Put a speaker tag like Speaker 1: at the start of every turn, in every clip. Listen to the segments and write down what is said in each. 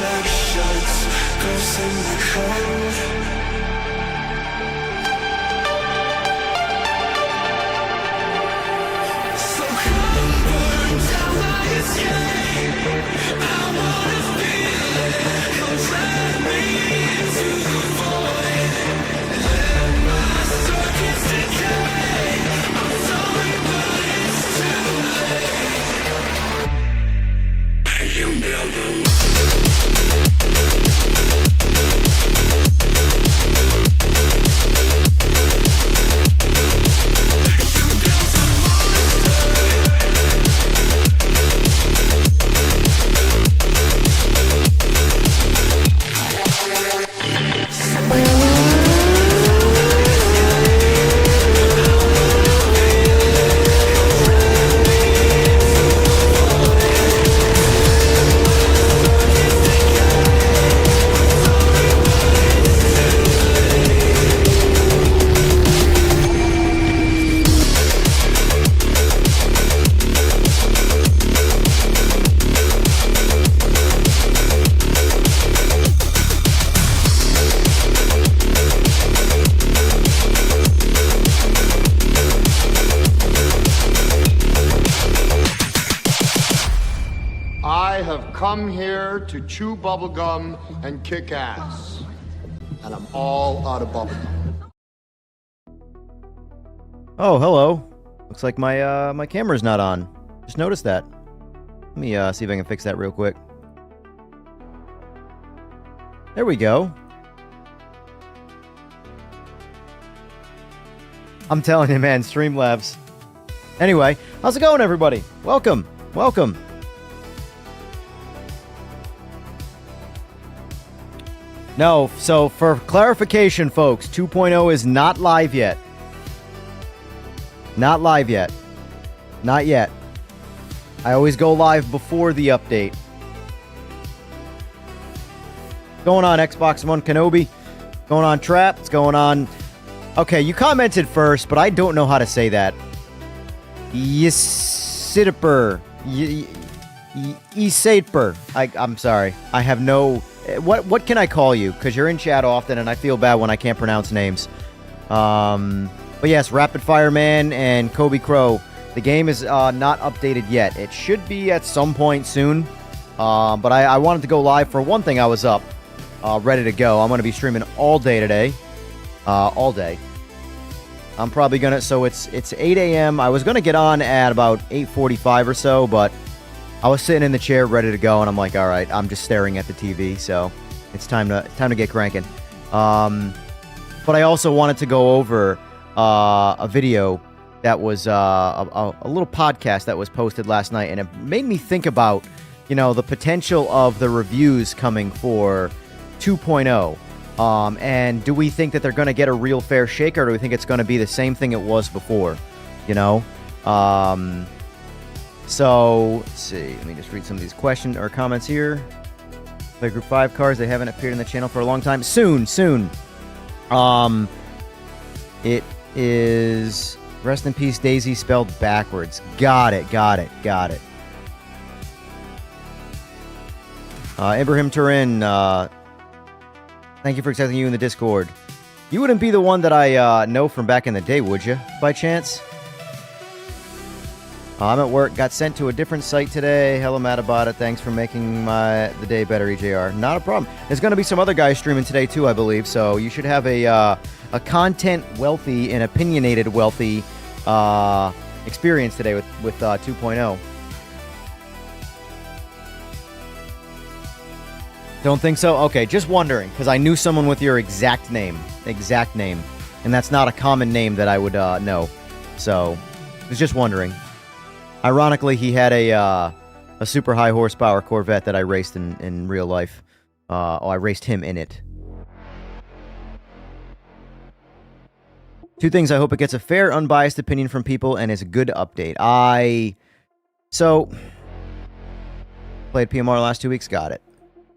Speaker 1: reflections, ghosts in the cold. So come burn down my escape. I wanna feel it, come drag me into the void. Let my circuits decay. I'm sorry, but it's too late. You never know.
Speaker 2: Come here to chew bubblegum and kick ass. And I'm all out of bubblegum.
Speaker 3: Oh, hello. Looks like my camera's not on. Just noticed that. Let me see if I can fix that real quick. There we go. I'm telling you, man, Streamlabs. Anyway, how's it going, everybody? Welcome. Welcome. No, so for clarification, folks, 2.0 is not live yet. Not live yet. Not yet. I always go live before the update. Going on Xbox One Kenobi. Going on Trap. It's going on... Okay, you commented first, but I don't know how to say that. Yisitper. Yisatper. I'm sorry. I have no... What can I call you? Because you're in chat often, and I feel bad when I can't pronounce names. But yes, Rapid Fire Man and Kobe Crow. The game is not updated yet. It should be at some point soon. But I wanted to go live for one thing. I was up, ready to go. I'm going to be streaming all day today. All day. I'm probably going to... So it's 8 a.m. I was going to get on at about 8:45 or so, but... I was sitting in the chair ready to go, and I'm like, all right, I'm just staring at the TV, so it's time to get cranking. But I also wanted to go over a video that was a little podcast that was posted last night, and it made me think about, you know, the potential of the reviews coming for 2.0. And do we think that they're going to get a real fair shake, or do we think it's going to be the same thing it was before, you know? So, let's see. Let me just read some of these questions or comments here. Play Group 5 cards. They haven't appeared in the channel for a long time. Soon. It is... Rest in peace, Daisy, spelled backwards. Got it. Ibrahim Turin, thank you for accepting you in the Discord. You wouldn't be the one that I know from back in the day, would you, by chance? I'm at work, got sent to a different site today. Hello, Matt, about it. Thanks for making the day better, EJR. Not a problem. There's going to be some other guys streaming today, too, I believe. So you should have a content-wealthy and opinionated-wealthy experience today with 2.0. Don't think so? Okay, just wondering, because I knew someone with your exact name. And that's not a common name that I would know. So, I was just wondering. Ironically, he had a super high horsepower Corvette that I raced in real life. I raced him in it. Two things. I hope it gets a fair, unbiased opinion from people and is a good update. So, played PMR last 2 weeks. Got it.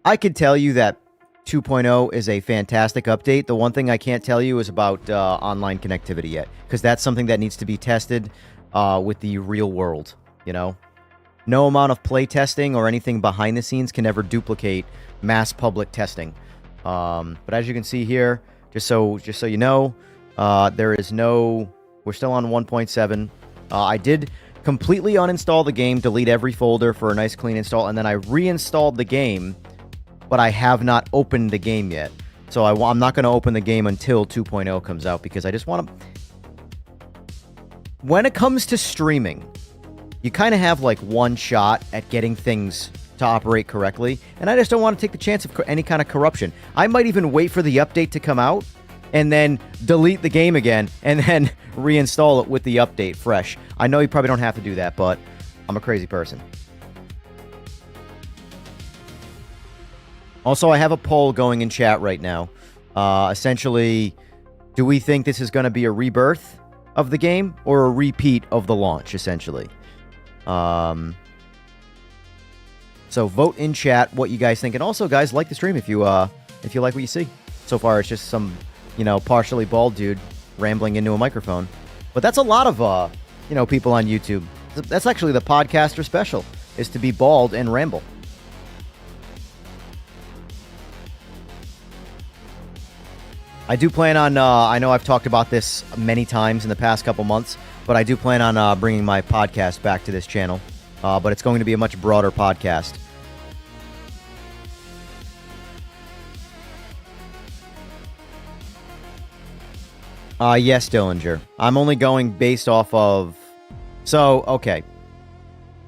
Speaker 3: I could tell you that 2.0 is a fantastic update. The one thing I can't tell you is about online connectivity yet, because that's something that needs to be tested with the real world, you know? no amount of play testing or anything behind the scenes can ever duplicate mass public testing. But as you can see here, just so you know, there is no... We're still on 1.7. I did completely uninstall the game, delete every folder for a nice clean install, and then I reinstalled the game, but I have not opened the game yet. So I'm not going to open the game until 2.0 comes out, because I just want to... When it comes to streaming, you kind of have like one shot at getting things to operate correctly, and I just don't want to take the chance of any kind of corruption. I might even wait for the update to come out, and then delete the game again, and then reinstall it with the update fresh. I know you probably don't have to do that, but I'm a crazy person. Also, I have a poll going in chat right now. Essentially, do we think this is going to be a rebirth of the game, or a repeat of the launch, essentially? So vote in chat what you guys think. And also, guys, like the stream if you like what you see. So far, it's just some... partially bald dude rambling into a microphone. But that's a lot of, people on YouTube. That's actually the podcaster special, is to be bald and ramble. I do plan on, I know I've talked about this many times in the past couple months, but I do plan on bringing my podcast back to this channel. But it's going to be a much broader podcast. Yes, Dillinger. I'm only going based off of... So, okay.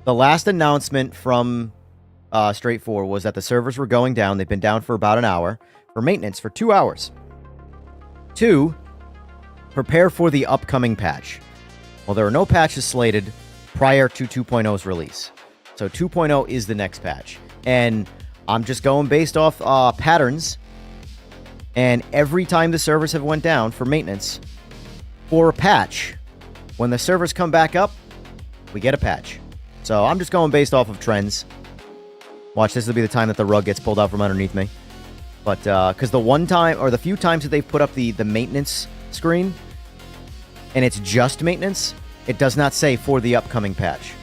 Speaker 3: The last announcement from Straight 4 was that the servers were going down. They've been down for about an hour. For maintenance, for 2 hours. 2, prepare for the upcoming patch. Well, there are no patches slated prior to 2.0's release. So 2.0 is the next patch. And I'm just going based off patterns. And every time the servers have went down for maintenance, for a patch, when the servers come back up, we get a patch. So I'm just going based off of trends. Watch, this will be the time that the rug gets pulled out from underneath me. But, because the one time, or the few times that they've put up the maintenance screen, and it's just maintenance, it does not say for the upcoming patch.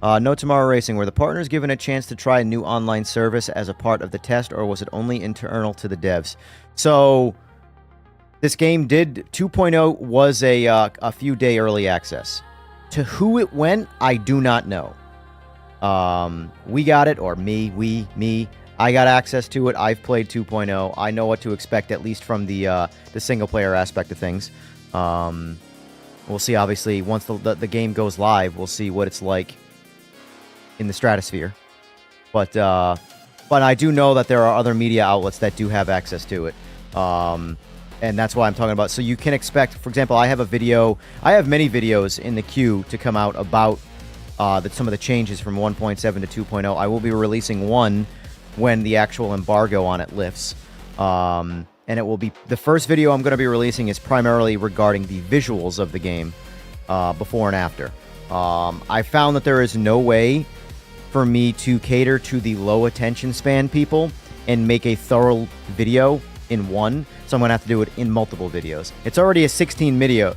Speaker 3: No Tomorrow Racing, were the partners given a chance to try a new online service as a part of the test, or was it only internal to the devs? So, this game 2.0 was a few day early access. To who it went, I do not know. We got it, or me. I got access to it. I've played 2.0. I know what to expect, at least from the single player aspect of things. We'll see, obviously, once the game goes live, we'll see what it's like in the stratosphere. But I do know that there are other media outlets that do have access to it. And that's why I'm talking about. So you can expect, for example, I have many videos in the queue to come out about some of the changes from 1.7 to 2.0. I will be releasing one when the actual embargo on it lifts. And it will be, the first video I'm going to be releasing is primarily regarding the visuals of the game before and after. I found that there is no way for me to cater to the low attention span people and make a thorough video in one, so I'm going to have to do it in multiple videos. It's already a 16-minute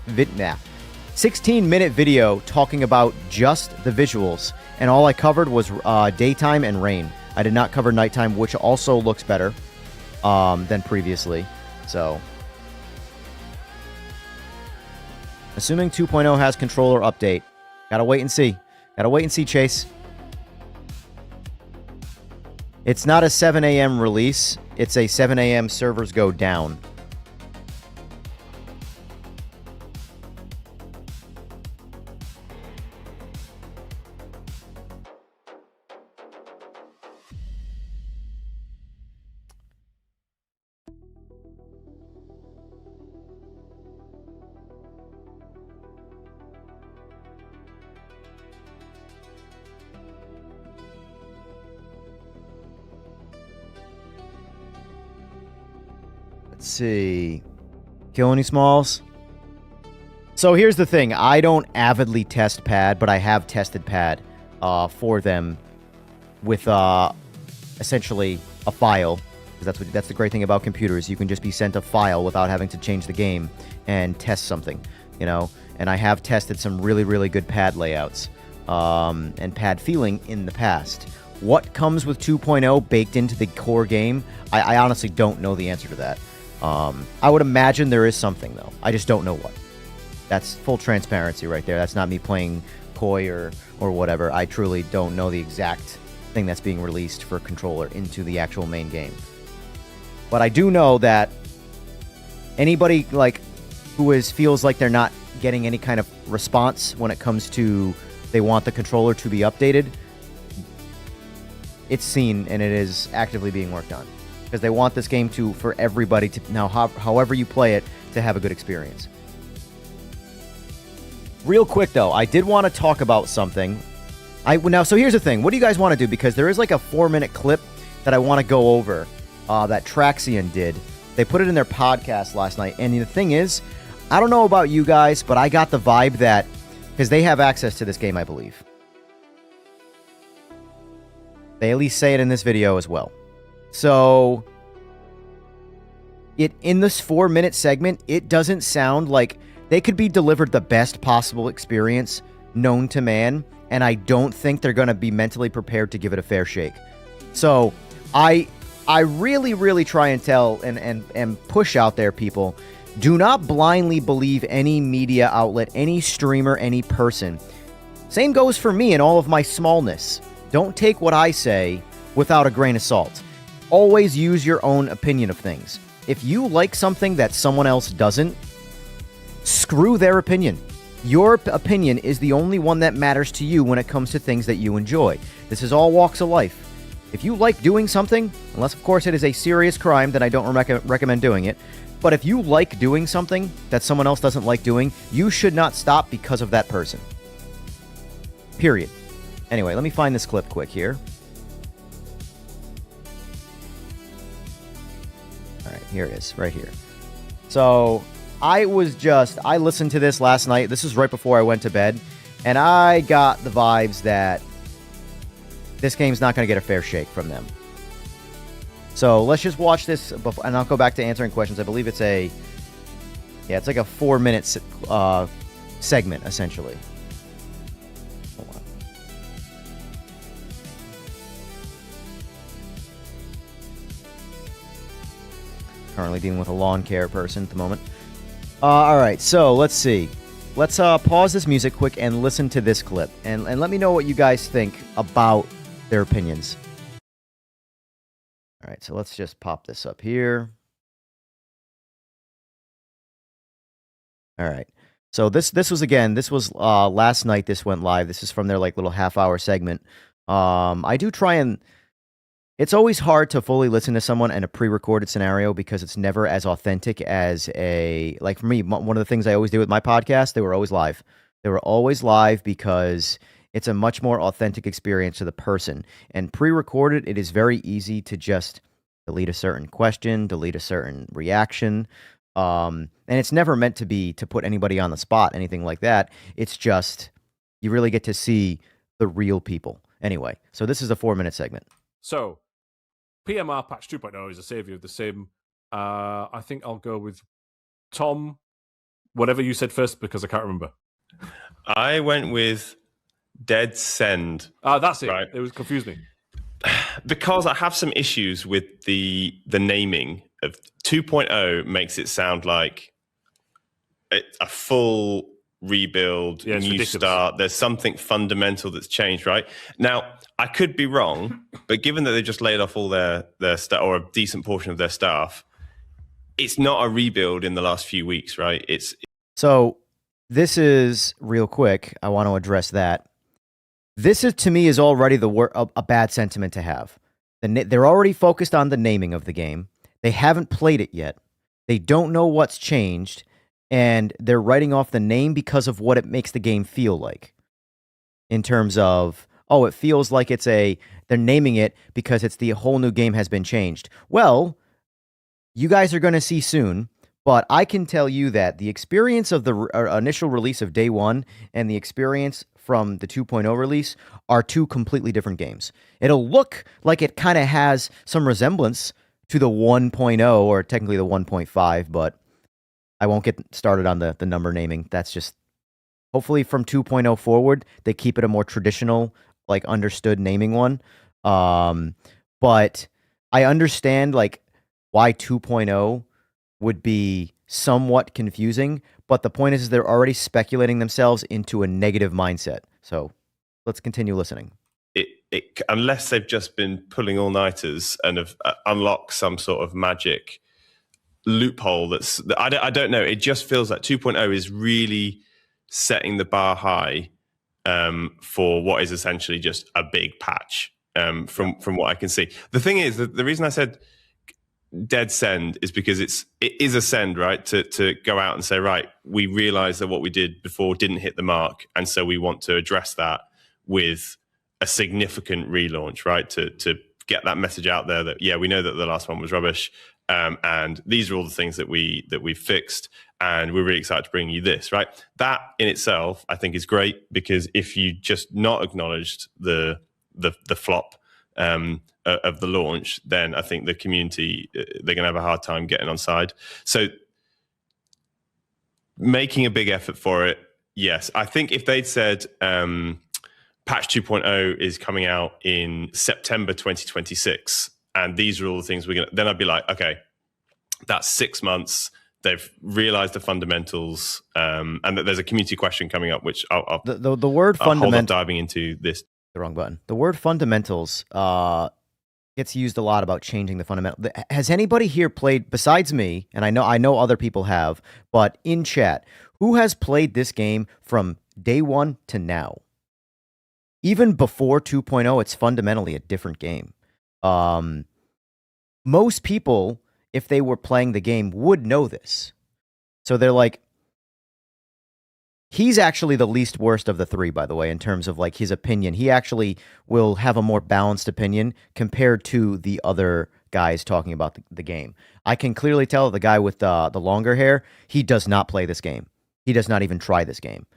Speaker 3: video talking about just the visuals, and all I covered was daytime and rain. I did not cover nighttime, which also looks better than previously. So, assuming 2.0 has controller update, gotta wait and see. Chase. It's not a 7 a.m. release. It's a 7 a.m. servers go down. Let's see. Kill any smalls? So here's the thing. I don't avidly test pad, but I have tested pad for them with essentially a file That's the great thing about computers. You can just be sent a file without having to change the game and test something, you know. And I have tested some really, really good pad layouts and pad feeling in the past. What comes with 2.0 baked into the core game? I honestly don't know the answer to that. I would imagine there is something, though. I just don't know what. That's full transparency right there. That's not me playing coy or whatever. I truly don't know the exact thing that's being released for controller into the actual main game. But I do know that anybody like who feels like they're not getting any kind of response when it comes to they want the controller to be updated, it's seen and it is actively being worked on. Because they want this game for everybody to now, however you play it, to have a good experience. Real quick though, I did want to talk about something. So here's the thing. What do you guys want to do? Because there is like a 4-minute clip that I want to go over that Traxian did. They put it in their podcast last night. And the thing is, I don't know about you guys, but I got the vibe that, because they have access to this game, I believe. They at least say it in this video as well. So, in this 4-minute segment, it doesn't sound like they could be delivered the best possible experience known to man, and I don't think they're going to be mentally prepared to give it a fair shake. So, I really, really try and tell and push out there, people, do not blindly believe any media outlet, any streamer, any person. Same goes for me in all of my smallness. Don't take what I say without a grain of salt. Always use your own opinion of things. If you like something that someone else doesn't, screw their opinion. Your opinion is the only one that matters to you when it comes to things that you enjoy. This is all walks of life. If you like doing something, unless of course it is a serious crime, then I don't recommend doing it. But if you like doing something that someone else doesn't like doing, you should not stop because of that person. Period. Anyway, let me find this clip quick here. All right, here it is, right here. So, I listened to this last night. This is right before I went to bed. And I got the vibes that this game's not going to get a fair shake from them. So let's just watch this, and I'll go back to answering questions. I believe it's like a 4-minute segment, essentially. Hold on. Currently dealing with a lawn care person at the moment. All right, so let's see. Let's pause this music quick and listen to this clip, and let me know what you guys think about their opinions. All right, so let's just pop this up here. All right. So this was last night. This went live. This is from their like little half-hour segment. I do try and it's always hard to fully listen to someone in a pre-recorded scenario because it's never as authentic as like for me, one of the things I always do with my podcast, they were always live. They were always live because it's a much more authentic experience to the person. And pre-recorded, it is very easy to just delete a certain question, delete a certain reaction. And it's never meant to be to put anybody on the spot, anything like that. It's just, you really get to see the real people. Anyway, so this is a 4-minute segment.
Speaker 4: So, PMR patch 2.0 is a savior of the sim. I think I'll go with Tom, whatever you said first, because I can't remember.
Speaker 5: I went with Dead Send.
Speaker 4: That's it.
Speaker 5: Right.
Speaker 4: It was confused me.
Speaker 5: Because I have some issues with the naming of 2.0 makes it sound like a full rebuild,
Speaker 4: Yeah,
Speaker 5: new
Speaker 4: ridiculous.
Speaker 5: start. There's something fundamental that's changed, right? Now, I could be wrong, but given that they just laid off all their staff, or a decent portion of their staff, it's not a rebuild in the last few weeks, right?
Speaker 3: So this is real quick. I want to address that. This is, to me, is already a bad sentiment to have. They're already focused on the naming of the game. They haven't played it yet. They don't know what's changed, and they're writing off the name because of what it makes the game feel like. In terms of, oh, it feels like they're naming it because it's the whole new game has been changed. Well, you guys are going to see soon, but I can tell you that the experience of the initial release of day one and the experience from the 2.0 release are two completely different games. It'll look like it kind of has some resemblance to the 1.0, or technically the 1.5, but I won't get started on the number naming. That's just, hopefully from 2.0 forward, they keep it a more traditional, like understood naming one. But I understand like why 2.0 would be somewhat confusing, but the point is they're already speculating themselves into a negative mindset. So let's continue listening.
Speaker 5: Unless they've just been pulling all-nighters and have unlocked some sort of magic loophole I don't know. It just feels like 2.0 is really setting the bar high for what is essentially just a big patch from what I can see. The thing is, the reason I said dead send is because it is a send, right? To go out and say, right, we realize that what we did before didn't hit the mark, and so we want to address that with a significant relaunch, right? To get that message out there that, yeah, we know that the last one was rubbish, and these are all the things that we fixed, and we're really excited to bring you this, right? That in itself, I think, is great, because if you just not acknowledged the flop of the launch, then I think the community, they're going to have a hard time getting on side. So making a big effort for it, yes. I think if they'd said patch 2.0 is coming out in September 2026, and these are all the things we're going to, then I'd be like, okay, that's 6 months. They've realized the fundamentals, and that there's a community question coming up, which I'll
Speaker 3: the word fundamental,
Speaker 5: hold off diving into this.
Speaker 3: The wrong button. The word fundamentals gets used a lot about changing the fundamental. Has anybody here played, besides me, and I know other people have, but in chat, who has played this game from day one to now? Even before 2.0, it's fundamentally a different game. Most people, if they were playing the game, would know this. So they're like, he's actually the least worst of the three, by the way, in terms of like his opinion. He actually will have a more balanced opinion compared to the other guys talking about the game. I can clearly tell the guy with the longer hair, he does not play this game. He does not even try this game.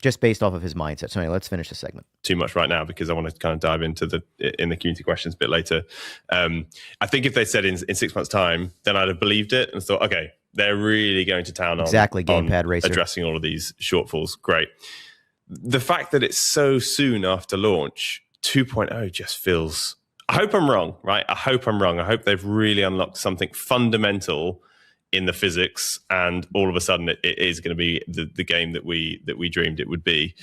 Speaker 3: Just based off of his mindset. So anyway, let's finish the segment.
Speaker 5: Too much right now, because I want to kind of dive into the community questions a bit later. I think if they said in 6 months' time, then I'd have believed it and thought, okay, they're really going to town on
Speaker 3: Gamepad Racer,
Speaker 5: addressing all of these shortfalls. Great. The fact that it's so soon after launch, 2.0 just feels, I hope I'm wrong, right? I hope I'm wrong. I hope they've really unlocked something fundamental in the physics, and all of a sudden it is going to be the game that we dreamed it would be.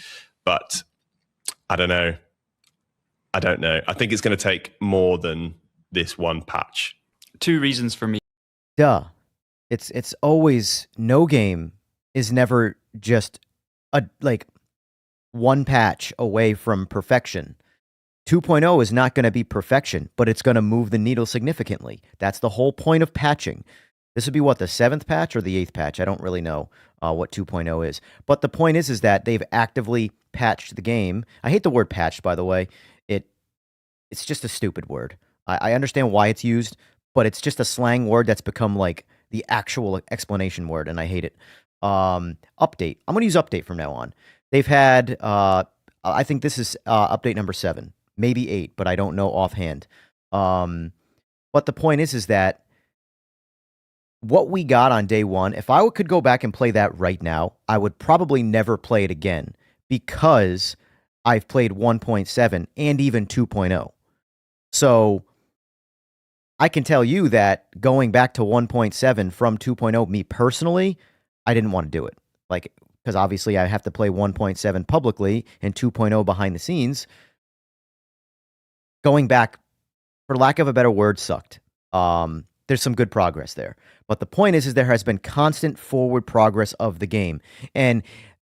Speaker 5: But I don't know. I think it's going to take more than this one patch.
Speaker 6: 2 reasons for me.
Speaker 3: Duh. It's always, no game is never just a like one patch away from perfection. 2.0 is not going to be perfection, but it's going to move the needle significantly. That's the whole point of patching. This would be what, the 7th patch or the 8th patch? I don't really know what 2.0 is. But the point is that they've actively patched the game. I hate the word patched, by the way. It's just a stupid word. I understand why it's used, but it's just a slang word that's become like the actual explanation word, and I hate it. Update. I'm going to use update from now on. They've had, I think this is update number 7, maybe 8, but I don't know offhand. But the point is that what we got on day one, if I could go back and play that right now, I would probably never play it again, because I've played 1.7 and even 2.0. So I can tell you that going back to 1.7 from 2.0, me personally, I didn't want to do it. Like, because obviously I have to play 1.7 publicly and 2.0 behind the scenes. Going back, for lack of a better word, sucked. There's some good progress there. But the point is there has been constant forward progress of the game. And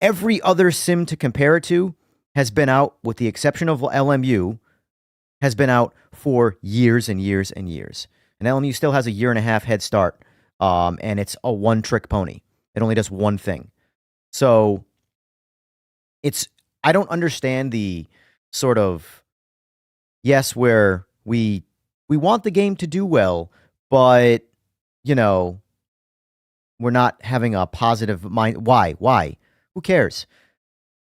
Speaker 3: every other sim to compare it to has been out, with the exception of LMU, has been out for years and years and years. And LMU still has a 1.5 year head start. And it's a one-trick pony. It only does one thing. So I don't understand the sort of, yes, where we want the game to do well, but, you know, we're not having a positive mind. Why? Who cares?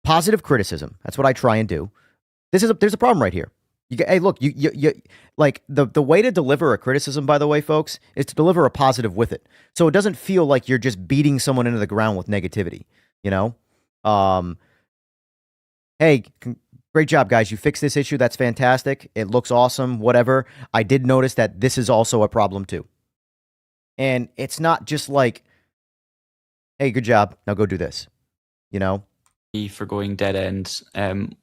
Speaker 3: Positive criticism. That's what I try and do. There's a problem right here. Hey, look, you like the way to deliver a criticism, by the way, folks, is to deliver a positive with it. So it doesn't feel like you're just beating someone into the ground with negativity, you know? Hey, great job, guys. You fixed this issue. That's fantastic. It looks awesome, whatever. I did notice that this is also a problem too. And it's not just like, hey, good job. Now go do this, you know?
Speaker 6: For going dead end.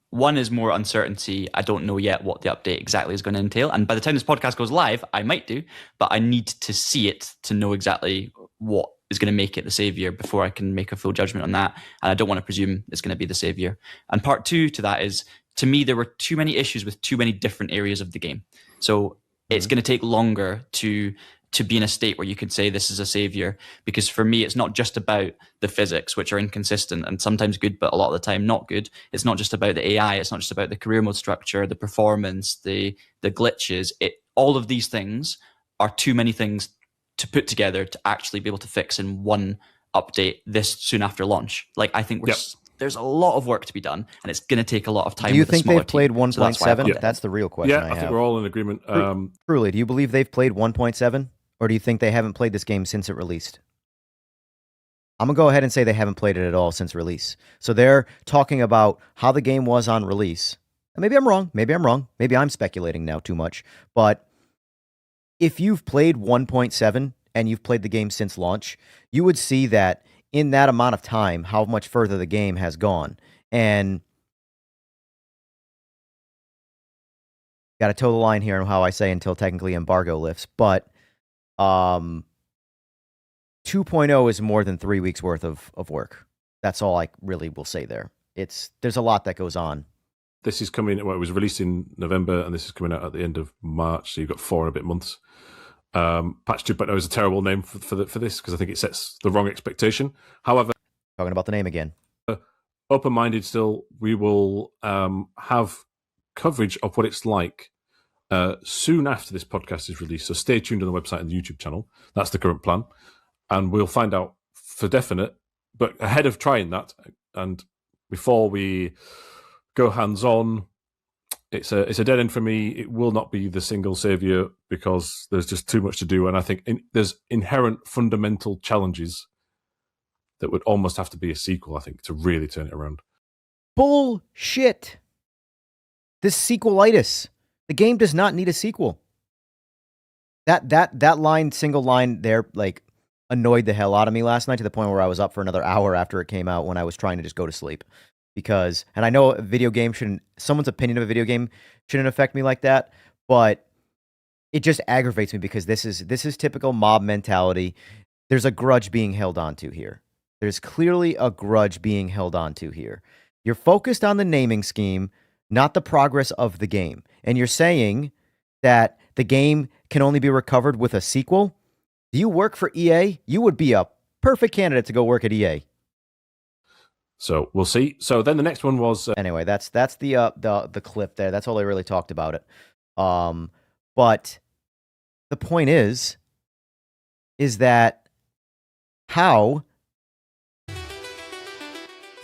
Speaker 6: One is more uncertainty. I don't know yet what the update exactly is going to entail. And by the time this podcast goes live, I might do, but I need to see it to know exactly what is going to make it the savior before I can make a full judgment on that. And I don't want to presume it's going to be the savior. And part two to that is, to me, there were too many issues with too many different areas of the game. So it's going to take longer to be in a state where you could say this is a savior, because for me, it's not just about the physics, which are inconsistent and sometimes good, but a lot of the time not good. It's not just about the AI. It's not just about the career mode structure, the performance, the glitches. All of these things are too many things to put together to actually be able to fix in one update this soon after launch. Like, I think there's a lot of work to be done, and it's going to take a lot of time.
Speaker 3: Do you
Speaker 6: with
Speaker 3: think they've played 1.7? That's the real question.
Speaker 4: Yeah, I think we're all in agreement.
Speaker 3: Truly, do you believe they've played 1.7? Or do you think they haven't played this game since it released? I'm going to go ahead and say they haven't played it at all since release. So they're talking about how the game was on release. And maybe I'm wrong. Maybe I'm speculating now too much. But if you've played 1.7 and you've played the game since launch, you would see that in that amount of time, how much further the game has gone. And got to toe the line here on how I say until technically embargo lifts. But 2.0 is more than 3 weeks worth of work. That's all I really will say there. There's a lot that goes on.
Speaker 4: This is coming, well, it was released in November, and this is coming out at the end of March, so you've got 4 and a bit months. Patch 2.0 is a terrible name for this, because I think it sets the wrong expectation. However,
Speaker 3: talking about the name again.
Speaker 4: Open-minded still, we will have coverage of what it's like soon after this podcast is released. So stay tuned on the website and the YouTube channel. That's the current plan. And we'll find out for definite. But ahead of trying that, and before we go hands-on, it's a dead end for me. It will not be the single savior, because there's just too much to do. And I think there's inherent fundamental challenges that would almost have to be a sequel, I think, to really turn it around.
Speaker 3: Bullshit. This sequelitis. The game does not need a sequel. That single line there, like, annoyed the hell out of me last night, to the point where I was up for another hour after it came out when I was trying to just go to sleep. Because, and I know a video game someone's opinion of a video game shouldn't affect me like that, but it just aggravates me, because this is typical mob mentality. There's a grudge being held onto here. There's clearly a grudge being held onto here. You're focused on the naming scheme, not the progress of the game. And you're saying that the game can only be recovered with a sequel? Do you work for EA? You would be a perfect candidate to go work at EA.
Speaker 4: So we'll see. So then the next one was...
Speaker 3: anyway, that's the clip there. That's all they really talked about it. But the point is that how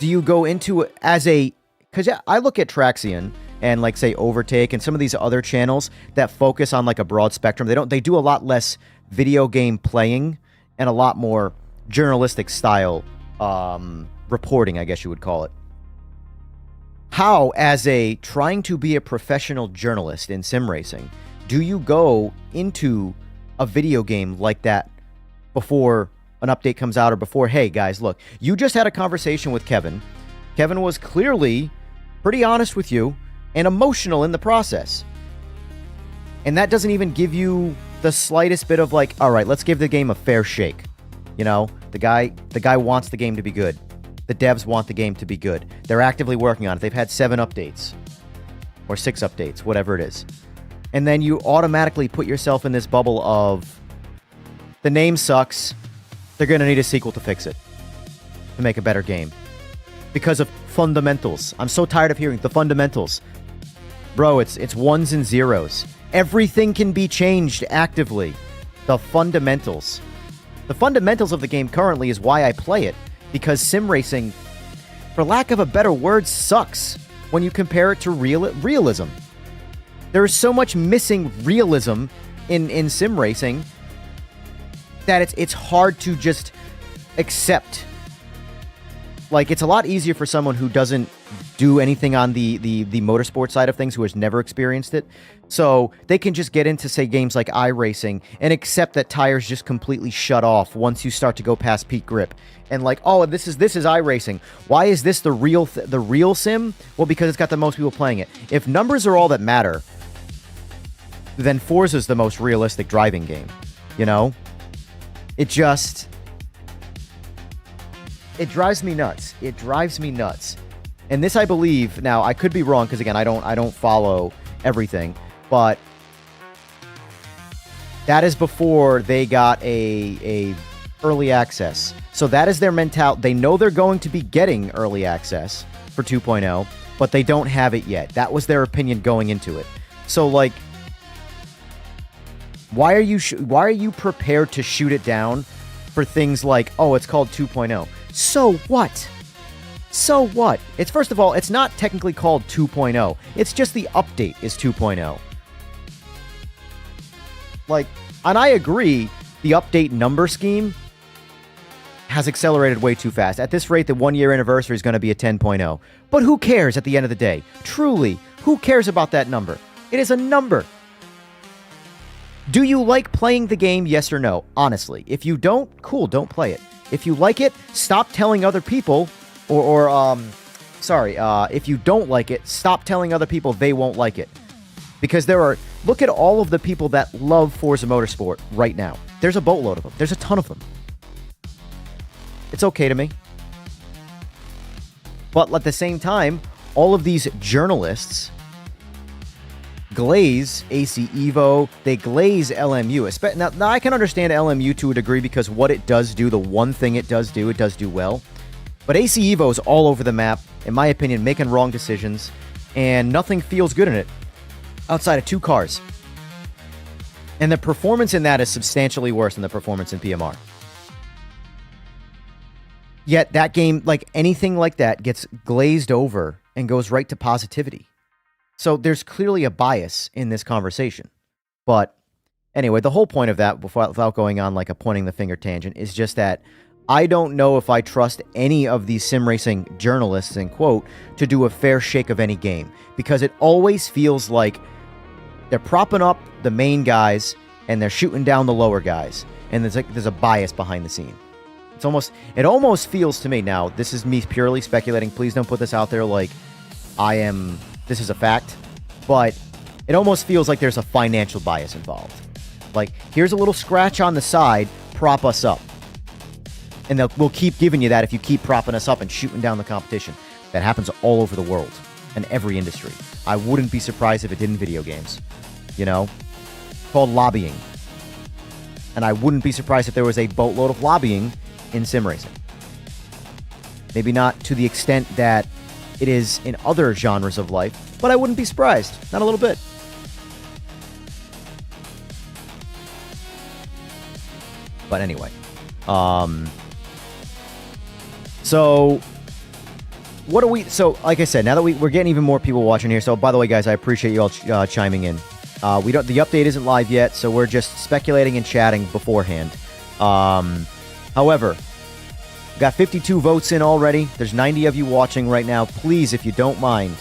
Speaker 3: do you go into because I look at Traxion and, like, say, Overtake and some of these other channels that focus on, like, a broad spectrum. They do a lot less video game playing and a lot more journalistic style reporting, I guess you would call it. How, as trying to be a professional journalist in sim racing, do you go into a video game like that before an update comes out, or before, hey, guys, look, you just had a conversation with Kevin. Kevin was clearly pretty honest with you and emotional in the process. And that doesn't even give you the slightest bit of, like, all right, let's give the game a fair shake. You know, the guy wants the game to be good. The devs want the game to be good. They're actively working on it. They've had 7 updates or 6 updates, whatever it is. And then you automatically put yourself in this bubble of the name sucks. They're going to need a sequel to fix it, to make a better game. Because of fundamentals. I'm so tired of hearing the fundamentals. Bro, it's ones and zeros. Everything can be changed actively. The fundamentals. The fundamentals of the game currently is why I play it. Because sim racing, for lack of a better word, sucks when you compare it to realism. There is so much missing realism in sim racing that it's hard to just accept. Like, it's a lot easier for someone who doesn't do anything on the motorsport side of things, who has never experienced it. So they can just get into, say, games like iRacing and accept that tires just completely shut off once you start to go past peak grip. And like, oh, this is iRacing. Why is this the real sim? Well, because it's got the most people playing it. If numbers are all that matter, then Forza's the most realistic driving game. You know? It drives me nuts. It drives me nuts. And this, I believe, now I could be wrong because again, I don't follow everything, but that is before they got a early access. So that is their mentality. They know they're going to be getting early access for 2.0, but they don't have it yet. That was their opinion going into it. So like, why are you prepared to shoot it down for things like, oh, it's called 2.0? So what? So what? It's, first of all, it's not technically called 2.0. It's just the update is 2.0. Like, and I agree, the update number scheme has accelerated way too fast. At this rate, the 1-year anniversary is going to be a 10.0. But who cares at the end of the day? Truly, who cares about that number? It is a number. Do you like playing the game? Yes or no? Honestly. If you don't, cool, don't play it. If you like it, stop telling other people, if you don't like it, stop telling other people they won't like it. Because look at all of the people that love Forza Motorsport right now. There's a boatload of them. There's a ton of them. It's okay to me. But at the same time, all of these journalists glaze AC Evo, they glaze LMU. Now, I can understand LMU to a degree because what it does do, the one thing it does do well. But AC Evo is all over the map, in my opinion, making wrong decisions, and nothing feels good in it outside of 2 cars. And the performance in that is substantially worse than the performance in PMR. Yet that game, like anything like that, gets glazed over and goes right to positivity. So there's clearly a bias in this conversation. But anyway, the whole point of that, without going on like a pointing the finger tangent, is just that I don't know if I trust any of these sim racing journalists, in quote, to do a fair shake of any game. Because it always feels like they're propping up the main guys and they're shooting down the lower guys. And there's a bias behind the scene. It almost feels to me, now, this is me purely speculating, please don't put this out there like this is a fact, but it almost feels like there's a financial bias involved. Like, here's a little scratch on the side, prop us up. And we'll keep giving you that if you keep propping us up and shooting down the competition. That happens all over the world, in every industry. I wouldn't be surprised if it did in video games. You know? It's called lobbying. And I wouldn't be surprised if there was a boatload of lobbying in sim racing. Maybe not to the extent that it is in other genres of life, but I wouldn't be surprised. Not a little bit. But anyway. So like I said, now that we're getting even more people watching here, so by the way, guys, I appreciate you all chiming in. The update isn't live yet, so we're just speculating and chatting beforehand. However, got 52 votes in already. There's 90 of you watching right now. Please, if you don't mind,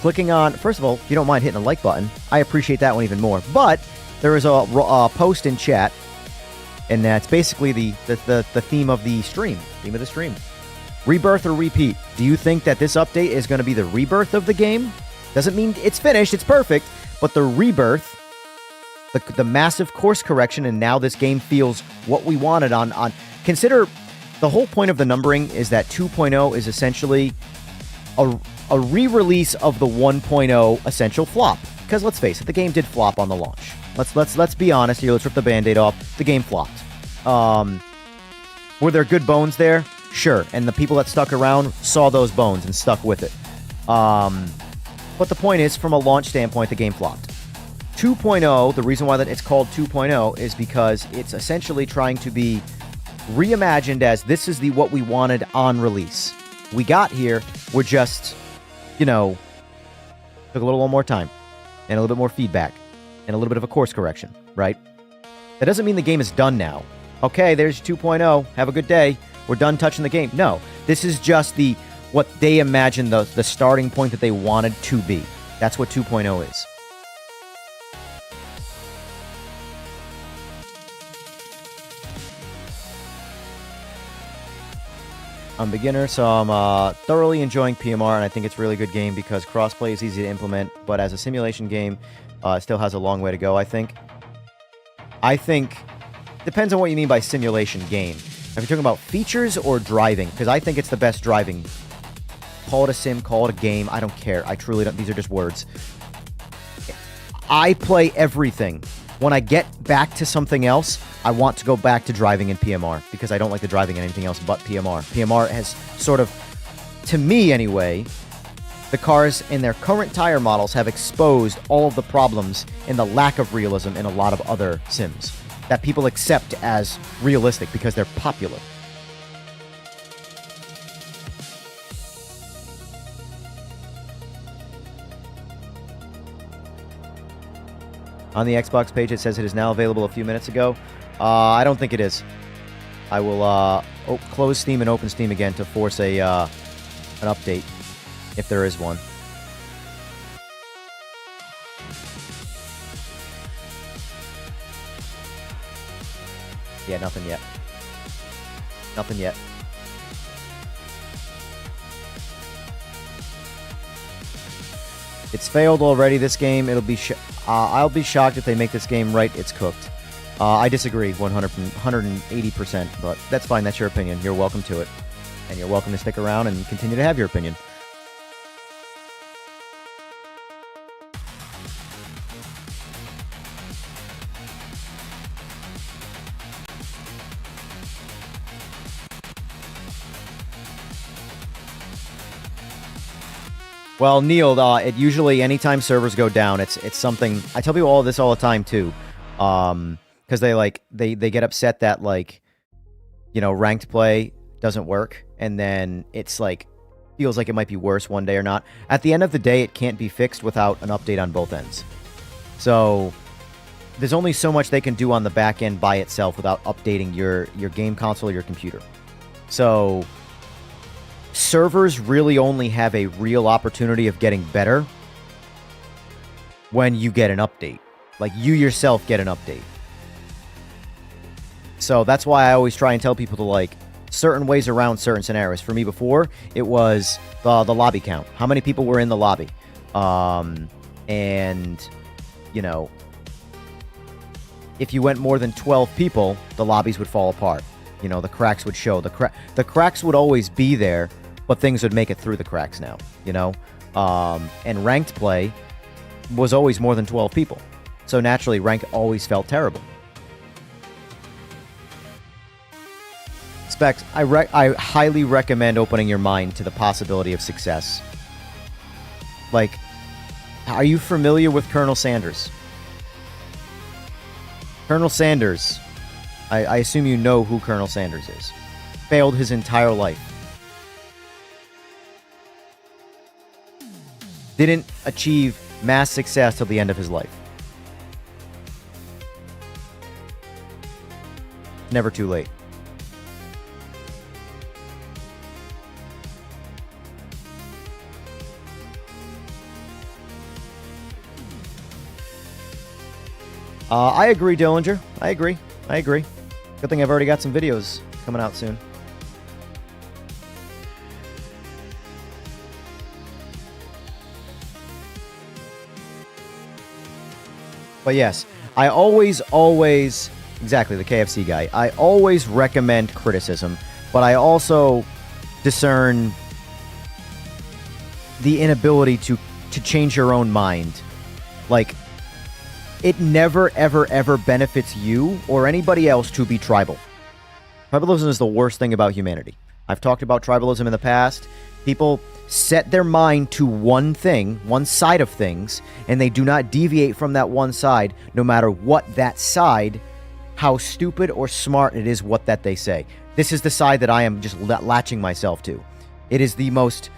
Speaker 3: clicking on, first of all, if you don't mind hitting the like button, I appreciate that one even more. But there is a post in chat, and that's basically the theme of the stream. Rebirth or repeat? Do you think that this update is going to be the rebirth of the game? Doesn't mean it's finished, it's perfect, but the rebirth, the massive course correction, and now this game feels what we wanted on. Consider the whole point of the numbering is that 2.0 is essentially a re-release of the 1.0 essential flop. Because let's face it, the game did flop on the launch. Let's be honest here. Let's rip the Band-Aid off. The game flopped. Were there good bones there? Sure. And the people that stuck around saw those bones and stuck with it. But the point is, from a launch standpoint, the game flopped. 2.0, the reason why it's called 2.0 is because it's essentially trying to be reimagined as this is what we wanted on release. We got here, we're just, took a little more time. and a little bit more feedback and a little bit of a course correction, right? That doesn't mean the game is done now. Okay, there's 2.0. Have a good day. We're done touching the game. No, this is just what they imagine the starting point that they wanted to be. That's what 2.0 is. I'm a beginner, so I'm thoroughly enjoying PMR, and I think it's a really good game because crossplay is easy to implement, but as a simulation game, it still has a long way to go, I think. Depends on what you mean by simulation game. If you're talking about features or driving, because I think it's the best driving. Call it a sim, call it a game, I don't care. I truly don't. These are just words. I play everything. When I get back to something else, I want to go back to driving in PMR because I don't like the driving in anything else but PMR. PMR has sort of, to me anyway, the cars in their current tire models have exposed all of the problems and the lack of realism in a lot of other sims that people accept as realistic because they're popular. On the Xbox page, it says it is now available a few minutes ago. I don't think it is. I will close Steam and open Steam again to force an update, if there is one. Yeah, nothing yet. Nothing yet. It's failed already, this game. It'll be I'll be shocked if they make this game right. It's cooked. I disagree 180%, but that's fine. That's your opinion. You're welcome to it. And you're welcome to stick around and continue to have your opinion. Well, Neil, it usually, anytime servers go down, it's something. I tell people all this all the time too, because they get upset that ranked play doesn't work, and then it's feels like it might be worse one day or not. At the end of the day, it can't be fixed without an update on both ends. So there's only so much they can do on the back end by itself without updating your game console or your computer. So servers really only have a real opportunity of getting better when you get an update. Like, you yourself get an update. So that's why I always try and tell people to, certain ways around certain scenarios. For me before, it was the lobby count. How many people were in the lobby? And, if you went more than 12 people, the lobbies would fall apart. The cracks would show. The cracks would always be there, but things would make it through the cracks now, and ranked play was always more than 12 people. So naturally, rank always felt terrible. Specs, I highly recommend opening your mind to the possibility of success. Are you familiar with Colonel Sanders? Colonel Sanders, I assume you know who Colonel Sanders is. Failed his entire life. Didn't achieve mass success till the end of his life. Never too late. I agree, Dillinger. I agree. Good thing I've already got some videos coming out soon. But yes, I always, exactly, the KFC guy. I always recommend criticism, but I also discern the inability to change your own mind. It never, ever, ever benefits you or anybody else to be tribal. Tribalism is the worst thing about humanity. I've talked about tribalism in the past. People set their mind to one thing, one side of things, and they do not deviate from that one side, no matter what that side, how stupid or smart it is what that they say. This is the side that I am just latching myself to. It is the most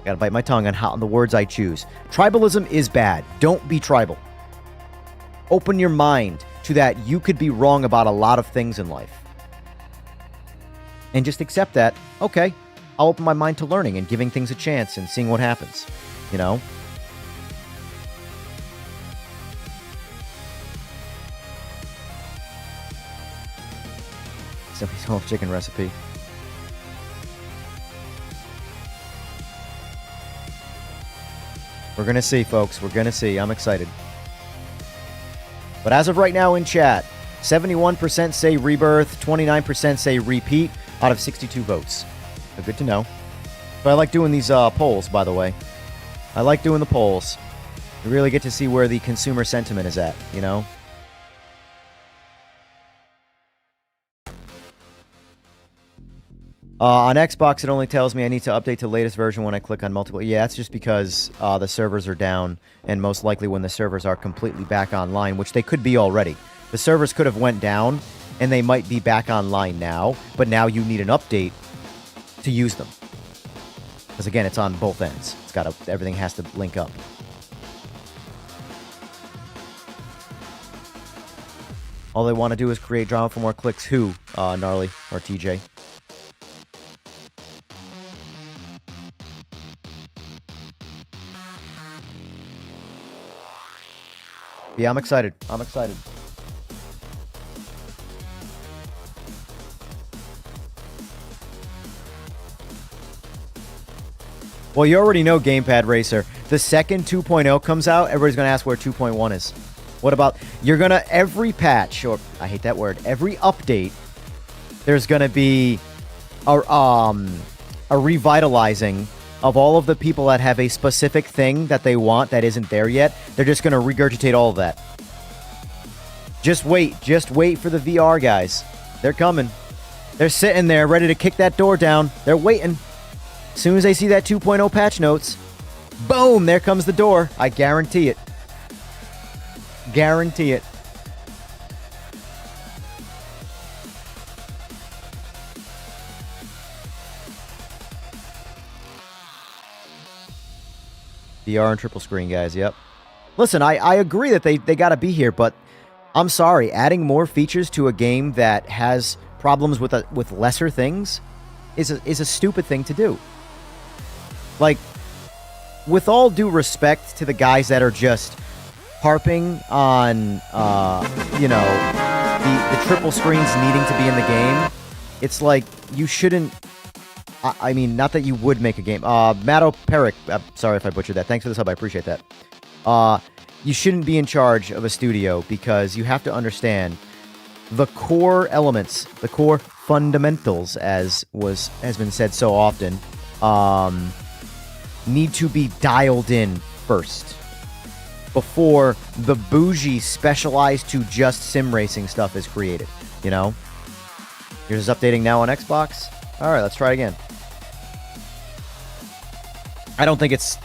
Speaker 3: Gotta bite my tongue on the words I choose. Tribalism is bad. Don't be tribal. Open your mind to that you could be wrong about a lot of things in life. And just accept that, okay, I'll open my mind to learning and giving things a chance and seeing what happens, you know? Somebody's whole chicken recipe. We're going to see, folks. We're going to see. I'm excited. But as of right now in chat, 71% say Rebirth, 29% say repeat out of 62 votes. So good to know. But I like doing these polls, by the way. I like doing the polls. You really get to see where the consumer sentiment is at, you know? On Xbox, it only tells me I need to update to the latest version when I click on multiple. Yeah, that's just because the servers are down, and most likely when the servers are completely back online, which they could be already. The servers could have went down, and they might be back online now, but now you need an update to use them. Because again, it's on both ends. It's got to, everything has to link up. All they want to do is create drama for more clicks. Who? Gnarly or TJ? Yeah, I'm excited. I'm excited. Well, you already know Gamepad Racer. The second 2.0 comes out, everybody's going to ask where 2.1 is. What about, you're going to, every patch, or I hate that word, every update, there's going to be a revitalizing of all of the people that have a specific thing that they want that isn't there yet. They're just going to regurgitate all of that. Just wait for the VR guys. They're coming. They're sitting there ready to kick that door down. They're waiting. As soon as they see that 2.0 patch notes, boom, there comes the door. I guarantee it. Guarantee it. VR and triple screen, guys. Yep. Listen, I agree that they got to be here, but I'm sorry. Adding more features to a game that has problems with lesser things is a stupid thing to do. Like, with all due respect to the guys that are just harping on, you know, the triple screens needing to be in the game, it's like you shouldn't. I mean, not that you would make a game. Matto Peric, sorry if I butchered that. Thanks for the sub, I appreciate that. You shouldn't be in charge of a studio because you have to understand the core elements, the core fundamentals, as has been said so often, need to be dialed in first before the bougie specialized to just sim racing stuff is created, you know? You're just updating now on Xbox? Alright, let's try it again. I don't think it's...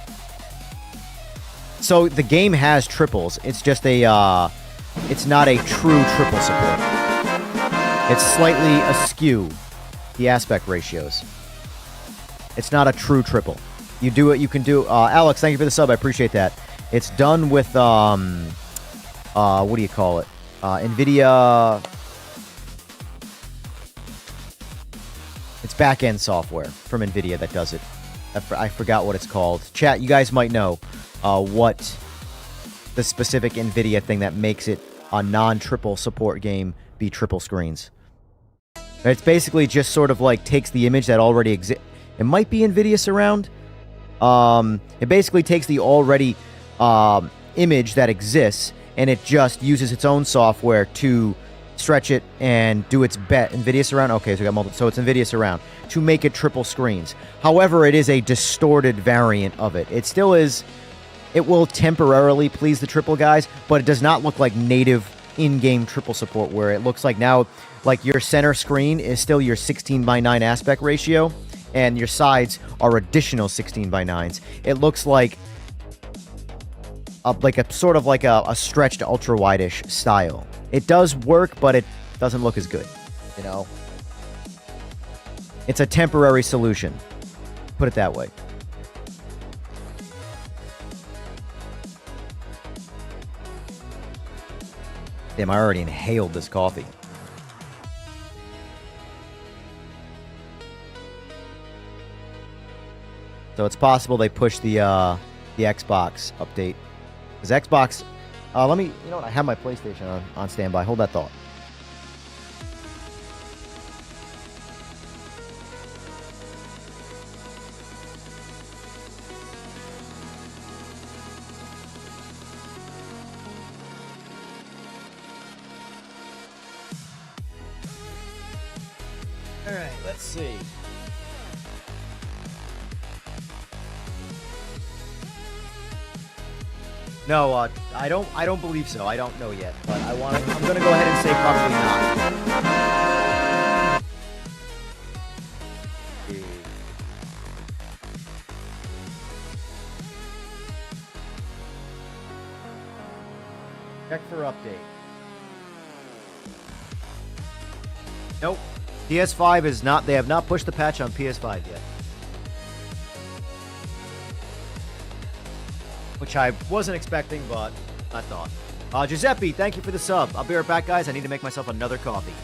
Speaker 3: So, the game has triples. It's just a, it's not a true triple support. It's slightly askew, the aspect ratios. It's not a true triple. You do it, you can do... Alex, thank you for the sub, I appreciate that. It's done with, what do you call it? NVIDIA... It's back-end software from NVIDIA that does it. I forgot what it's called. Chat, you guys might know what the specific NVIDIA thing that makes it a non-triple support game be triple screens. It's basically just sort of like takes the image that already exists. It might be NVIDIA Surround. It basically takes the already image that exists and it just uses its own software to stretch it and do its bet. NVIDIA Surround? Okay, so we got multiple. So it's NVIDIA Surround to make it triple screens. However, it is a distorted variant of it. It still is... It will temporarily please the triple guys, but it does not look like native in-game triple support where it looks like now, like your center screen is still your 16:9 aspect ratio, and your sides are additional 16:9s. It looks like a sort of like a stretched ultra-wide-ish style. It does work, but it doesn't look as good, you know? It's a temporary solution. Put it that way. Damn, I already inhaled this coffee. So it's possible they push the Xbox update. Because Xbox... let me... You know what? I have my PlayStation on standby. Hold that thought. All right, let's see. No, I don't believe so. I don't know yet, but I'm gonna go ahead and say probably not. Check for update. Nope. PS5 is not. They have not pushed the patch on PS5 yet. Which I wasn't expecting, but I thought. Giuseppe, thank you for the sub. I'll be right back, guys. I need to make myself another coffee.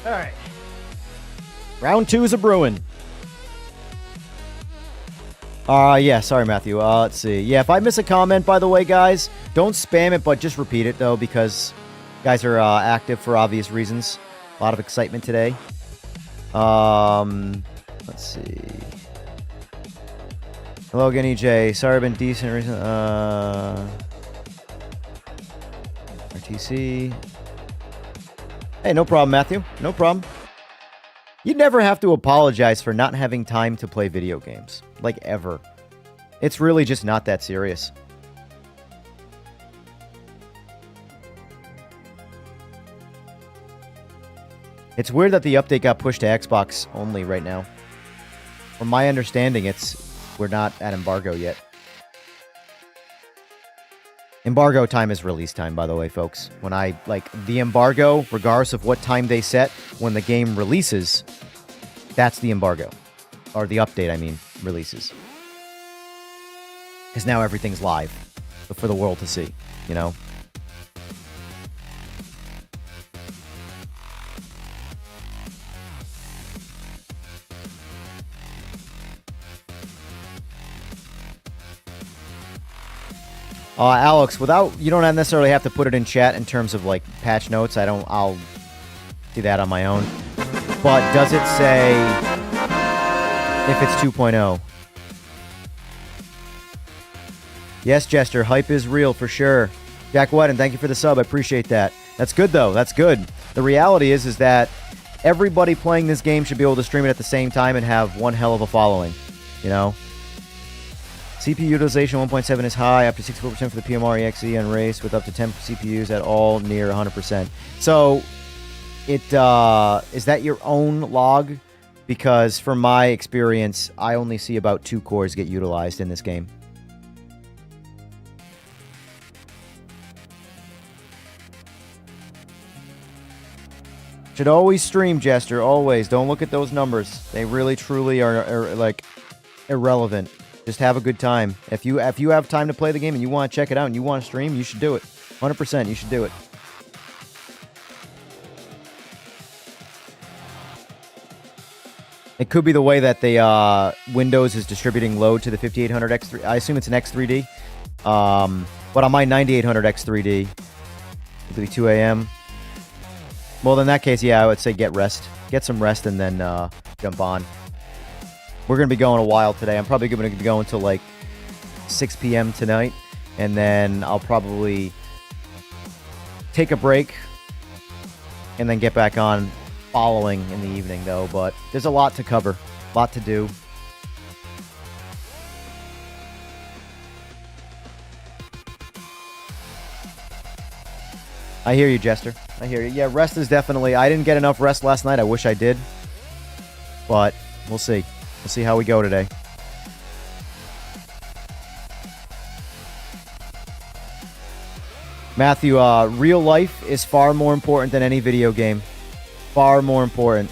Speaker 3: All right. Round 2 is a brewing. Yeah, sorry, Matthew. Let's see. Yeah, if I miss a comment, by the way, guys, don't spam it, but just repeat it, though, because guys are active for obvious reasons. A lot of excitement today. Let's see. Hello again, EJ. Sorry, I've been decent recently. RTC. Hey, no problem, Matthew. No problem. You never have to apologize for not having time to play video games. Like, ever. It's really just not that serious. It's weird that the update got pushed to Xbox only right now. From my understanding, we're not at embargo yet. Embargo time is release time, by the way, folks. When the embargo, regardless of what time they set, when the game releases, that's the embargo. Or the update, I mean, releases. Because now everything's live for the world to see, you know? Alex, you don't necessarily have to put it in chat in terms of, like, patch notes. I'll do that on my own. But does it say if it's 2.0? Yes, Jester, hype is real for sure. Jack Whedon, thank you for the sub. I appreciate that. That's good, though. That's good. The reality is that everybody playing this game should be able to stream it at the same time and have one hell of a following, you know? CPU utilization 1.7 is high, up to 64% for the PMR EXE and race, with up to 10 CPUs at all near 100%. So, is that your own log? Because from my experience, I only see about 2 cores get utilized in this game. Should always stream, Jester, always. Don't look at those numbers. They really, truly are like, irrelevant. Just have a good time. If you have time to play the game and you want to check it out and you want to stream, you should do it. 100%, you should do it. It could be the way that the Windows is distributing load to the 5800 X3. I assume it's an X3D. But on my 9800 X3D, it'll be 2 a.m. Well, in that case, yeah, I would say get rest. Get some rest and then jump on. We're going to be going a while today. I'm probably going to be going till like 6 p.m. tonight. And then I'll probably take a break and then get back on following in the evening, though. But there's a lot to cover, a lot to do. I hear you, Jester. I hear you. Yeah, rest is definitely... I didn't get enough rest last night. I wish I did. But we'll see. We'll see how we go today. Matthew, real life is far more important than any video game. Far more important.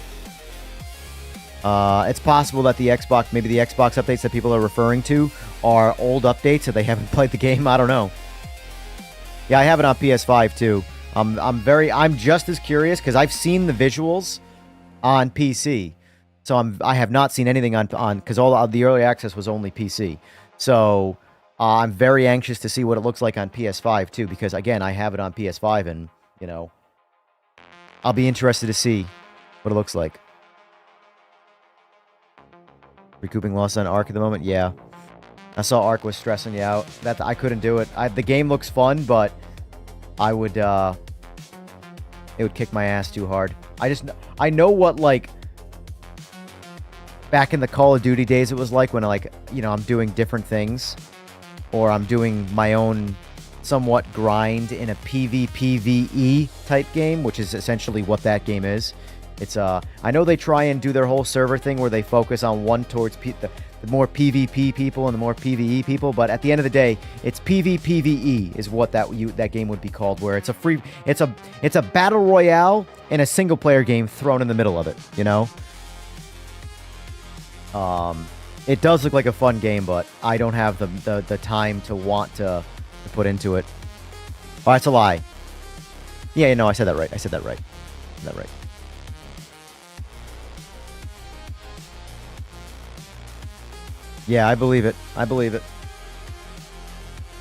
Speaker 3: It's possible that the Xbox, maybe the Xbox updates that people are referring to are old updates, so they haven't played the game. I don't know. Yeah, I have it on PS5 too. I'm just as curious because I've seen the visuals on PC, so I have not seen anything on because all of the early access was only PC. So I'm very anxious to see what it looks like on PS5 too, because again, I have it on PS5, and you know, I'll be interested to see what it looks like. Recouping loss on Ark at the moment, yeah. I saw Ark was stressing you out. That I couldn't do it. The game looks fun, but I would it would kick my ass too hard. I know what, like, back in the Call of Duty days it was like when, like, you know, I'm doing different things, or I'm doing my own somewhat grind in a PvPvE type game, which is essentially what that game is. It's I know they try and do their whole server thing where they focus on one towards the more PvP people and the more PvE people, but at the end of the day, it's PvPvE is what that game would be called, where it's a battle royale and a single player game thrown in the middle of it, you know? It does look like a fun game, but I don't have the time to want to put into it. Oh, that's a lie. Yeah, no, I said that right. I said that right. Yeah, I believe it.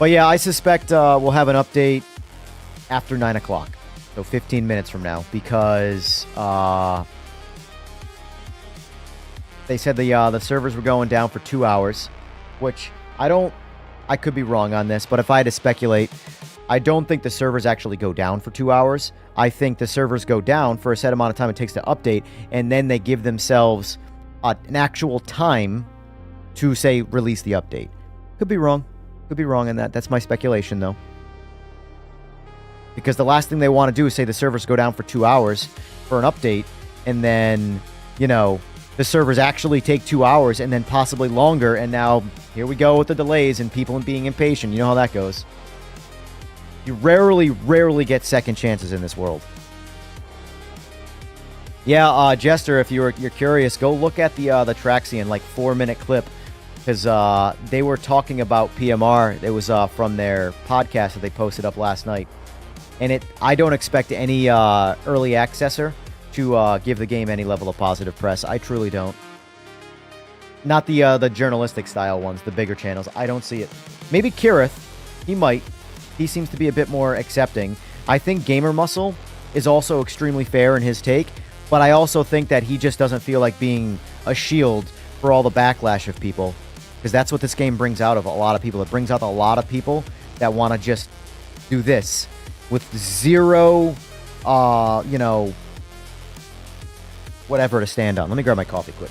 Speaker 3: But yeah, I suspect we'll have an update after 9 o'clock. So 15 minutes from now, because they said the servers were going down for 2 hours, which I could be wrong on this, but if I had to speculate, I don't think the servers actually go down for 2 hours. I think the servers go down for a set amount of time it takes to update, and then they give themselves an actual time to, say, release the update. Could be wrong. Could be wrong in that. That's my speculation, though. Because the last thing they want to do is say the servers go down for 2 hours for an update, and then, you know, the servers actually take 2 hours and then possibly longer, and now here we go with the delays and people being impatient. You know how that goes. You rarely get second chances in this world. Yeah, Jester, if you're curious, go look at the Traxian, like, 4-minute clip, because they were talking about PMR. It was from their podcast that they posted up last night. And I don't expect any early accessor to give the game any level of positive press. I truly don't. Not the journalistic style ones, the bigger channels. I don't see it. Maybe Kirith, he might. He seems to be a bit more accepting. I think Gamer Muscle is also extremely fair in his take, but I also think that he just doesn't feel like being a shield for all the backlash of people, because that's what this game brings out of a lot of people. It brings out a lot of people that want to just do this with zero, you know, whatever to stand on. Let me grab my coffee quick.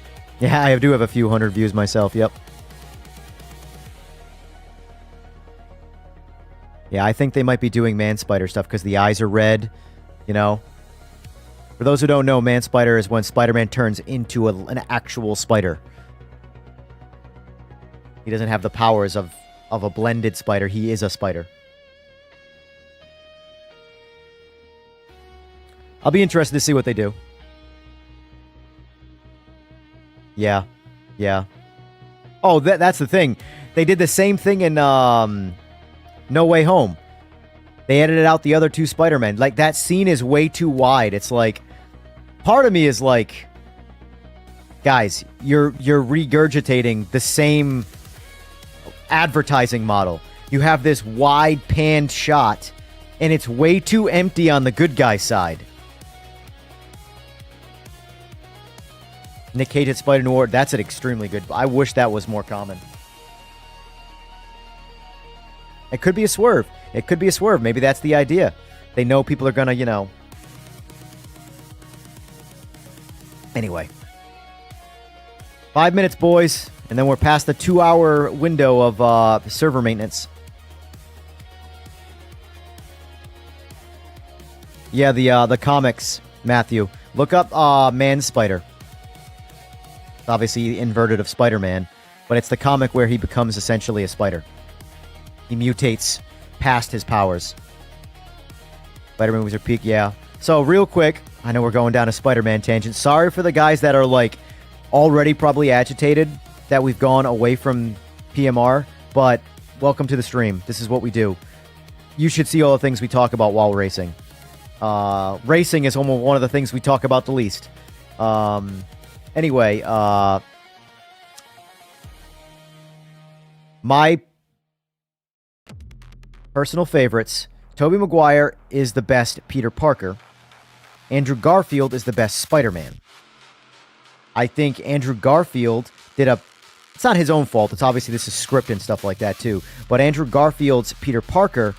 Speaker 3: Yeah, I do have a few hundred views myself. Yep. Yeah, I think they might be doing Man Spider stuff because the eyes are red, you know? For those who don't know, Man Spider is when Spider-Man turns into an actual spider. He doesn't have the powers of a blended spider. He is a spider. I'll be interested to see what they do. Yeah. Yeah. Oh, that's the thing. They did the same thing in No Way Home. They edited out the other two Spider-Men. Like, that scene is way too wide. It's like, part of me is like, guys, you're regurgitating the same advertising model. You have this wide panned shot, and it's way too empty on the good guy side. Nick Cage at Spider Noir, that's an extremely good. I wish that was more common. It could be a swerve. It could be a swerve. Maybe that's the idea. They know people are gonna, you know. Anyway. 5 minutes, boys. And then we're past the 2-hour window of server maintenance. Yeah, the comics, Matthew. Look up Man Spider. It's obviously inverted of Spider-Man. But it's the comic where he becomes essentially a spider. He mutates past his powers. Spider-Man Wizard Peak, yeah. So, real quick, I know we're going down a Spider-Man tangent. Sorry for the guys that are, like, already probably agitated that we've gone away from PMR, but welcome to the stream. This is what we do. You should see all the things we talk about while racing. Racing is almost one of the things we talk about the least. Anyway, my personal favorites. Tobey Maguire is the best Peter Parker. Andrew Garfield is the best Spider-Man. I think Andrew Garfield did a... It's not his own fault. It's obviously this is script and stuff like that too. But Andrew Garfield's Peter Parker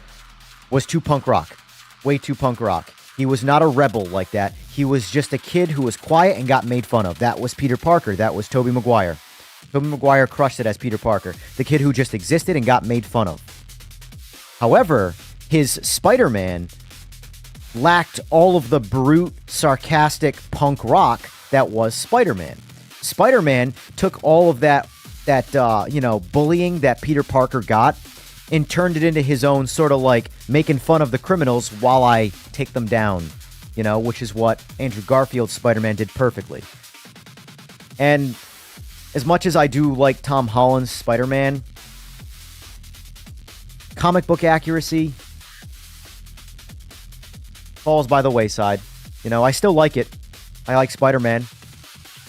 Speaker 3: was too punk rock. Way too punk rock. He was not a rebel like that. He was just a kid who was quiet and got made fun of. That was Peter Parker. That was Tobey Maguire. Tobey Maguire crushed it as Peter Parker. The kid who just existed and got made fun of. However, his Spider-Man lacked all of the brute, sarcastic punk rock that was Spider-Man. Spider-Man took all of that bullying that Peter Parker got and turned it into his own sort of like making fun of the criminals while I take them down, which is what Andrew Garfield's Spider-Man did perfectly. And as much as I do like Tom Holland's Spider-Man, comic book accuracy falls by the wayside. I still like it. I like Spider-Man.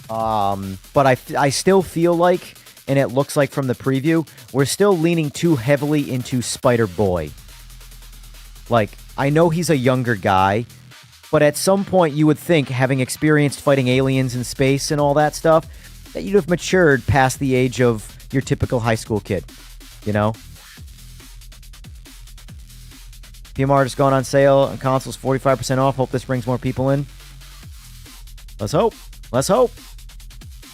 Speaker 3: But I still feel like, and it looks like from the preview, we're still leaning too heavily into Spider-Boy. Like, I know he's a younger guy, but at some point you would think, having experienced fighting aliens in space and all that stuff, that you'd have matured past the age of your typical high school kid, PMR just gone on sale on consoles 45% off. Hope this brings more people in. Let's hope. Let's hope.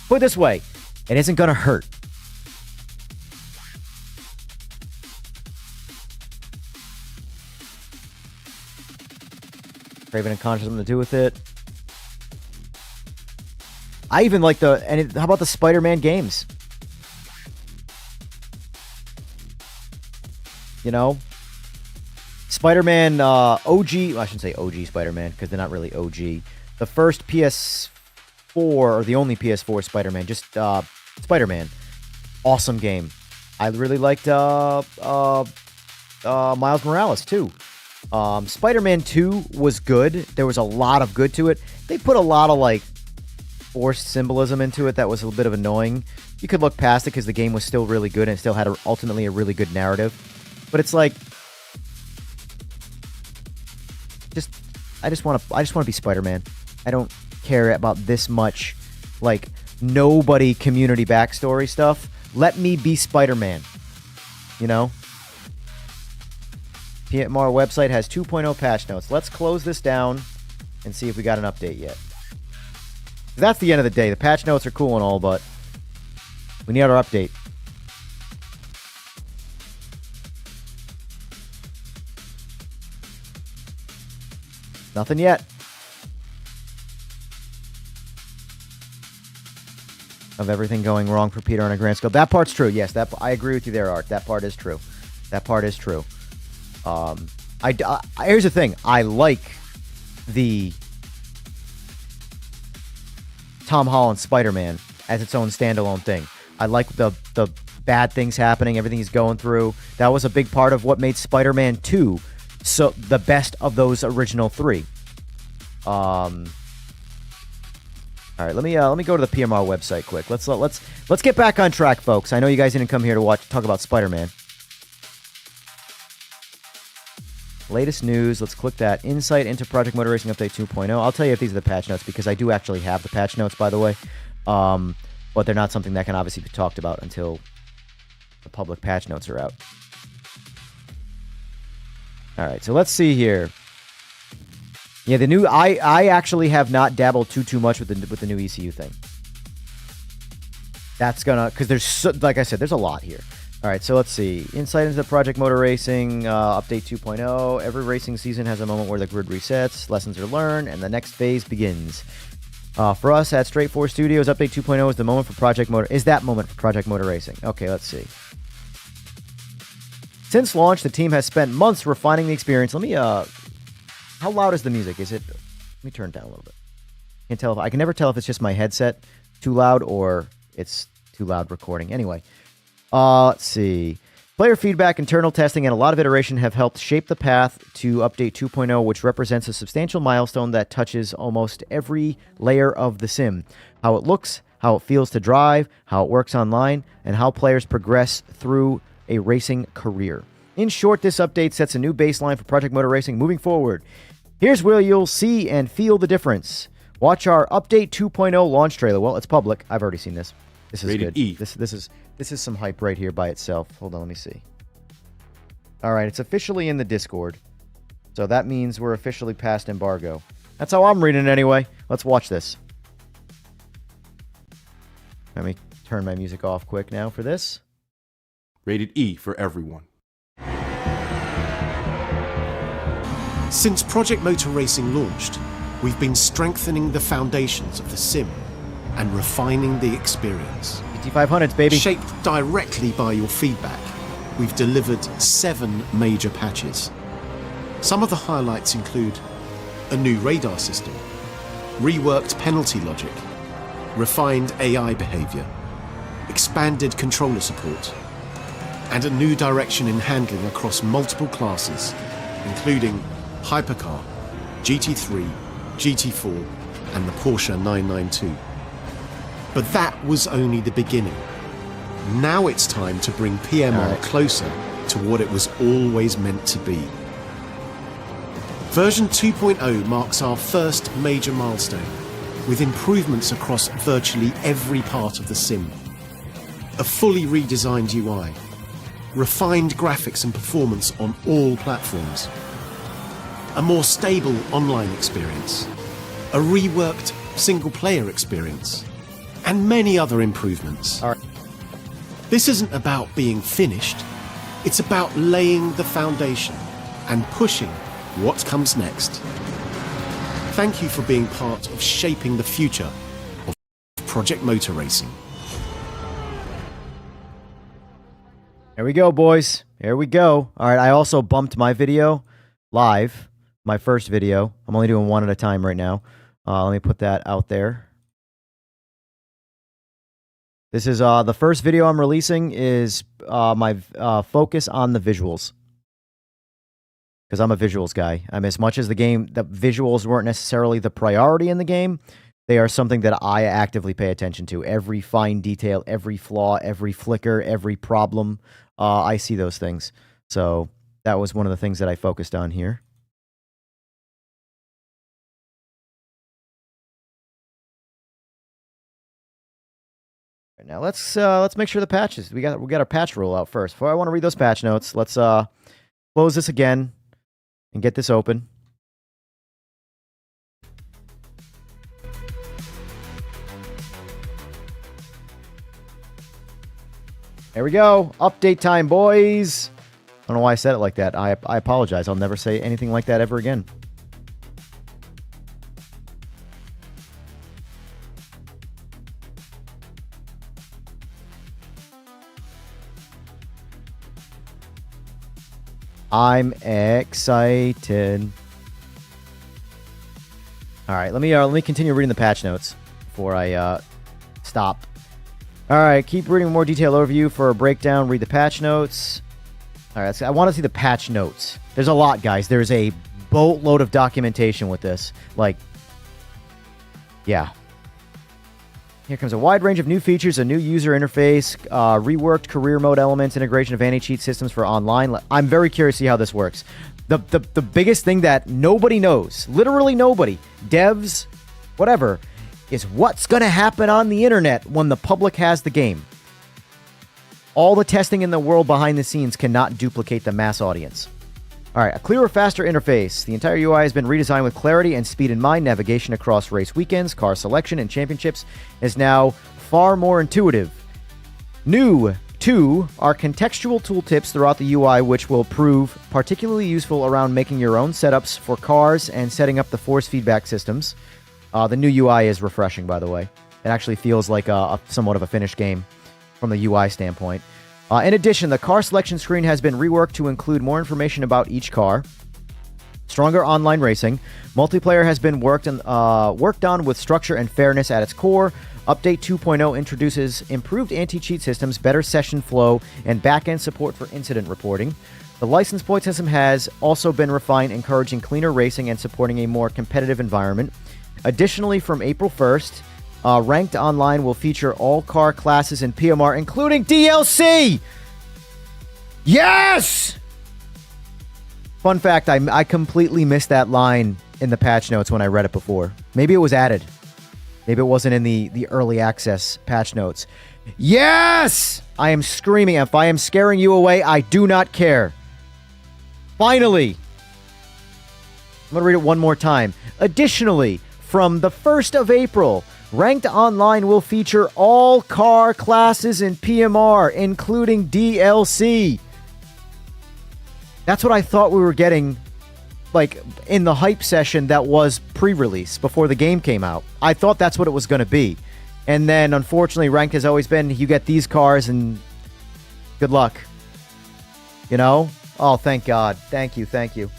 Speaker 3: Put it this way, it isn't going to hurt. Craven and Conscious something to do with it. I even like how about the Spider-Man games? Spider-Man OG, well, I shouldn't say OG Spider-Man because they're not really OG. The first PS4 or the only PS4 Spider-Man, just Spider-Man. Awesome game. I really liked Miles Morales too. Spider-Man 2 was good. There was a lot of good to it. They put a lot of forced symbolism into it that was a little bit of annoying. You could look past it because the game was still really good and it still had ultimately a really good narrative. But it's like, I just want to be Spider-Man. I don't care about this much nobody community backstory stuff. Let me be Spider-Man. PMR website has 2.0 patch notes. Let's close this down and see if we got an update yet. That's the end of the day. The patch notes are cool and all, but we need our update. Nothing yet. Of everything going wrong for Peter on a grand scale. That part's true. Yes, I agree with you there, Art. That part is true. That part is true. Here's the thing. I like the Tom Holland Spider-Man as its own standalone thing. I like the bad things happening, everything he's going through. That was a big part of what made Spider-Man 2 so the best of those original 3. All right, let me go to the PMR website quick. Let's get back on track, folks. I know you guys didn't come here to talk about Spider-Man. Latest news. Let's click that. Insight into Project Motor Racing Update 2.0. I'll tell you if these are the patch notes because I do actually have the patch notes, by the way. But they're not something that can obviously be talked about until the public patch notes are out. All right, so let's see here. Yeah, the new I actually have not dabbled too much with the new ECU thing. That's gonna because there's like I said, there's a lot here. All right, so let's see. Insight into Project Motor Racing Update 2.0. Every racing season has a moment where the grid resets, lessons are learned, and the next phase begins. For us at Straight 4 Studios, Update 2.0 is the moment for Project Motor. Is that moment for Project Motor Racing? Okay, let's see. Since launch, the team has spent months refining the experience. Let me how loud is the music? Is it? Let me turn it down a little bit. I can never tell if it's just my headset too loud or it's too loud recording. Anyway, let's see. Player feedback, internal testing, and a lot of iteration have helped shape the path to Update 2.0, which represents a substantial milestone that touches almost every layer of the sim. How it looks, how it feels to drive, how it works online, and how players progress through a racing career. In short, this update sets a new baseline for Project Motor Racing moving forward. Here's where you'll see and feel the difference. Watch our Update 2.0 launch trailer. Well, it's public. I've already seen this. This is
Speaker 7: Rated
Speaker 3: good.
Speaker 7: E.
Speaker 3: This is some hype right here by itself. Hold on, let me see. All right, it's officially in the Discord. So that means we're officially past embargo. That's how I'm reading it anyway. Let's watch this. Let me turn my music off quick now for this.
Speaker 7: Rated E for everyone.
Speaker 8: Since Project Motor Racing launched, we've been strengthening the foundations of the sim and refining the experience.
Speaker 3: GT500s, baby.
Speaker 8: Shaped directly by your feedback, we've delivered 7 major patches. Some of the highlights include a new radar system, reworked penalty logic, refined AI behavior, expanded controller support, and a new direction in handling across multiple classes, including Hypercar, GT3, GT4, and the Porsche 992. But that was only the beginning. Now it's time to bring PMR closer to what it was always meant to be. Version 2.0 marks our first major milestone, with improvements across virtually every part of the sim. A fully redesigned UI, refined graphics and performance on all platforms, a more stable online experience, a reworked single-player experience, and many other improvements.
Speaker 3: All right.
Speaker 8: This isn't about being finished, it's about laying the foundation and pushing what comes next. Thank you for being part of shaping the future of Project Motor Racing.
Speaker 3: Here we go, boys. Here we go. All right, I also bumped my video live, my first video. I'm only doing one at a time right now. Let me put that out there. This is the first video I'm releasing is my focus on the visuals. Because I'm a visuals guy. I mean, as much as the visuals weren't necessarily the priority in the game, they are something that I actively pay attention to. Every fine detail, every flaw, every flicker, every problem, I see those things. So that was one of the things that I focused on here. Now let's make sure the patches. We got our patch rollout first. Before I want to read those patch notes, let's close this again and get this open. There we go. Update time, boys. I don't know why I said it like that. I apologize. I'll never say anything like that ever again. I'm excited. All right, let me continue reading the patch notes before I stop. All right, keep reading more detailed overview for a breakdown. Read the patch notes. All right, I want to see the patch notes. There's a lot, guys. There's a boatload of documentation with this. Like, yeah. Here comes a wide range of new features, a new user interface, reworked career mode elements, integration of anti-cheat systems for online. I'm very curious to see how this works. The biggest thing that nobody knows, literally nobody, devs, whatever, is what's going to happen on the internet when the public has the game. All the testing in the world behind the scenes cannot duplicate the mass audience. All right, a clearer, faster interface. The entire UI has been redesigned with clarity and speed in mind. Navigation across race weekends, car selection, and championships is now far more intuitive. New, too, are contextual tooltips throughout the UI, which will prove particularly useful around making your own setups for cars and setting up the force feedback systems. The new UI is refreshing, by the way. It actually feels like a somewhat of a finished game from the UI standpoint. In addition, the car selection screen has been reworked to include more information about each car. Stronger online racing. Multiplayer has been worked on with structure and fairness at its core. Update 2.0 introduces improved anti-cheat systems, better session flow, and back-end support for incident reporting. The license point system has also been refined, encouraging cleaner racing and supporting a more competitive environment. Additionally, from April 1st, Ranked Online will feature all car classes in PMR, including DLC! Yes! Fun fact, I completely missed that line in the patch notes when I read it before. Maybe it was added. Maybe it wasn't in the early access patch notes. Yes! I am screaming. If I am scaring you away, I do not care. Finally! I'm going to read it one more time. Additionally, from the 1st of April, Ranked Online will feature all car classes in PMR, including DLC. That's what I thought we were getting, like, in the hype session that was pre-release, before the game came out. I thought that's what it was going to be. And then, unfortunately, Ranked has always been, you get these cars and good luck. You know? Oh, thank God. Thank you, thank you.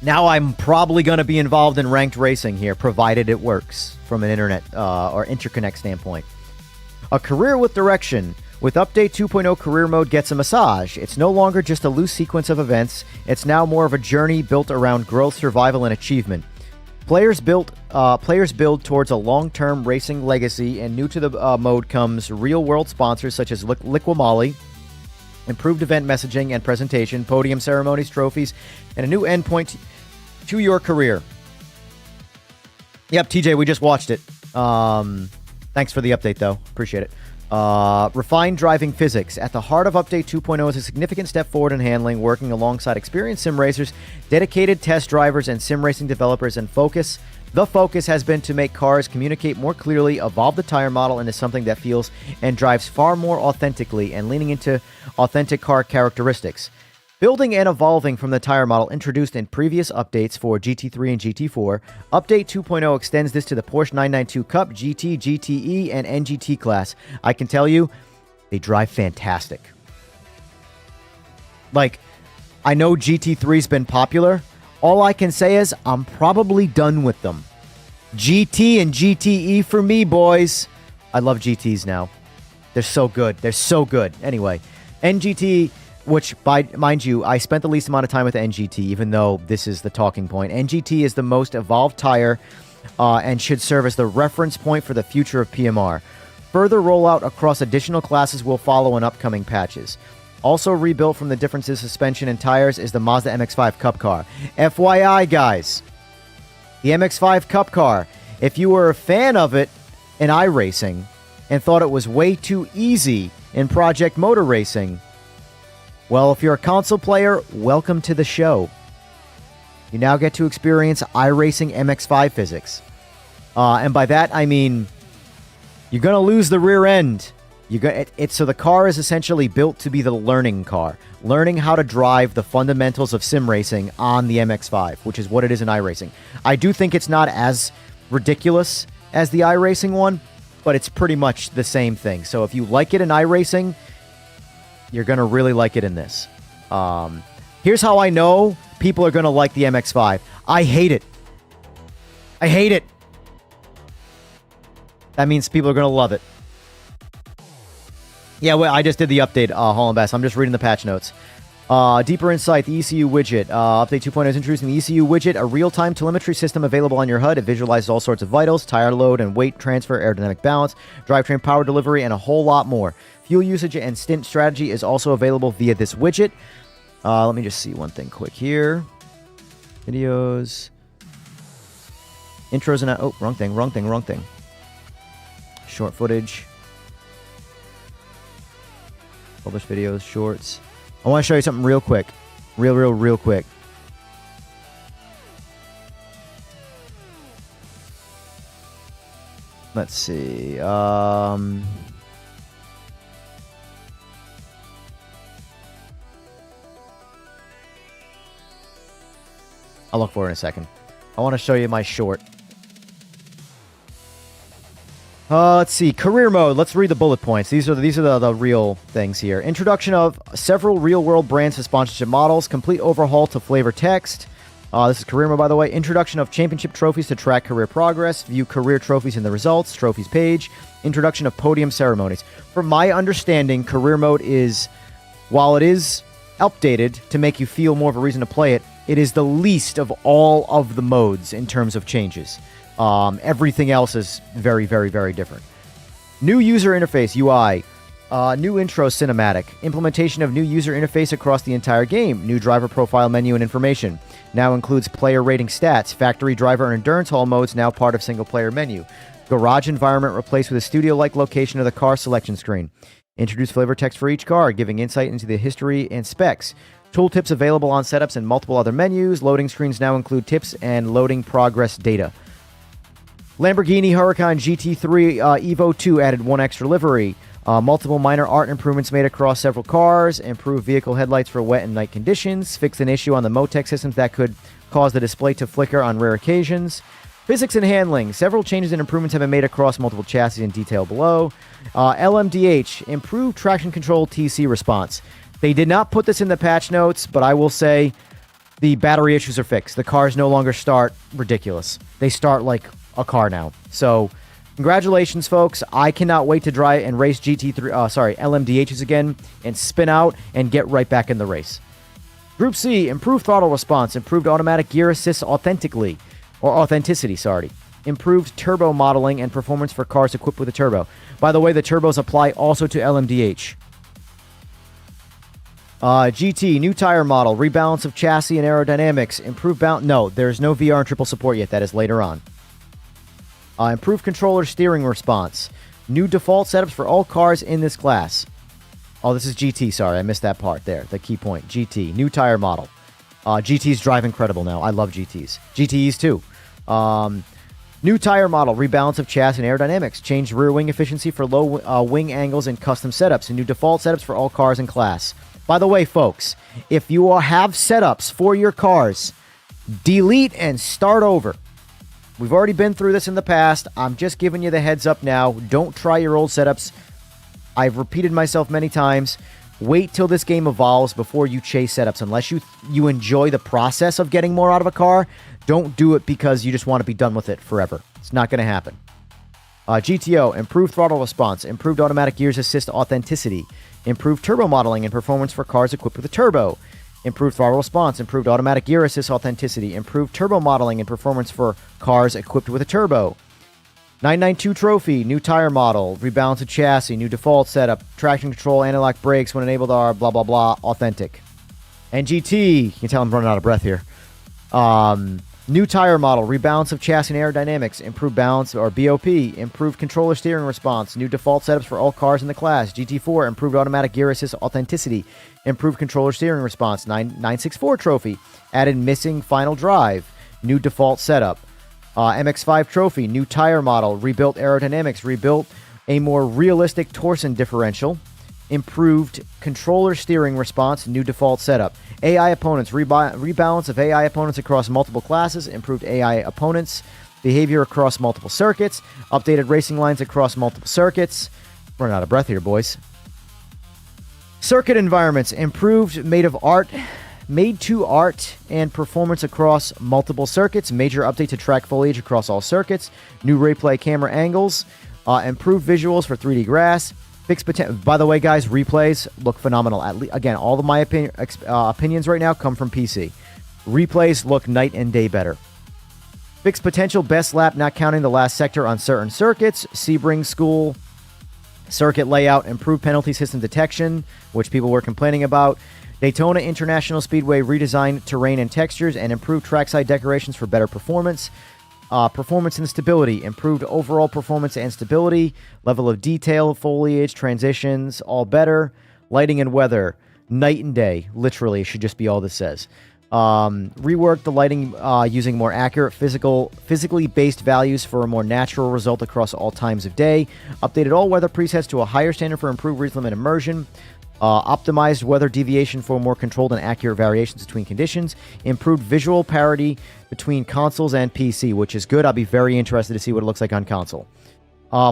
Speaker 3: Now I'm probably going to be involved in ranked racing here, provided it works from an internet or interconnect standpoint. A career with direction. With Update 2.0, Career Mode gets a massage. It's no longer just a loose sequence of events. It's now more of a journey built around growth, survival, and achievement. Players build towards a long-term racing legacy, and new to the mode comes real-world sponsors such as Liquimali, improved event messaging and presentation, podium ceremonies, trophies, and a new endpoint to your career. Yep, TJ, we just watched it. Thanks for the update, though. Appreciate it. Refined driving physics. At the heart of Update 2.0 is a significant step forward in handling, working alongside experienced sim racers, dedicated test drivers, and sim racing developers, and the focus has been to make cars communicate more clearly, evolve the tire model into something that feels and drives far more authentically, and leaning into authentic car characteristics. Building and evolving from the tire model introduced in previous updates for GT3 and GT4, Update 2.0 extends this to the Porsche 992 Cup, GT, GTE, and NGT class. I can tell you, they drive fantastic. Like, I know GT3's been popular. All I can say is I'm probably done with them. GT and GTE for me, boys. I love GTs now. They're so good. They're so good. Anyway, NGT, which, mind you, I spent the least amount of time with NGT, even though this is the talking point. NGT is the most evolved tire and should serve as the reference point for the future of PMR. Further rollout across additional classes will follow in upcoming patches. Also rebuilt from the differences suspension and tires is the Mazda MX-5 Cup car. FYI, guys, the MX-5 Cup car, if you were a fan of it in iRacing and thought it was way too easy in Project Motor Racing, well, if you're a console player, welcome to the show. You now get to experience iRacing MX-5 physics. And by that, I mean, you're going to lose the rear end. So the car is essentially built to be the learning car, learning how to drive the fundamentals of sim racing on the MX-5, which is what it is in iRacing. I do think it's not as ridiculous as the iRacing one, but it's pretty much the same thing. So if you like it in iRacing, you're going to really like it in this. Here's how I know people are going to like the MX-5. I hate it. I hate it. That means people are going to love it. Yeah, well, I just did the update, Holland Bass. I'm just reading the patch notes. Deeper insight, the ECU widget. Update 2.0 is introducing the ECU widget, a real-time telemetry system available on your HUD. It visualizes all sorts of vitals, tire load and weight transfer, aerodynamic balance, drivetrain power delivery, and a whole lot more. Fuel usage and stint strategy is also available via this widget. Let me just see one thing quick here. Videos. Intros and... Oh, wrong thing. Short footage. Publish videos, shorts. I want to show you something real quick. Real quick. Let's see. I'll look for it in a second. I want to show you my short. Let's see. Career mode. Let's read the bullet points. These are the real things here. Introduction of several real-world brands to sponsorship models. Complete overhaul to flavor text. This is career mode, by the way. Introduction of championship trophies to track career progress. View career trophies in the results. Trophies page. Introduction of podium ceremonies. From my understanding, career mode is, while it is updated to make you feel more of a reason to play it, it is the least of all of the modes in terms of changes. Everything else is very, very, very different. New user interface, UI. New intro cinematic. Implementation of new user interface across the entire game. New driver profile menu and information. Now includes player rating stats. Factory driver and endurance hall modes now part of single player menu. Garage environment replaced with a studio-like location of the car selection screen. Introduce flavor text for each car, giving insight into the history and specs. Tooltips available on setups and multiple other menus. Loading screens now include tips and loading progress data. Lamborghini Huracan GT3 Evo 2 added one extra livery. Multiple minor art improvements made across several cars. Improved vehicle headlights for wet and night conditions. Fixed an issue on the Motec systems that could cause the display to flicker on rare occasions. Physics and handling. Several changes and improvements have been made across multiple chassis in detail below. LMDH. Improved traction control TC response. They did not put this in the patch notes, but I will say the battery issues are fixed. The cars no longer start ridiculous. They start like a car now. So, congratulations, folks. I cannot wait to drive and race LMDHs again and spin out and get right back in the race. Group C, improved throttle response, improved automatic gear assist authenticity. Improved turbo modeling and performance for cars equipped with a turbo. By the way, the turbos apply also to LMDH. GT, new tire model, rebalance of chassis and aerodynamics, improved balance. No, there's no VR and triple support yet. That is later on. Improved controller steering response. New default setups for all cars in this class. Oh, this is GT. Sorry, I missed that part there. The key point. GT. New tire model. GTs drive incredible now. I love GTs. GTEs too. New tire model. Rebalance of chassis and aerodynamics. Changed rear wing efficiency for low wing angles and custom setups. And new default setups for all cars in class. By the way, folks, if you have setups for your cars, delete and start over. We've already been through this in the past. I'm just giving you the heads up now. Don't try your old setups. I've repeated myself many times. Wait till this game evolves before you chase setups. Unless you enjoy the process of getting more out of a car, don't do it because you just want to be done with it forever. It's not going to happen. GTO, improved throttle response, improved automatic gears assist authenticity, improved turbo modeling and performance for cars equipped with a turbo. Improved throttle response, improved automatic gear assist authenticity, improved turbo modeling and performance for cars equipped with a turbo. 992 trophy, new tire model, rebalance of chassis, new default setup, traction control, anti-lock brakes when enabled are blah blah blah, authentic. And GT, you can tell I'm running out of breath here. New tire model, rebalance of chassis and aerodynamics, improved balance or BOP, improved controller steering response, new default setups for all cars in the class. GT4, improved automatic gear assist authenticity, improved controller steering response. 964 trophy, added missing final drive, new default setup. MX5 trophy, new tire model, rebuilt aerodynamics, rebuilt a more realistic torsion differential, improved controller steering response, new default setup. AI opponents, rebalance of AI opponents across multiple classes, improved AI opponents, behavior across multiple circuits, updated racing lines across multiple circuits. Running out of breath here, boys. Circuit environments, improved made to art and performance across multiple circuits, major update to track foliage across all circuits, new replay camera angles, improved visuals for 3D grass, fixed potential. By the way, guys, replays look phenomenal. Again, all of my opinions right now come from PC. Replays look night and day better. Fixed potential, best lap not counting the last sector on certain circuits, Sebring School circuit layout, improved penalty system detection, which people were complaining about, Daytona International Speedway redesigned terrain and textures, and improved trackside decorations for better performance. Performance and stability, improved overall performance and stability, level of detail, foliage, transitions, all better. Lighting and weather, night and day, literally, should just be all this says. Reworked the lighting using more accurate physically based values for a more natural result across all times of day. Updated all weather presets to a higher standard for improved rhythm and immersion. Optimized weather deviation for more controlled and accurate variations between conditions. Improved visual parity between consoles and PC, which is good. I'll be very interested to see what it looks like on console.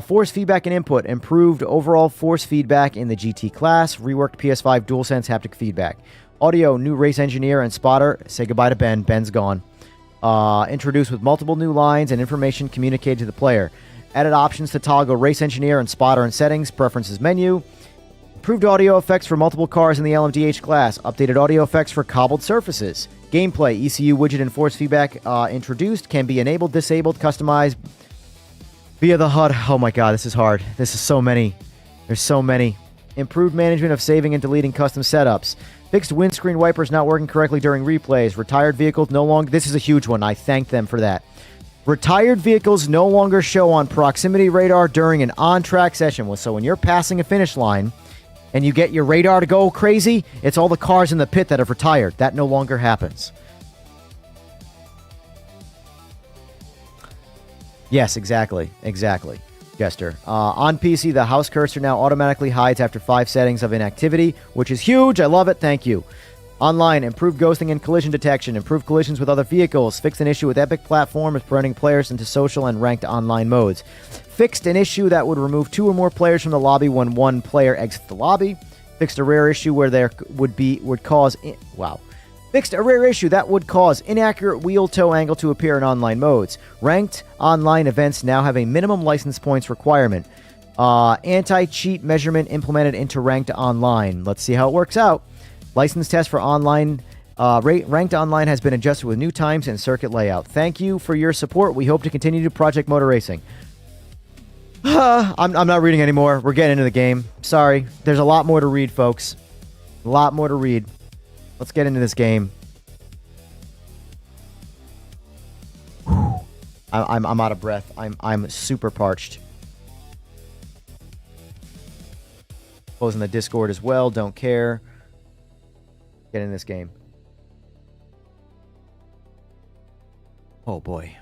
Speaker 3: Force feedback and input. Improved overall force feedback in the GT class. Reworked PS5 DualSense haptic feedback. Audio, new race engineer and spotter. Say goodbye to Ben. Ben's gone. Introduced with multiple new lines and information communicated to the player. Added options to toggle race engineer and spotter in settings. Preferences menu. Improved audio effects for multiple cars in the LMDH class. Updated audio effects for cobbled surfaces. Gameplay, ECU widget and force feedback introduced. Can be enabled, disabled, customized via the HUD. Oh my god, this is hard. This is so many. There's so many. Improved management of saving and deleting custom setups. Fixed windscreen wipers not working correctly during replays. Retired vehicles no longer... This is a huge one. I thank them for that. Retired vehicles no longer show on proximity radar during an on-track session. So when you're passing a finish line and you get your radar to go crazy, it's all the cars in the pit that have retired. That no longer happens. Yes, exactly. Exactly. Jester. On PC, the house cursor now automatically hides after 5 settings of inactivity, which is huge. I love it. Thank you. Online, improved ghosting and collision detection, improved collisions with other vehicles, fixed an issue with Epic platforms preventing players into social and ranked online modes. Fixed an issue that would remove 2 or more players from the lobby when one player exits the lobby. Fixed a rare issue where there would cause Fixed a rare issue that would cause inaccurate wheel toe angle to appear in online modes. Ranked online events now have a minimum license points requirement. Anti-cheat measurement implemented into ranked online. Let's see how it works out. License test for online. Ranked online has been adjusted with new times and circuit layout. Thank you for your support. We hope to continue to Project Motor Racing. I'm not reading anymore. We're getting into the game. Sorry. There's a lot more to read, folks. A lot more to read. Let's get into this game. I'm out of breath. I'm super parched. Closing the Discord as well. Don't care. Get in this game. Oh boy.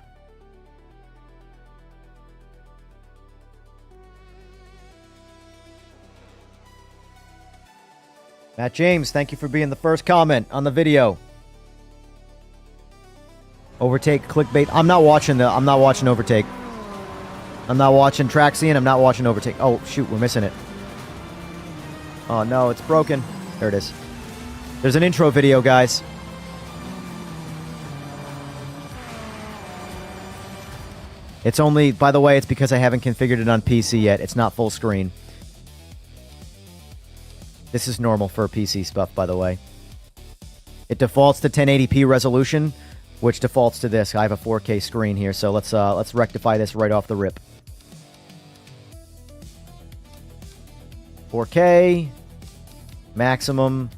Speaker 3: Matt James, thank you for being the first comment on the video. Overtake, clickbait. I'm not watching Overtake. I'm not watching Traxy, and I'm not watching Overtake. Oh, shoot, we're missing it. Oh, no, it's broken. There it is. There's an intro video, guys. It's only, by the way, it's because I haven't configured it on PC yet. It's not full screen. This is normal for PC stuff, by the way. It defaults to 1080p resolution, which defaults to this. I have a 4K screen here, so let's rectify this right off the rip. 4K, maximum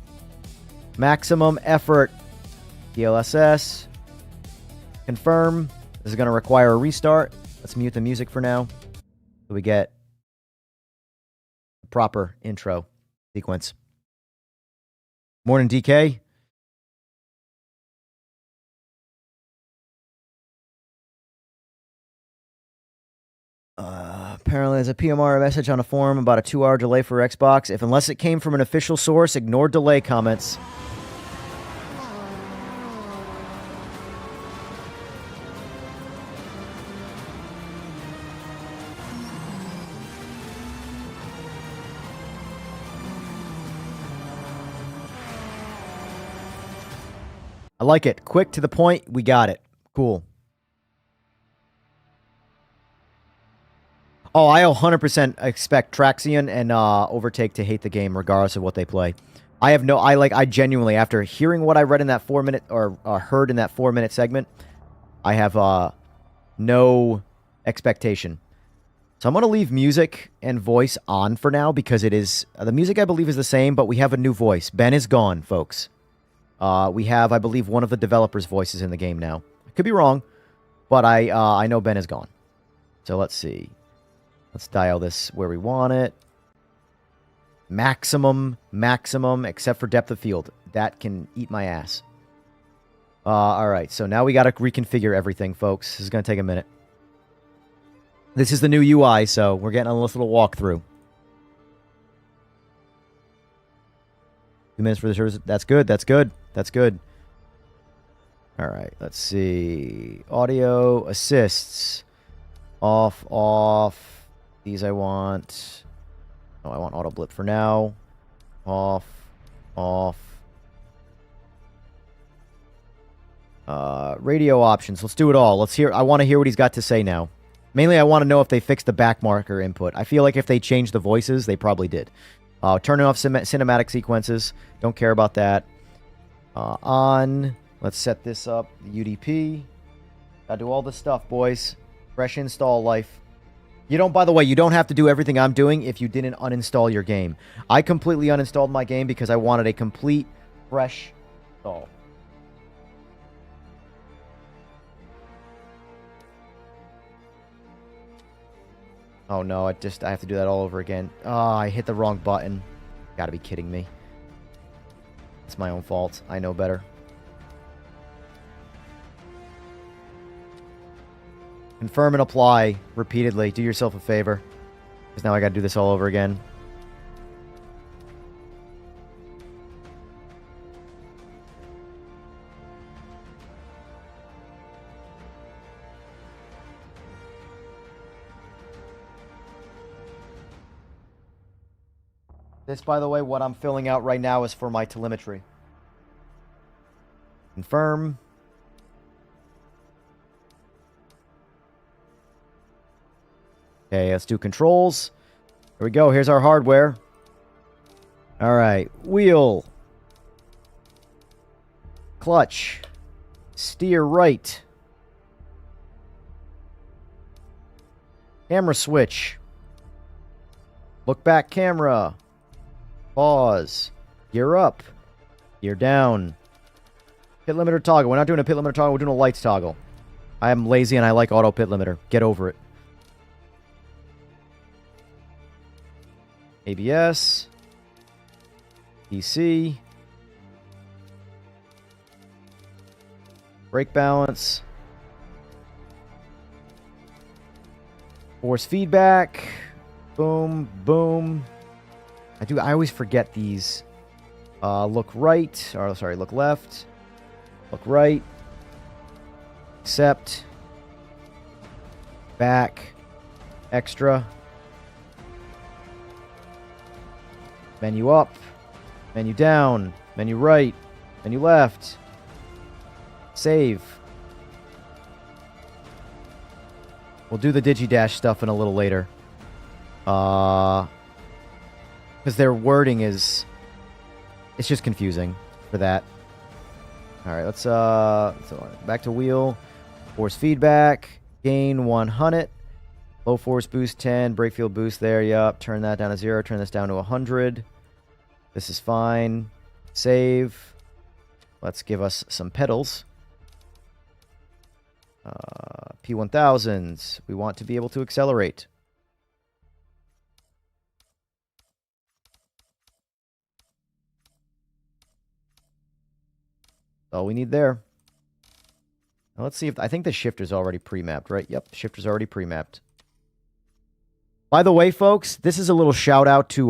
Speaker 3: effort, DLSS, confirm. This is going to require a restart. Let's mute the music for now, so we get the proper intro sequence. Morning, DK. Apparently, there's a PMR message on a forum about a 2-hour delay for Xbox. If unless it came from an official source, ignore delay comments. I like it. Quick, to the point. We got it. Cool. Oh, I 100% expect Traxion and Overtake to hate the game regardless of what they play. I genuinely, after hearing what I read in that 4-minute, or heard in that 4-minute segment, I have no expectation. So I'm going to leave music and voice on for now because it is, the music I believe is the same, but we have a new voice. Ben is gone, folks. We have, I believe, one of the developers' voices in the game now. I could be wrong, but I know Ben is gone. So let's see. Let's dial this where we want it. Maximum, except for depth of field. That can eat my ass. All right, so now we got to reconfigure everything, folks. This is going to take a minute. This is the new UI, so we're getting a little walkthrough. 2 minutes for the service. That's good, that's good, that's good. All right, let's see. Audio assists. Off. These I want. Oh, I want auto blip for now. Off. Radio options. Let's do it all. I want to hear what he's got to say now. Mainly, I want to know if they fixed the back marker input. I feel like if they changed the voices, they probably did. Turning off cinematic sequences. Don't care about that. On. Let's set this up. The UDP. Gotta do all this stuff, boys. Fresh install life. By the way, you don't have to do everything I'm doing if you didn't uninstall your game. I completely uninstalled my game because I wanted a complete, fresh install. Oh no, I have to do that all over again. Oh, I hit the wrong button. Gotta be kidding me. It's my own fault. I know better. Confirm and apply repeatedly. Do yourself a favor. Because now I gotta do this all over again. This, by the way, what I'm filling out right now is for my telemetry. Confirm. Okay, let's do controls. Here we go. Here's our hardware. All right. Wheel. Clutch. Steer right. Camera switch. Look back camera. Pause. Gear up. Gear down. Pit limiter toggle. We're not doing a pit limiter toggle. We're doing a lights toggle. I am lazy and I like auto pit limiter. Get over it. ABS. PC. Brake balance. Force feedback. Boom, boom. I always forget these. Look right. Or, sorry, look left. Look right. Accept. Back. Extra. Menu up. Menu down. Menu right. Menu left. Save. We'll do the DigiDash stuff in a little later. Because their wording is... It's just confusing for that. Alright, let's so back to wheel. Force feedback. Gain 100. Low force boost 10. Brake field boost there, yup. Turn that down to 0. Turn this down to 100. This is fine. Save. Let's give us some pedals. P1000s. We want to be able to accelerate. All we need there. Now let's see if... I think the shifter's already pre-mapped, right? Yep, the shifter's already pre-mapped. By the way, folks, this is a little shout out to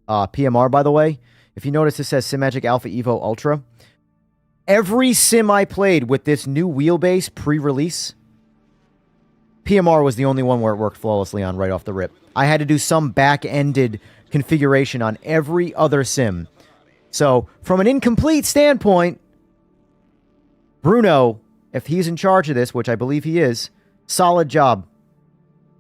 Speaker 3: PMR, by the way. If you notice, it says Simagic Alpha Evo Ultra. Every sim I played with this new wheelbase pre-release, PMR was the only one where it worked flawlessly on right off the rip. I had to do some back-ended configuration on every other sim. So, from an incomplete standpoint, Bruno, if he's in charge of this, which I believe he is, solid job.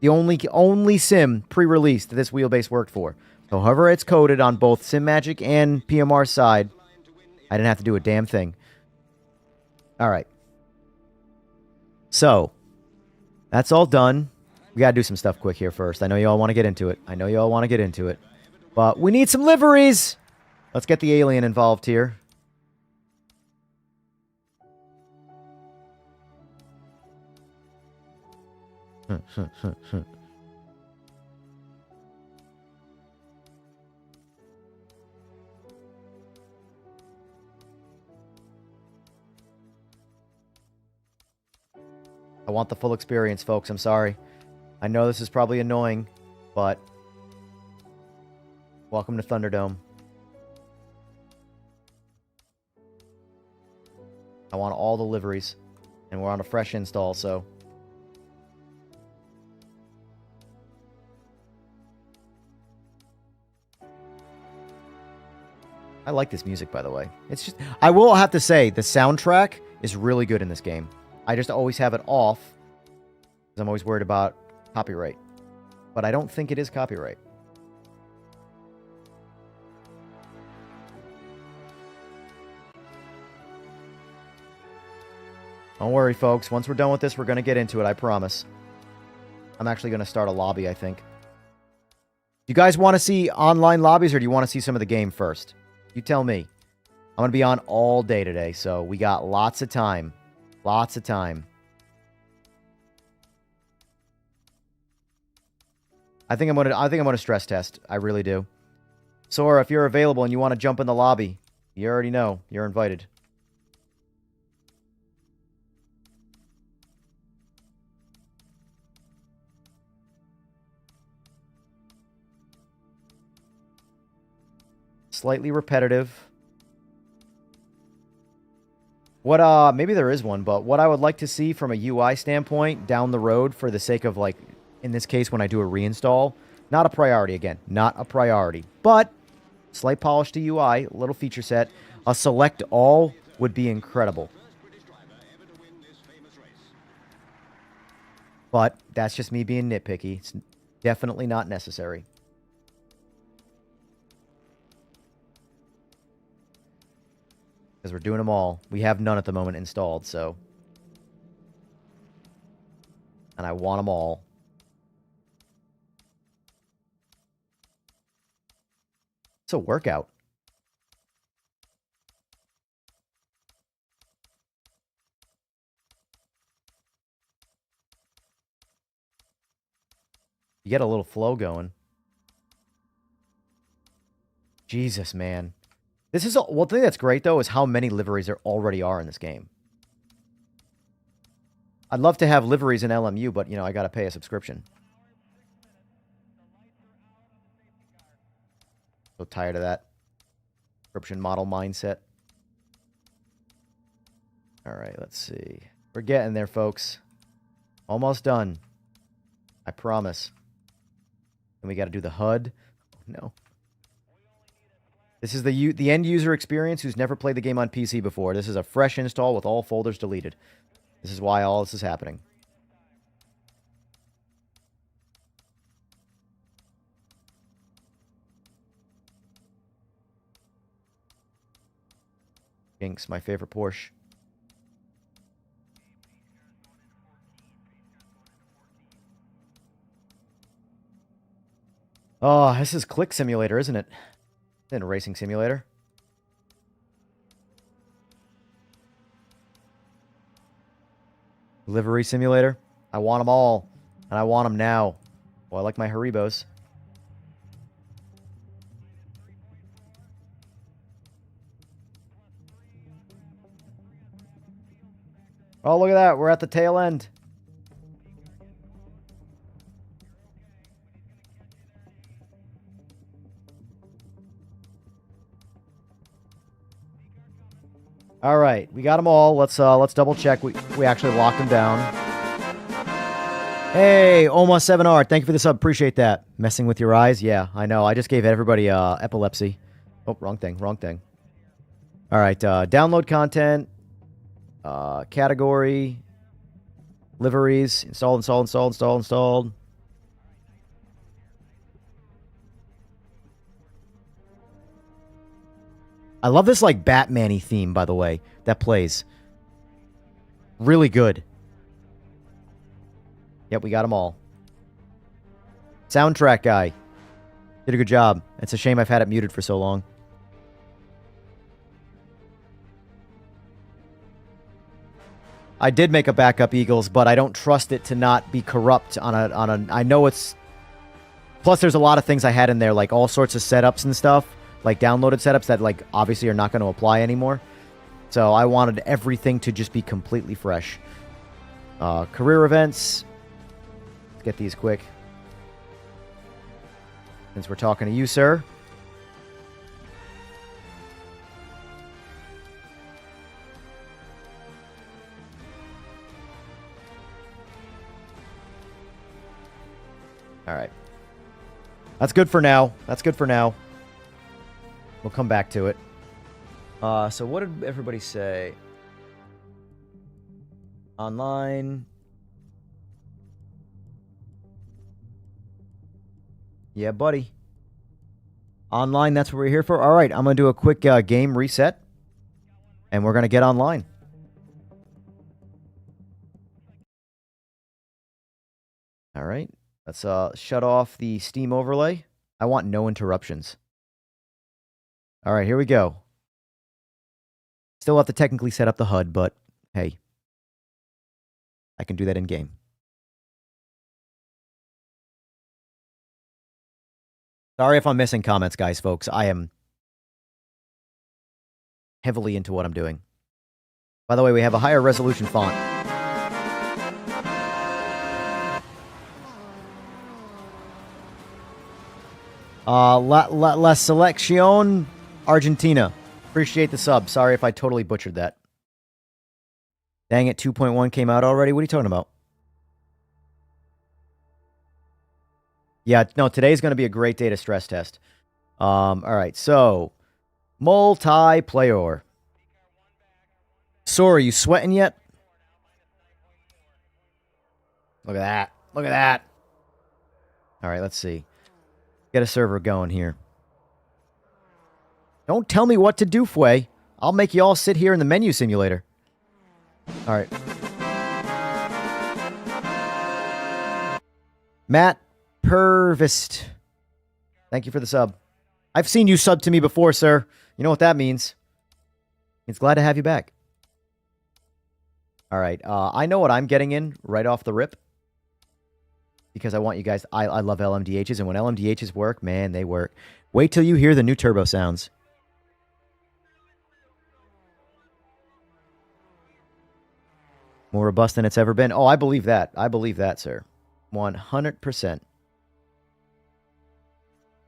Speaker 3: The only sim pre-release that this wheelbase worked for. So, however it's coded on both Simagic and PMR side, I didn't have to do a damn thing. All right. So, that's all done. We got to do some stuff quick here first. I know you all want to get into it. But we need some liveries. Let's get the alien involved here. I want the full experience, folks. I'm sorry. I know this is probably annoying, but welcome to Thunderdome. I want all the liveries, and we're on a fresh install, so... I like this music, by the way. It's just... I will have to say, the soundtrack is really good in this game. I just always have it off, because I'm always worried about copyright. But I don't think it is copyright. Don't worry, folks. Once we're done with this, we're going to get into it, I promise. I'm actually going to start a lobby, I think. You guys want to see online lobbies, or do you want to see some of the game first? You tell me. I'm going to be on all day today, so we got lots of time. Lots of time. I think I'm gonna stress test. I really do. Sora, if you're available and you want to jump in the lobby, you already know. You're invited. Slightly repetitive. What, maybe there is one, but what I would like to see from a UI standpoint down the road for the sake of, like, in this case, when I do a reinstall, not a priority again, not a priority, but slight polish to UI, little feature set, a select all would be incredible. But that's just me being nitpicky. It's definitely not necessary. Because we're doing them all. We have none at the moment installed, so. And I want them all. It's a workout. You get a little flow going. Jesus, man. This is one thing that's great, though, is how many liveries there already are in this game. I'd love to have liveries in LMU, but, you know, I got to pay a subscription. So tired of that subscription model mindset. All right, let's see. We're getting there, folks. Almost done. I promise. And we got to do the HUD. Oh, no. This is the end user experience who's never played the game on PC before. This is a fresh install with all folders deleted. This is why all this is happening. Jinx, my favorite Porsche. Oh, this is Click Simulator, isn't it? It's a racing simulator. Livery simulator. I want them all. And I want them now. Well, I like my Haribos. Oh, look at that. We're at the tail end. All right, we got them all. Let's double check. We actually locked them down. Hey, Oma7R, thank you for the sub. Appreciate that. Messing with your eyes? Yeah, I know. I just gave everybody epilepsy. Oh, wrong thing. All right, download content, category, liveries, installed. I love this, like, Batman-y theme, by the way, that plays. Really good. Yep, we got them all. Soundtrack guy. Did a good job. It's a shame I've had it muted for so long. I did make a backup, Eagles, but I don't trust it to not be corrupt on a... I know it's... Plus, there's a lot of things I had in there, like all sorts of setups and stuff. Like downloaded setups that, like, obviously are not going to apply anymore. So I wanted everything to just be completely fresh. Career events... Get these quick. Since we're talking to you, sir. All right. That's good for now. We'll come back to it. So what did everybody say? Online... Yeah, buddy. Online, that's what we're here for. All right, I'm going to do a quick game reset. And we're going to get online. All right. Let's shut off the Steam overlay. I want no interruptions. All right, here we go. Still have to technically set up the HUD, but hey. I can do that in-game. Sorry if I'm missing comments, guys, folks. I am heavily into what I'm doing. By the way, we have a higher resolution font. La Selección Argentina. Appreciate the sub. Sorry if I totally butchered that. Dang it, 2.1 came out already. What are you talking about? Yeah, no, today's going to be a great day to stress test. All right, so multiplayer. Sorry, you sweating yet? Look at that. All right, let's see. Get a server going here. Don't tell me what to do, Fway. I'll make you all sit here in the menu simulator. All right. Matt Purvist. Thank you for the sub. I've seen you sub to me before, sir. You know what that means. It's glad to have you back. All right. I know what I'm getting in right off the rip. Because I want you guys... I love LMDHs, and when LMDHs work, man, they work. Wait till you hear the new turbo sounds. More robust than it's ever been. Oh, I believe that. I believe that, sir. 100%.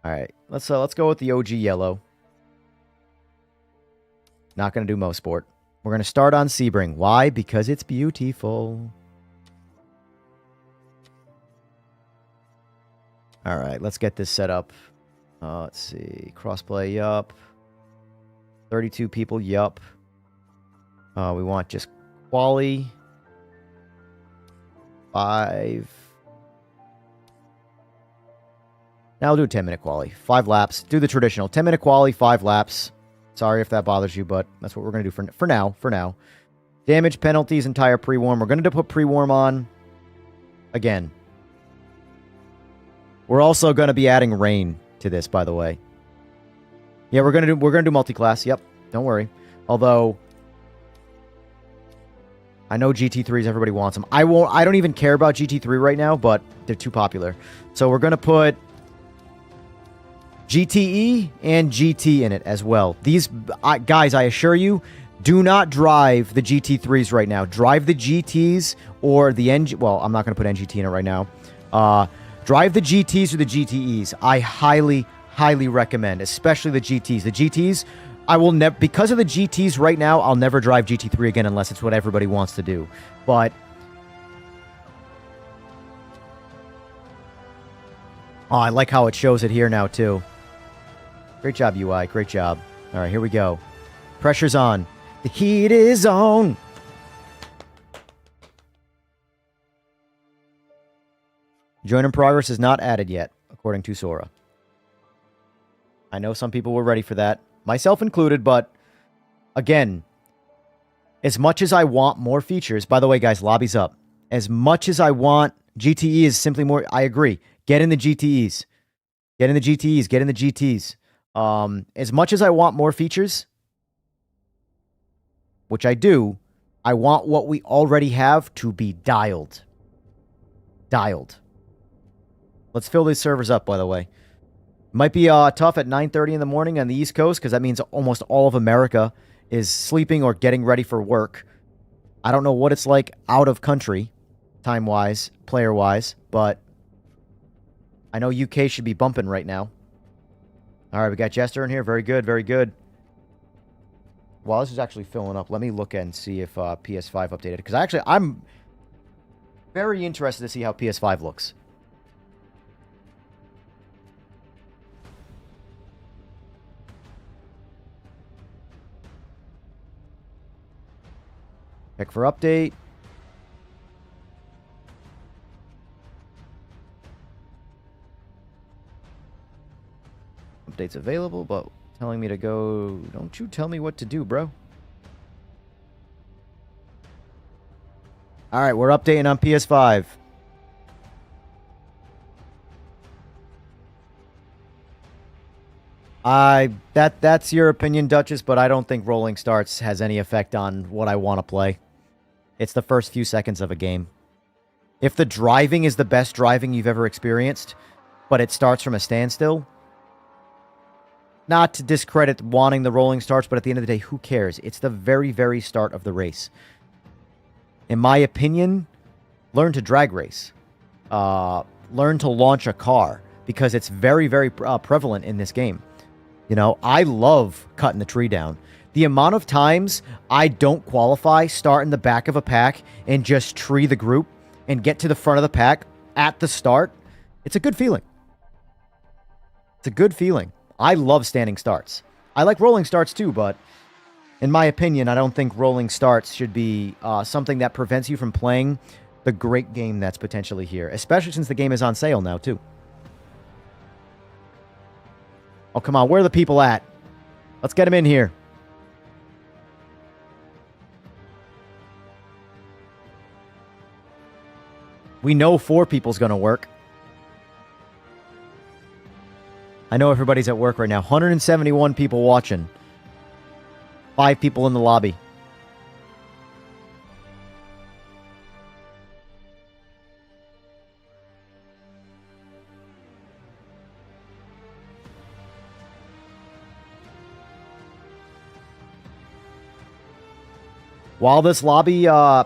Speaker 3: All right, let's go with the OG yellow. Not going to do most sport. We're going to start on Sebring. Why? Because it's beautiful. All right, let's get this set up. Let's see. Crossplay, yup. 32 people, yup. We want just quali. 5. Now I'll do a 10-minute quali. 5 laps. Do the traditional. 10-minute quali, 5 laps. Sorry if that bothers you, but that's what we're going to do for now. Damage, penalties, and tire pre-warm. We're going to put pre-warm on again. We're also going to be adding rain to this, by the way. Yeah, we're going to do multi-class. Yep, don't worry. Although I know GT3s, everybody wants them. I don't even care about GT3 right now, but they're too popular. So we're going to put GTE and GT in it as well. These guys, I assure you, do not drive the GT3s right now. Drive the GTs or the NG. Well, I'm not going to put NGT in it right now. Drive the GTs or the GTEs. I highly recommend, especially the GTs. The GTs I will never, because of the GTs right now, I'll never drive GT3 again unless it's what everybody wants to do. But oh, I like how it shows it here now too. Great job, UI. Great job. All right, here we go. Pressure's on. The heat is on. Join in progress is not added yet, according to Sora. I know some people were ready for that, myself included, but again, as much as I want more features, by the way, guys, lobby's up. As much as I want, GTE is simply more, I agree. Get in the GTEs. Get in the GTEs. Get in the GTs. As much as I want more features, which I do, I want what we already have to be dialed. Dialed. Let's fill these servers up, by the way. Might be tough at 9:30 in the morning on the East Coast because that means almost all of America is sleeping or getting ready for work. I don't know what it's like out of country, time-wise, player-wise, but I know UK should be bumping right now. All right, we got Jester in here. Very good, very good. While this is actually filling up, let me look and see if PS5 updated. Because I'm very interested to see how PS5 looks. Check for update. Updates available, but telling me to go. Don't you tell me what to do, bro. All right, we're updating on PS5. That's your opinion, Duchess, but I don't think rolling starts has any effect on what I want to play. It's the first few seconds of a game. If the driving is the best driving you've ever experienced, but it starts from a standstill, not to discredit wanting the rolling starts, but at the end of the day, who cares? It's the very, very start of the race. In my opinion, learn to drag race. Learn to launch a car, because it's very, very prevalent in this game. You know, I love cutting the tree down. The amount of times I don't qualify, start in the back of a pack, and just tree the group and get to the front of the pack at the start, it's a good feeling. It's a good feeling. I love standing starts. I like rolling starts too, but in my opinion, I don't think rolling starts should be something that prevents you from playing the great game that's potentially here, especially since the game is on sale now too. Oh, come on. Where are the people at? Let's get them in here. We know 4 people's going to work. I know everybody's at work right now. 171 people watching. 5 people in the lobby. While this lobby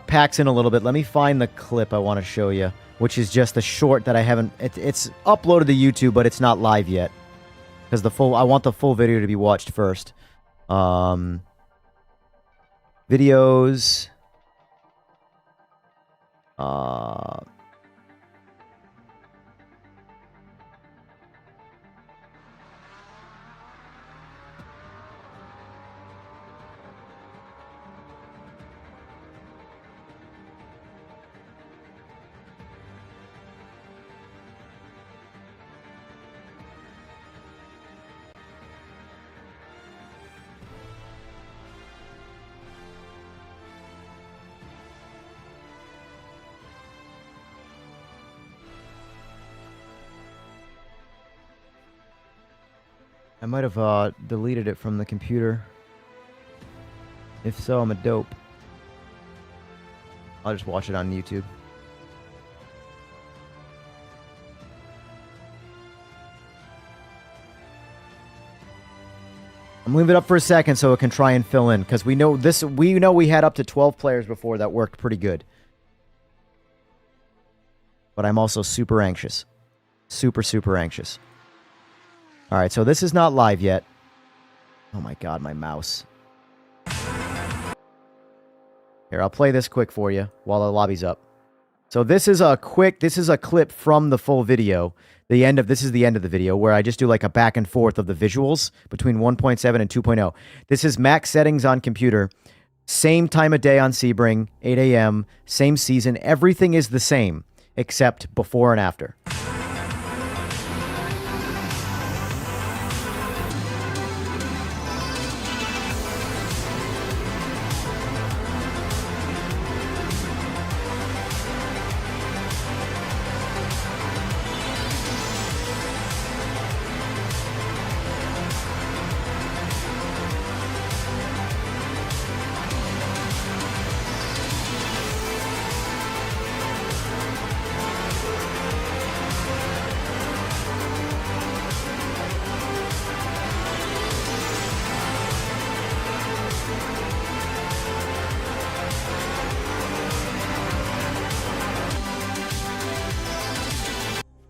Speaker 3: packs in a little bit, let me find the clip I want to show you, which is just a short that I haven't... It's uploaded to YouTube, but it's not live yet. Because I want the full video to be watched first. Videos. I might have deleted it from the computer. If so, I'm a dope. I'll just watch it on YouTube. I'm leaving it up for a second so it can try and fill in, because we know we had up to 12 players before that worked pretty good. But I'm also super anxious. Super, super anxious. All right, so this is not live yet. Oh my god, my mouse. Here, I'll play this quick for you while the lobby's up. So this is a clip from the full video. This is the end of the video where I just do like a back and forth of the visuals between 1.7 and 2.0. This is max settings on computer. Same time of day on Sebring, 8 a.m., same season. Everything is the same except before and after.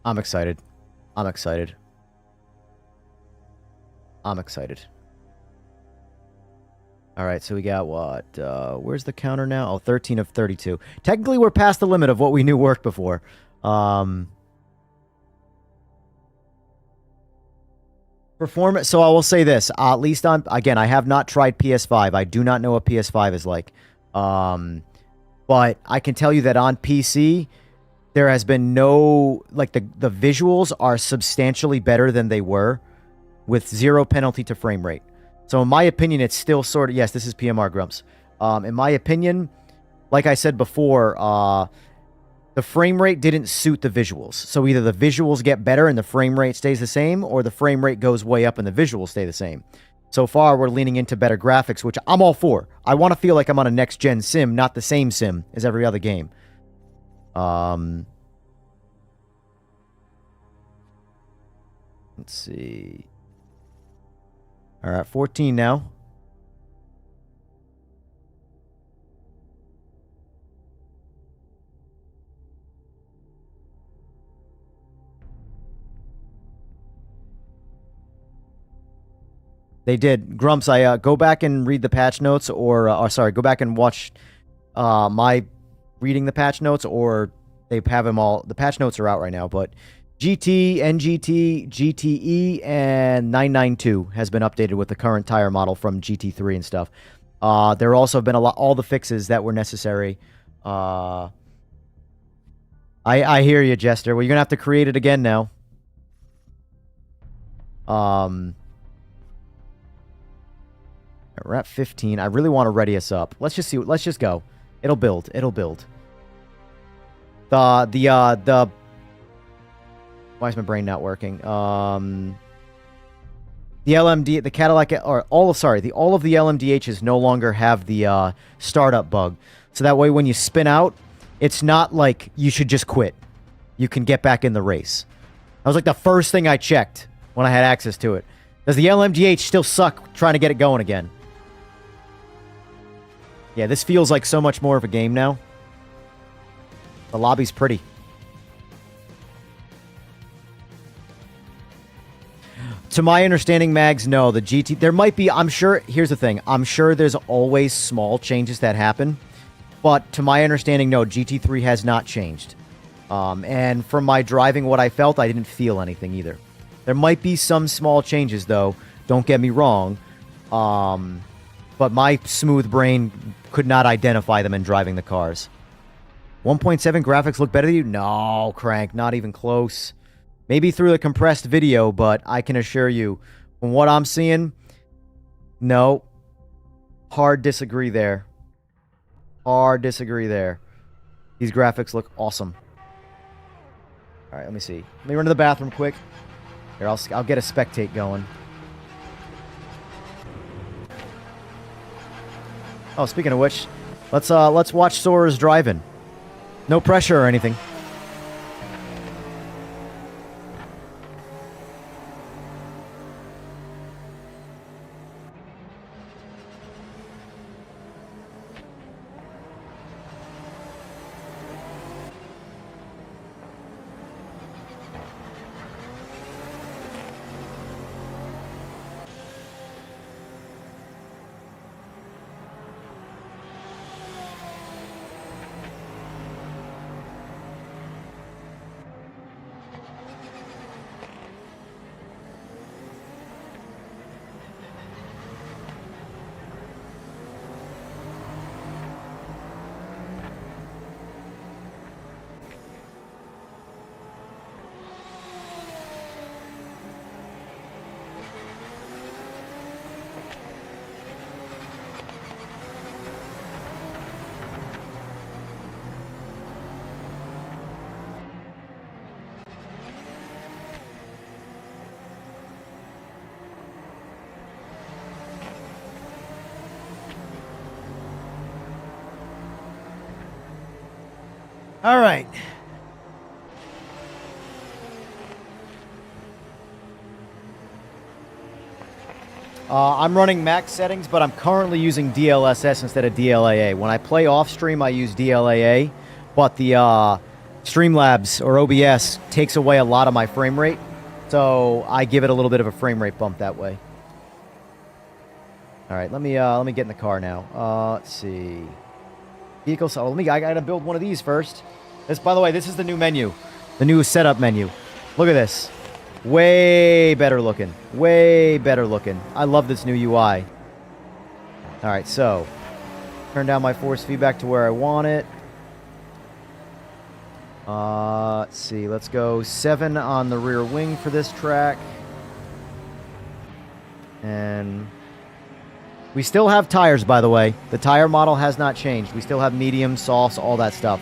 Speaker 3: I'm excited. I'm excited. I'm excited. All right, so we got what? Where's the counter now? Oh, 13 of 32. Technically, we're past the limit of what we knew worked before. Performance. So I will say this. At least on, again, I have not tried PS5. I do not know what PS5 is like. But I can tell you that on PC, there has been no, like, the visuals are substantially better than they were with zero penalty to frame rate. So in my opinion, it's still sort of, yes, this is PMR Grumps. In my opinion, like I said before, the frame rate didn't suit the visuals. So either the visuals get better and the frame rate stays the same, or the frame rate goes way up and the visuals stay the same. So far, we're leaning into better graphics, which I'm all for. I want to feel like I'm on a next-gen sim, not the same sim as every other game. Let's see. All right, 14 now. They did. Grumps, I go back and read the patch notes, or sorry, go back and watch my reading the patch notes, or they have them all. The patch notes are out right now, but GT, NGT, GTE, and 992 has been updated with the current tire model from GT3 and stuff. There also have been all the fixes that were necessary. I hear you, Jester. Well, you're gonna have to create it again now. We're at 15. I really want to ready us up. Let's just see. Let's just go. It'll build. It'll build. The why is my brain not working? The LMD, the Cadillac, or all of the LMDHs no longer have the startup bug. So that way when you spin out, it's not like you should just quit. You can get back in the race. That was like the first thing I checked when I had access to it. Does the LMDH still suck trying to get it going again? Yeah, this feels like so much more of a game now. The lobby's pretty. To my understanding, Mags, no. The GT... There might be... I'm sure... Here's the thing. I'm sure there's always small changes that happen. But to my understanding, no. GT3 has not changed. And from my driving, what I felt, I didn't feel anything either. There might be some small changes, though. Don't get me wrong. But my smooth brain could not identify them in driving the cars. 1.7 graphics look better to you? No, Crank. Not even close. Maybe through the compressed video, but I can assure you, from what I'm seeing, no. Hard disagree there. Hard disagree there. These graphics look awesome. All right, let me see. Let me run to the bathroom quick. Here, I'll get a spectate going. Oh, speaking of which, let's watch Sora's driving. No pressure or anything. All right. I'm running max settings, but I'm currently using DLSS instead of DLAA. When I play off stream, I use DLAA, but the Streamlabs or OBS takes away a lot of my frame rate, so I give it a little bit of a frame rate bump that way. All right, let me get in the car now. Let's see. Vehicles. Oh, I gotta build one of these first. This, by the way, this is the new menu, the new setup menu. Look at this. Way better looking. Way better looking. I love this new UI. All right, so turn down my force feedback to where I want it. Let's see. Let's go 7 on the rear wing for this track. And we still have tires, by the way. The tire model has not changed. We still have medium, softs, all that stuff.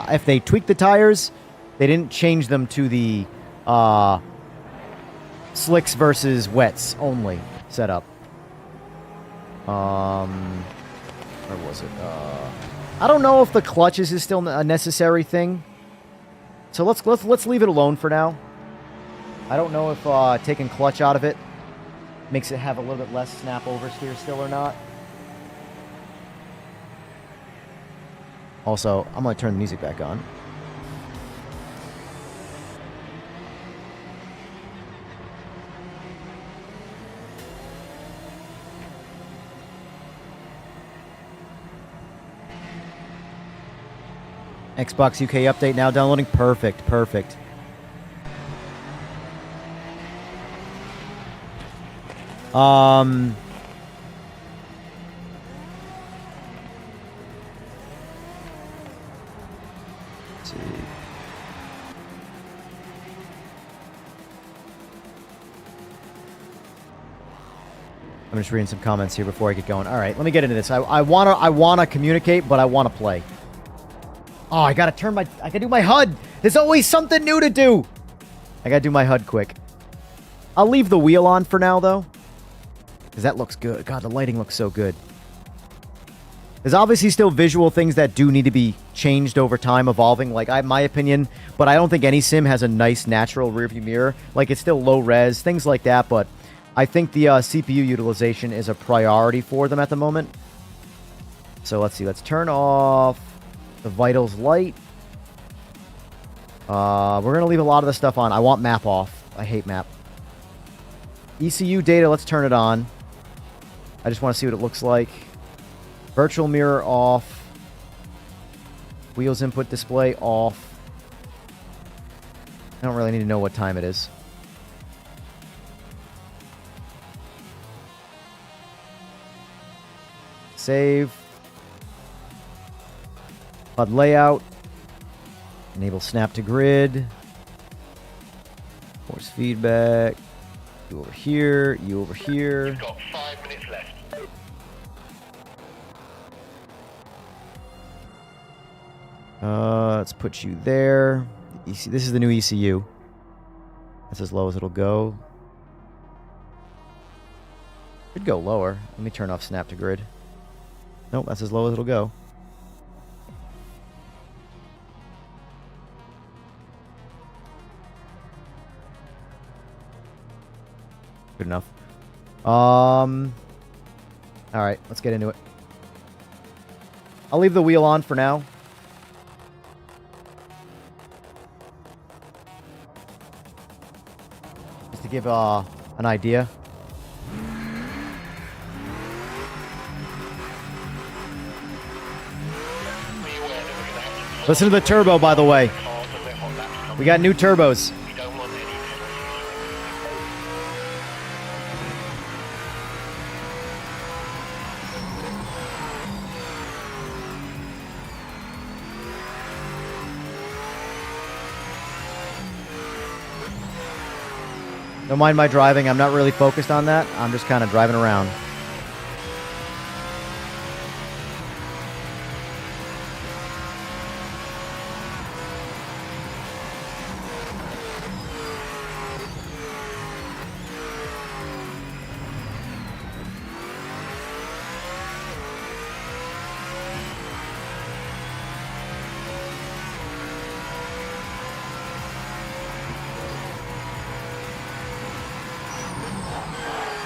Speaker 3: If they tweaked the tires, they didn't change them to the slicks versus wets only setup. Where was it? I don't know if the clutches is still a necessary thing. So let's leave it alone for now. I don't know if taking clutch out of it makes it have a little bit less snap oversteer still or not. Also, I'm going to turn the music back on. Xbox UK update now downloading. Perfect, perfect. Let's see. I'm just reading some comments here before I get going. All right, let me get into this. I wanna communicate, but I wanna play. Oh, I gotta do my HUD. There's always something new to do. I gotta do my HUD quick. I'll leave the wheel on for now, though. Because that looks good. God, the lighting looks so good. There's obviously still visual things that do need to be changed over time, evolving, like my opinion. But I don't think any sim has a nice, natural rearview mirror. Like, it's still low res, things like that. But I think the CPU utilization is a priority for them at the moment. So let's see. Let's turn off the vitals light. We're going to leave a lot of the stuff on. I want map off. I hate map. ECU data, let's turn it on. I just want to see what it looks like. Virtual mirror off. Wheels input display off. I don't really need to know what time it is. Save. HUD layout. Enable snap to grid. Force feedback. You over here. You over here.
Speaker 2: You've got 5 minutes left.
Speaker 3: Let's put you there. This is the new ECU. That's as low as it'll go. Could go lower. Let me turn off snap to grid. Nope, that's as low as it'll go. Good enough. All right, let's get into it. I'll leave the wheel on for now. Just to give an idea. Listen to the turbo, by the way. We got new turbos. Don't mind my driving. I'm not really focused on that. I'm just kind of driving around.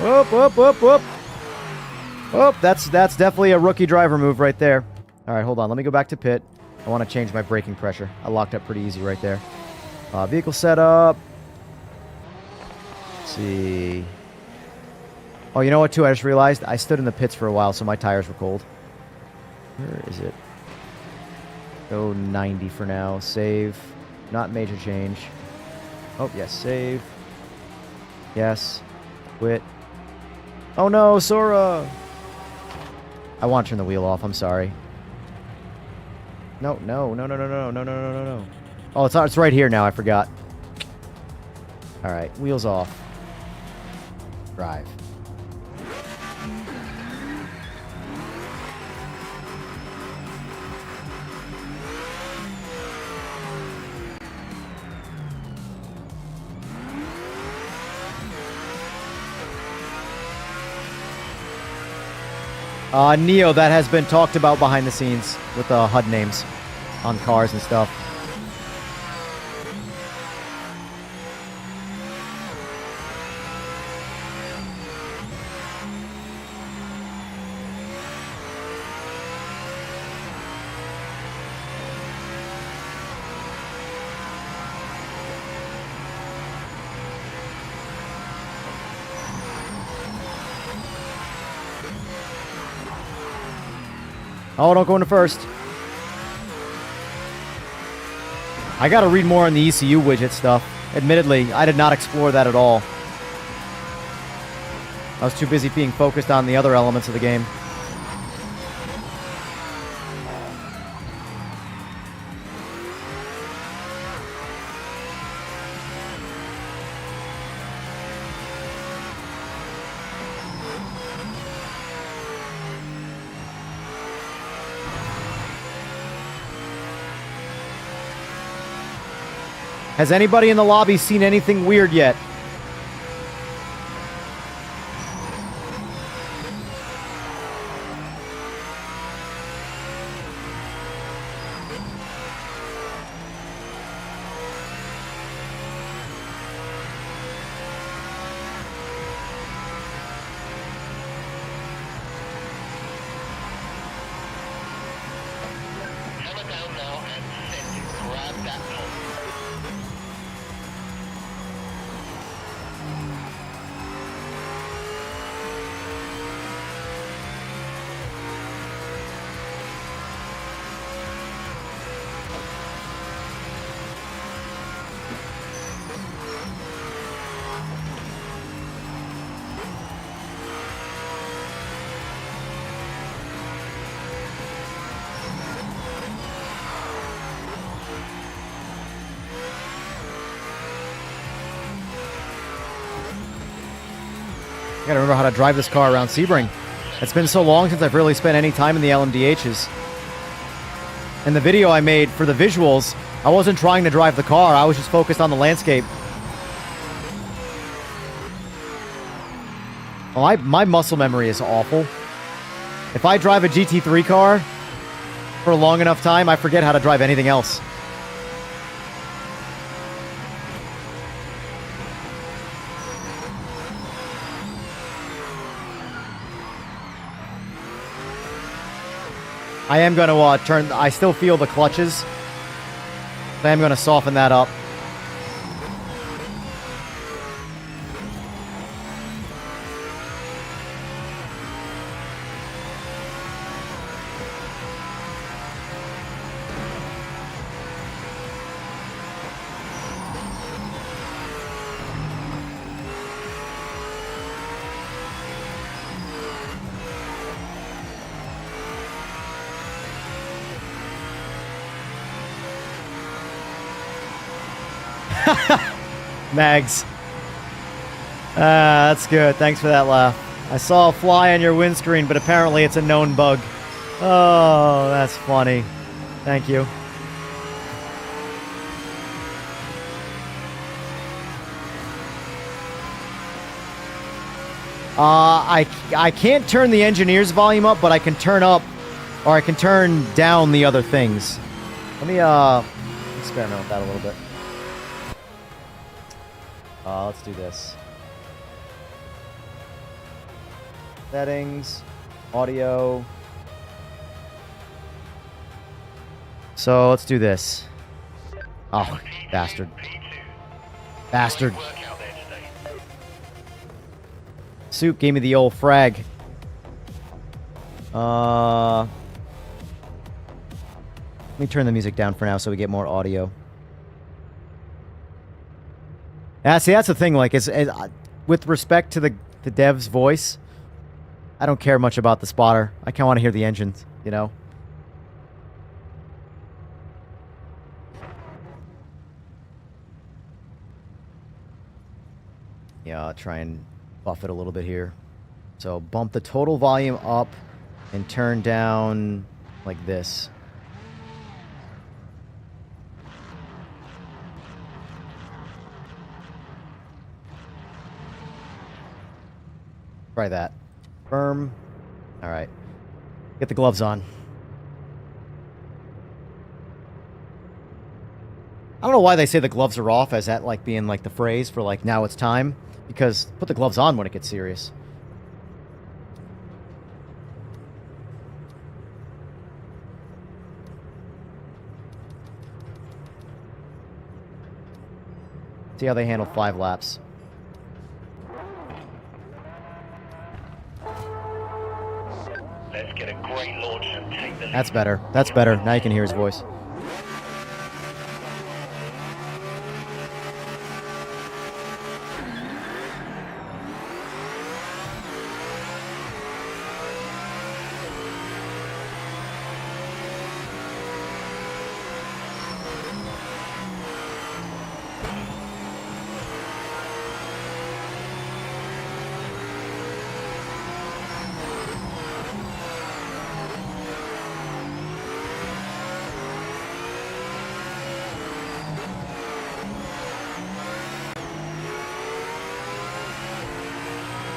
Speaker 3: Whoop, whoop, whoop, whoop. Whoop, that's definitely a rookie driver move right there. All right, hold on. Let me go back to pit. I want to change my braking pressure. I locked up pretty easy right there. Vehicle setup. Let's see. Oh, you know what, too? I just realized I stood in the pits for a while, so my tires were cold. Where is it? Go 90 for now. Save. Not major change. Oh, yes, save. Yes. Quit. Oh, no, Sora! I want to turn the wheel off. I'm sorry. No, no, no, no, no, no, no, no, no, no, no. Oh, it's right here now. I forgot. All right, wheels off. Drive. Neo, that has been talked about behind the scenes with the HUD names on cars and stuff. Oh, don't go into first. I gotta read more on the ECU widget stuff. Admittedly, I did not explore that at all. I was too busy being focused on the other elements of the game. Has anybody in the lobby seen anything weird yet? I gotta remember how to drive this car around Sebring. It's been so long since I've really spent any time in the LMDHs. In the video I made for the visuals, I wasn't trying to drive the car, I was just focused on the landscape. Well, my muscle memory is awful. If I drive a GT3 car for a long enough time, I forget how to drive anything else. I am going to turn... I still feel the clutches. I am going to soften that up. Mags. That's good. Thanks for that laugh. I saw a fly on your windscreen, but apparently it's a known bug. Oh, that's funny. Thank you. I can't turn the engineer's volume up, but I can turn up, or I can turn down the other things. Let me experiment with that a little bit. Let's do this. Settings, audio. So let's do this. Oh, bastard. Bastard. Soup gave me the old frag. Let me turn the music down for now so we get more audio. Yeah, see, that's the thing. Like, with respect to the dev's voice, I don't care much about the spotter. I kind of want to hear the engines, you know? Yeah, I'll try and buff it a little bit here. So bump the total volume up and turn down like this. Try that. Firm. All right. Get the gloves on. I don't know why they say the gloves are off, as that like being like the phrase for like now it's time. Because put the gloves on when it gets serious. See how they handle 5 laps.
Speaker 9: Let's get a great launch and take the lead.
Speaker 3: That's better. That's better. Now you can hear his voice.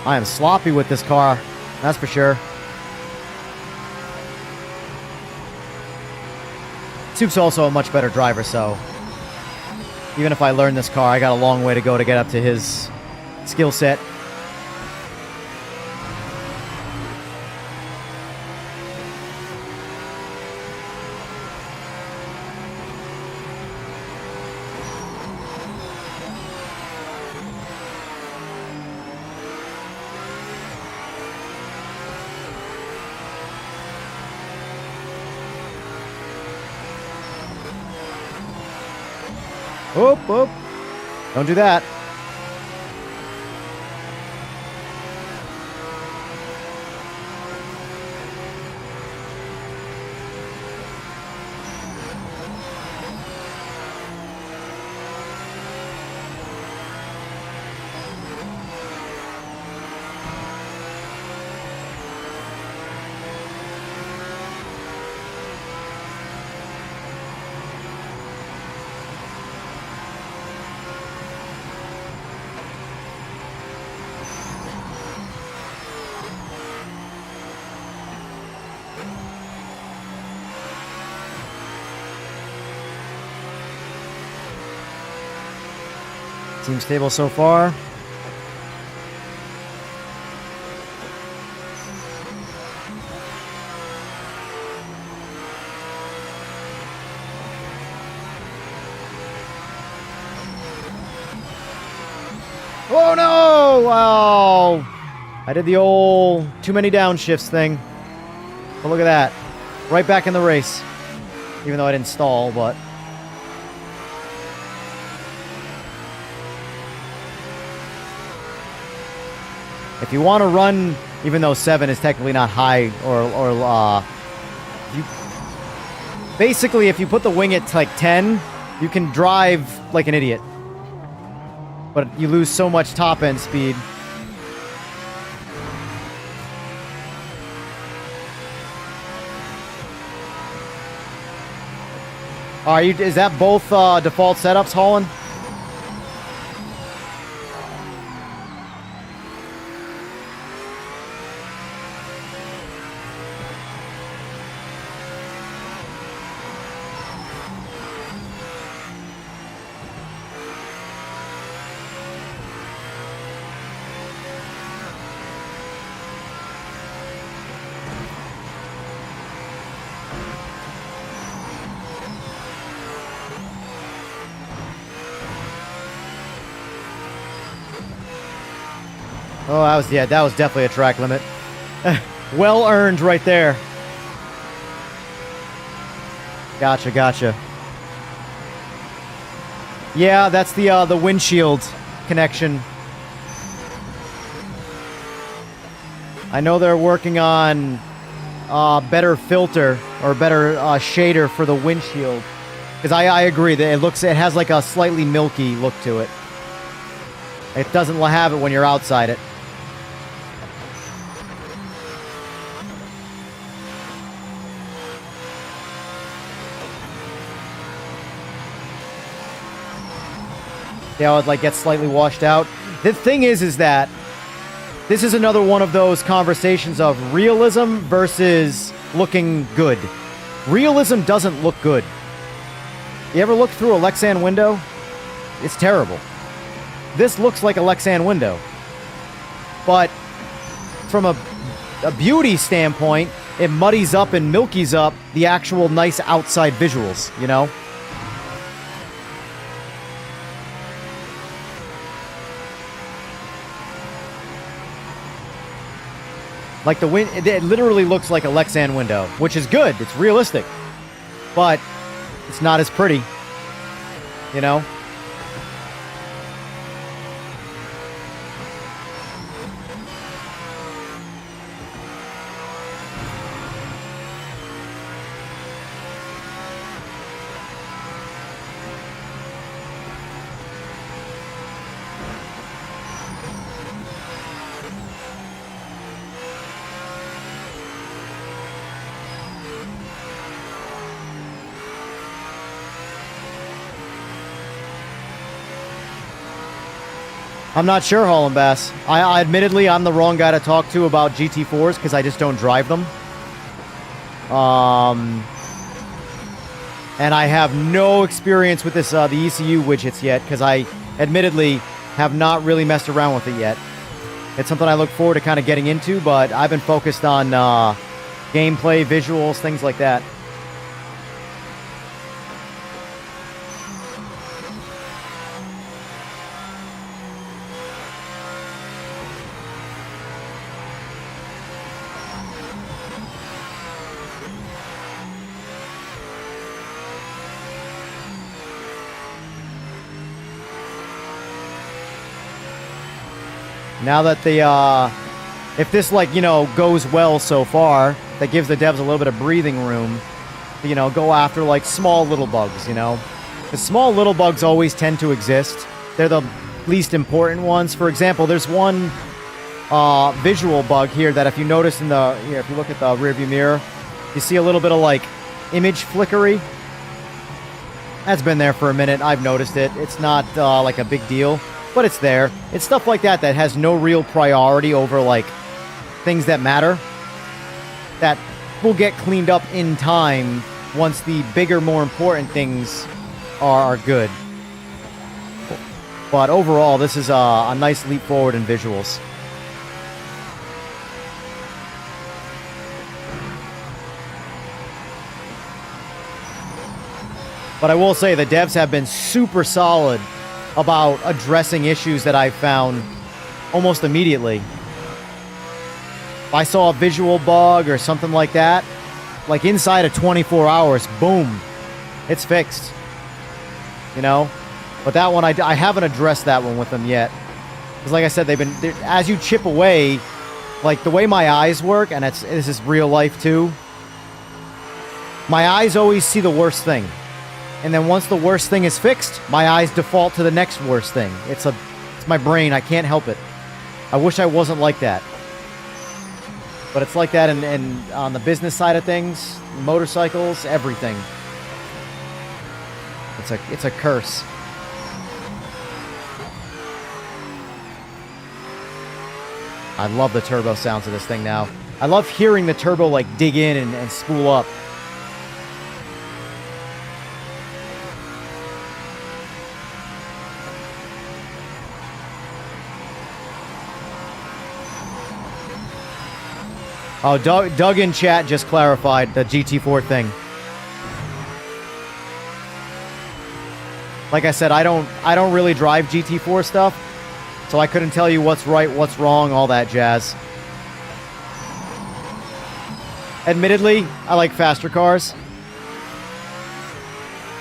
Speaker 3: I am sloppy with this car, that's for sure. Soup's also a much better driver, so even if I learn this car, I got a long way to go to get up to his skill set. Oop, oop. Don't do that. Seems stable so far. Oh no! Wow! I did the old too many downshifts thing. But look at that. Right back in the race. Even though I didn't stall, but... If you want to run, even though 7 is technically not high, basically, if you put the wing at like 10, you can drive like an idiot. But you lose so much top end speed. Is that both default setups, Holland? Oh, that was definitely a track limit. Well earned right there. Gotcha. Yeah, that's the windshield connection. I know they're working on better filter or better shader for the windshield. Because I agree that it has like a slightly milky look to it. It doesn't have it when you're outside it. Yeah, it like gets slightly washed out. The thing is that this is another one of those conversations of realism versus looking good. Realism doesn't look good. You ever look through a Lexan window? It's terrible. This looks like a Lexan window. But from a beauty standpoint, it muddies up and milkies up the actual nice outside visuals, you know? Like it literally looks like a Lexan window, which is good. It's realistic. But it's not as pretty, you know? I'm not sure, Holland Bass. I admittedly, I'm the wrong guy to talk to about GT4s because I just don't drive them. And I have no experience with this the ECU widgets yet because I admittedly have not really messed around with it yet. It's something I look forward to kind of getting into, but I've been focused on gameplay, visuals, things like that. Now that if this, like, you know, goes well so far, that gives the devs a little bit of breathing room to, you know, go after, like, small little bugs, you know? The small little bugs always tend to exist. They're the least important ones. For example, there's one visual bug here that if you notice if you look at the rearview mirror, you see a little bit of, like, image flickery. That's been there for a minute. I've noticed it. It's not, like, a big deal. But it's there. It's stuff like that that has no real priority over, like, things that matter. That will get cleaned up in time once the bigger, more important things are good. But overall, this is a nice leap forward in visuals. But I will say the devs have been super solid about addressing issues that I found almost immediately. If I saw a visual bug or something like that, like inside of 24 hours, boom, it's fixed. You know? But that one, I haven't addressed that one with them yet. Because like I said, as you chip away, like the way my eyes work, and this is real life too, my eyes always see the worst thing. And then once the worst thing is fixed, my eyes default to the next worst thing. It's my brain. I can't help it. I wish I wasn't like that. But it's like that in on the business side of things, motorcycles, everything. It's a curse. I love the turbo sounds of this thing now. I love hearing the turbo like dig in and spool up. Oh, Doug in chat just clarified the GT4 thing. Like I said, I don't really drive GT4 stuff, so I couldn't tell you what's right, what's wrong, all that jazz. Admittedly, I like faster cars.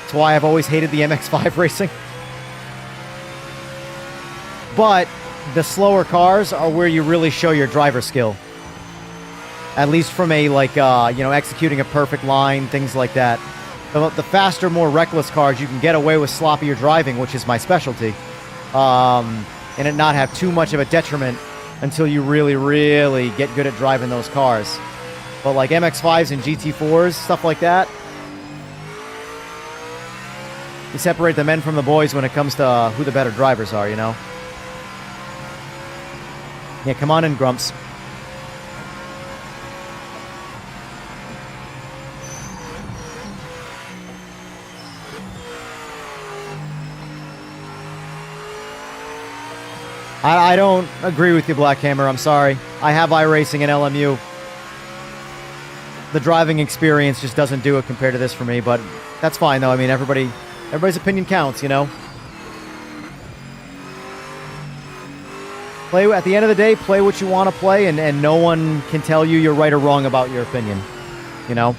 Speaker 3: That's why I've always hated the MX-5 racing. But the slower cars are where you really show your driver skill. At least from a, like, executing a perfect line, things like that. The faster, more reckless cars, you can get away with sloppier driving, which is my specialty. And it not have too much of a detriment until you really, really get good at driving those cars. But like MX-5s and GT4s, stuff like that, you separate the men from the boys when it comes to who the better drivers are, you know? Yeah, come on in, Grumps. I don't agree with you, Black Hammer. I'm sorry. I have iRacing and LMU. The driving experience just doesn't do it compared to this for me, but that's fine, though. I mean, everybody's opinion counts, you know? At the end of the day, play what you want to play, and no one can tell you you're right or wrong about your opinion, you know?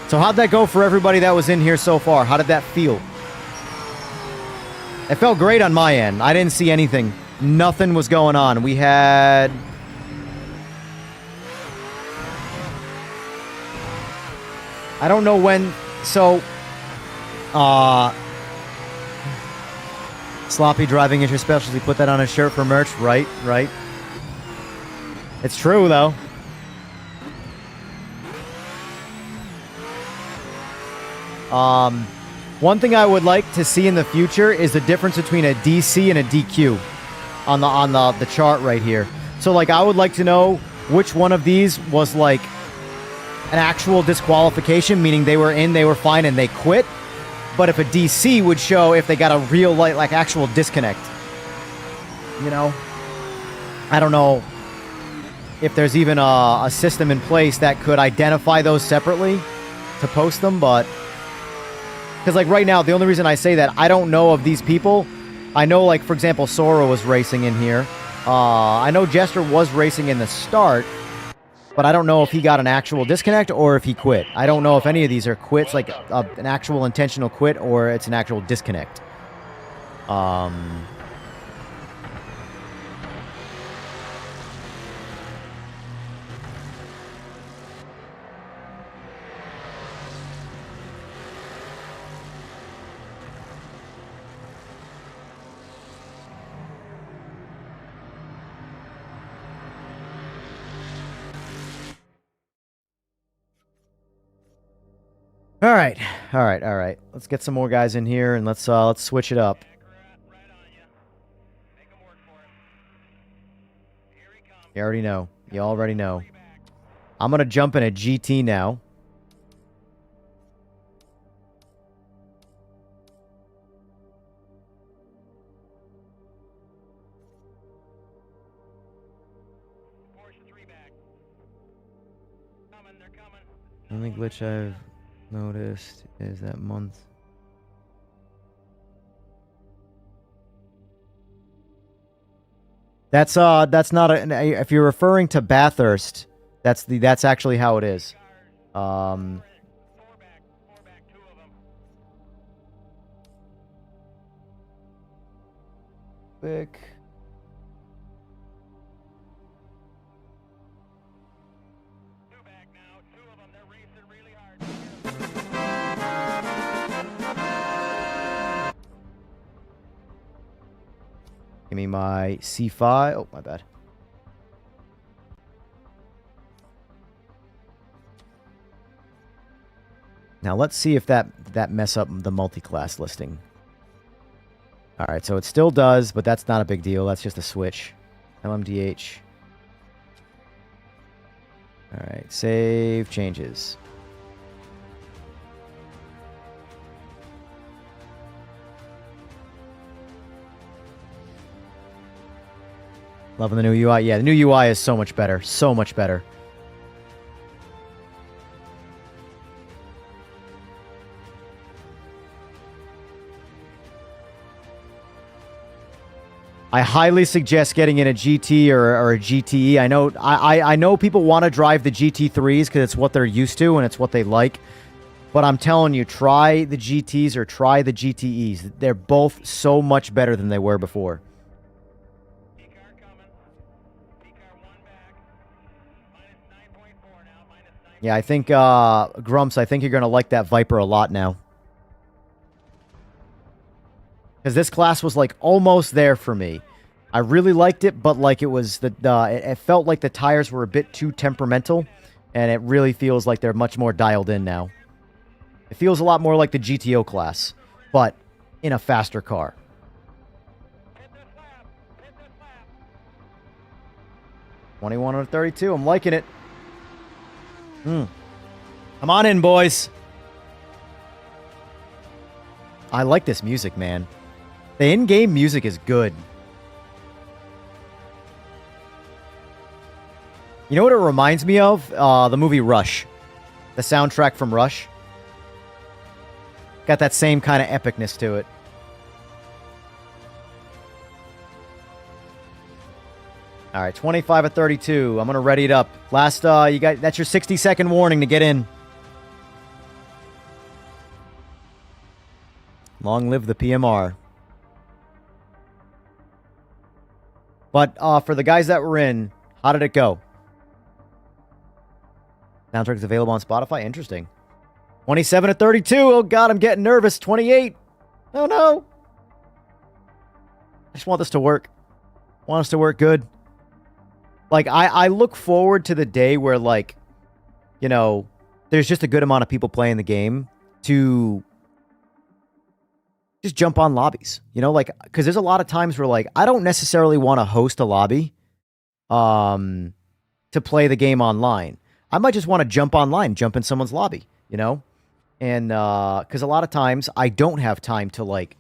Speaker 3: So how'd that go for everybody that was in here so far? How did that feel? It felt great on my end. I didn't see anything. Nothing was going on. We had... I don't know when... So... Sloppy driving is your specialty. Put that on a shirt for merch. Right, right. It's true, though. One thing I would like to see in the future is the difference between a DC and a DQ on the chart right here. So, like, I would like to know which one of these was, like, an actual disqualification, meaning they were in, they were fine, and they quit. But if a DC would show if they got a real, like actual disconnect. You know? I don't know if there's even a system in place that could identify those separately to post them, but... Because, like, right now, the only reason I say that, I don't know of these people. I know, like, for example, Sora was racing in here. I know Jester was racing in the start, but I don't know if he got an actual disconnect or if he quit. I don't know if any of these are quits, like an actual intentional quit, or it's an actual disconnect. All right. Let's get some more guys in here and let's switch it up. You already know. You already know. I'm gonna jump in a GT now. The only glitch I've noticed is that month. That's not a, if you're referring to Bathurst, that's actually how it is. Quick. Give me my C5. Oh, my bad. Now let's see if that mess up the multi-class listing. All right, so it still does, but that's not a big deal. That's just a switch. LMDH. All right, save changes. Loving the new UI. Yeah, the new UI is so much better. So much better. I highly suggest getting in a GT or a GTE. I know people want to drive the GT3s because it's what they're used to and it's what they like. But I'm telling you, try the GTs or try the GTEs. They're both so much better than they were before. Yeah, I think, Grumps, I think you're going to like that Viper a lot now. Because this class was, like, almost there for me. I really liked it, but, like, it was, it felt like the tires were a bit too temperamental. And it really feels like they're much more dialed in now. It feels a lot more like the GTO class, but in a faster car. 21 out of 32. I'm liking it. Come on in, boys. I like this music, man. The in-game music is good. You know what it reminds me of? The movie Rush. The soundtrack from Rush. Got that same kind of epicness to it. All right, 25 at 32. I'm going to ready it up. Last, you got, that's your 60-second warning to get in. Long live the PMR. But for the guys that were in, how did it go? Soundtrack is available on Spotify. Interesting. 27 at 32. Oh, God, I'm getting nervous. 28. Oh, no. I just want this to work. I want us to work good. Like, I look forward to the day where, like, you know, there's just a good amount of people playing the game to just jump on lobbies. You know, like, because there's a lot of times where, like, I don't necessarily want to host a lobby to play the game online. I might just want to jump online, jump in someone's lobby, you know? And because a lot of times I don't have time to, like,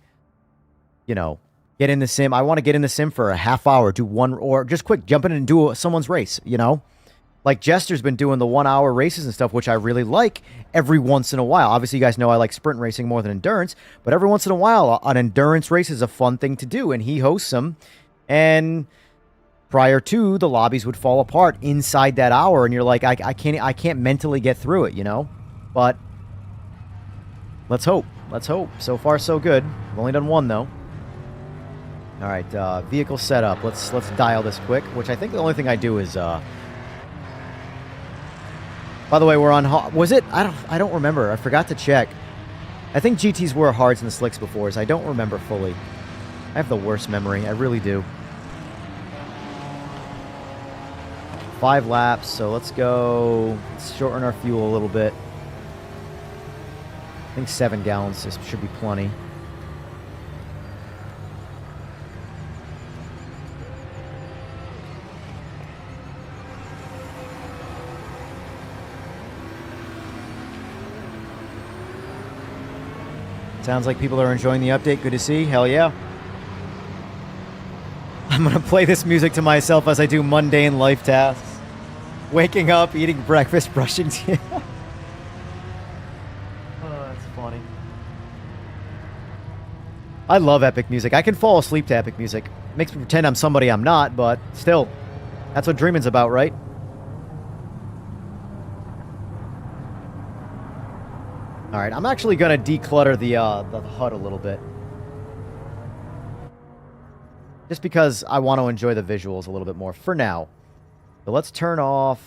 Speaker 3: you know, get in the sim. I want to get in the sim for a half hour, do one, or just quick jump in and do someone's race, you know? Like Jester's been doing the 1 hour races and stuff, which I really like every once in a while. Obviously, you guys know I like sprint racing more than endurance, but every once in a while, an endurance race is a fun thing to do, and he hosts them. And prior to, the lobbies would fall apart inside that hour, and you're like, I can't mentally get through it, you know? But let's hope. Let's hope. So far, so good. I've only done one, though. All right, vehicle setup. Let's dial this quick, which I think the only thing I do is... By the way, we're on... Was it? I don't remember. I forgot to check. I think GTs were hards and slicks before, so I don't remember fully. I have the worst memory. I really do. 5 laps, so let's go... Let's shorten our fuel a little bit. I think 7 gallons should be plenty. Sounds like people are enjoying the update. Good to see. Hell yeah. I'm going to play this music to myself as I do mundane life tasks. Waking up, eating breakfast, brushing teeth. Oh, that's funny. I love epic music. I can fall asleep to epic music. It makes me pretend I'm somebody I'm not, but still. That's what dreaming's about, right? All right, I'm actually going to declutter the HUD a little bit. Just because I want to enjoy the visuals a little bit more for now. So let's turn off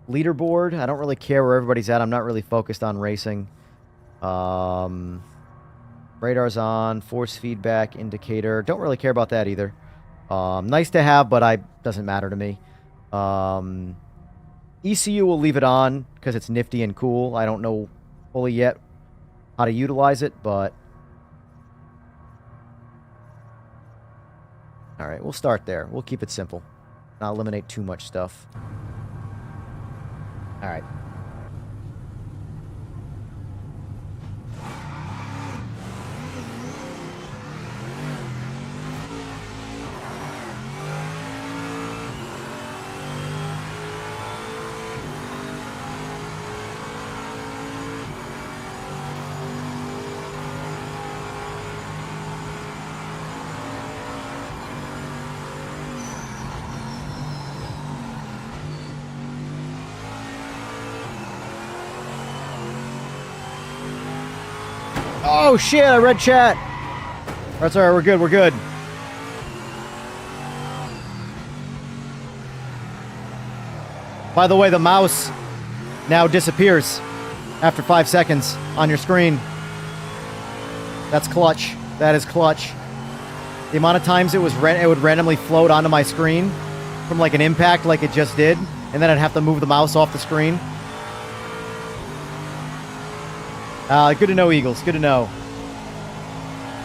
Speaker 3: leaderboard. I don't really care where everybody's at. I'm not really focused on racing. Radar's on. Force feedback indicator. Don't really care about that either. Nice to have, but doesn't matter to me. ECU will leave it on because it's nifty and cool. I don't know fully yet how to utilize it, but... Alright, we'll start there. We'll keep it simple. Not eliminate too much stuff. Alright. Oh, shit, I read chat. That's all right, we're good, we're good. By the way, the mouse now disappears after 5 seconds on your screen. That's clutch. That is clutch. The amount of times it would randomly float onto my screen from like an impact like it just did, and then I'd have to move the mouse off the screen. Good to know, Eagles. Good to know.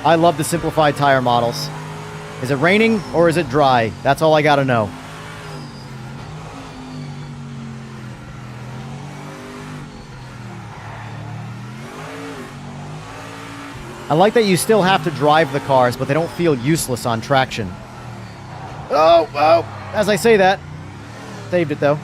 Speaker 3: I love the simplified tire models. Is it raining or is it dry? That's all I gotta know. I like that you still have to drive the cars, but they don't feel useless on traction. Oh, as I say that. Saved it, though.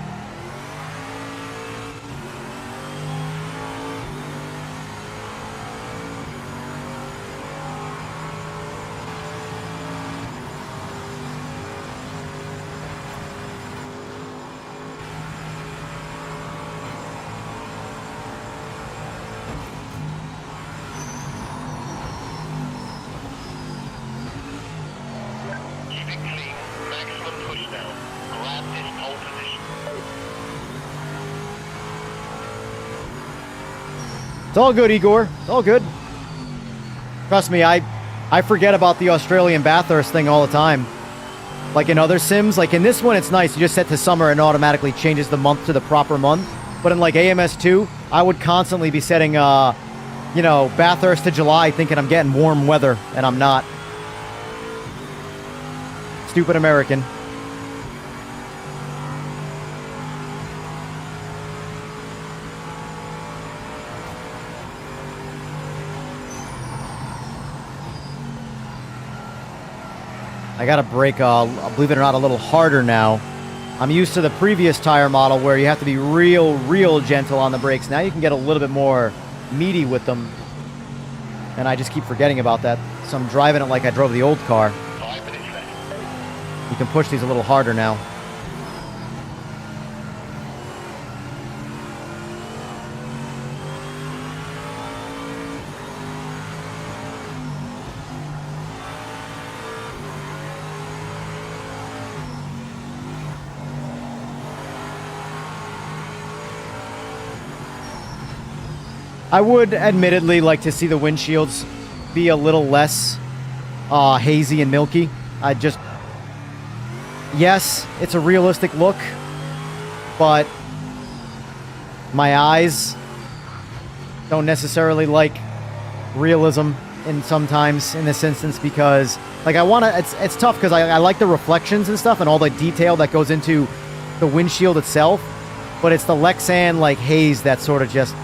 Speaker 9: Keep it clean. Maximum push now. Grab this pole position.
Speaker 3: It's all good, Igor. It's all good. Trust me, I forget about the Australian Bathurst thing all the time. Like in other sims, like in this one, it's nice. You just set to summer and automatically changes the month to the proper month. But in like AMS2, I would constantly be setting, you know, Bathurst to July thinking I'm getting warm weather, and I'm not. Stupid American. I gotta brake, believe it or not, a little harder now. I'm used to the previous tire model where you have to be real gentle on the brakes. Now you can get a little bit more meaty with them. And I just keep forgetting about that. So I'm driving it like I drove the old car.
Speaker 9: 5 minutes left.
Speaker 3: You can push these a little harder now. I would admittedly like to see the windshields be a little less hazy and milky. Yes, it's a realistic look, but my eyes don't necessarily like realism sometimes in this instance, because like it's tough because I like the reflections and stuff and all the detail that goes into the windshield itself, but it's the Lexan like haze that sort of just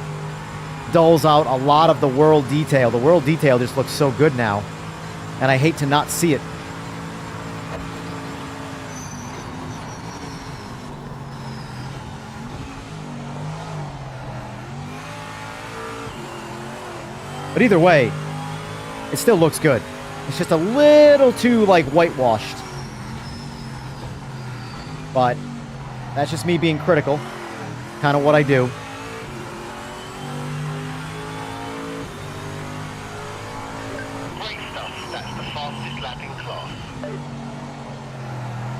Speaker 3: dulls out a lot of the world detail. The world detail just looks so good now, and I hate to not see it. But either way, it still looks good. It's just a little too like whitewashed. But that's just me being critical. Kind of what I do.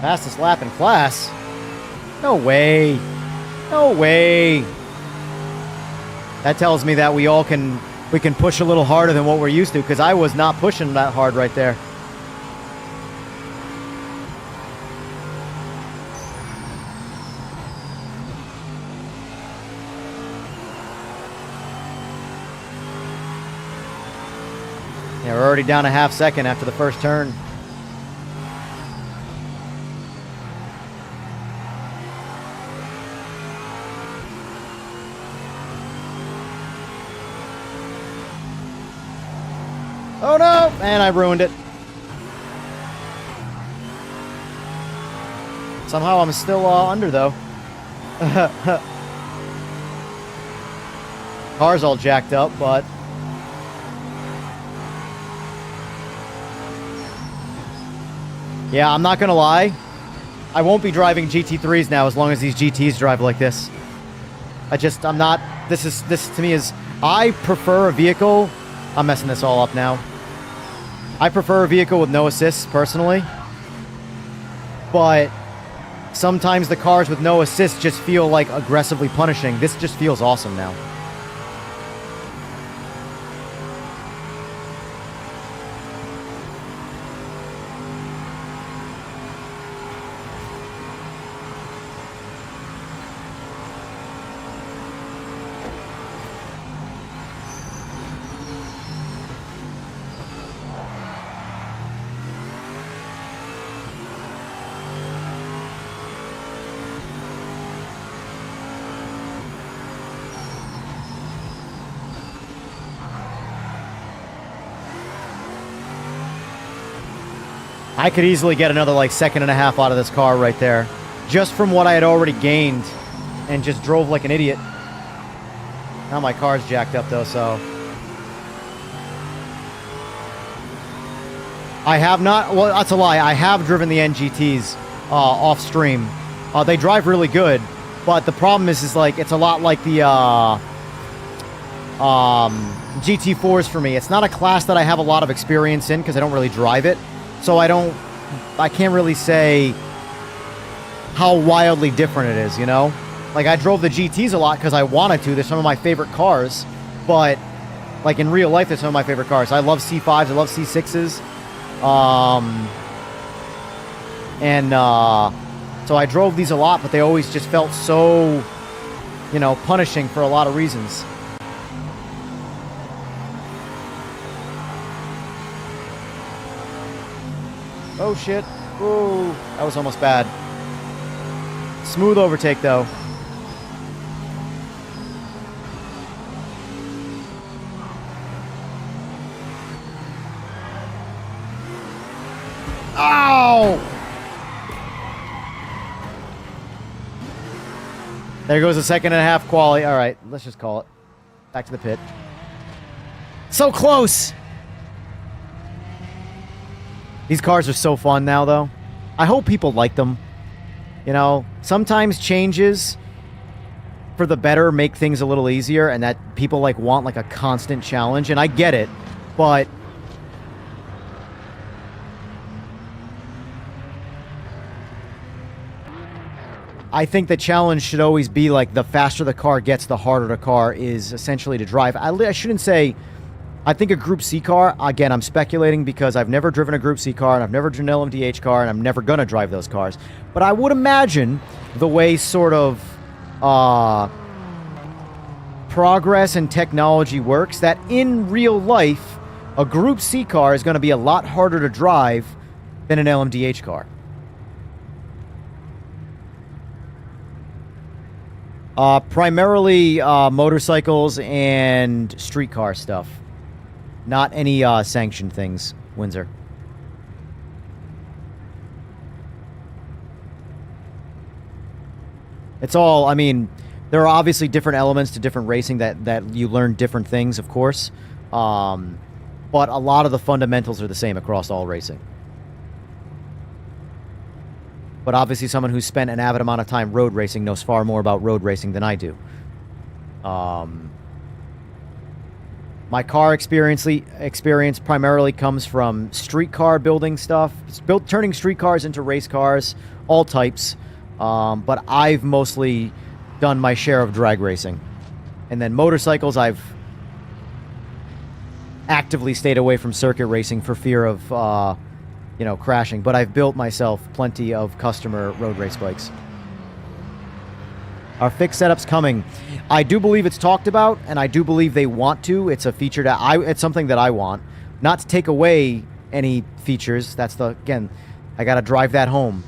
Speaker 3: Fastest lap in class? No way. No way. That tells me that we can push a little harder than what we're used to, because I was not pushing that hard right there. Yeah, we're already down a half second after the first turn. Oh no! And I ruined it. Somehow I'm still under though. Car's all jacked up, but yeah, I'm not gonna lie. I won't be driving GT3s now as long as these GTs drive like this. I'm not. This to me is. I prefer a vehicle I'm messing this all up now. I prefer a vehicle with no assists, personally. But sometimes the cars with no assists just feel like aggressively punishing. This just feels awesome now. I could easily get another like second and a half out of this car right there. Just from what I had already gained and just drove like an idiot. Now my car's jacked up though, so. I have not, well, that's a lie. I have driven the NGTs off stream. They drive really good, but the problem is like, it's a lot like the GT4s for me. It's not a class that I have a lot of experience in because I don't really drive it. So I can't really say how wildly different it is, you know? Like, I drove the GTs a lot because I wanted to. They're some of my favorite cars. But, like, in real life, they're some of my favorite cars. I love C5s. I love C6s. So I drove these a lot, but they always just felt so, you know, punishing for a lot of reasons. Oh, shit. Ooh, that was almost bad. Smooth overtake, though. Ow! There goes a second and a half quality. All right, let's just call it. Back to the pit. So close! These cars are so fun now, though. I hope people like them. You know, sometimes changes for the better make things a little easier, and that people like want like a constant challenge, and I get it, but I think the challenge should always be like the faster the car gets, the harder the car is essentially to drive. I shouldn't say. I think a Group C car, again, I'm speculating because I've never driven a Group C car, and I've never driven an LMDH car, and I'm never going to drive those cars. But I would imagine the way sort of progress and technology works, that in real life, a Group C car is going to be a lot harder to drive than an LMDH car. Primarily motorcycles and streetcar stuff. Not any sanctioned things, Windsor. It's all, I mean, there are obviously different elements to different racing that you learn different things, of course. But a lot of the fundamentals are the same across all racing. But obviously someone who's spent an avid amount of time road racing knows far more about road racing than I do. My car experience primarily comes from streetcar building stuff. It's turning streetcars into race cars, all types. But I've mostly done my share of drag racing. And then motorcycles, I've actively stayed away from circuit racing for fear of, crashing. But I've built myself plenty of customer road race bikes. Our fixed setup's coming. I do believe it's talked about, and I do believe they want to. It's a feature that it's something that I want. Not to take away any features. Again, I gotta drive that home.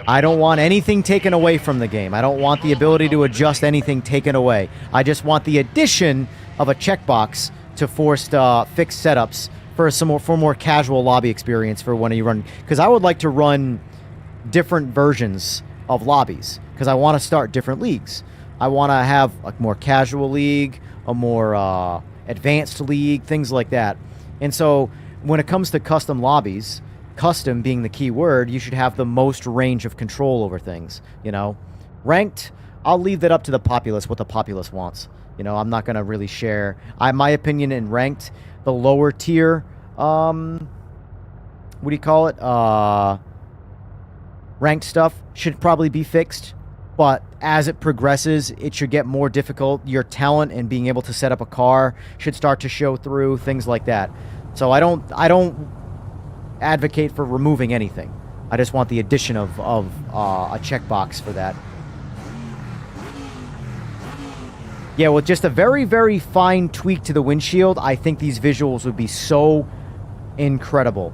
Speaker 3: I don't want anything taken away from the game. I don't want the ability to adjust anything taken away. I just want the addition of a checkbox to forced fixed setups for more casual lobby experience for when you run. Because I would like to run different versions of lobbies, because I want to start different leagues. I want to have a more casual league, a more advanced league, things like that. And so when it comes to custom lobbies, custom being the key word, you should have the most range of control over things. You know, ranked, I'll leave that up to the populace, what the populace wants. You know, I'm not going to really share. My opinion in ranked, the lower tier, what do you call it? Ranked stuff should probably be fixed. But as it progresses, it should get more difficult. Your talent and being able to set up a car should start to show through, things like that. So I don't advocate for removing anything. I just want the addition of a checkbox for that. Yeah, with just a very, very fine tweak to the windshield, I think these visuals would be so incredible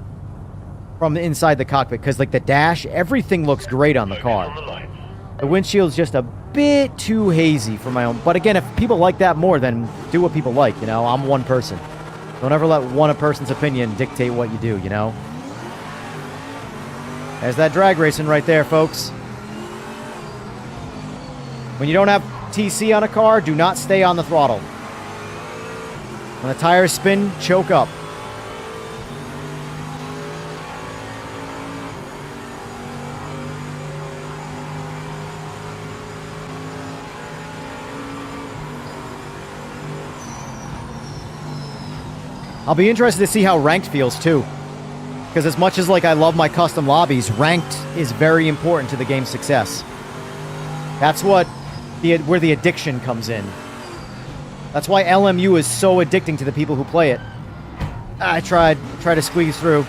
Speaker 3: from inside the cockpit. Because, like, the dash, everything looks great on the car. The windshield's just a bit too hazy for my own. But again, if people like that more, then do what people like, you know? I'm one person. Don't ever let one person's opinion dictate what you do, you know? There's that drag racing right there, folks. When you don't have TC on a car, do not stay on the throttle. When the tires spin, choke up. I'll be interested to see how ranked feels too. Because as much as like I love my custom lobbies, ranked is very important to the game's success. That's what where the addiction comes in. That's why LMU is so addicting to the people who play it. I tried to squeeze through.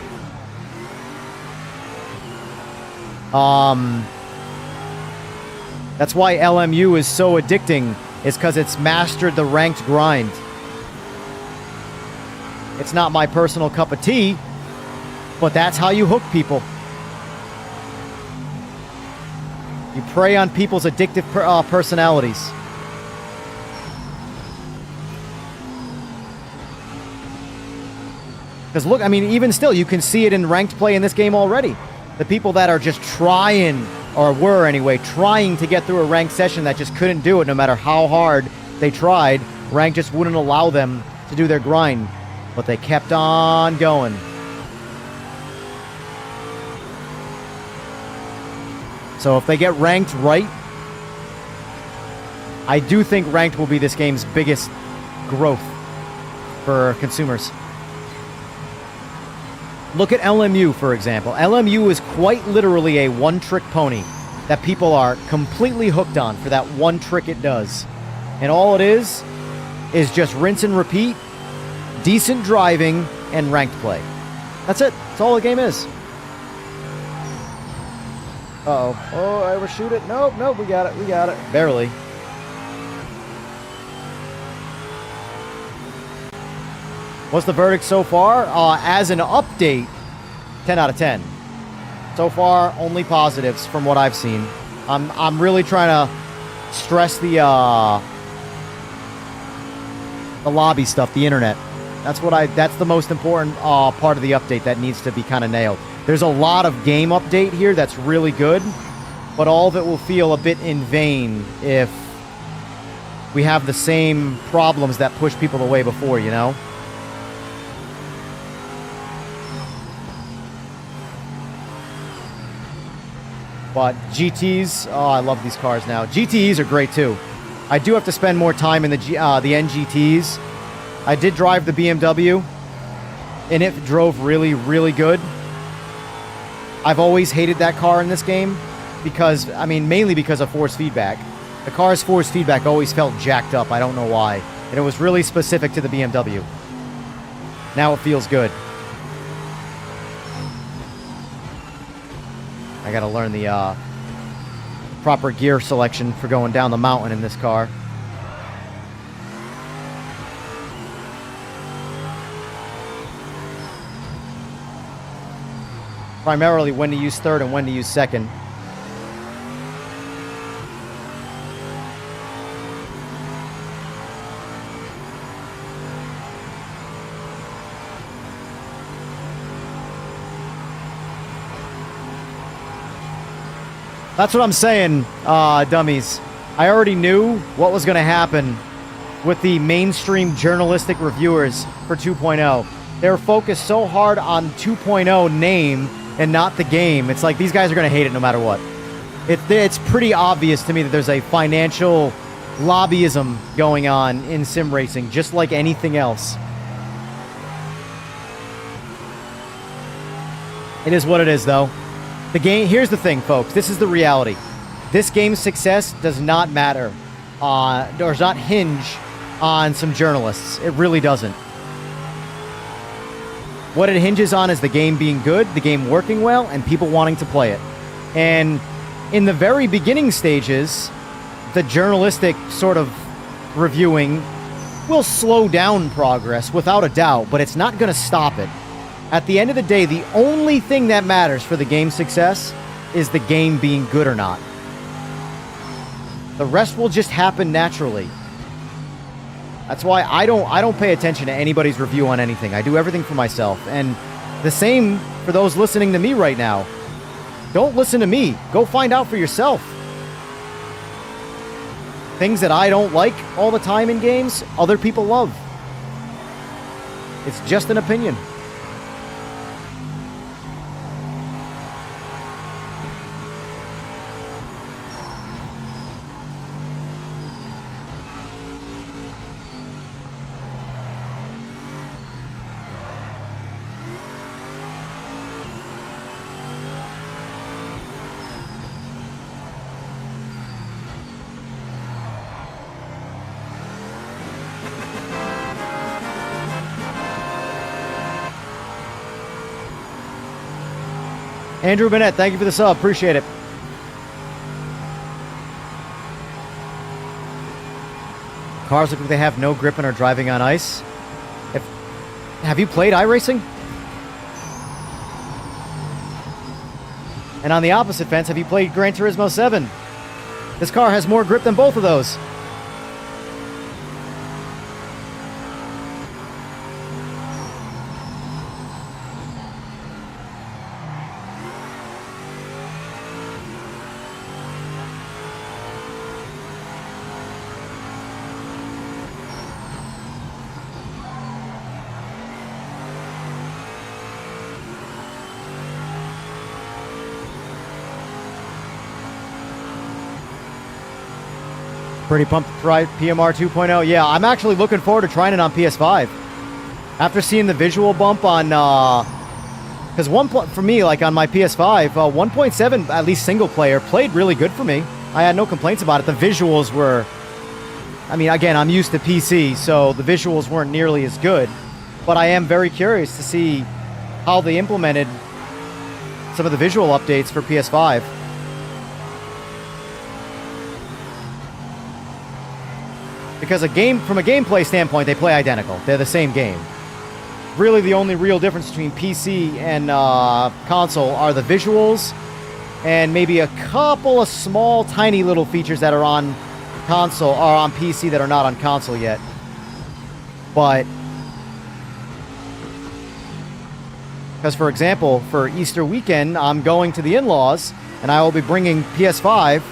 Speaker 3: That's why LMU is so addicting, is because it's mastered the ranked grind. It's not my personal cup of tea, but that's how you hook people. You prey on people's addictive personalities. Because look, I mean, even still, you can see it in ranked play in this game already. The people that are just trying, or were anyway, trying to get through a ranked session that just couldn't do it no matter how hard they tried. Rank just wouldn't allow them to do their grind. But they kept on going. So if they get ranked right, I do think ranked will be this game's biggest growth for consumers. Look at LMU, for example. LMU is quite literally a one-trick pony that people are completely hooked on for that one trick it does. And all it is just rinse and repeat, decent driving, and ranked play. That's it. That's all the game is. Uh-oh. Oh, I overshoot it. Nope, we got it. We got it. Barely. What's the verdict so far? As an update, 10 out of 10. So far, only positives from what I've seen. I'm really trying to stress the lobby stuff, the internet. That's the most important part of the update that needs to be kind of nailed. There's a lot of game update here that's really good, but all of it will feel a bit in vain if we have the same problems that pushed people away before, you know? But GTs, oh, I love these cars now. GTEs are great too. I do have to spend more time in the NGTs. I did drive the BMW, and it drove really, really good. I've always hated that car in this game because, I mean, mainly because of force feedback. The car's force feedback always felt jacked up. I don't know why. And it was really specific to the BMW. Now it feels good. I gotta learn the proper gear selection for going down the mountain in this car. Primarily when to use third and when to use second. That's what I'm saying, dummies. I already knew what was going to happen with the mainstream journalistic reviewers for 2.0. They were focused so hard on 2.0 name and not the game. It's like these guys are going to hate it no matter what. It's pretty obvious to me that there's a financial lobbyism going on in sim racing, just like anything else. It is what it is, though. The game. Here's the thing, folks. This is the reality. This game's success does not matter, or does not hinge on some journalists. It really doesn't. What it hinges on is the game being good, the game working well, and people wanting to play it. And in the very beginning stages, the journalistic sort of reviewing will slow down progress without a doubt, but it's not going to stop it. At the end of the day, the only thing that matters for the game's success is the game being good or not. The rest will just happen naturally. That's why I don't pay attention to anybody's review on anything. I do everything for myself. And the same for those listening to me right now. Don't listen to me. Go find out for yourself. Things that I don't like all the time in games, other people love. It's just an opinion. Andrew Bennett, thank you for the sub. Appreciate it. Cars look like they have no grip and are driving on ice. Have you played iRacing? And on the opposite fence, have you played Gran Turismo 7? This car has more grip than both of those. Pretty pumped to try PMR 2.0. Yeah, I'm actually looking forward to trying it on PS5. After seeing the visual bump on, because for me, like on my PS5, 1.7, at least single player, played really good for me. I had no complaints about it. The visuals were, I mean, again, I'm used to PC, so the visuals weren't nearly as good. But I am very curious to see how they implemented some of the visual updates for PS5. Because from a gameplay standpoint, they play identical. They're the same game. Really, the only real difference between PC and console are the visuals and maybe a couple of small, tiny little features that are on console or on PC that are not on console yet. But because, for example, for Easter weekend, I'm going to the in-laws, and I will be bringing PS5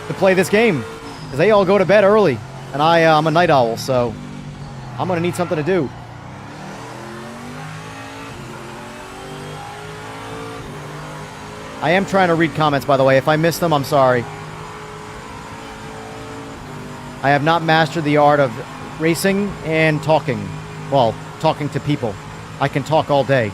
Speaker 3: to play this game. Because they all go to bed early, and I'm a night owl, so I'm going to need something to do. I am trying to read comments, by the way. If I missed them, I'm sorry. I have not mastered the art of racing and talking. Well, talking to people. I can talk all day.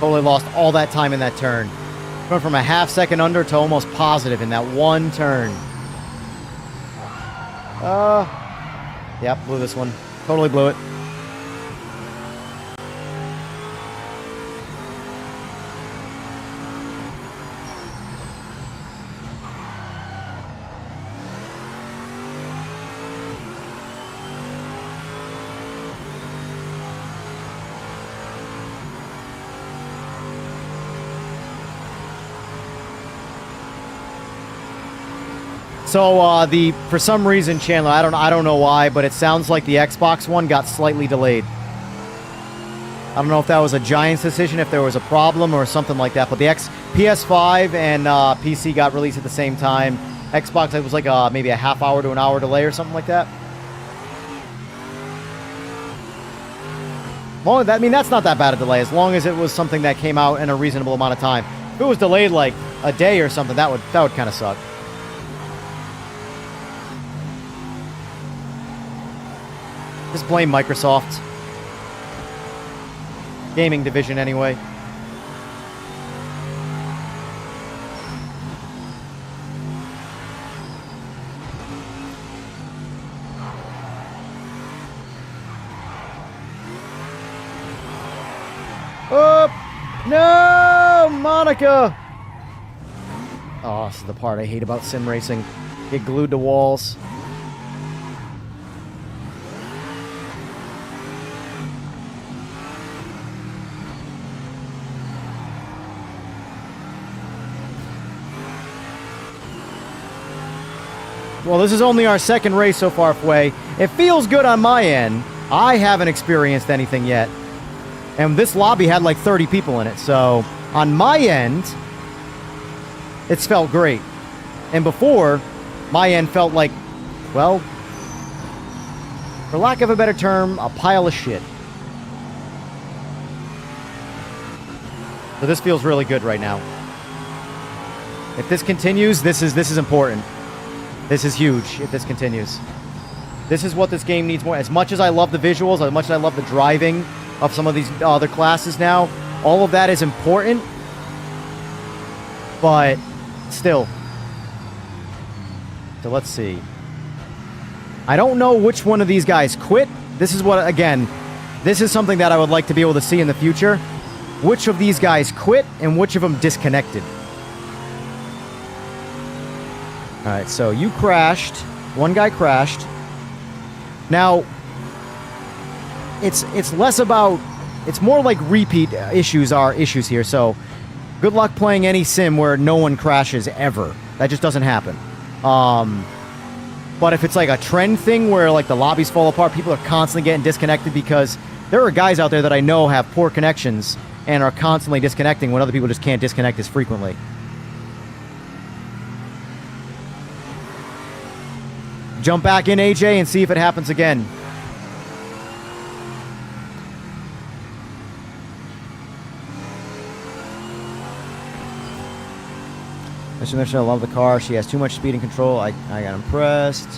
Speaker 3: Totally lost all that time in that turn. Went from a half second under to almost positive in that one turn. Yep, blew this one. Totally blew it. So for some reason, Chandler, I don't know why, but it sounds like the Xbox one got slightly delayed. I don't know if that was a Giants decision, if there was a problem or something like that, but the PS5 and PC got released at the same time. Xbox, it was like maybe a half hour to an hour delay or something like that. Well, I mean, that's not that bad a delay, as long as it was something that came out in a reasonable amount of time. If it was delayed like a day or something, that would kind of suck. Just blame Microsoft. Gaming division, anyway. Oh! No! Monica! Oh, this is the part I hate about sim racing. Get glued to walls. Well, this is only our second race so far, Fway. It feels good on my end. I haven't experienced anything yet. And this lobby had like 30 people in it, so on my end, it's felt great. And before, my end felt like, well, for lack of a better term, a pile of shit. So this feels really good right now. If this continues, this is important. This is huge if this continues. This is what this game needs more. As much as I love the visuals, as much as I love the driving of some of these other classes now, all of that is important. But still. So let's see. I don't know which one of these guys quit. This is what, again, this is something that I would like to be able to see in the future. Which of these guys quit and which of them disconnected. Alright, so you crashed. One guy crashed. Now, it's less about... It's more like repeat issues are issues here, so good luck playing any sim where no one crashes ever. That just doesn't happen. But if it's like a trend thing where like the lobbies fall apart, people are constantly getting disconnected because there are guys out there that I know have poor connections and are constantly disconnecting when other people just can't disconnect as frequently. Jump back in, AJ, and see if it happens again. Mr. Mission, I love the car. She has too much speed and control. I got impressed.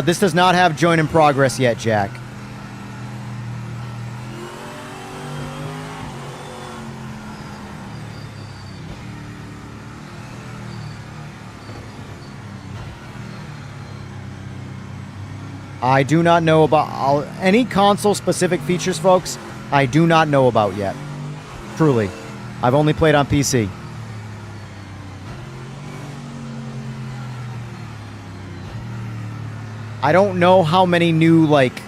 Speaker 3: This does not have join in progress yet, Jack. I do not know about any console-specific features, folks. I do not know about yet. Truly. I've only played on PC. I don't know how many new, like,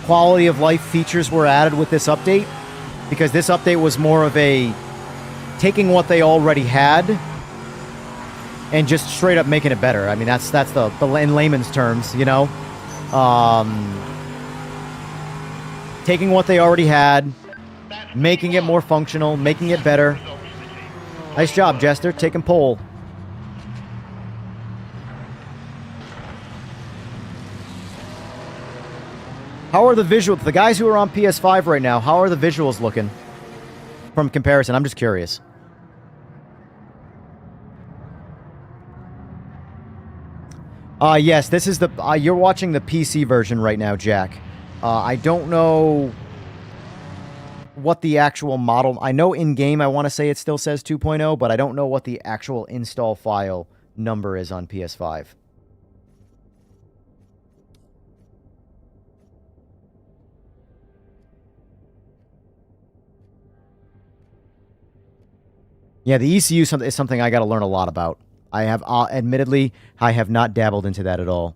Speaker 3: quality of life features were added with this update, because this update was more of a taking what they already had and just straight up making it better. I mean, that's the in layman's terms, you know? Taking what they already had, making it more functional, making it better. Nice job, Jester. Taking pole. How are the visuals? The guys who are on PS5 right now, how are the visuals looking from comparison? I'm just curious. Yes, this is the... you're watching the PC version right now, Jack. I don't know what the actual model... I know in-game I want to say it still says 2.0, but I don't know what the actual install file number is on PS5. Yeah, the ECU is something I got to learn a lot about. I have, admittedly, I have not dabbled into that at all.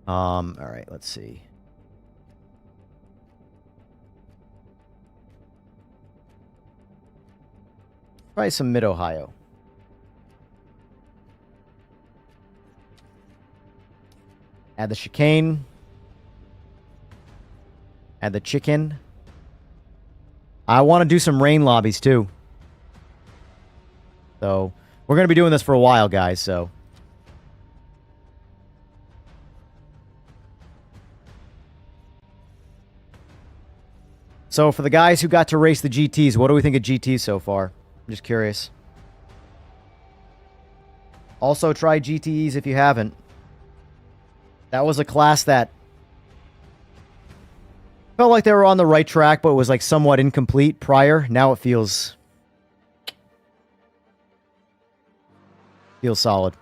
Speaker 3: All right, let's see. Probably some Mid-Ohio. Add the chicane. Add the chicken. I want to do some rain lobbies, too. So, we're going to be doing this for a while, guys, so... So for the guys who got to race the GTs, what do we think of GTs so far? I'm just curious. Also, try GTEs if you haven't. That was a class that felt like they were on the right track, but it was like somewhat incomplete prior. Now it feels solid.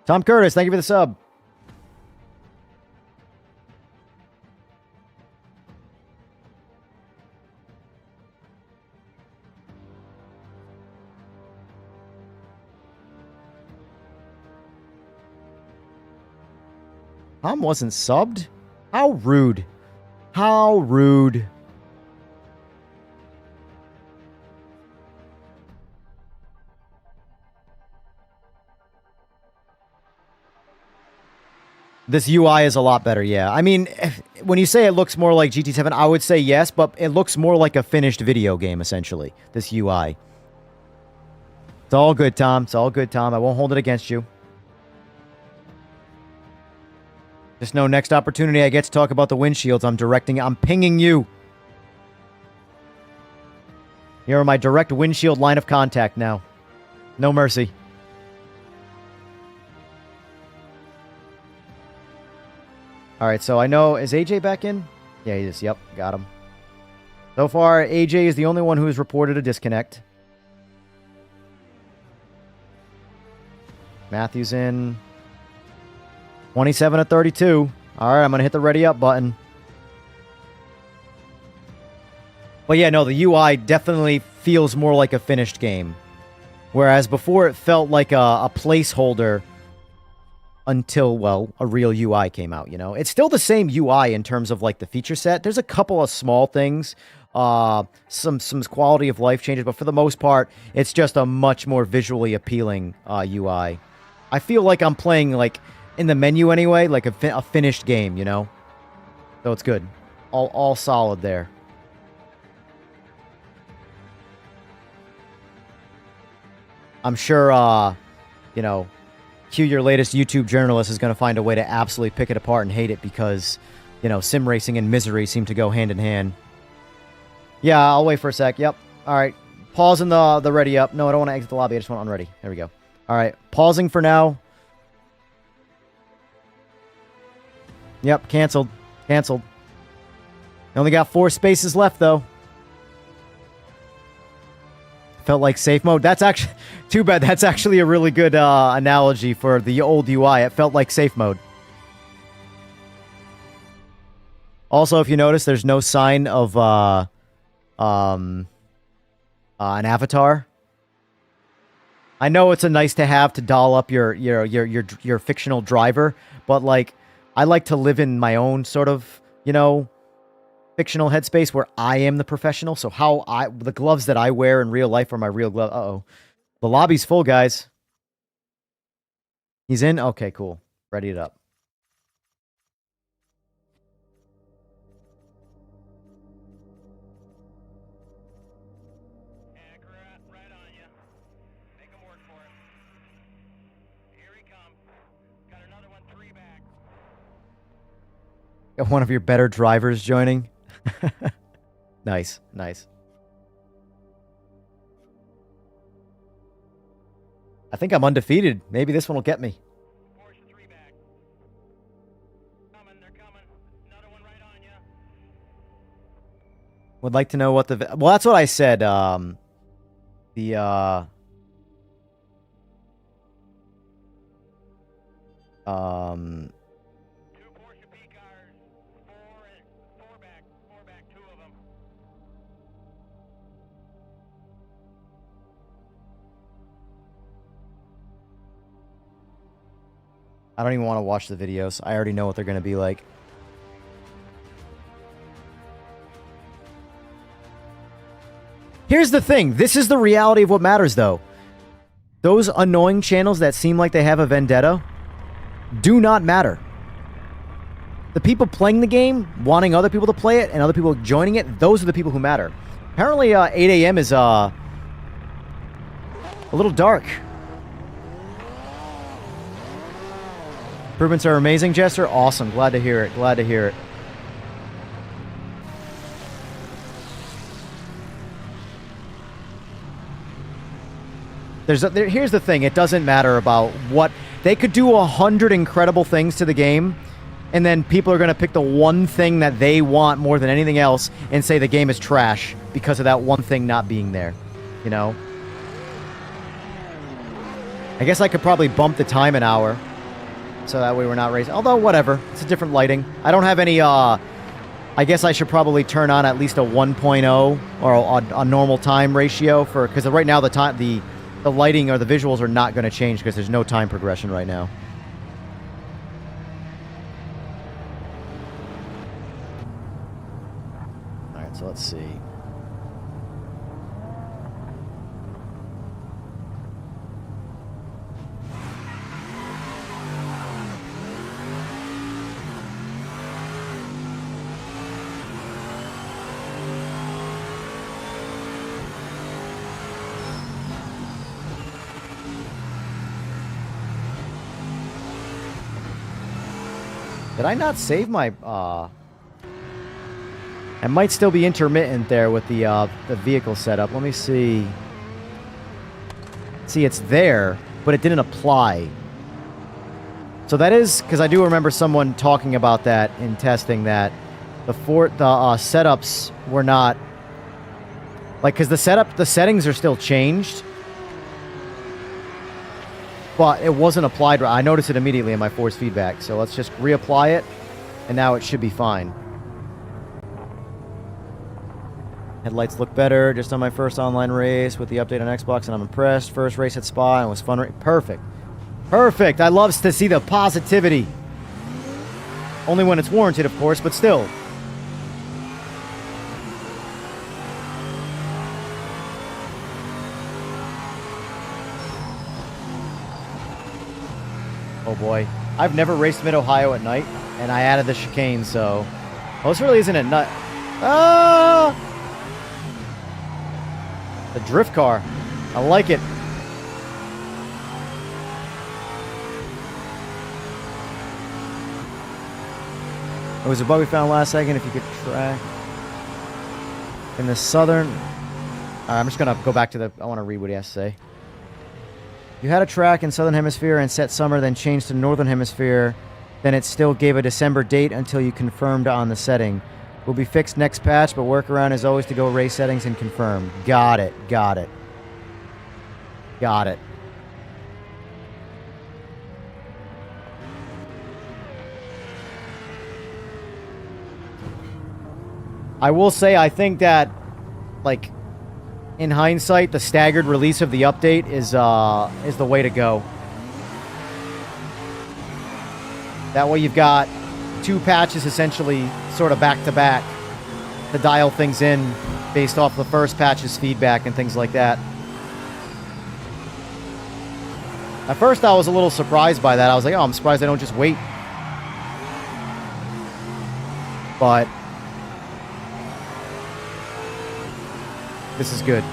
Speaker 3: Tom Curtis, thank you for the sub. Tom wasn't subbed? How rude. How rude. This UI is a lot better, yeah. I mean, when you say it looks more like GT7, I would say yes, but it looks more like a finished video game, essentially, this UI. It's all good, Tom. It's all good, Tom. I won't hold it against you. Just know next opportunity I get to talk about the windshields, I'm pinging you. You're my direct windshield line of contact now. No mercy. Alright, so I know... Is AJ back in? Yeah, he is. Yep, got him. So far, AJ is the only one who has reported a disconnect. Matthew's in. 27 to 32. Alright, I'm going to hit the ready up button. But yeah, no, the UI definitely feels more like a finished game. Whereas before it felt like a placeholder until, well, a real UI came out, you know? It's still the same UI in terms of, like, the feature set. There's a couple of small things, some quality of life changes, but for the most part, it's just a much more visually appealing UI. I feel like I'm playing, like, in the menu anyway, like a finished game, you know? So it's good. All solid there. I'm sure, you know, Q, your latest YouTube journalist, is going to find a way to absolutely pick it apart and hate it because, you know, sim racing and misery seem to go hand in hand. Yeah, I'll wait for a sec. Yep. All right. Pausing the ready up. No, I don't want to exit the lobby. I just want unready. There we go. All right. Pausing for now. Yep. Canceled. Canceled. Only got 4 spaces left, though. Felt like safe mode. That's actually... Too bad. That's actually a really good analogy for the old UI. It felt like safe mode. Also, if you notice, there's no sign of an avatar. I know it's a nice to have to doll up your fictional driver, but like I like to live in my own sort of, you know, fictional headspace where I am the professional. So the gloves that I wear in real life are my real gloves. Uh-oh. The lobby's full, guys. He's in? Okay, cool. Ready it up.
Speaker 9: Right on you. Make him work for it. Here he comes. Got another one 3 back.
Speaker 3: Got one of your better drivers joining. Nice, nice. I think I'm undefeated. Maybe this one will get me.
Speaker 9: Porsche 3 back. They're coming. Another one right on you.
Speaker 3: Would like to know what the... Well, that's what I said.
Speaker 9: Two Porsche P cars. 4 back. 4 back. 2 of them.
Speaker 3: I don't even want to watch the videos. I already know what they're going to be like. Here's the thing. This is the reality of what matters, though. Those annoying channels that seem like they have a vendetta do not matter. The people playing the game, wanting other people to play it, and other people joining it, those are the people who matter. Apparently, 8 a.m. is a little dark. Improvements are amazing, Jester. Awesome. Glad to hear it. Glad to hear it. Here's the thing. It doesn't matter about what... They could do 100 incredible things to the game, and then people are going to pick the one thing that they want more than anything else and say the game is trash because of that one thing not being there. You know? I guess I could probably bump the time an hour, so that way we're not racing. Although, whatever. It's a different lighting. I don't have any, I guess I should probably turn on at least a 1.0 or a normal time ratio for... Because right now the lighting or the visuals are not going to change because there's no time progression right now. Alright, so let's see. Did I not save my, I might still be intermittent there with the vehicle setup. Let me see. See, it's there, but it didn't apply. So that is, because I do remember someone talking about that in testing, that the setups were not, like, because the settings are still changed, but it wasn't applied right. I noticed it immediately in my force feedback. So let's just reapply it, and now it should be fine. Headlights look better just on my first online race with the update on Xbox, and I'm impressed. First race at Spa, and it was fun. Perfect. Perfect. I love to see the positivity. Only when it's warranted, of course, but still. Oh boy. I've never raced Mid-Ohio at night, and I added the chicane, so... Well, this really isn't at night. Ah! The drift car. I like it. It was a bug we found last second. If you could track... In the southern... I'm just going to go back to the... I want to read what he has to say. You had a track in Southern Hemisphere and set summer, then changed to Northern Hemisphere. Then it still gave a December date until you confirmed on the setting. Will be fixed next patch, but workaround is always to go race settings and confirm. Got it. Got it. Got it. I will say, I think that, like... In hindsight, the staggered release of the update is the way to go. That way you've got 2 patches essentially sort of back to back to dial things in based off the first patch's feedback and things like that. At first I was a little surprised by that. I was like, oh, I'm surprised they don't just wait. But this is good.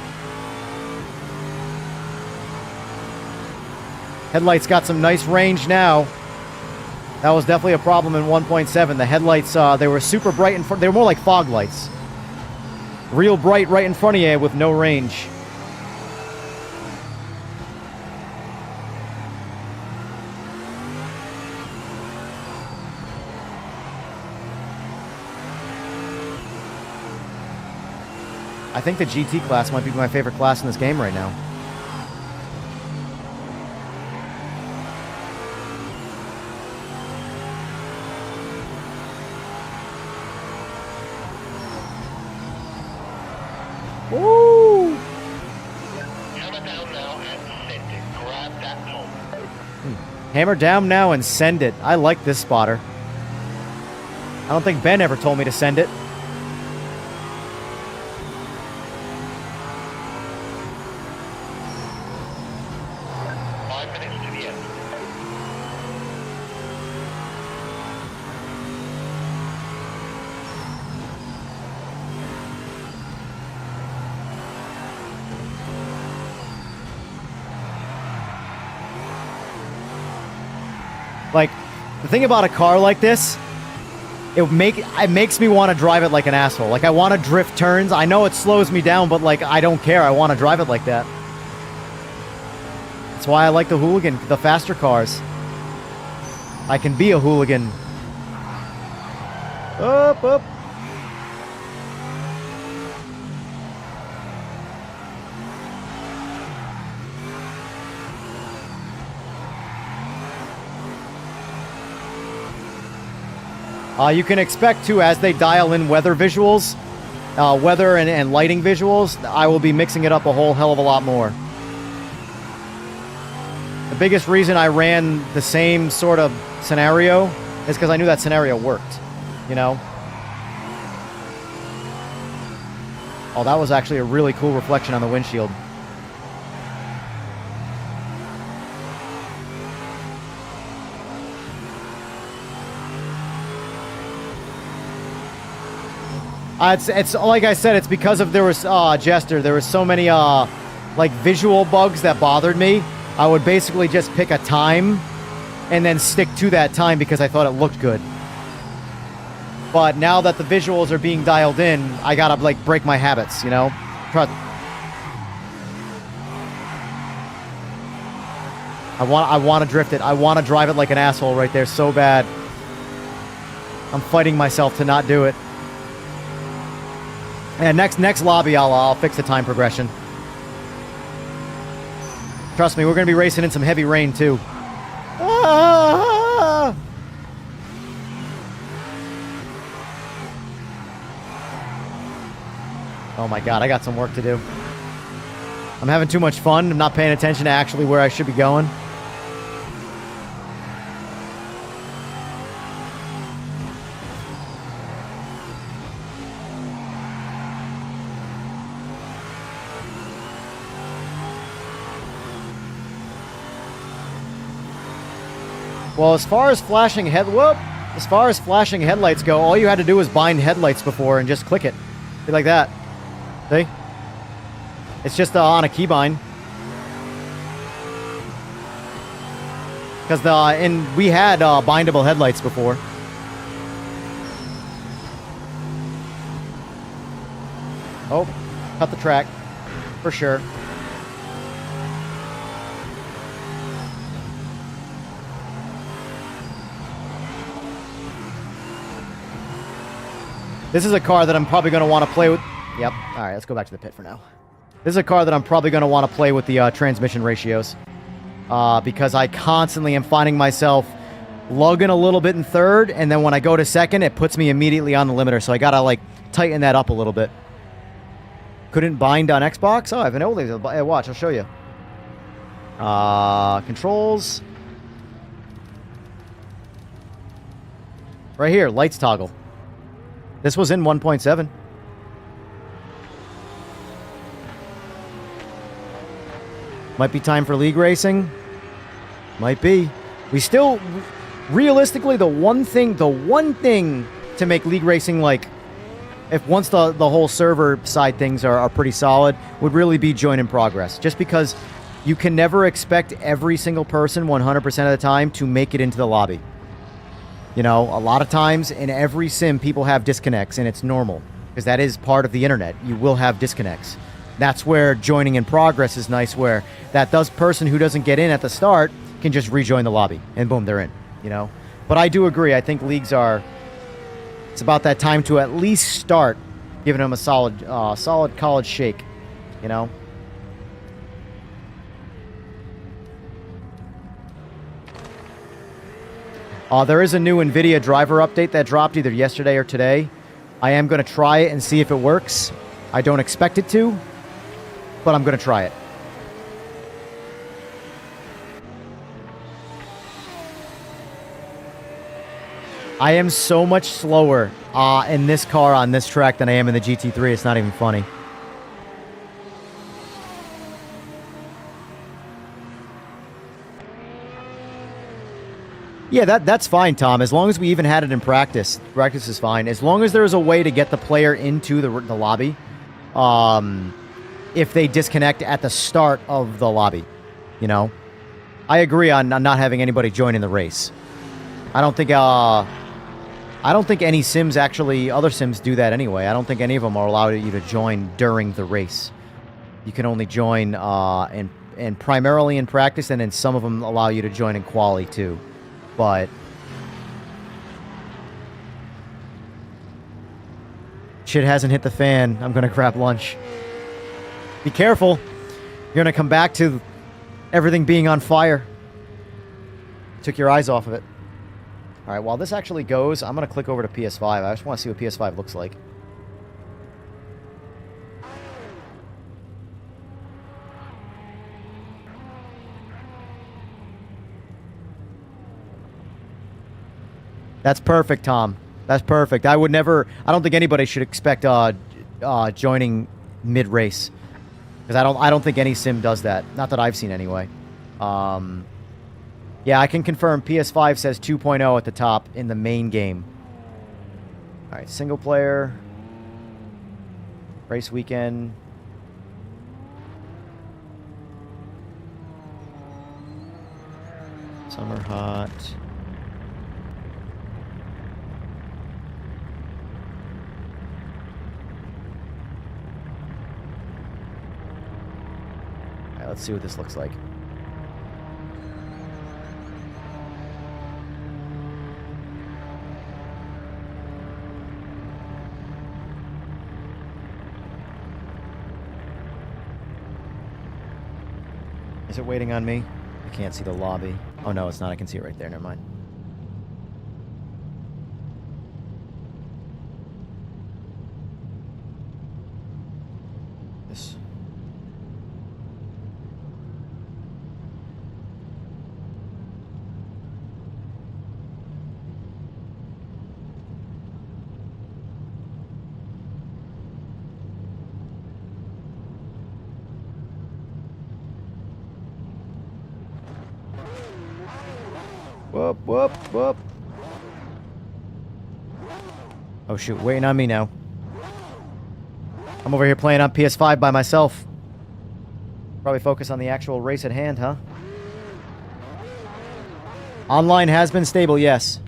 Speaker 3: Headlights got some nice range now. That was definitely a problem in 1.7. The headlights, they were super bright in front. They were more like fog lights. Real bright right in front of you with no range. I think the GT class might be my favorite class in this game right now. Woo!
Speaker 9: Hammer down now and send it. Grab that home.
Speaker 3: Hammer down now and send it. I like this spotter. I don't think Ben ever told me to send it. Like, The thing about a car like this, it makes me want to drive it like an asshole. Like, I want to drift turns. I know it slows me down, but, like, I don't care. I want to drive it like that. That's why I like the hooligan, the faster cars. I can be a hooligan. Up, up. You can expect, too, as they dial in weather visuals, weather and lighting visuals, I will be mixing it up a whole hell of a lot more. The biggest reason I ran the same sort of scenario is because I knew that scenario worked, you know? Oh, that was actually a really cool reflection on the windshield. It's like I said, it's because of there was Jester. There was so many like visual bugs that bothered me. I would basically just pick a time and then stick to that time because I thought it looked good. But now that the visuals are being dialed in, I gotta like break my habits, you know? I want to drift it. I want to drive it like an asshole right there so bad. I'm fighting myself to not do it. And next lobby, I'll fix the time progression. Trust me, we're going to be racing in some heavy rain, too. Ah! Oh my god, I got some work to do. I'm having too much fun. I'm not paying attention to actually where I should be going. Well, as far as flashing headlights go, all you had to do was bind headlights before and just click it. Be like that. See? It's just on a keybind. Because we had bindable headlights before. Oh, cut the track for sure. This is a car that I'm probably going to want to play with. Yep. All right, let's go back to the pit for now. This is a car that I'm probably going to want to play with the transmission ratios. Because I constantly am finding myself lugging a little bit in third, and then when I go to second, it puts me immediately on the limiter. So I got to, like, tighten that up a little bit. Couldn't bind on Xbox? Oh, I have an old watch. I'll show you. Controls. Right here, lights toggle. This was in 1.7. Might be time for league racing. Might be. We still, realistically, the one thing to make league racing, like, if once the whole server side things are pretty solid, would really be join in progress. Just because you can never expect every single person 100% of the time to make it into the lobby. You know, a lot of times in every sim, people have disconnects, and it's normal, because that is part of the internet. You will have disconnects. That's where joining in progress is nice, where that person who doesn't get in at the start can just rejoin the lobby, and boom, they're in, you know? But I do agree. I think leagues it's about that time to at least start giving them a solid college shake, you know? There is a new NVIDIA driver update that dropped either yesterday or today. I am going to try it and see if it works. I don't expect it to, but I'm going to try it. I am so much slower in this car on this track than I am in the GT3. It's not even funny. Yeah, that's fine, Tom. As long as we even had it in practice. Practice is fine. As long as there's a way to get the player into the lobby. If they disconnect at the start of the lobby. You know? I agree on not having anybody join in the race. I don't think any sims actually, other sims do that anyway. I don't think any of them are allowed you to join during the race. You can only join and primarily in practice, and then some of them allow you to join in quali too. But shit hasn't hit the fan. I'm gonna grab lunch. Be careful. You're gonna come back to everything being on fire. Took your eyes off of it. All right, while this actually goes, I'm going to click over to PS5. I just want to see what PS5 looks like. That's perfect, Tom. That's perfect. I would never... I don't think anybody should expect joining mid-race. Because I don't think any sim does that. Not that I've seen anyway. Yeah, I can confirm PS5 says 2.0 at the top in the main game. Alright, single player. Race weekend. Summer hot. Alright, let's see what this looks like. Is it waiting on me? I can't see the lobby. Oh no, it's not. I can see it right there. Never mind. This. Whoop, whoop, whoop. Oh shoot, waiting on me now. I'm over here playing on PS5 by myself. Probably focus on the actual race at hand, huh? Online has been stable, yes.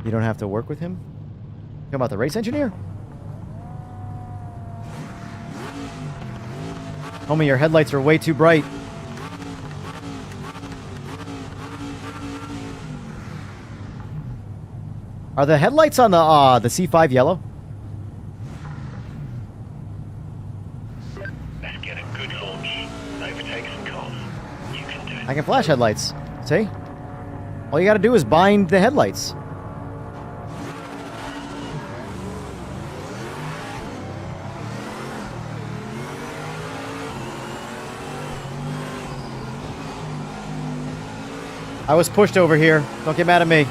Speaker 3: You don't have to work with him? Talking about the race engineer? Homie, your headlights are way too bright. Are the headlights on the C5 yellow?
Speaker 9: Let's get a good launch. Overtake some cars. You can do it.
Speaker 3: I can flash headlights. See? All you gotta do is bind the headlights. I was pushed over here. Don't get mad at me.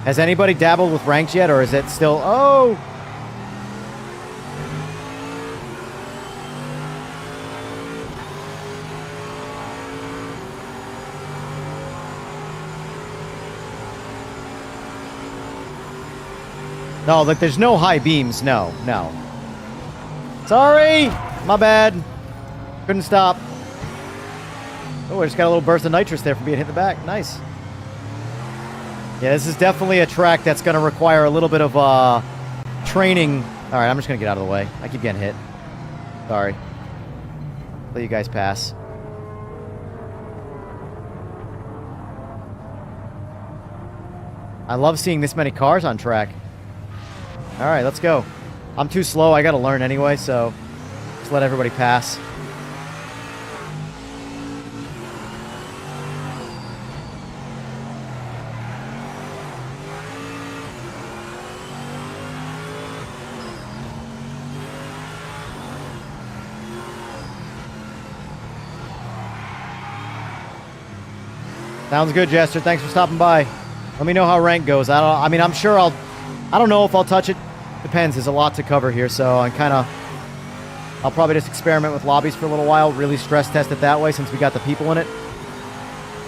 Speaker 3: Has anybody dabbled with ranks yet, or is it still... Oh! No, look, there's no high beams. No, no. Sorry! My bad. Couldn't stop. Oh, I just got a little burst of nitrous there from being hit in the back. Nice. Yeah, this is definitely a track that's going to require a little bit of training. All right, I'm just going to get out of the way. I keep getting hit. Sorry. Let you guys pass. I love seeing this many cars on track. All right, let's go. I'm too slow. I got to learn anyway, so just let everybody pass. Sounds good, Jester. Thanks for stopping by. Let me know how rank goes. I mean, I'm sure I don't know if I'll touch it. Depends. There's a lot to cover here, so I'll probably just experiment with lobbies for a little while, really stress test it that way since we got the people in it.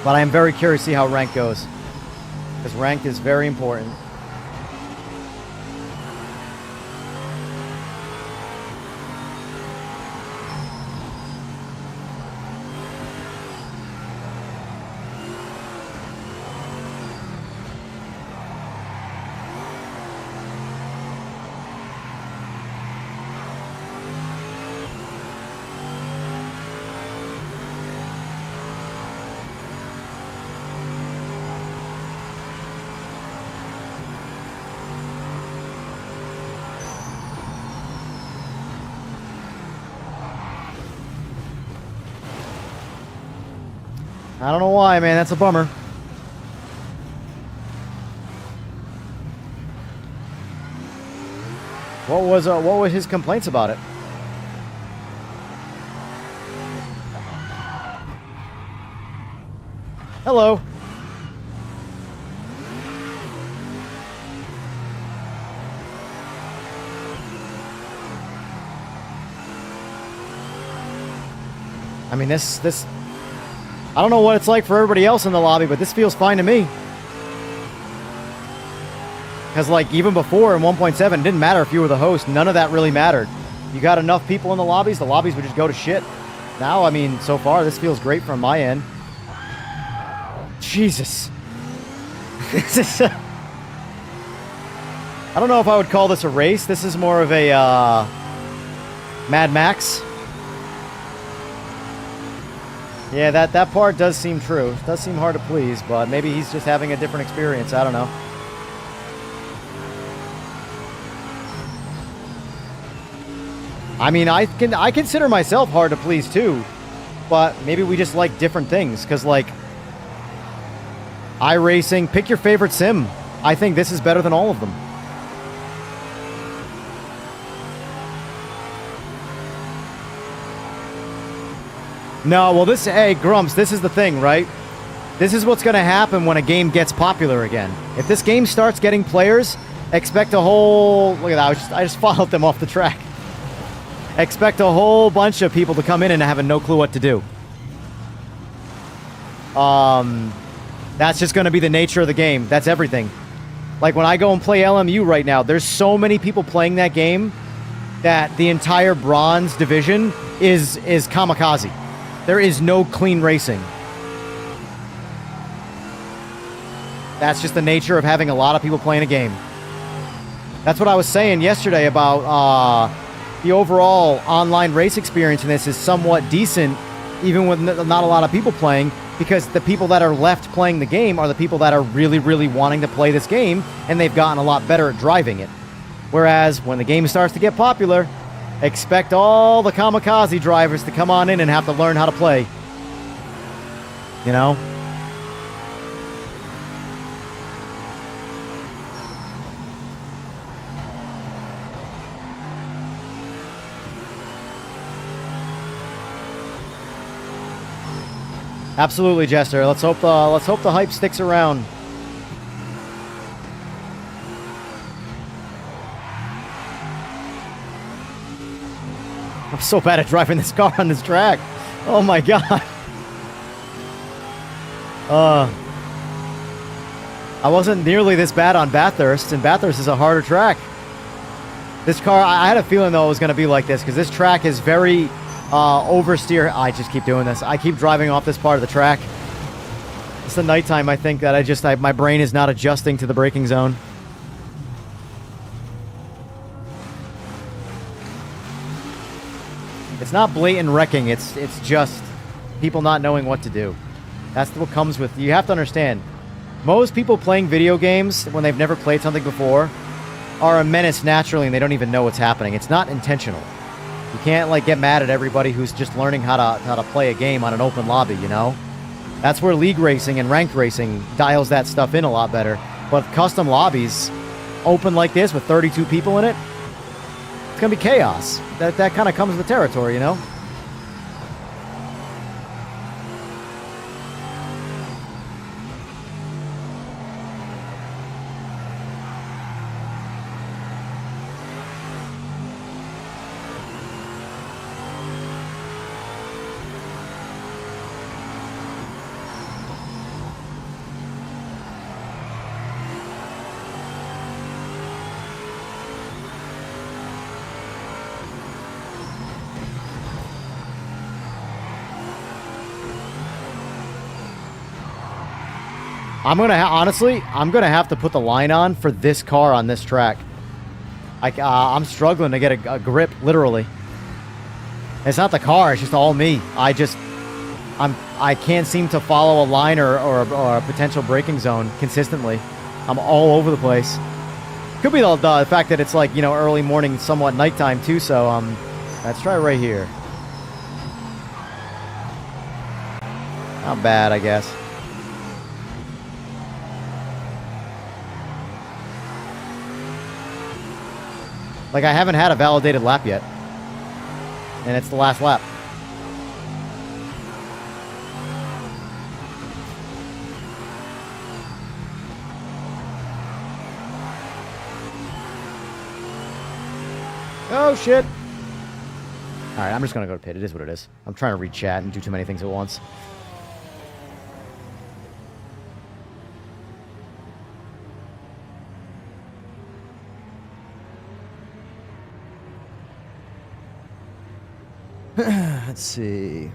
Speaker 3: But I am very curious to see how ranked goes. Because ranked is very important. I don't know why, man. That's a bummer. What was his complaints about it? Hello. I mean, this I don't know what it's like for everybody else in the lobby, but this feels fine to me. Because, like, even before in 1.7, it didn't matter if you were the host. None of that really mattered. You got enough people in the lobbies would just go to shit. Now, I mean, so far, this feels great from my end. Jesus. I don't know if I would call this a race. This is more of a Mad Max. Yeah, that part does seem true. It does seem hard to please, but maybe he's just having a different experience. I don't know. I mean, I consider myself hard to please too, but maybe we just like different things. Because, like, iRacing, pick your favorite sim. I think this is better than all of them. No, well, hey, Grumps, this is the thing, right? This is what's going to happen when a game gets popular again. If this game starts getting players, expect a whole... Look at that, I just followed them off the track. Expect a whole bunch of people to come in and having no clue what to do. That's just going to be the nature of the game. That's everything. Like, when I go and play LMU right now, there's so many people playing that game that the entire bronze division is kamikaze. There is no clean racing. That's just the nature of having a lot of people playing a game. That's what I was saying yesterday about the overall online race experience in this is somewhat decent, even with not a lot of people playing, because the people that are left playing the game are the people that are really, really wanting to play this game, and they've gotten a lot better at driving it. Whereas when the game starts to get popular, expect all the kamikaze drivers to come on in and have to learn how to play. You know? Absolutely, Jester. Let's hope the hype sticks around. I'm so bad at driving this car on this track. Oh my god. I wasn't nearly this bad on Bathurst, and Bathurst is a harder track. This car, I had a feeling though it was going to be like this, because this track is very oversteer. I just keep doing this. I keep driving off this part of the track. It's the nighttime, I think, that my brain is not adjusting to the braking zone. It's not blatant wrecking, it's just people not knowing what to do. That's what comes with... You have to understand, most people playing video games, when they've never played something before, are a menace naturally and they don't even know what's happening. It's not intentional. You can't, like, get mad at everybody who's just learning how to play a game on an open lobby, you know? That's where league racing and ranked racing dials that stuff in a lot better. But custom lobbies, open like this with 32 people in it, it's gonna be chaos. That kind of comes with the territory, you know? Honestly, I'm gonna have to put the line on for this car on this track. I'm struggling to get a grip, literally. It's not the car; it's just all me. I can't seem to follow a line or a potential braking zone consistently. I'm all over the place. Could be the fact that it's like, early morning, somewhat nighttime too. So let's try right here. Not bad, I guess. Like, I haven't had a validated lap yet. And it's the last lap. Oh, shit. All right, I'm just going to go to pit. It is what it is. I'm trying to read chat and do too many things at once. Let's see.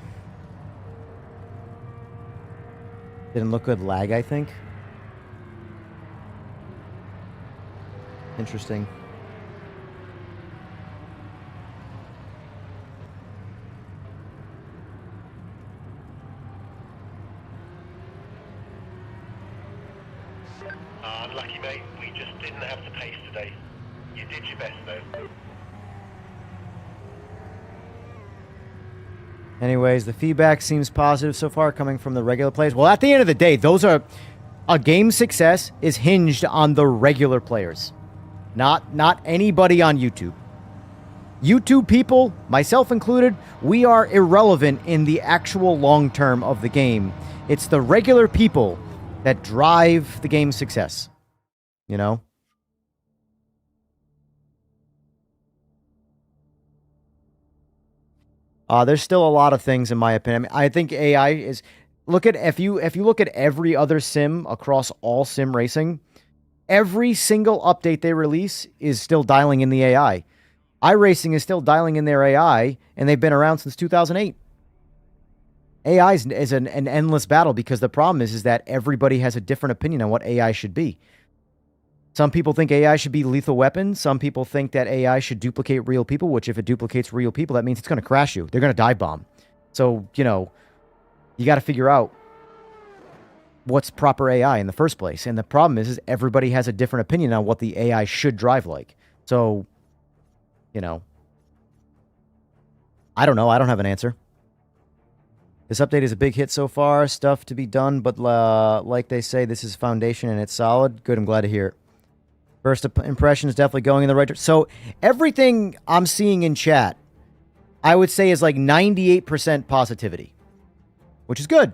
Speaker 3: Didn't look good. Lag, I think. Interesting.
Speaker 9: Unlucky, mate. We just didn't have the pace today. You did your best, though.
Speaker 3: Anyways, the feedback seems positive so far coming from the regular players. Well, at the end of the day, a game's success is hinged on the regular players, not anybody on YouTube. YouTube people, myself included, we are irrelevant in the actual long term of the game. It's the regular people that drive the game's success, There's still a lot of things, in my opinion. I think AI is... if you look at every other sim across all sim racing, every single update they release is still dialing in the AI. iRacing is still dialing in their AI, and they've been around since 2008. AI is an endless battle, because the problem is that everybody has a different opinion on what AI should be. Some people think AI should be lethal weapons. Some people think that AI should duplicate real people, which if it duplicates real people, that means it's going to crash you. They're going to dive bomb. So, you got to figure out what's proper AI in the first place. And the problem is everybody has a different opinion on what the AI should drive like. So, I don't know. I don't have an answer. This update is a big hit so far. Stuff to be done, but like they say, this is foundation and it's solid. Good, I'm glad to hear it. First impression is definitely going in the right direction. So everything I'm seeing in chat, I would say is like 98% positivity, which is good.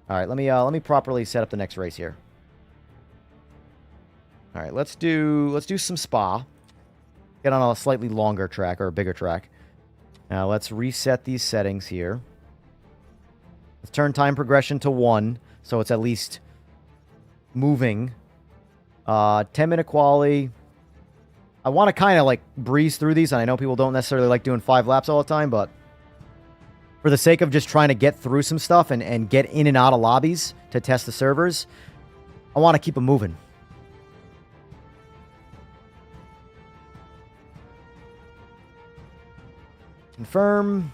Speaker 3: All right, let me properly set up the next race here. All right, let's do some Spa. Get on a slightly longer track or a bigger track. Now let's reset these settings here. Let's turn time progression to 1, so it's at least moving. 10-minute quali. I want to kind of like breeze through these, and I know people don't necessarily like doing 5 laps all the time, but for the sake of just trying to get through some stuff and get in and out of lobbies to test the servers, I want to keep them moving. Confirm.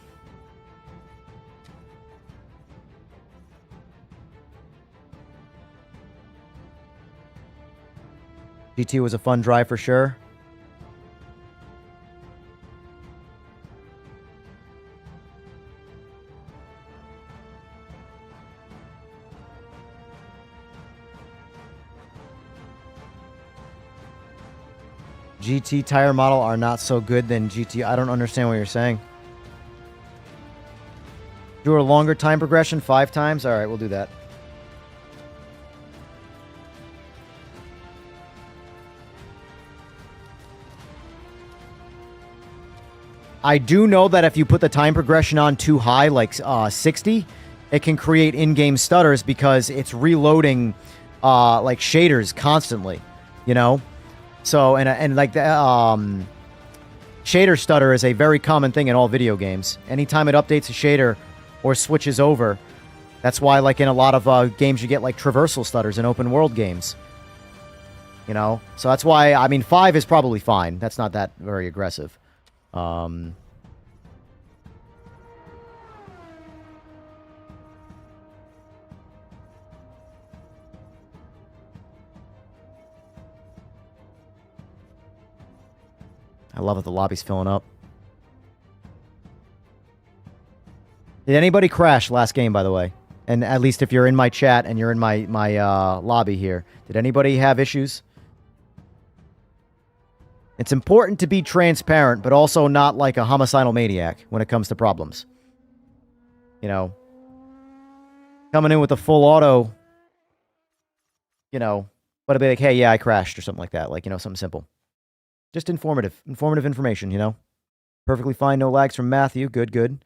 Speaker 3: GT was a fun drive for sure. GT tire model are not so good than GT. I don't understand what you're saying. Do a longer time progression 5 times? All right, we'll do that. I do know that if you put the time progression on too high, like 60, it can create in-game stutters because it's reloading like shaders constantly, you know? So, and like the shader stutter is a very common thing in all video games. Anytime it updates a shader or switches over, That's why, like, in a lot of games, you get, like, traversal stutters in open world games. You know? So that's why, I mean, 5 is probably fine. That's not that very aggressive. I love it. The lobby's filling up. Did anybody crash last game, by the way? And at least if you're in my chat and you're in my lobby here, did anybody have issues? It's important to be transparent, but also not like a homicidal maniac when it comes to problems. You know, coming in with a full auto, you know, but I'd be like, hey, yeah, I crashed or something like that. Like, you know, something simple. Just informative information, you know. Perfectly fine, no lags from Matthew. Good.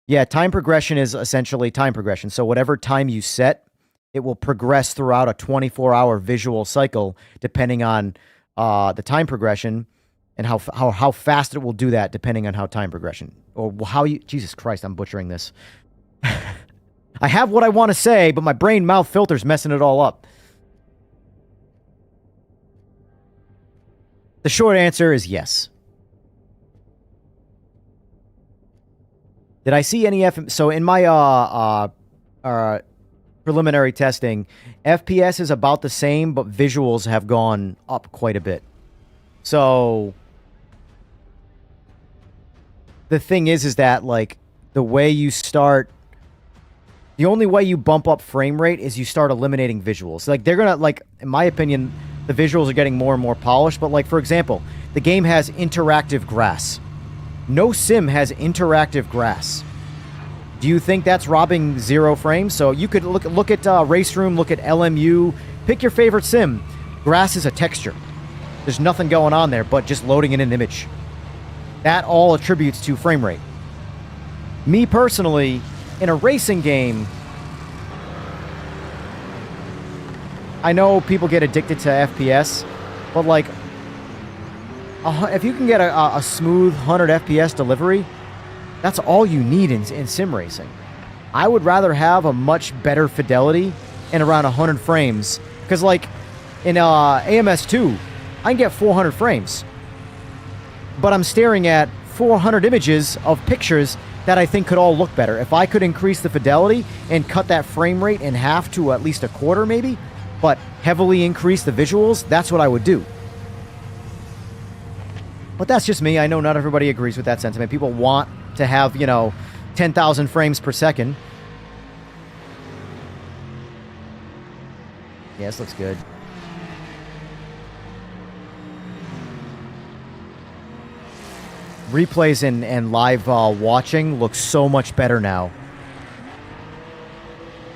Speaker 3: Yeah, time progression is essentially time progression. So whatever time you set, it will progress throughout a 24-hour visual cycle, depending on the time progression and how fast it will do that, depending on how time progression or how you. Jesus Christ, I'm butchering this. I have what I want to say, but my brain mouth filter's messing it all up. The short answer is yes. Did I see any So in my preliminary testing, FPS is about the same, but visuals have gone up quite a bit. So the thing is that, like, the way you start, the only way you bump up frame rate is you start eliminating visuals. Like, they're gonna, like, in my opinion, the visuals are getting more and more polished. But, like, for example, the game has interactive grass. No sim has interactive grass. Do you think that's robbing 0 frames? So you could look at Race Room, look at LMU, pick your favorite sim. Grass is a texture. There's nothing going on there but just loading in an image. That all attributes to frame rate. Me personally, in a racing game, I know people get addicted to FPS, but like, if you can get a smooth 100 FPS delivery, that's all you need in sim racing. I would rather have a much better fidelity and around 100 frames. Because, like, in AMS2, I can get 400 frames. But I'm staring at 400 images of pictures that I think could all look better. If I could increase the fidelity and cut that frame rate in half to at least a quarter, maybe, but heavily increase the visuals, that's what I would do. But that's just me. I know not everybody agrees with that sentiment. People want to have, you know, 10,000 frames per second. Yeah, this looks good. Replays and live watching looks so much better now.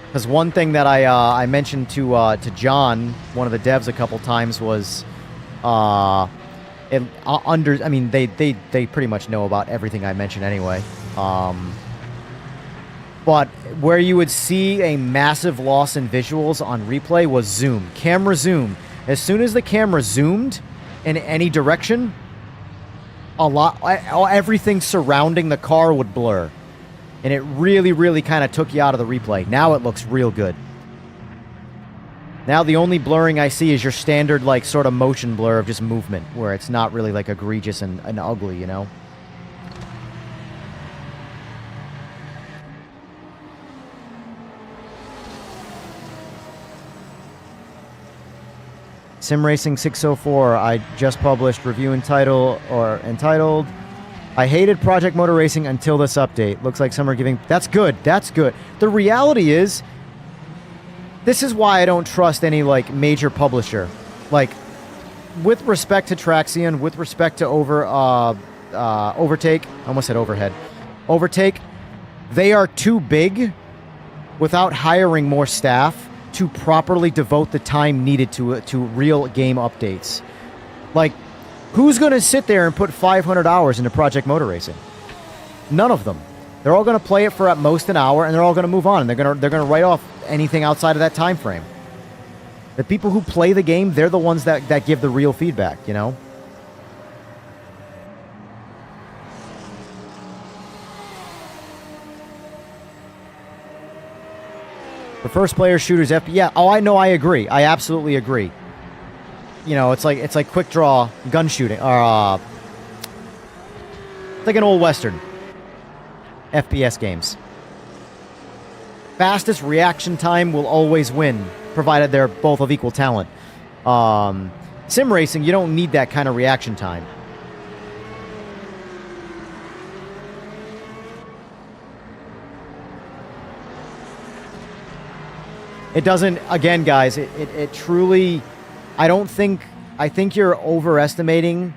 Speaker 3: Because one thing that I mentioned to John, one of the devs, a couple times was I mean, they pretty much know about everything I mention anyway. But where you would see a massive loss in visuals on replay was zoom. Camera zoom. As soon as the camera zoomed in any direction, everything surrounding the car would blur. And it really, really kind of took you out of the replay. Now it looks real good. Now the only blurring I see is your standard, like, sort of motion blur of just movement, where it's not really, like, egregious and ugly, you know? Sim Racing 604, I just published review entitled, I hated Project Motor Racing until this update. Looks like some are giving... That's good. That's good. The reality is, this is why I don't trust any, like, major publisher. Like, with respect to Traxion, with respect to Overtake, I almost said Overhead. Overtake, they are too big without hiring more staff to properly devote the time needed to real game updates. Like, who's going to sit there and put 500 hours into Project Motor Racing? None of them. They're all going to play it for at most an hour, and they're all going to move on. And they're going to write off anything outside of that time frame. The people who play the game, they're the ones that give the real feedback, you know? For first player shooters, yeah. Oh, I know. I agree. I absolutely agree. You know, it's like quick draw gun shooting, or it's like an old Western FPS games. Fastest reaction time will always win, provided they're both of equal talent. Sim racing, you don't need that kind of reaction time. It doesn't, again, guys, it truly, I think you're overestimating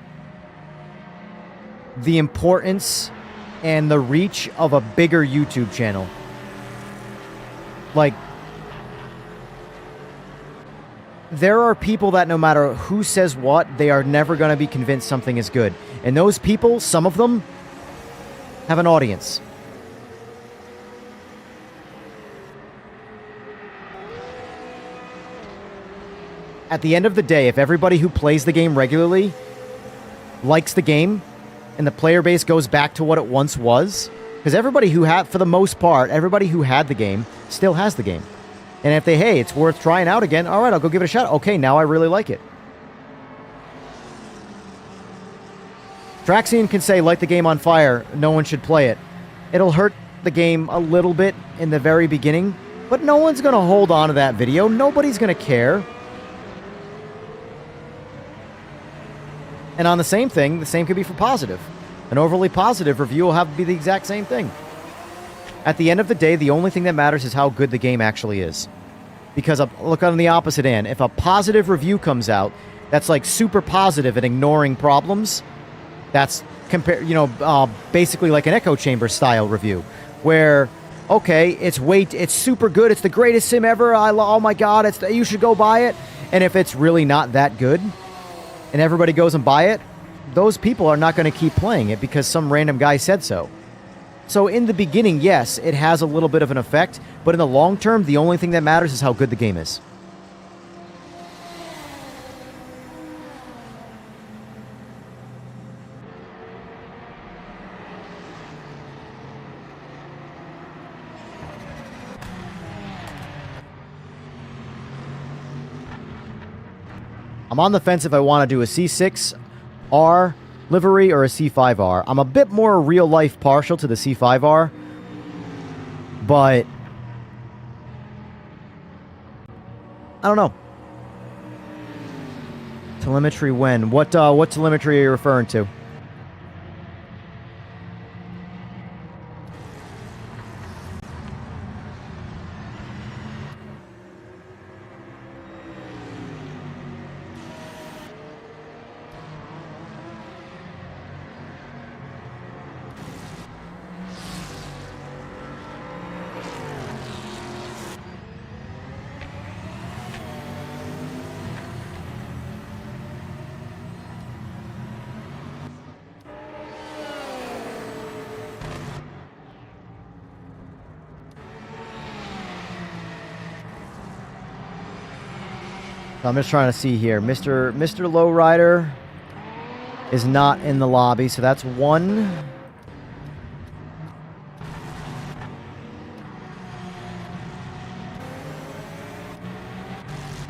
Speaker 3: the importance and the reach of a bigger YouTube channel. Like, there are people that no matter who says what, they are never going to be convinced something is good. And those people, some of them, have an audience. At the end of the day, if everybody who plays the game regularly likes the game and the player base goes back to what it once was, because everybody who had, for the most part, everybody who had the game still has the game. And if they, hey, it's worth trying out again, all right, I'll go give it a shot. Okay, now I really like it. Traxian can say, light the game on fire, no one should play it. It'll hurt the game a little bit in the very beginning, but no one's going to hold on to that video. Nobody's going to care. And on the same thing, the same could be for positive. An overly positive review will have to be the exact same thing. At the end of the day, the only thing that matters is how good the game actually is. Because look on the opposite end. If a positive review comes out that's like super positive and ignoring problems, that's basically like an echo chamber style review, where okay, it's super good, it's the greatest sim ever. Oh my god, you should go buy it. And if it's really not that good, and everybody goes and buy it, those people are not going to keep playing it because some random guy said so. So in the beginning, yes, it has a little bit of an effect, but in the long term, the only thing that matters is how good the game is. I'm on the fence if I want to do a C6R livery or a C5R. I'm a bit more real life partial to the C5R, but I don't know. Telemetry when? What telemetry are you referring to? I'm just trying to see here. Mr. Lowrider is not in the lobby, so that's one.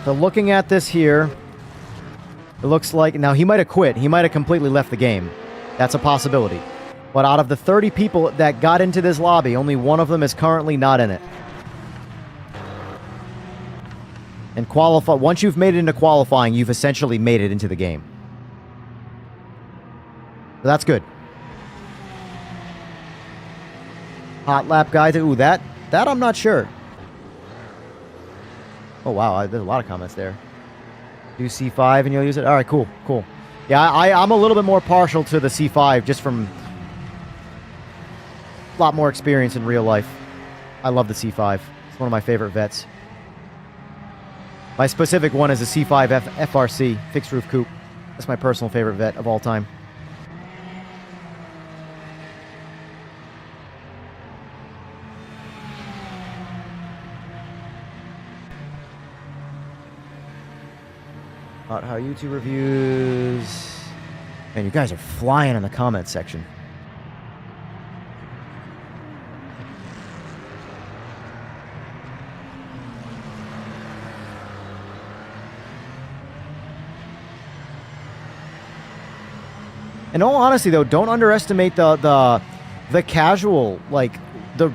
Speaker 3: So looking at this here, it looks like, now he might have quit. He might have completely left the game. That's a possibility. But out of the 30 people that got into this lobby, only one of them is currently not in it. And once you've made it into qualifying, you've essentially made it into the game. So that's good. Hot lap guys. Ooh, that I'm not sure. Oh wow, there's a lot of comments there. Do C5 and you'll use it? All right, cool. Yeah, I'm a little bit more partial to the C5 just from a lot more experience in real life. I love the C5. It's one of my favorite vets. My specific one is a C5 FRC, fixed roof coupe. That's my personal favorite vet of all time. About how YouTube reviews. Man, you guys are flying in the comments section. In all honesty, though, don't underestimate the casual, like, the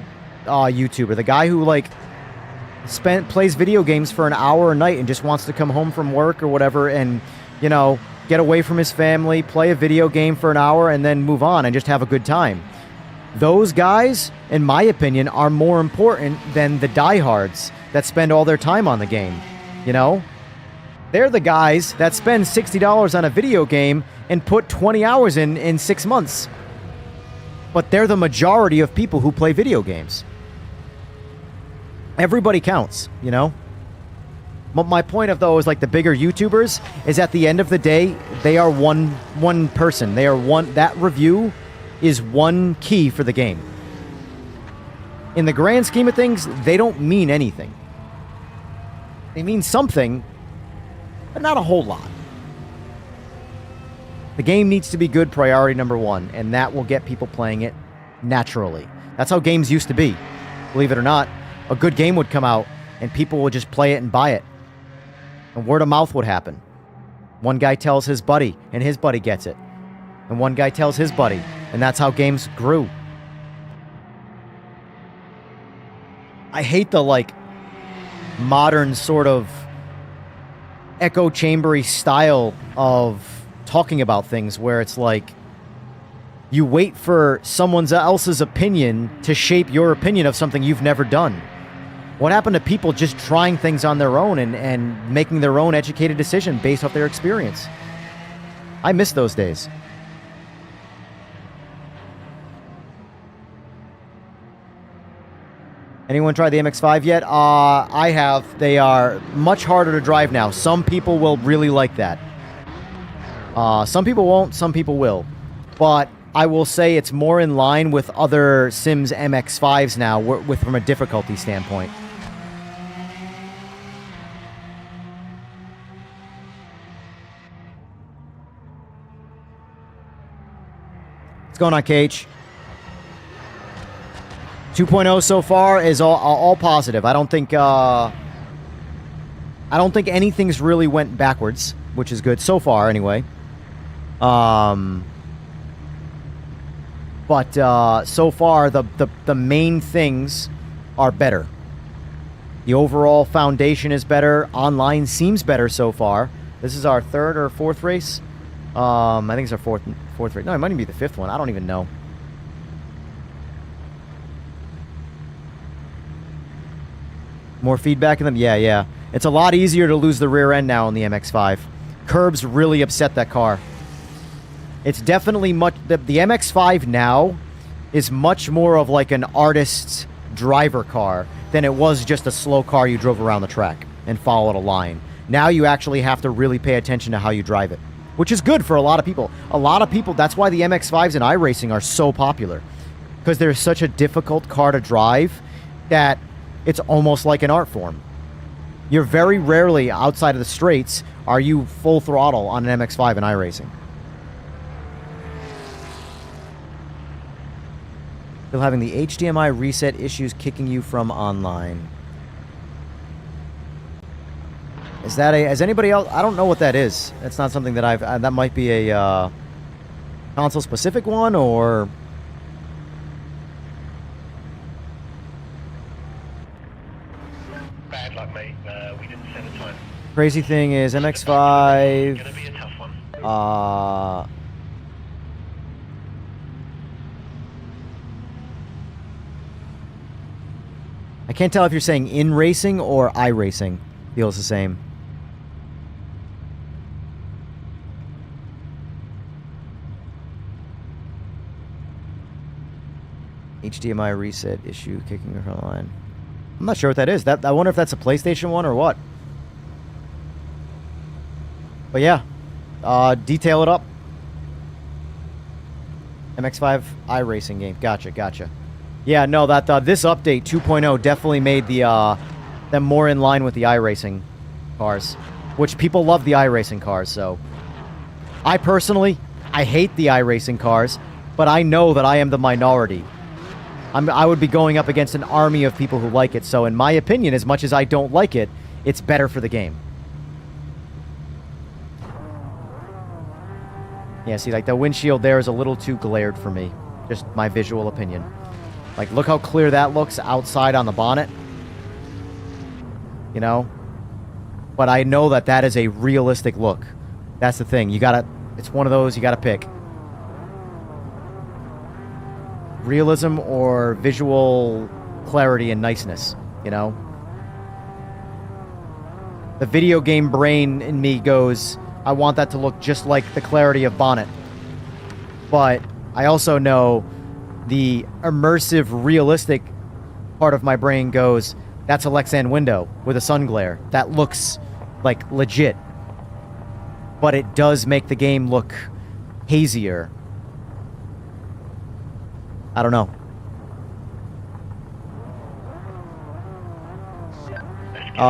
Speaker 3: YouTuber, the guy who, like, plays video games for an hour a night and just wants to come home from work or whatever and, you know, get away from his family, play a video game for an hour, and then move on and just have a good time. Those guys, in my opinion, are more important than the diehards that spend all their time on the game, you know? They're the guys that spend $60 on a video game and put 20 hours in 6 months. But they're the majority of people who play video games. Everybody counts, you know? But my point of, though, is like the bigger YouTubers is at the end of the day, they are one person. They are one. That review is one key for the game. In the grand scheme of things, they don't mean anything. They mean something, but not a whole lot. The game needs to be good, priority number one, and that will get people playing it naturally. That's how games used to be. Believe it or not, a good game would come out, and people would just play it and buy it. And word of mouth would happen. One guy tells his buddy, and his buddy gets it. And one guy tells his buddy, and that's how games grew. I hate the, like, modern sort of echo chambery style of talking about things where it's like you wait for someone else's opinion to shape your opinion of something you've never done. What happened to people just trying things on their own and making their own educated decision based off their experience? I miss those days. Anyone tried the MX-5 yet? I have. They are much harder to drive now. Some people will really like that. Some people won't, some people will. But I will say it's more in line with other Sims MX-5s now from a difficulty standpoint. What's going on, KH? 2.0 so far is all positive. I don't think anything's really went backwards, which is good so far anyway. But so far the main things are better. The overall foundation is better. Online seems better so far. This is our third or fourth race. I think it's our fourth race. No, it might even be the fifth one. I don't even know. More feedback in them? Yeah. It's a lot easier to lose the rear end now on the MX-5. Curbs really upset that car. It's definitely much... The MX-5 now is much more of like an artist's driver car than it was just a slow car you drove around the track and followed a line. Now you actually have to really pay attention to how you drive it, which is good for a lot of people. A lot of people... That's why the MX-5s in iRacing are so popular. Because they're such a difficult car to drive that... It's almost like an art form. You're very rarely, outside of the straights, are you full throttle on an MX-5 in iRacing. Still having the HDMI reset issues kicking you from online. Is that has anybody else? I don't know what that is. That's not something that that might be a console-specific one, or...
Speaker 9: Bad luck, mate. We didn't set a time.
Speaker 3: Crazy thing is MX-5...
Speaker 9: Gonna be a tough one.
Speaker 3: I can't tell if you're saying in racing or iRacing. Feels the same. HDMI reset issue kicking her line. I'm not sure what that is. I wonder if that's a PlayStation one or what. But yeah, detail it up. MX-5 iRacing game. Gotcha. Yeah, no, that this update 2.0 definitely made them more in line with the iRacing cars, which people love the iRacing cars. So, I personally, I hate the iRacing cars, but I know that I am the minority. I would be going up against an army of people who like it. So, in my opinion, as much as I don't like it, it's better for the game. Yeah, see, like the windshield there is a little too glared for me. Just my visual opinion. Like, look how clear that looks outside on the bonnet. You know? But I know that that is a realistic look. That's the thing. You gotta... It's one of those you gotta pick. Realism or visual clarity and niceness, you know? The video game brain in me goes, I want that to look just like the clarity of bonnet. But I also know the immersive, realistic part of my brain goes, that's a Lexan window with a sun glare. That looks like legit. But it does make the game look hazier. I don't know.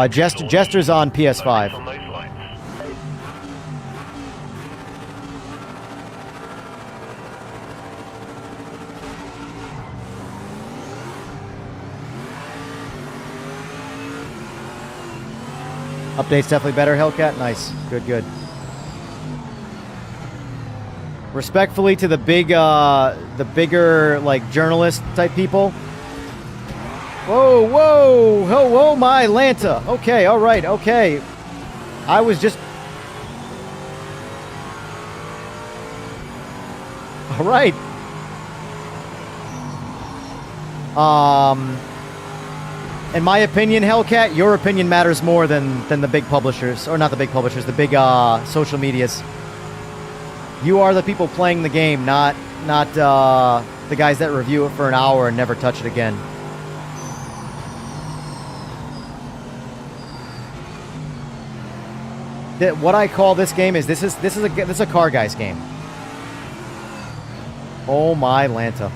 Speaker 3: Jester's on PS5. Update's definitely better, Hellcat. Nice. Good, good. Respectfully to the bigger, like, journalist type people. Whoa, whoa, oh, whoa, my Lanta. Okay, all right, okay. I was just... All right. In my opinion, Hellcat, your opinion matters more than the big publishers. Or not the big publishers, the big social medias. You are the people playing the game, not the guys that review it for an hour and never touch it again. What I call this game is this is a car guy's game. Oh my Lanta.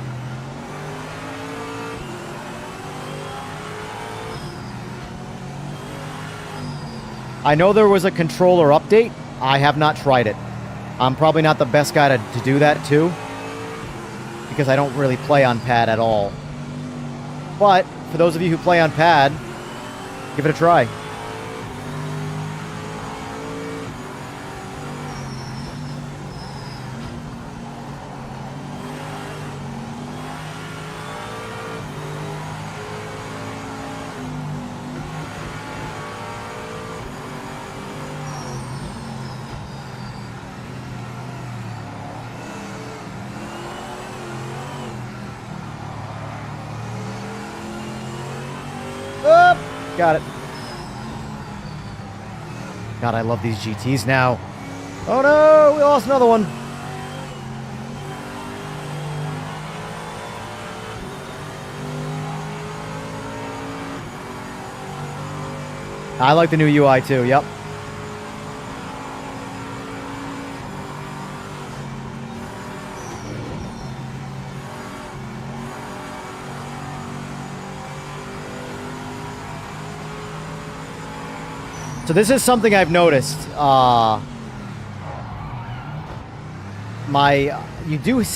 Speaker 3: I know there was a controller update. I have not tried it. I'm probably not the best guy to do that too, because I don't really play on pad at all. But for those of you who play on pad, give it a try. Got it. God, I love these GTs now. Oh no, we lost another one. I like the new UI too, yep. So this is something I've noticed.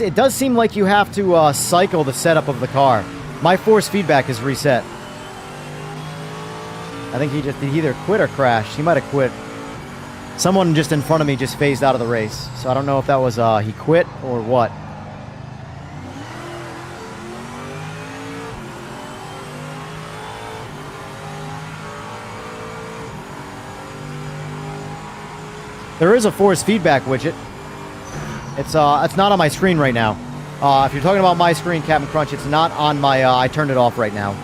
Speaker 3: It does seem like you have to cycle the setup of the car. My force feedback is reset. I think did he either quit or crashed. He might have quit. Someone just in front of me just phased out of the race. So I don't know if that was he quit or what. There is a force feedback widget. It's not on my screen right now. If you're talking about my screen, Captain Crunch, it's not on my. I turned it off right now.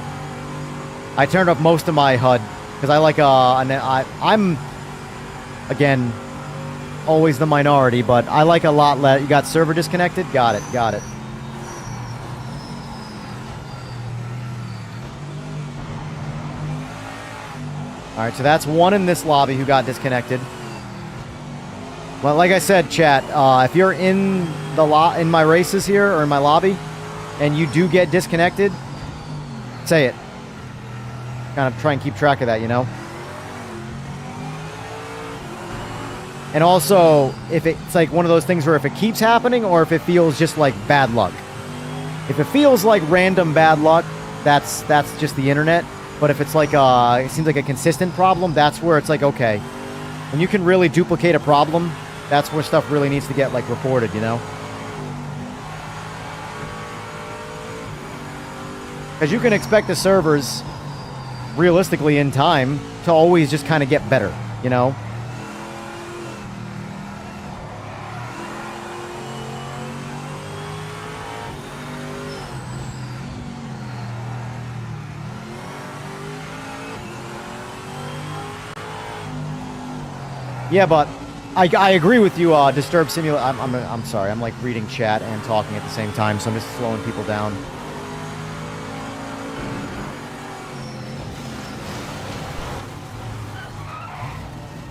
Speaker 3: I turned off most of my HUD because I like I'm again always the minority, but I like a lot less. You got server disconnected? Got it. Got it. All right, so that's one in this lobby who got disconnected. Well, like I said, chat, if you're in my races here or in my lobby, and you do get disconnected, say it. Kind of try and keep track of that, you know. And also, if it's like one of those things where if it keeps happening, or if it feels just like bad luck. If it feels like random bad luck, that's just the internet. But if it's like it seems like a consistent problem, that's where it's like, okay, when you can really duplicate a problem That's where stuff really needs to get, like, reported, you know? Because you can expect the servers, realistically in time, to always just kind of get better, you know? Yeah, but I agree with you, Disturb Simulator. I'm sorry, I'm like reading chat and talking at the same time, so I'm just slowing people down.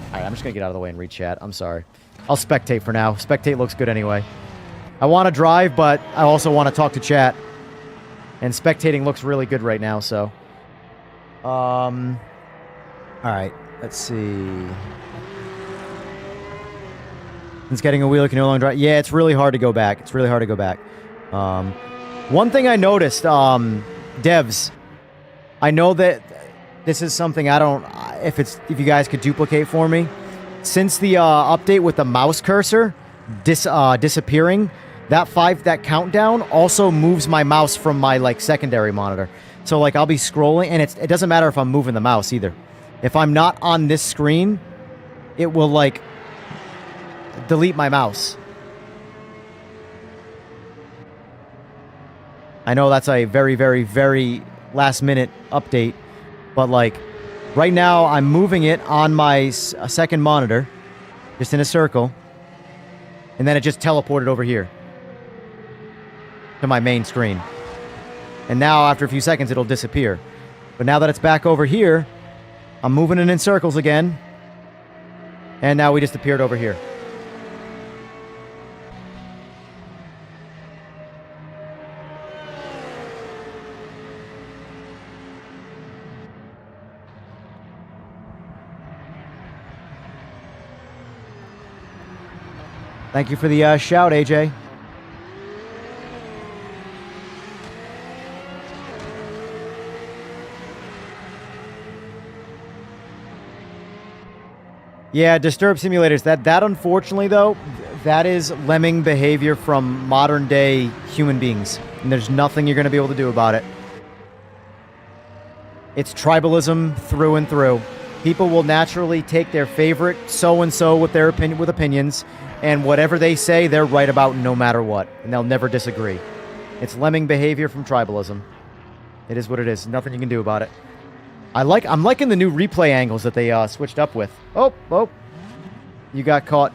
Speaker 3: Alright, I'm just gonna get out of the way and read chat. I'm sorry. I'll spectate for now. Spectate looks good anyway. I want to drive, but I also want to talk to chat. And spectating looks really good right now, so. Alright, let's see. Since getting a wheeler can no longer drive. Yeah, it's really hard to go back. It's really hard to go back. One thing I noticed, devs, I know that this is something I don't, if you guys could duplicate for me. Since the update with the mouse cursor disappearing, that countdown also moves my mouse from my like secondary monitor. So like I'll be scrolling, and it doesn't matter if I'm moving the mouse either. If I'm not on this screen, it will like delete my mouse. I know that's a very, very, very last minute update, but like right now I'm moving it on my second monitor, just in a circle, and then it just teleported over here to my main screen. And now after a few seconds it'll disappear. But now that it's back over here, I'm moving it in circles again, and now we just appeared over here. Thank you for the shout, AJ. Yeah, Disturb Simulators. That unfortunately, though, that is lemming behavior from modern-day human beings. And there's nothing you're going to be able to do about it. It's tribalism through and through. People will naturally take their favorite so-and-so with their opinions, and whatever they say, they're right about no matter what. And they'll never disagree. It's lemming behavior from tribalism. It is what it is. Nothing you can do about it. I'm liking the new replay angles that they switched up with. Oh. You got caught.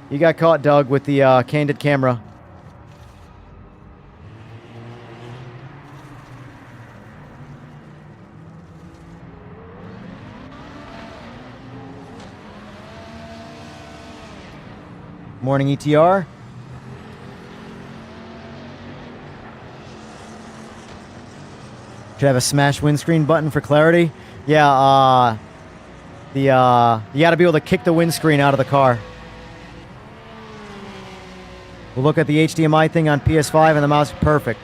Speaker 3: You got caught, Doug, with the candid camera. Morning, ETR. Should have a smash windscreen button for clarity. Yeah, you gotta be able to kick the windscreen out of the car. We'll look at the HDMI thing on PS5 and the mouse. Perfect.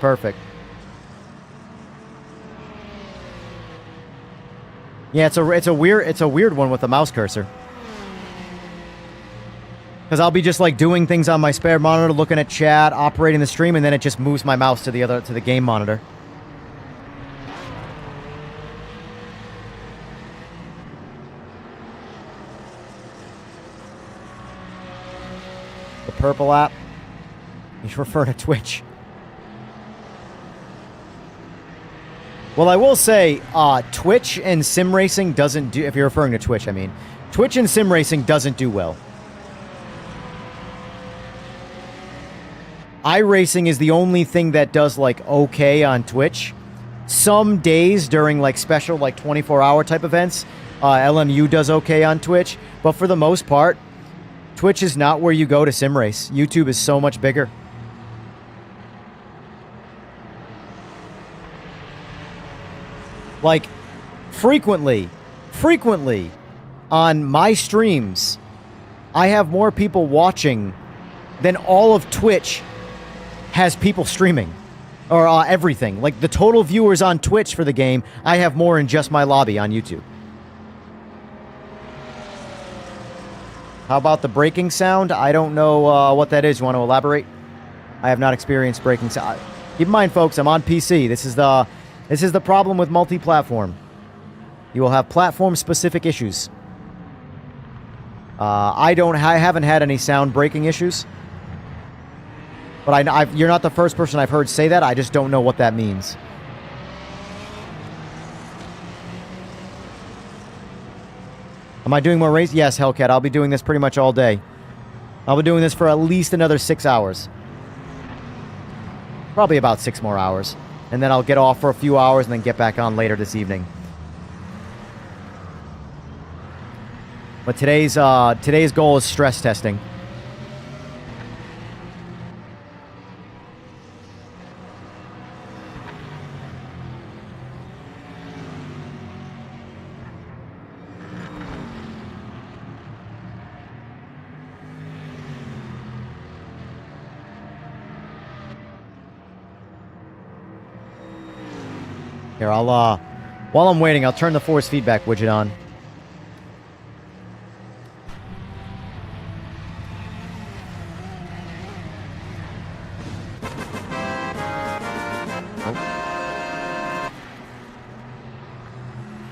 Speaker 3: Yeah, it's a weird one with the mouse cursor. Because I'll be just like doing things on my spare monitor, looking at chat, operating the stream, and then it just moves my mouse to the game monitor. The purple app. You refer to Twitch. Well, I will say, Twitch and sim racing doesn't do. If you're referring to Twitch, I mean, Twitch and sim racing doesn't do well. iRacing is the only thing that does like okay on Twitch. Some days during like special like 24-hour type events, LMU does okay on Twitch, but for the most part, Twitch is not where you go to sim race. YouTube is so much bigger. Like frequently on my streams, I have more people watching than all of Twitch has people streaming, or everything. Like the total viewers on Twitch for the game, I have more in just my lobby on YouTube. How about the braking sound? I don't know what that is. You want to elaborate? I have not experienced braking sound. Keep in mind, folks, I'm on PC. This is the problem with multi-platform. You will have platform-specific issues. I haven't had any sound breaking issues. But you're not the first person I've heard say that. I just don't know what that means. Am I doing more race? Yes, Hellcat. I'll be doing this pretty much all day. I'll be doing this for at least another 6 hours. Probably about 6 more hours. And then I'll get off for a few hours and then get back on later this evening. But today's goal is stress testing. Here, while I'm waiting, I'll turn the force feedback widget on.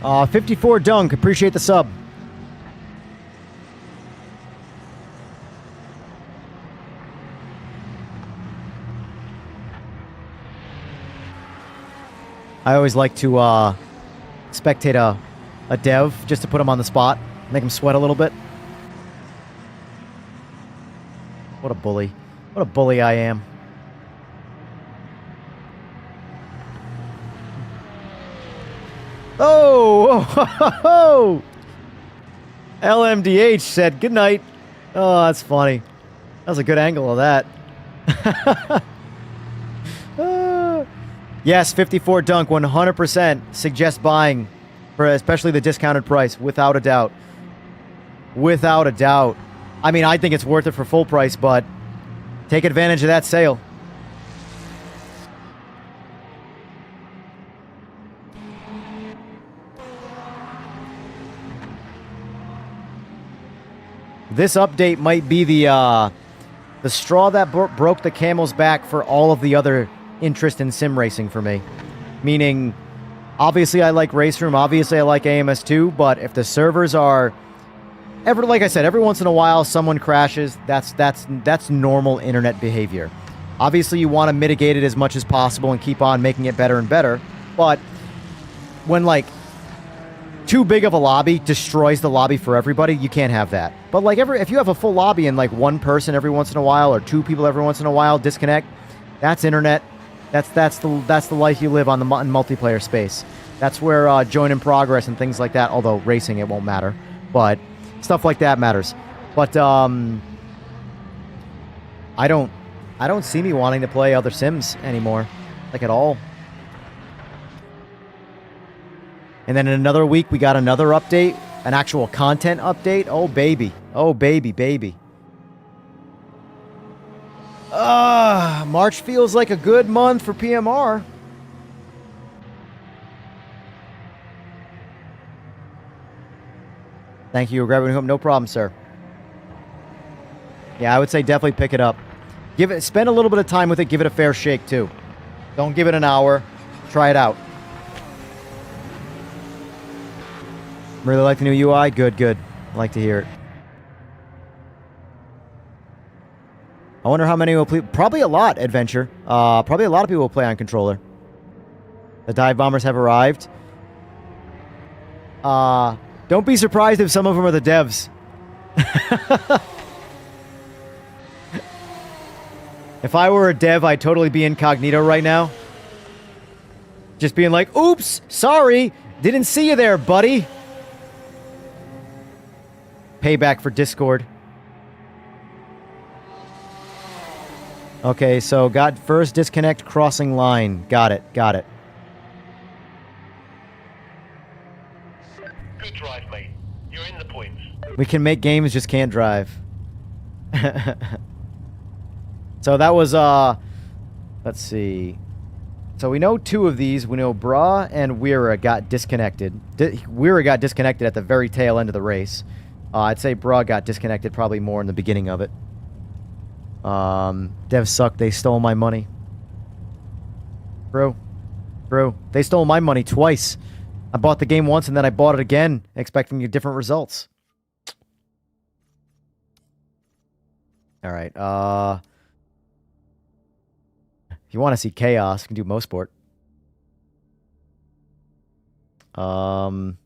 Speaker 3: Oh. 54 Dunk, appreciate the sub. I always like to spectate a dev just to put him on the spot, make him sweat a little bit. What a bully. What a bully I am. Oh! LMDH said good night. Oh, that's funny. That was a good angle of that. Yes, 54 Dunk, 100% suggest buying for especially the discounted price, without a doubt. Without a doubt. I mean, I think it's worth it for full price, but take advantage of that sale. This update might be the straw that broke the camel's back for all of the other interest in sim racing for me. Meaning, obviously I like Race Room, obviously I like AMS2, but if the servers are like I said, every once in a while someone crashes, that's normal internet behavior. Obviously you want to mitigate it as much as possible and keep on making it better and better, but when like too big of a lobby destroys the lobby for everybody, you can't have that. But like if you have a full lobby and like one person every once in a while or two people every once in a while disconnect, that's internet. That's the life you live on the multiplayer space. That's where join in progress and things like that. Although racing it won't matter, but stuff like that matters. But I don't see me wanting to play other Sims anymore, like at all. And then in another week we got another update, an actual content update. Oh baby, oh baby, baby. March feels like a good month for PMR. Thank you, grabbing home. No problem, sir. Yeah, I would say definitely pick it up. Spend a little bit of time with it. Give it a fair shake too. Don't give it an hour. Try it out. Really like the new UI. Good. I like to hear it. I wonder how many will play. Probably a lot, Adventure. Probably a lot of people will play on controller. The dive bombers have arrived. Don't be surprised if some of them are the devs. If I were a dev, I'd totally be incognito right now. Just being like, oops, sorry, didn't see you there, buddy. Payback for Discord. Okay, so got first disconnect crossing line. Got it.
Speaker 9: Good drive, mate. You're in the points.
Speaker 3: We can make games, just can't drive. So that was, let's see. So we know two of these. We know Bra and Weira got disconnected. Weira got disconnected at the very tail end of the race. I'd say Bra got disconnected probably more in the beginning of it. Devs suck. They stole my money. True. They stole my money twice. I bought the game once and then I bought it again, expecting different results. All right. If you want to see chaos, you can do Mo Sport. I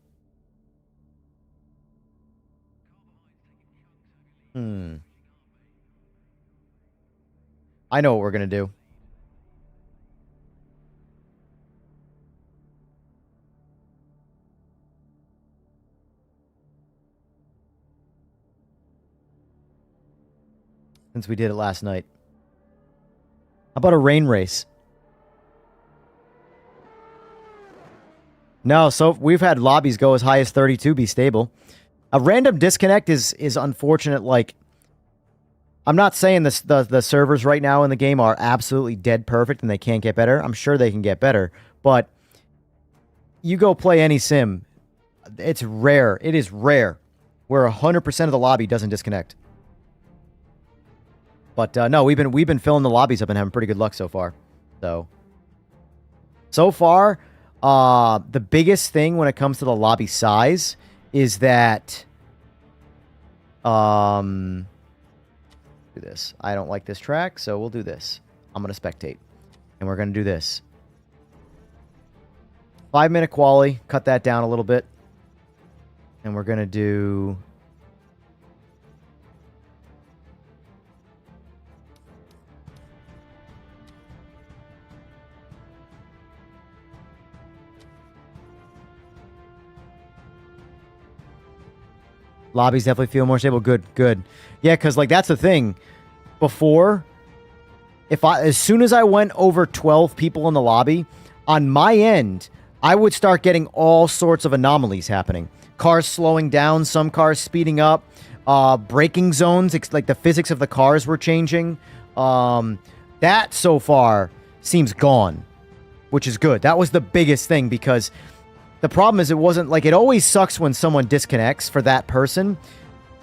Speaker 3: know what we're gonna do. Since we did it last night. How about a rain race? No, so we've had lobbies go as high as 32 be stable. A random disconnect is unfortunate. Like, I'm not saying this, the servers right now in the game are absolutely dead perfect and they can't get better. I'm sure they can get better. But you go play any sim, it's rare. It is rare where 100% of the lobby doesn't disconnect. But no, we've been filling the lobbies up and having pretty good luck so far. So far, the biggest thing when it comes to the lobby size is that do this. I don't like this track, so we'll do this. I'm gonna spectate, and we're gonna do this. 5-minute quali. Cut that down a little bit, and we're gonna do. Lobbies definitely feel more stable. Good. Yeah, because like that's the thing. Before, as soon as I went over 12 people in the lobby, on my end, I would start getting all sorts of anomalies happening. Cars slowing down, some cars speeding up, braking zones, like the physics of the cars were changing. That so far seems gone, which is good. That was the biggest thing because the problem is it wasn't like it always sucks when someone disconnects for that person.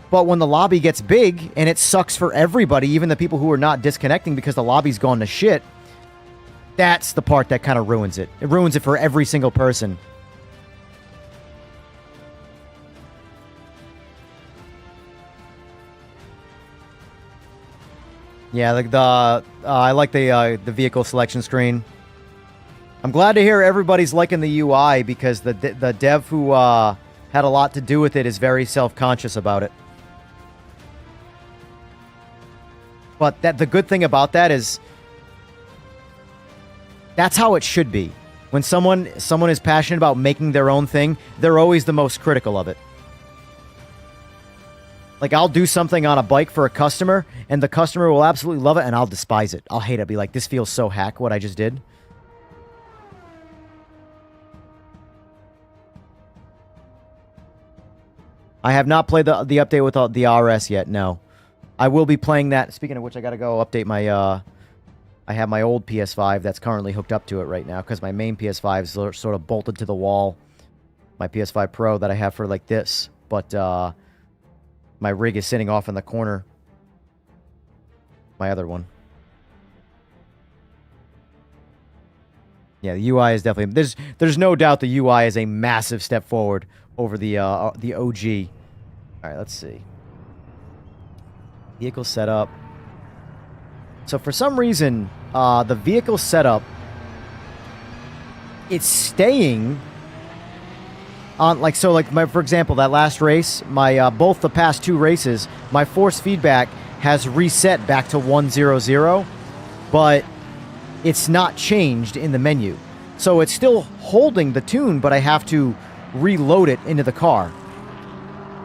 Speaker 3: But when the lobby gets big and it sucks for everybody, even the people who are not disconnecting because the lobby's gone to shit, that's the part that kind of ruins it. It ruins it for every single person. Yeah, like I like the vehicle selection screen. I'm glad to hear everybody's liking the UI because the dev who had a lot to do with it is very self-conscious about it. But the good thing about that is that's how it should be. When someone is passionate about making their own thing, they're always the most critical of it. Like, I'll do something on a bike for a customer, and the customer will absolutely love it, and I'll despise it. I'll hate it. Be like, this feels so hack what I just did. I have not played the update with the RS yet, no. I will be playing that. Speaking of which, I gotta go update my, I have my old PS5 that's currently hooked up to it right now, because my main PS5 is sort of bolted to the wall. My PS5 Pro that I have for, like, this. But, my rig is sitting off in the corner. My other one. Yeah, the UI is definitely... There's no doubt the UI is a massive step forward over the OG. All right, let's see. Vehicle setup. So for some reason, the vehicle setup, it's staying on, like, so, like, for example, that last race, my both the past two races, my force feedback has reset back to 100, but it's not changed in the menu. So it's still holding the tune, but I have to reload it into the car.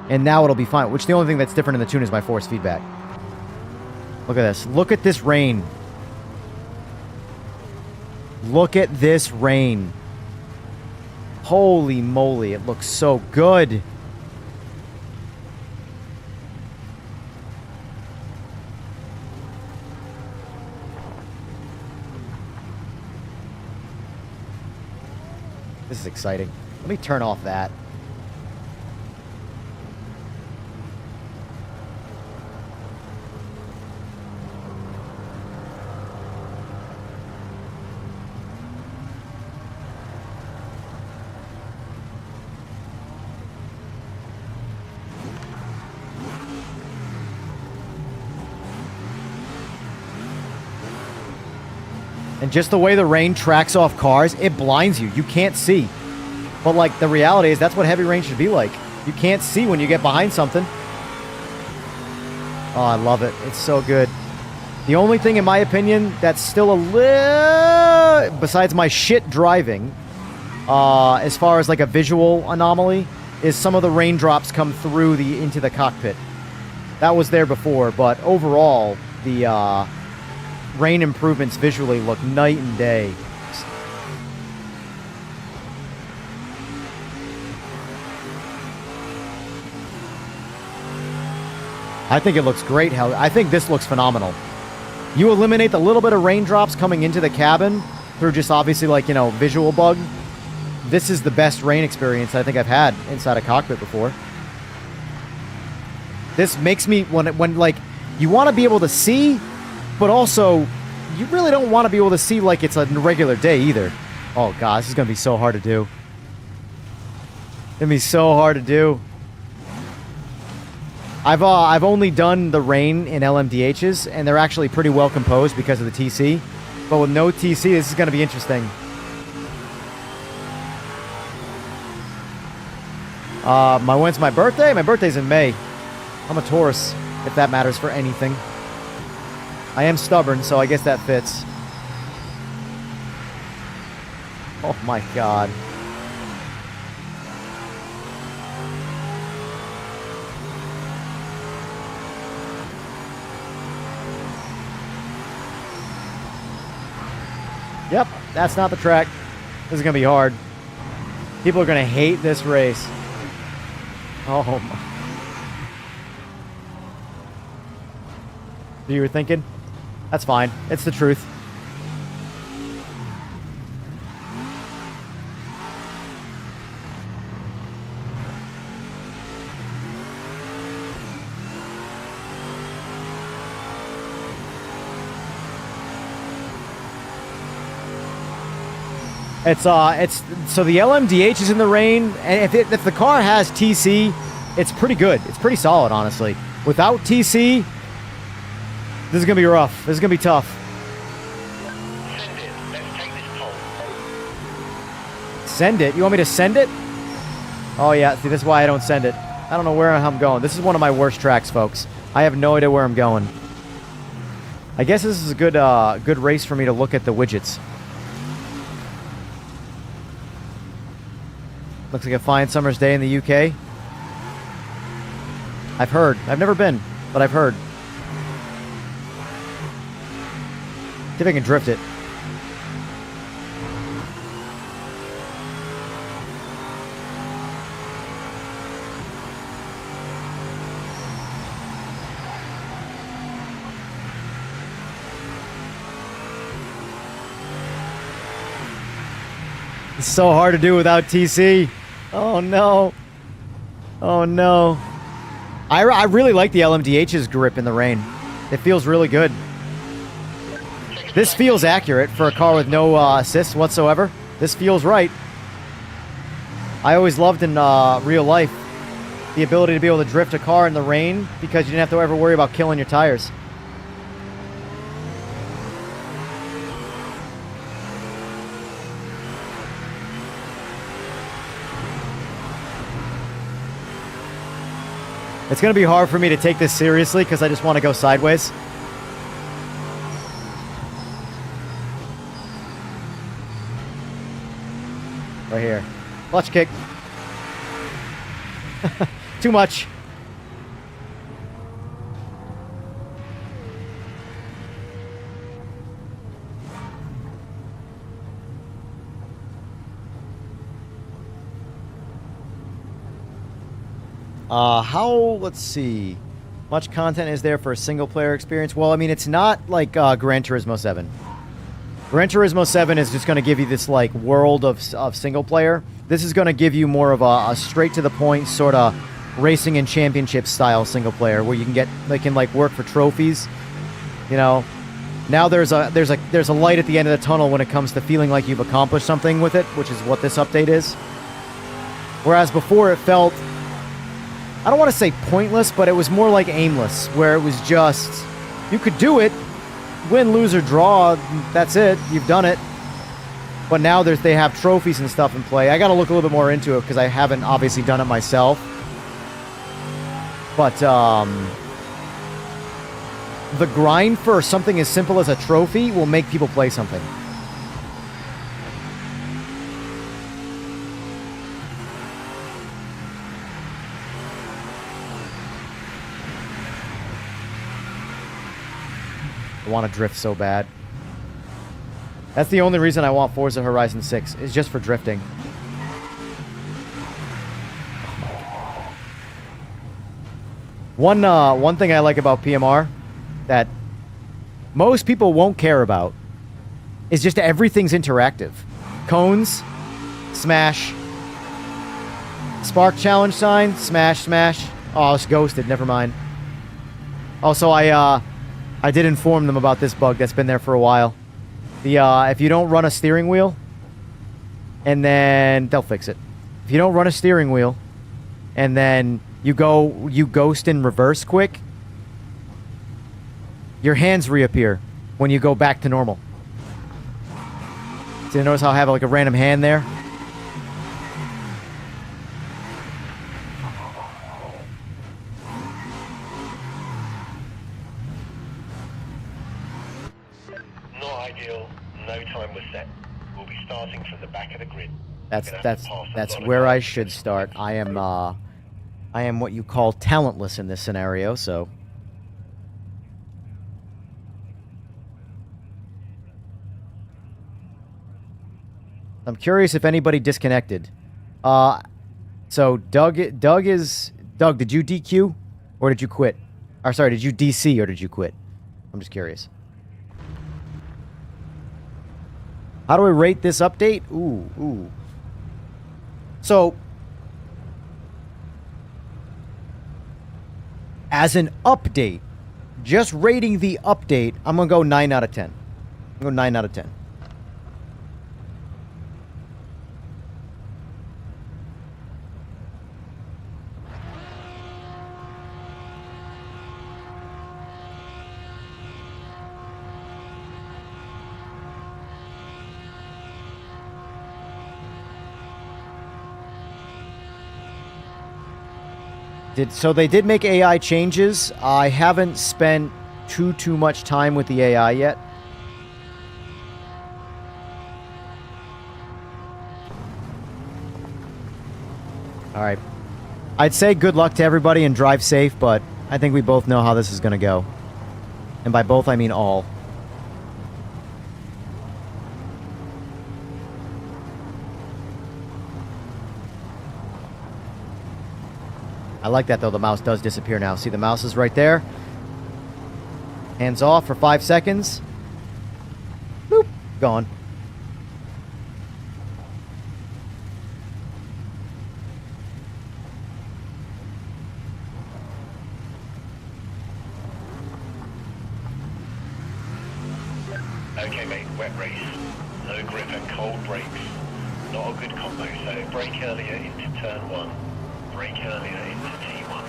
Speaker 3: And now it'll be fine, which the only thing that's different in the tune is my force feedback. Look at this. Look at this rain. Look at this rain. Holy moly, it looks so good. This is exciting. Let me turn off that. And just the way the rain tracks off cars, it blinds you. You can't see. But, like, the reality is that's what heavy rain should be like. You can't see when you get behind something. Oh, I love it. It's so good. The only thing, in my opinion, that's still a little... besides my shit driving, as far as, like, a visual anomaly, is some of the raindrops come through into the cockpit. That was there before, but overall, the rain improvements visually look night and day. I think it looks great. I think this looks phenomenal. You eliminate the little bit of raindrops coming into the cabin through just obviously, like, you know, visual bug. This is the best rain experience I think I've had inside a cockpit before. This makes me, when like, you want to be able to see, but also, you really don't want to be able to see like it's a regular day either. Oh god, this is going to be so hard to do. It's going to be so hard to do. I've only done the rain in LMDHs, and they're actually pretty well composed because of the TC. But with no TC, this is going to be interesting. When's my birthday? My birthday's in May. I'm a Taurus, if that matters for anything. I am stubborn, so I guess that fits. Oh my god. Yep, that's not the track. This is going to be hard. People are going to hate this race. Oh my. You were thinking? That's fine. It's the truth. It's so the LMDH is in the rain, and if the car has TC, it's pretty good. It's pretty solid, honestly. Without TC, this is gonna be rough. This is gonna be tough.
Speaker 9: Send it. Let's take this pole.
Speaker 3: Send it? You want me to send it? Oh yeah, see, this is why I don't send it. I don't know where I'm going. This is one of my worst tracks, folks. I have no idea where I'm going. I guess this is a good race for me to look at the widgets. Looks like a fine summer's day in the UK. I've heard. I've never been, but I've heard. See if I can drift it. It's so hard to do without TC. Oh no. Oh no. I really like the LMDH's grip in the rain. It feels really good. This feels accurate for a car with no assist whatsoever. This feels right. I always loved in real life the ability to be able to drift a car in the rain because you didn't have to ever worry about killing your tires. It's going to be hard for me to take this seriously because I just want to go sideways. Right here. Clutch kick. Too much. Let's see. Much content is there for a single player experience? Well, I mean, it's not like Gran Turismo 7. Gran Turismo 7 is just going to give you this like world of single player. This is going to give you more of a straight to the point sort of racing and championship style single player where you can like work for trophies. You know, now there's a light at the end of the tunnel when it comes to feeling like you've accomplished something with it, which is what this update is. Whereas before it felt, I don't want to say pointless, but it was more like aimless, where it was just, you could do it, win, lose, or draw. That's it. You've done it. But now they have trophies and stuff in play. I got to look a little bit more into it because I haven't obviously done it myself. But the grind for something as simple as a trophy will make people play something. I want to drift so bad. That's the only reason I want Forza Horizon 6, is just for drifting. One thing I like about PMR that most people won't care about is just everything's interactive. Cones, smash. Spark challenge sign, smash, smash. Oh, it's ghosted, never mind. Also, I did inform them about this bug that's been there for a while. If you don't run a steering wheel, and then they'll fix it. If you don't run a steering wheel, and then you ghost in reverse quick, your hands reappear when you go back to normal. So you notice how I have like a random hand there?
Speaker 9: Not ideal. No time was set. We'll be starting from the back of the grid.
Speaker 3: That's where I should start. I am what you call talentless in this scenario, so. I'm curious if anybody disconnected. So Doug, did you DQ or did you quit? Or sorry, did you DC or did you quit? I'm just curious. How do I rate this update? Ooh. So, as an update, just rating the update, I'm going to go 9 out of 10. I'm going to go 9 out of 10. So they did make AI changes. I haven't spent too much time with the AI yet. All right. I'd say good luck to everybody and drive safe, but I think we both know how this is going to go. And by both, I mean all. I like that, though. The mouse does disappear now. See, the mouse is right there. Hands off for 5 seconds. Boop. Gone.
Speaker 9: Okay, mate, wet race. No grip and cold brakes. Not a good combo, so brake earlier into turn 1. Brake earlier into T1.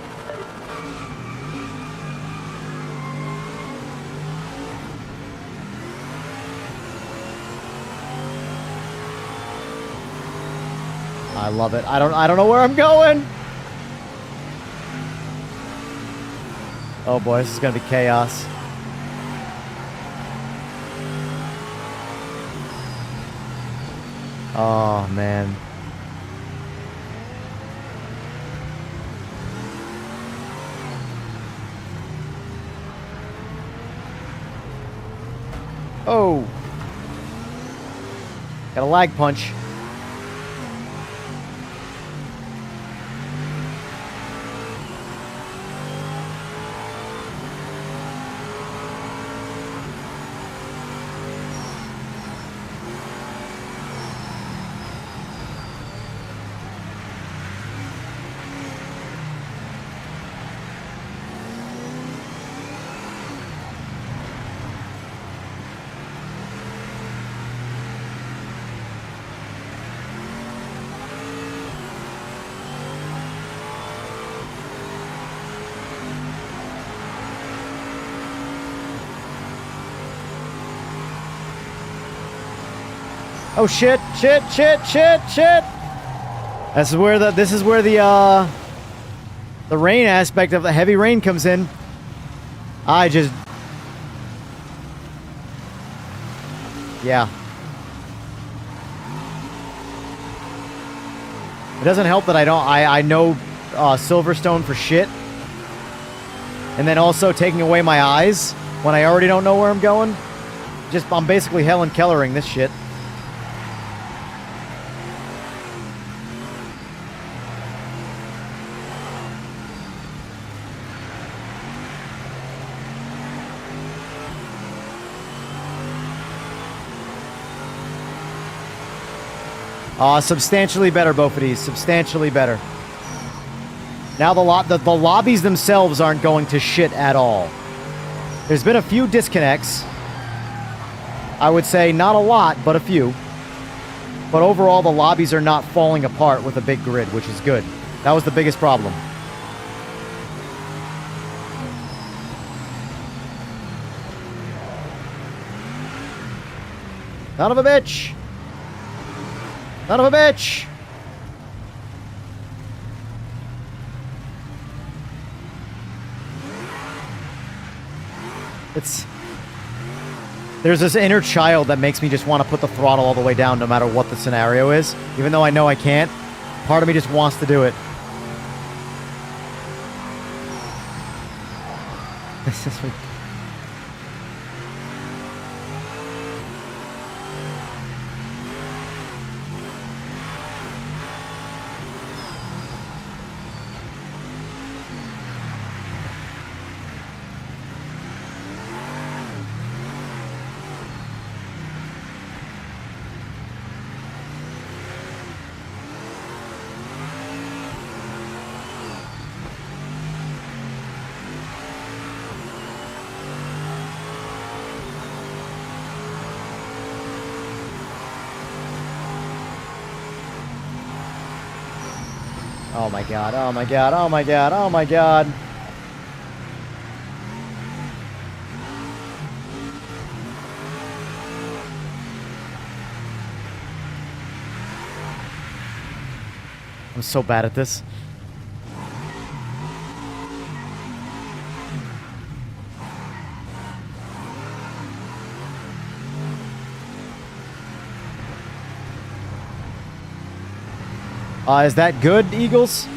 Speaker 3: I love it. I don't know where I'm going. Oh boy, this is gonna be chaos. Oh man. Oh. Got a lag punch. Oh shit! Shit! Shit! Shit! Shit! This is where the rain aspect of the heavy rain comes in. Yeah. It doesn't help that I know Silverstone for shit. And then also taking away my eyes when I already don't know where I'm going. I'm basically Helen Kellering this shit. Substantially better, both of these. Substantially better. Now the lobbies themselves aren't going to shit at all. There's been a few disconnects. I would say not a lot, but a few. But overall, the lobbies are not falling apart with a big grid, which is good. That was the biggest problem. Son of a bitch! Son of a bitch! There's this inner child that makes me just want to put the throttle all the way down no matter what the scenario is. Even though I know I can't, part of me just wants to do it. This is ridiculous. Oh my god, oh my god, oh my god, oh my god. I'm so bad at this. Is that good, Eagles?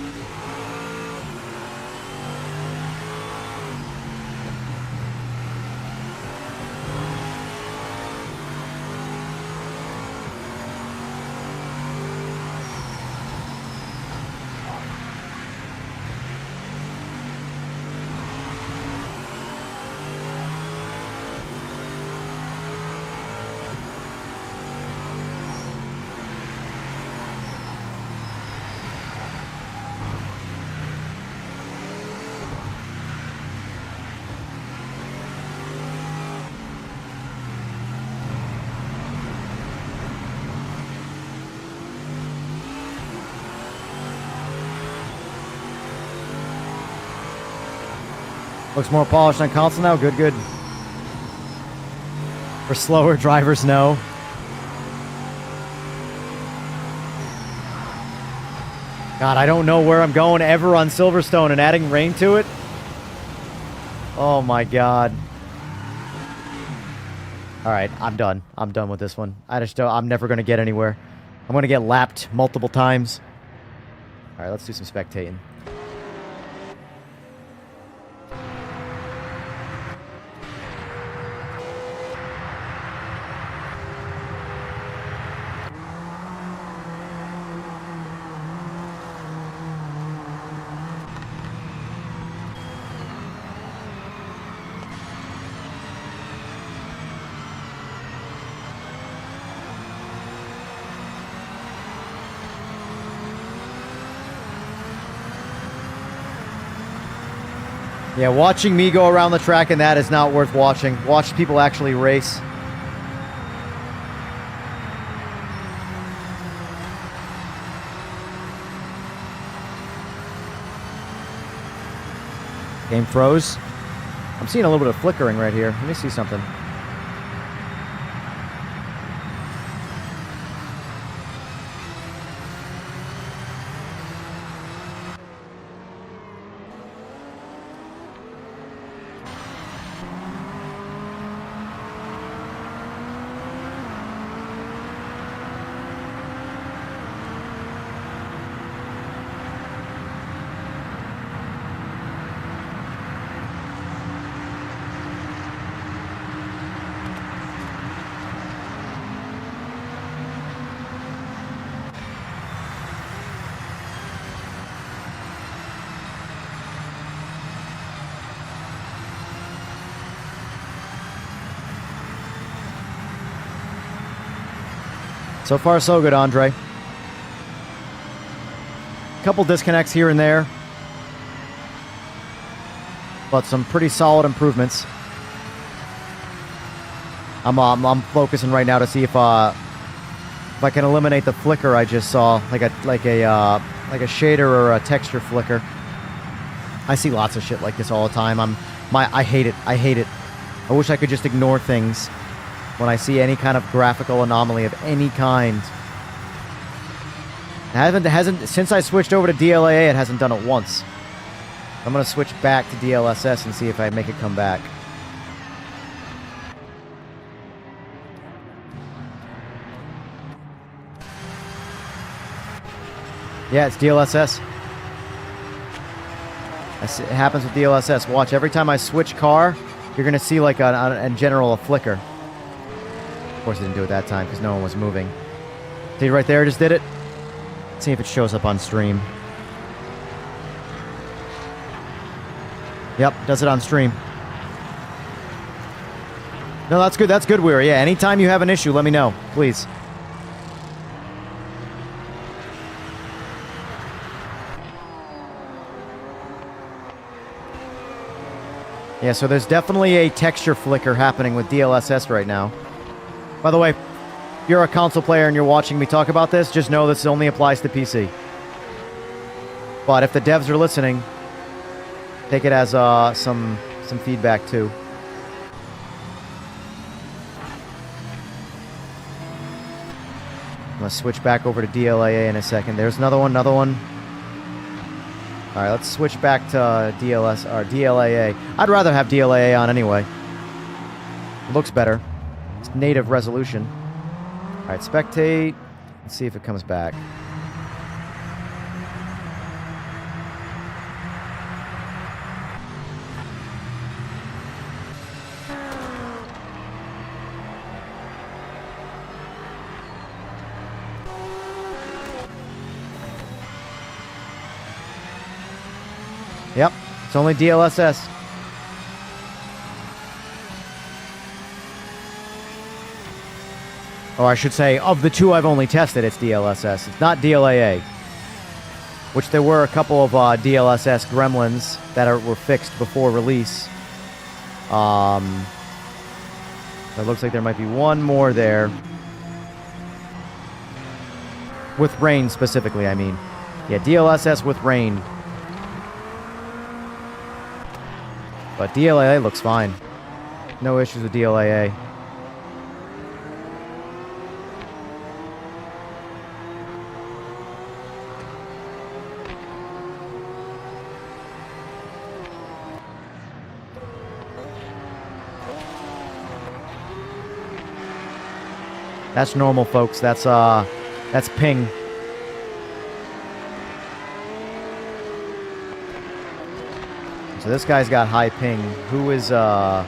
Speaker 3: Looks more polished on console now. Good, good. For slower drivers, no. God, I don't know where I'm going ever on Silverstone, and adding rain to it. Oh my god. Alright, I'm done. I'm done with this one. I'm never going to get anywhere. I'm going to get lapped multiple times. Alright, let's do some spectating. Yeah, watching me go around the track and that is not worth watching. Watch people actually race. Game froze. I'm seeing a little bit of flickering right here. Let me see something. So far, so good, Andre. Couple disconnects here and there, but some pretty solid improvements. I'm focusing right now to see if I can eliminate the flicker I just saw, like a shader or a texture flicker. I see lots of shit like this all the time. I hate it. I hate it. I wish I could just ignore things when I see any kind of graphical anomaly of any kind. It hasn't since I switched over to DLAA. It hasn't done it once. I'm gonna switch back to DLSS and see if I make it come back. Yeah, it's DLSS. It happens with DLSS. Watch, every time I switch car, you're gonna see like in general a flicker. Of course, it didn't do it that time because no one was moving. See right there, it just did it. Let's see if it shows up on stream. Yep, does it on stream. No, that's good. That's good, Weir. Yeah, anytime you have an issue, let me know, please. Yeah, so there's definitely a texture flicker happening with DLSS right now. By the way, if you're a console player and you're watching me talk about this, just know this only applies to PC. But if the devs are listening, take it as some feedback too. I'm gonna switch back over to DLAA in a second. There's another one. All right, let's switch back to DLAA. I'd rather have DLAA on anyway. It looks better. It's native resolution. All right, spectate. Let's see if it comes back. Yep, it's only DLSS. Or I should say, of the two I've only tested, it's DLSS. It's not DLAA. Which there were a couple of DLSS gremlins that were fixed before release. So it looks like there might be one more there. With rain specifically, I mean. Yeah, DLSS with rain. But DLAA looks fine. No issues with DLAA. That's normal, folks. That's ping. So this guy's got high ping. Who is, oh,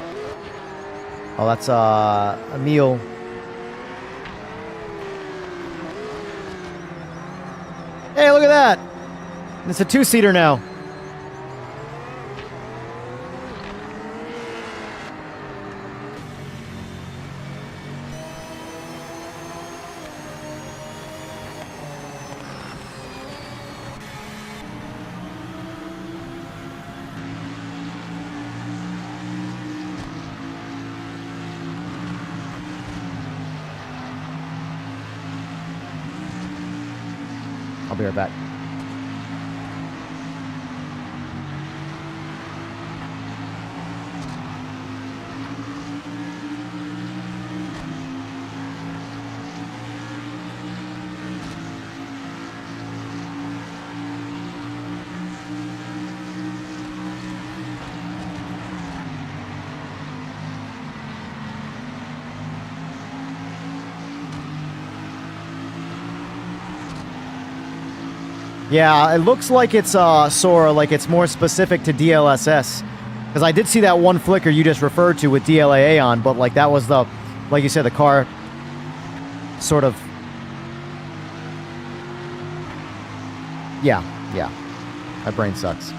Speaker 3: that's, Emil. Hey, look at that! It's a two-seater now. I'll be right back. Yeah, it looks like it's Sora, like it's more specific to DLSS. Because I did see that one flicker you just referred to with DLAA on, but like that was the, like you said, the car sort of. Yeah. My brain sucks.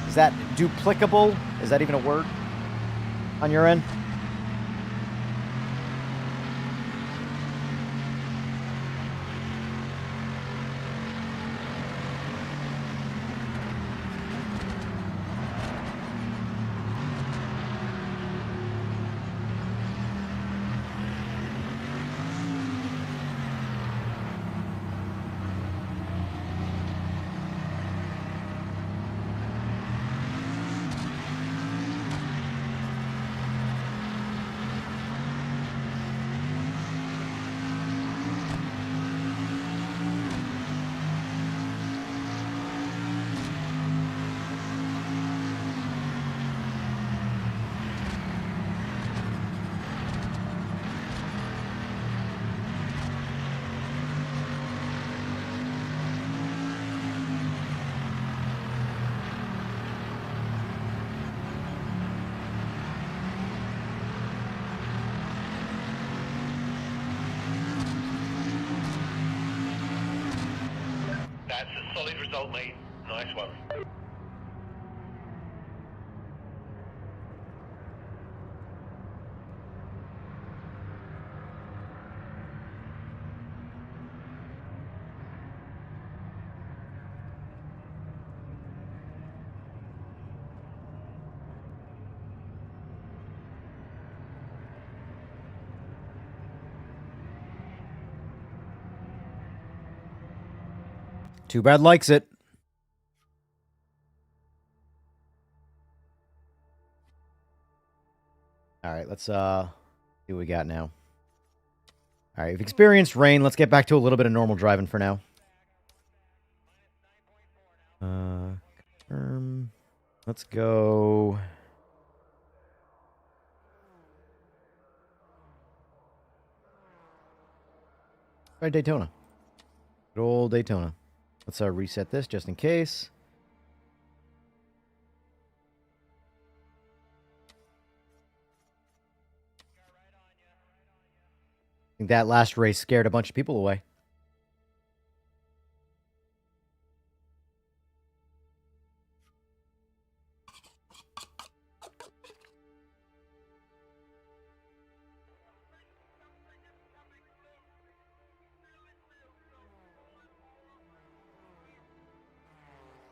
Speaker 3: Is that duplicable? Is that even a word on your end?
Speaker 9: That's a solid result, mate. Nice one.
Speaker 3: Too bad likes it. All right, let's see what we got now. All right, we've experienced rain. Let's get back to a little bit of normal driving for now. Let's go. Try Daytona. Good old Daytona. Let's reset this just in case. I think that last race scared a bunch of people away.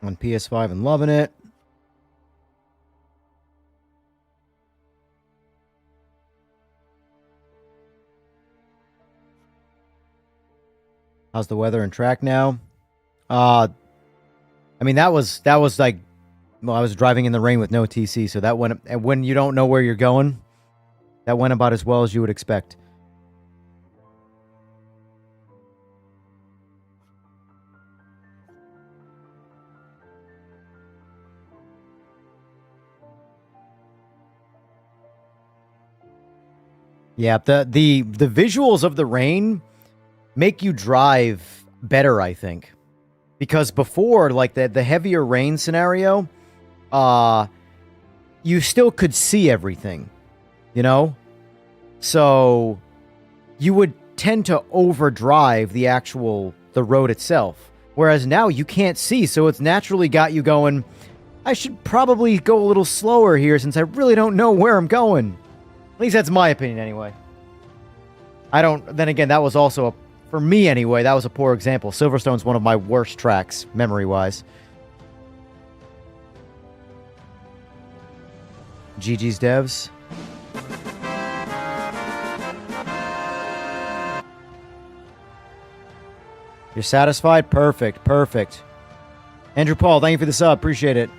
Speaker 3: On PS5 and loving it. How's the weather and track now? I mean that was like, well, I was driving in the rain with no TC, so that went, and when you don't know where you're going, that went about as well as you would expect. Yeah, the visuals of the rain make you drive better, I think. Because before, like the heavier rain scenario, you still could see everything, you know? So you would tend to overdrive the road itself. Whereas now you can't see, so it's naturally got you going, I should probably go a little slower here since I really don't know where I'm going. At least that's my opinion anyway. Then again, that was also, for me anyway, that was a poor example. Silverstone's one of my worst tracks, memory-wise. GG's devs. You're satisfied? Perfect, perfect. Andrew Paul, thank you for the sub. Appreciate it.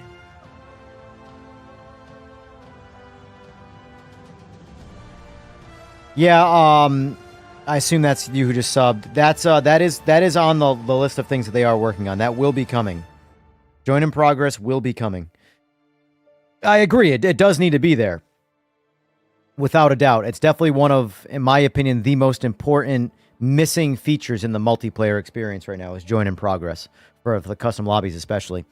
Speaker 3: Yeah, I assume that's you who just subbed. That is on the list of things that they are working on. That will be coming. Join in progress will be coming. I agree. It does need to be there. Without a doubt. It's definitely one of, in my opinion, the most important missing features in the multiplayer experience right now is join in progress for the custom lobbies especially.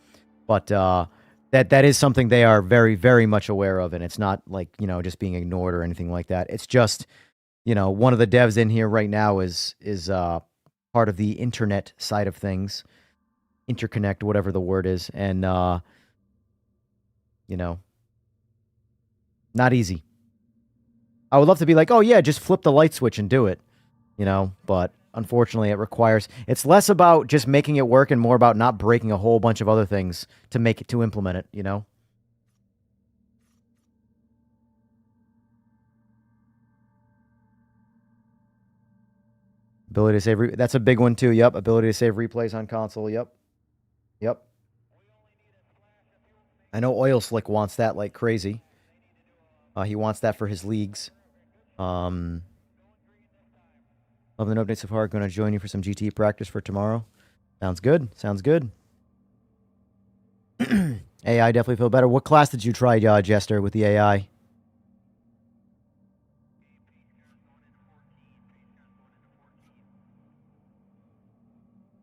Speaker 3: But that is something they are very, very much aware of, and it's not like, you know, just being ignored or anything like that. It's just, you know, one of the devs in here right now is part of the internet side of things. Interconnect, whatever the word is. And, you know, not easy. I would love to be like, oh yeah, just flip the light switch and do it, you know, but unfortunately it requires, it's less about just making it work and more about not breaking a whole bunch of other things to make it, to implement it, you know? Ability to save, that's a big one too. Yep. Ability to save replays on console. Yep. Yep. I know Oil Slick wants that like crazy. He wants that for his leagues. Love the updates so far. Going to join you for some GT practice for tomorrow. Sounds good. Sounds good. AI definitely feel better. What class did you try, Jester, with the AI?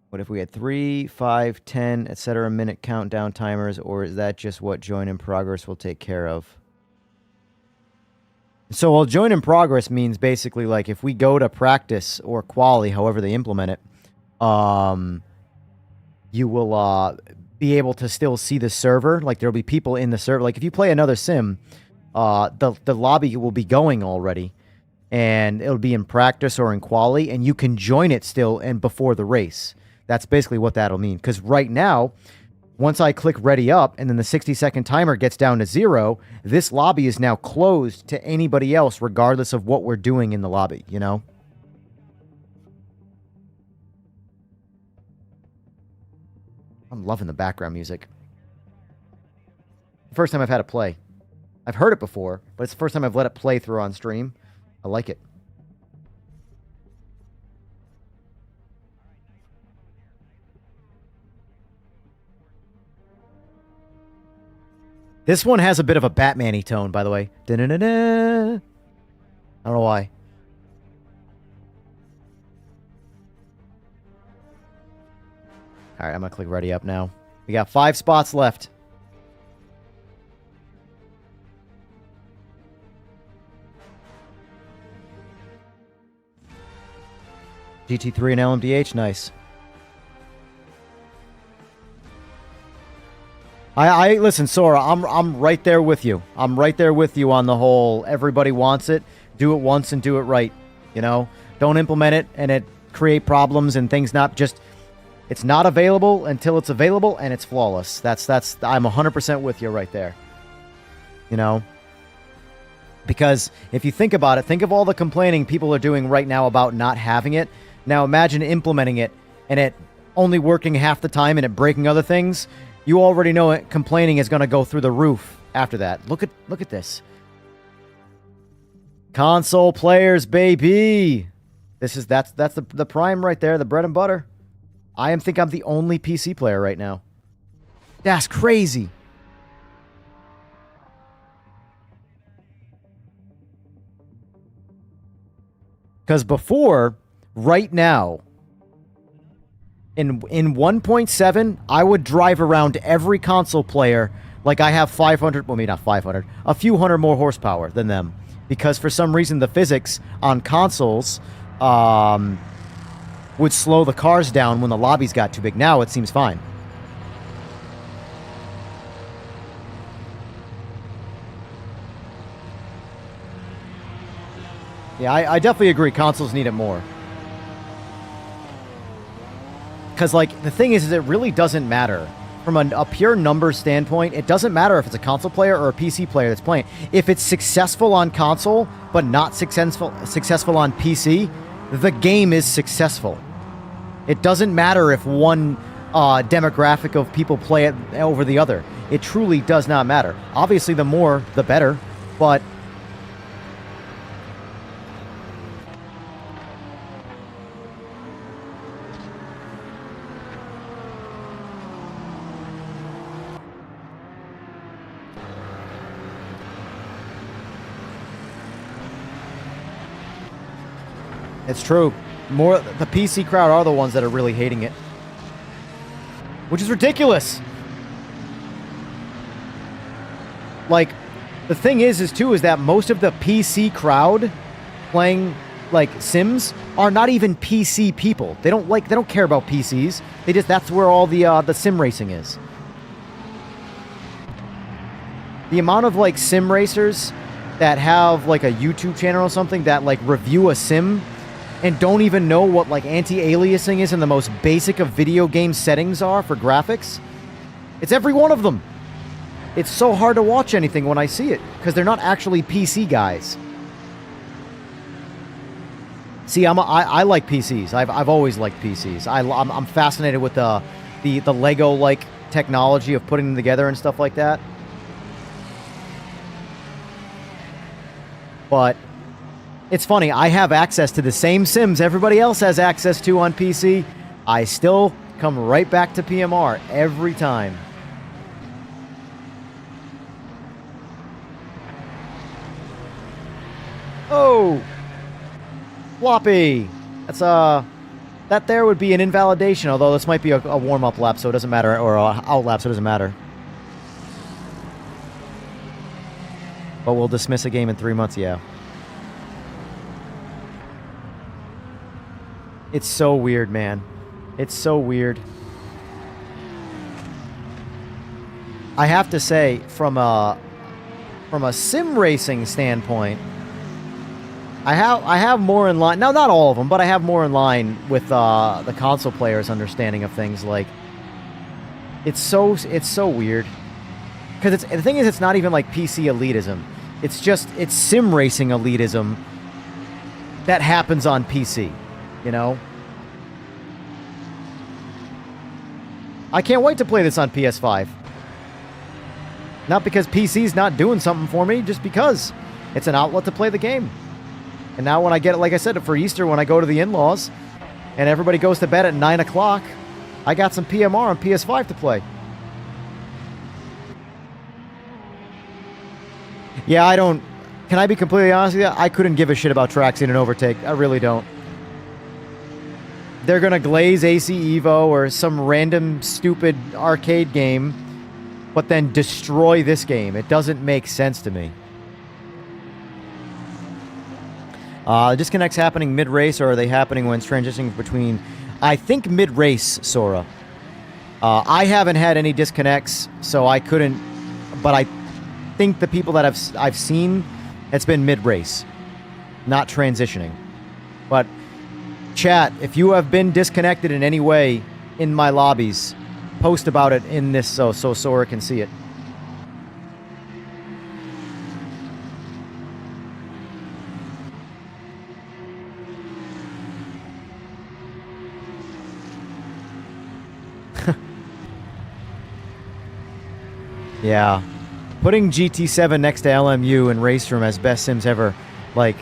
Speaker 3: What if we had 3, 5, 10, etc. minute countdown timers, or is that just what join in progress will take care of? So, well, join in progress means basically like if we go to practice or quali, however they implement it, you will be able to still see the server. Like there'll be people in the server. Like if you play another sim, the lobby will be going already, and it'll be in practice or in quali, and you can join it still and before the race. That's basically what that'll mean. Because right now, once I click ready up and then the 60-second timer gets down to 0, this lobby is now closed to anybody else regardless of what we're doing in the lobby, you know? I'm loving the background music. First time I've had it play. I've heard it before, but it's the first time I've let it play through on stream. I like it. This one has a bit of a Batman-y tone, by the way. Da-na-na-na. I don't know why. All right, I'm going to click ready up now. We got 5 spots left. GT3 and LMDH, nice. I listen, Sora, I'm right there with you. I'm right there with you on the whole everybody wants it, do it once and do it right, you know? Don't implement it and it create problems and things not just it's not available until it's available and it's flawless. That's I'm 100% with you right there. You know? Because if you think about it, think of all the complaining people are doing right now about not having it. Now imagine implementing it and it only working half the time and it breaking other things. You already know it. Complaining is going to go through the roof after that. Look at this. Console players, baby. That's the prime right there, the bread and butter. I think I'm the only PC player right now. That's crazy. Because before, right now, in 1.7, I would drive around every console player like I have 500, well, maybe not 500, a few hundred more horsepower than them. Because for some reason, the physics on consoles would slow the cars down when the lobbies got too big. Now it seems fine. Yeah, I definitely agree. Consoles need it more. Because, like, the thing is it really doesn't matter. From a pure numbers standpoint, it doesn't matter if it's a console player or a PC player that's playing. If it's successful on console, but not successful on PC, the game is successful. It doesn't matter if one demographic of people play it over the other. It truly does not matter. Obviously, the more, the better, but... It's true. More the PC crowd are the ones that are really hating it. Which is ridiculous. Like, the thing is that most of the PC crowd playing, like, Sims are not even PC people. They don't care about PCs. That's where all the sim racing is. The amount of, like, sim racers that have, like, a YouTube channel or something that, like, review a sim and don't even know what, like, anti-aliasing is and the most basic of video game settings are for graphics. It's every one of them. It's so hard to watch anything when I see it, because they're not actually PC guys. See, I like PCs. I've always liked PCs. I'm fascinated with the Lego-like technology of putting them together and stuff like that. But... it's funny, I have access to the same Sims everybody else has access to on PC. I still come right back to PMR every time. Oh! Floppy! That's, that there would be an invalidation, although this might be a warm-up lap, so it doesn't matter, or a out lap, so it doesn't matter. But we'll dismiss a game in 3 months, yeah. It's so weird, man. It's so weird. I have to say, from a sim racing standpoint, I have more in line. Now, not all of them, but I have more in line with the console players' understanding of things. Like, it's so weird because the thing is, it's not even like PC elitism. It's sim racing elitism that happens on PC. You know. I can't wait to play this on PS5. Not because PC's not doing something for me, just because it's an outlet to play the game. And now when I get it, like I said, for Easter, when I go to the in-laws, and everybody goes to bed at 9 o'clock, I got some PMR on PS5 to play. Yeah, I don't... Can I be completely honest with you? I couldn't give a shit about Traxion and Overtake. I really don't. They're gonna glaze AC Evo or some random stupid arcade game, but then destroy this game. It doesn't make sense to me. Disconnects happening mid-race, or are they happening when it's transitioning between... I think mid-race, Sora. I haven't had any disconnects, so I couldn't... But I think the people that I've seen, it's been mid-race, not transitioning. But, chat, if you have been disconnected in any way in my lobbies, post about it in this so Sora can see it. Yeah. Putting GT7 next to LMU and Race Room as best sims ever, like...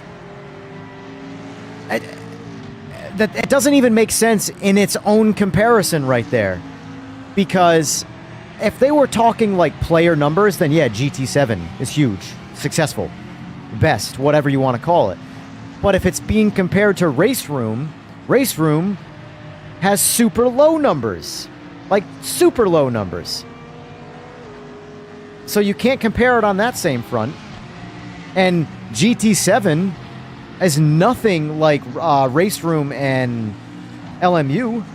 Speaker 3: It doesn't even make sense in its own comparison right there. Because if they were talking like player numbers, then yeah, GT7 is huge, successful, best, whatever you want to call it. But if it's being compared to Race Room has super low numbers. Like, super low numbers. So you can't compare it on that same front. And GT7 is nothing like Race Room and LMU.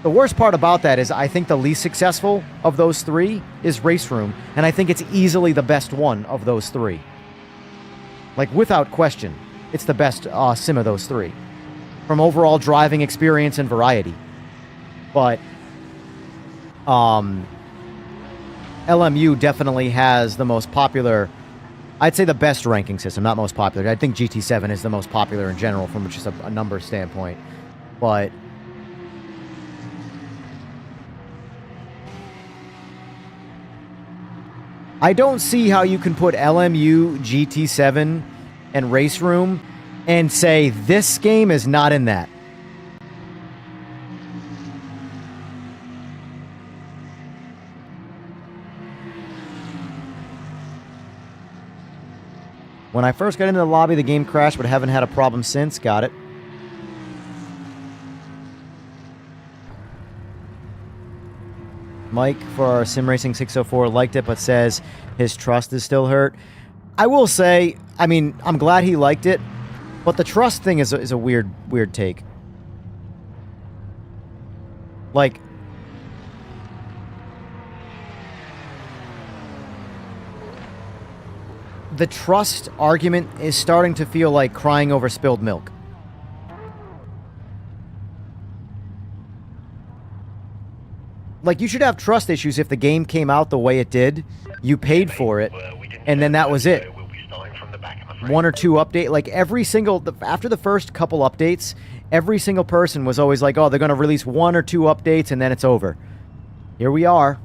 Speaker 3: The worst part about that is I think the least successful of those three is Race Room, and I think it's easily the best one of those three. Like, without question, it's the best sim of those three. From overall driving experience and variety. But, LMU definitely has the most popular... I'd say the best ranking system, not most popular. I think GT7 is the most popular in general from just a number standpoint. But... I don't see how you can put LMU, GT7, and Race Room and say this game is not in that. When I first got into the lobby, the game crashed, but haven't had a problem since. Got it. Mike for our Sim Racing 604 liked it, but says his trust is still hurt. I will say, I mean, I'm glad he liked it, but the trust thing is a weird take. Like, the trust argument is starting to feel like crying over spilled milk. Like, you should have trust issues if the game came out the way it did, you paid for it, and then that was it. One or two update, like every single, after the first couple updates, every single person was always like, oh, they're going to release one or two updates and then it's over. Here we are.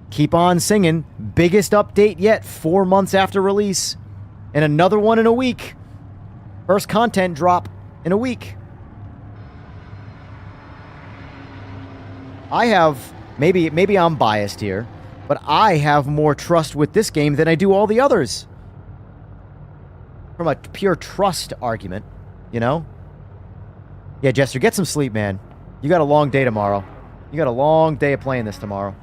Speaker 3: Keep on singing. Biggest update yet, 4 months after release. And another one in a week. First content drop in a week. I have, maybe I'm biased here, but I have more trust with this game than I do all the others. From a pure trust argument, you know? Yeah, Jester, get some sleep, man. You got a long day tomorrow. You got a long day of playing this tomorrow.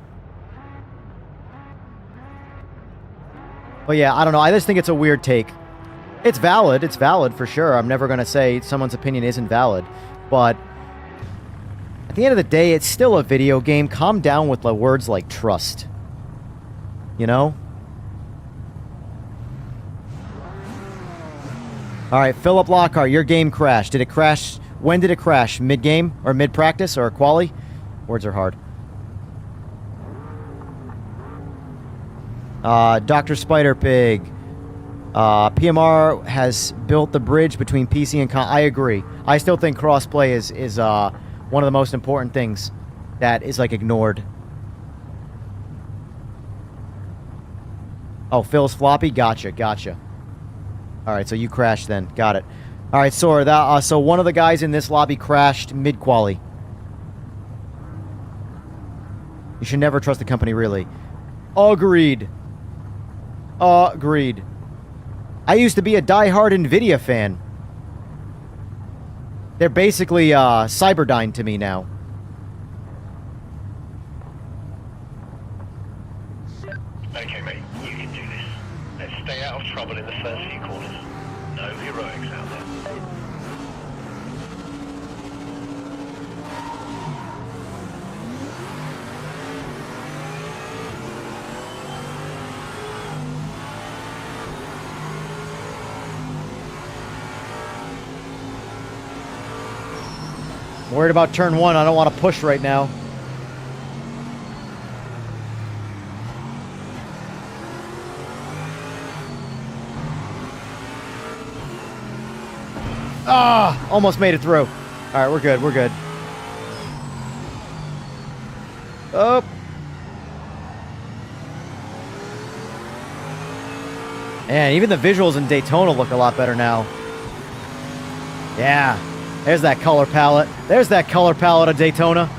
Speaker 3: But yeah, I don't know. I just think it's a weird take. It's valid. It's valid for sure. I'm never going to say someone's opinion isn't valid. But at the end of the day, it's still a video game. Calm down with the words like trust. You know? All right, Philip Lockhart, your game crashed. Did it crash? When did it crash? Mid-game or mid-practice or quali? Words are hard. Dr. Spider Pig. PMR has built the bridge between PC and I agree. I still think crossplay is one of the most important things that is like ignored. Oh, Phil's floppy? Gotcha. Alright, so you crashed then. Got it. Alright, Sora, so one of the guys in this lobby crashed mid-quali. You should never trust the company, really. Agreed. Agreed. I used to be a die-hard NVIDIA fan. They're basically Cyberdyne to me now.
Speaker 9: Okay, mate, you can do this. Let's stay out of trouble in the first few corners. No heroics out there.
Speaker 3: Worried about turn 1. I don't want to push right now. Ah! Almost made it through. Alright, we're good. Oh! Man, even the visuals in Daytona look a lot better now. Yeah. There's that color palette. There's that color palette of Daytona.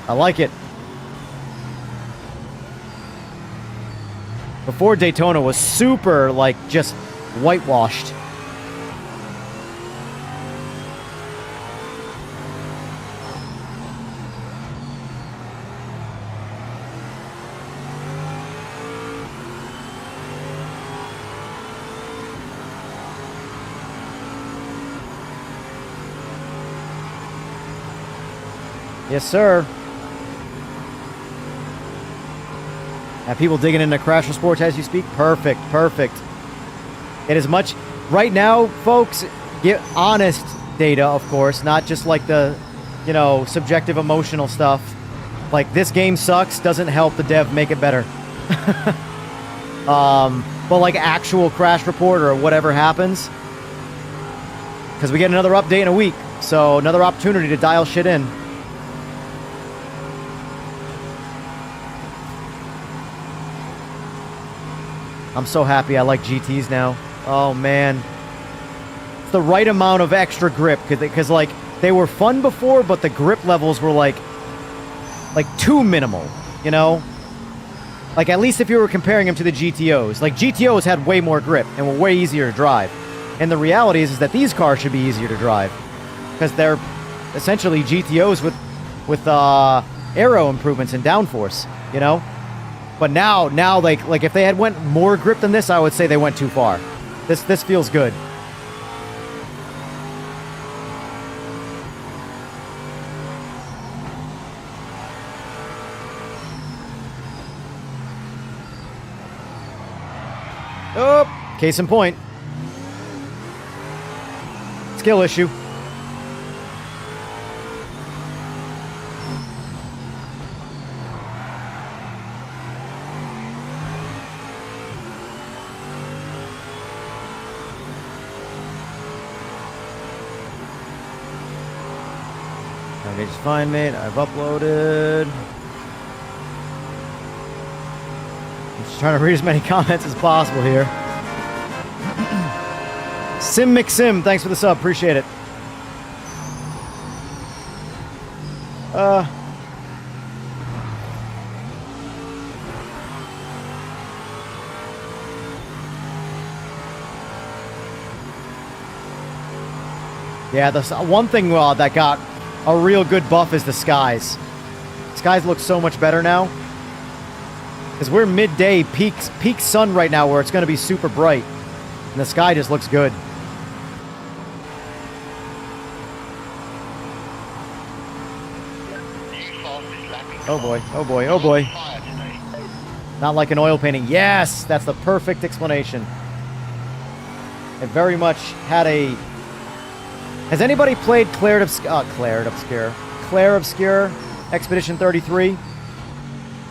Speaker 3: I like it. Before Daytona was super, like, just whitewashed. Yes, sir. Have people digging into Crasher Sports as you speak? Perfect. It is much... Right now, folks, get honest data, of course, not just like the, you know, subjective emotional stuff. Like, this game sucks doesn't help the dev make it better. But like actual crash report or whatever happens. Because we get another update in a week. So another opportunity to dial shit in. I'm so happy I like GTs now. Oh, man. It's the right amount of extra grip. Because, like, they were fun before, but the grip levels were, like too minimal, you know? Like, at least if you were comparing them to the GTOs. Like, GTOs had way more grip and were way easier to drive. And the reality is that these cars should be easier to drive. Because they're essentially GTOs with aero improvements and downforce, you know? But now, like if they had went more grip than this, I would say they went too far. This feels good. Oh, case in point. Skill issue. Okay, just fine, mate. I've uploaded. I'm just trying to read as many comments as possible here. Sim McSim, thanks for the sub. Appreciate it. Yeah, the one thing that got a real good buff is the skies. Skies look so much better now. Because we're midday, peak sun right now where it's going to be super bright. And the sky just looks good. Oh boy, oh boy, oh boy. Not like an oil painting. Yes, that's the perfect explanation. It very much had a... Has anybody played Claire Obscure Expedition 33?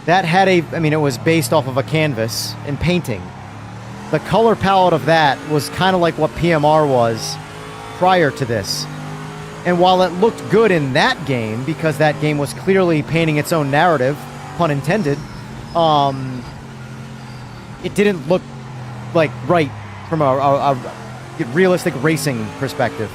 Speaker 3: That had a... I mean, it was based off of a canvas in painting. The color palette of that was kind of like what PMR was prior to this. And while it looked good in that game, because that game was clearly painting its own narrative, pun intended, it didn't look like right from a realistic racing perspective.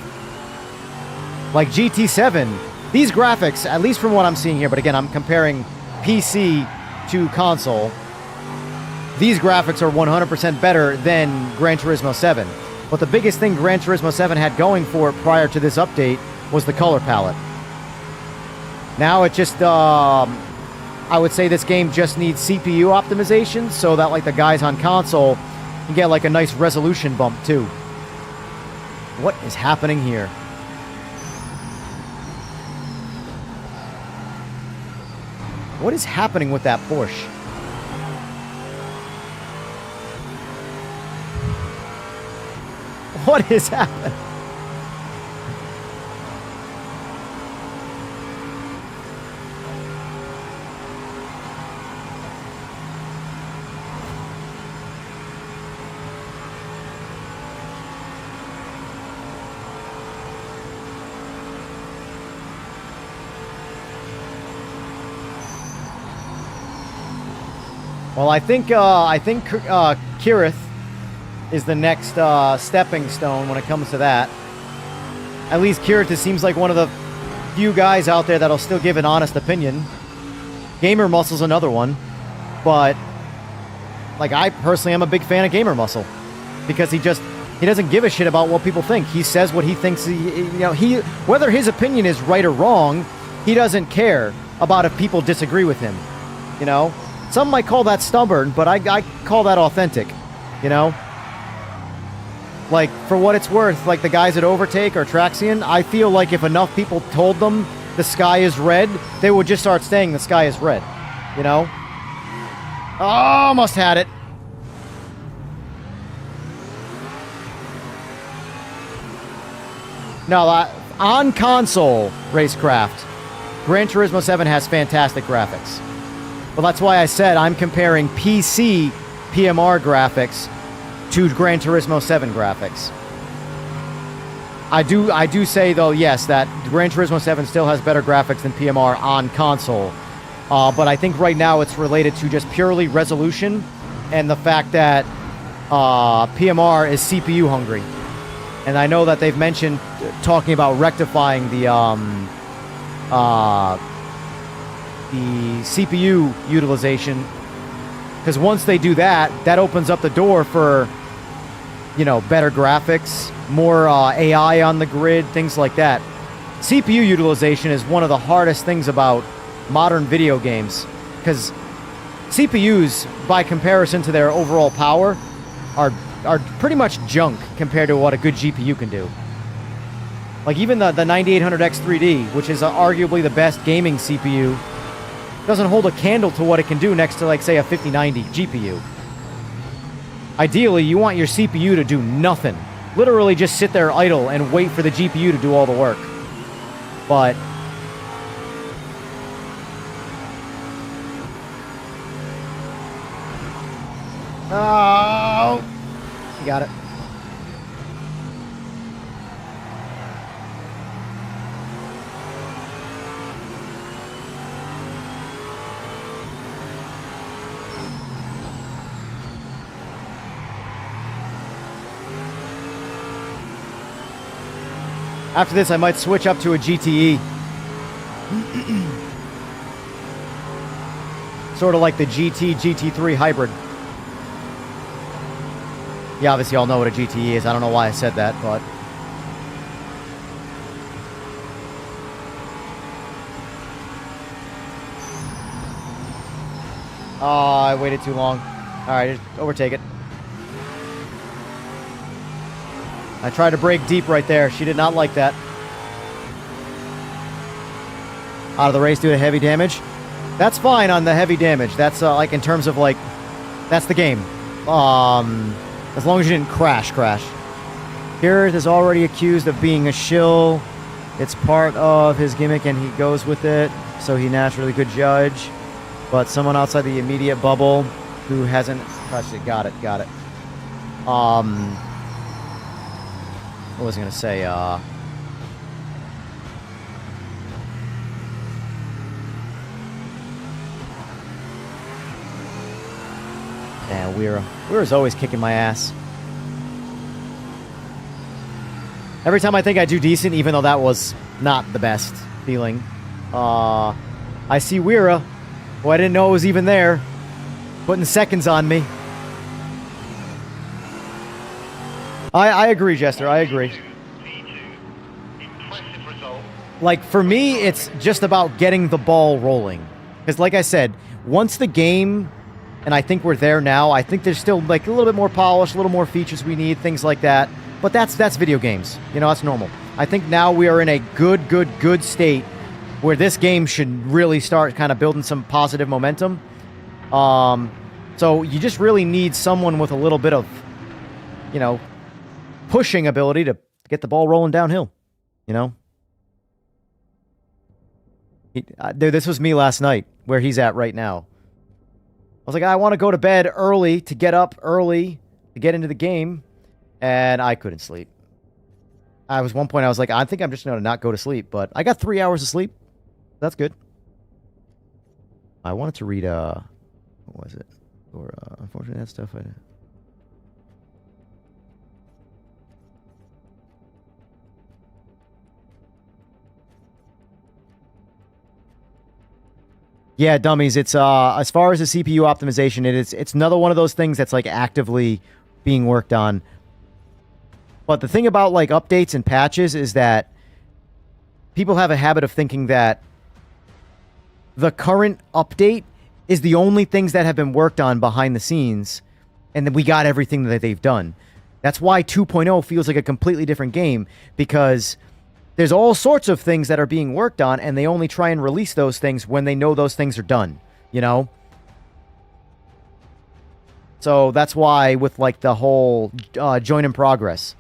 Speaker 3: Like GT7, these graphics, at least from what I'm seeing here, but again, I'm comparing PC to console, these graphics are 100% better than Gran Turismo 7. But the biggest thing Gran Turismo 7 had going for it prior to this update was the color palette. Now it just, I would say this game just needs CPU optimization so that like the guys on console can get like a nice resolution bump too. What is happening here? What is happening with that Porsche? What is happening? Well, I think Kirith is the next stepping stone when it comes to that. At least Kirith seems like one of the few guys out there that'll still give an honest opinion. Gamer Muscle's another one, but like I personally am a big fan of Gamer Muscle because he doesn't give a shit about what people think. He says what he thinks. Whether his opinion is right or wrong, he doesn't care about if people disagree with him. You know. Some might call that stubborn, but I call that authentic, you know? Like, for what it's worth, like the guys at Overtake or Traxion, I feel like if enough people told them the sky is red, they would just start saying the sky is red, you know? Oh, almost had it. No, on console racecraft, Gran Turismo 7 has fantastic graphics. Well, that's why I said I'm comparing PC PMR graphics to Gran Turismo 7 graphics. I do say, though, yes, that Gran Turismo 7 still has better graphics than PMR on console. But I think right now it's related to just purely resolution and the fact that PMR is CPU hungry. And I know that they've mentioned talking about rectifying the CPU utilization, because once they do that, that opens up the door for, you know, better graphics, more AI on the grid, things like that. CPU utilization is one of the hardest things about modern video games, because CPUs, by comparison to their overall power, are pretty much junk compared to what a good GPU can do. Like even the 9800X 3D, which is arguably the best gaming CPU, doesn't hold a candle to what it can do next to, like, say, a 5090 GPU. Ideally, you want your CPU to do nothing. Literally just sit there idle and wait for the GPU to do all the work. But oh, you got it. After this, I might switch up to a GTE. Sort of like the GT-GT3 hybrid. Yeah, obviously you all know what a GTE is. I don't know why I said that, but... Oh, I waited too long. Alright, just overtake it. I tried to brake deep right there. She did not like that. Out of the race due to heavy damage. That's fine on the heavy damage. That's like in terms of like That's the game. As long as you didn't crash. Garrett is already accused of being a shill. It's part of his gimmick and he goes with it, so he naturally could judge. But someone outside the immediate bubble who hasn't touched it. Got it. What was I going to say? Yeah, Weira's always kicking my ass. Every time I think I do decent, even though that was not the best feeling, I see Weira, who I didn't know was even there, putting seconds on me. I agree, Jester. I agree. Like, for me, it's just about getting the ball rolling. Because, like I said, once the game, and I think we're there now, I think there's still, like, a little bit more polish, a little more features we need, things like that. But that's video games. You know, that's normal. I think now we are in a good state where this game should really start kind of building some positive momentum. So you just really need someone with a little bit of, you know, pushing ability to get the ball rolling downhill, you know? Dude, this was me last night, where he's at right now. I was like, I want to go to bed early to get up early to get into the game, and I couldn't sleep. I was one point, I was like, I think I'm just going to not go to sleep, but I got 3 hours of sleep. That's good. I wanted to read, what was it? Or, unfortunately, that stuff I did. Yeah, dummies. It's as far as the CPU optimization, it's another one of those things that's like actively being worked on. But the thing about like updates and patches is that people have a habit of thinking that the current update is the only things that have been worked on behind the scenes, and then we got everything that they've done. That's why 2.0 feels like a completely different game, because there's all sorts of things that are being worked on, and they only try and release those things when they know those things are done, you know? So that's why with, like, the whole join in progress,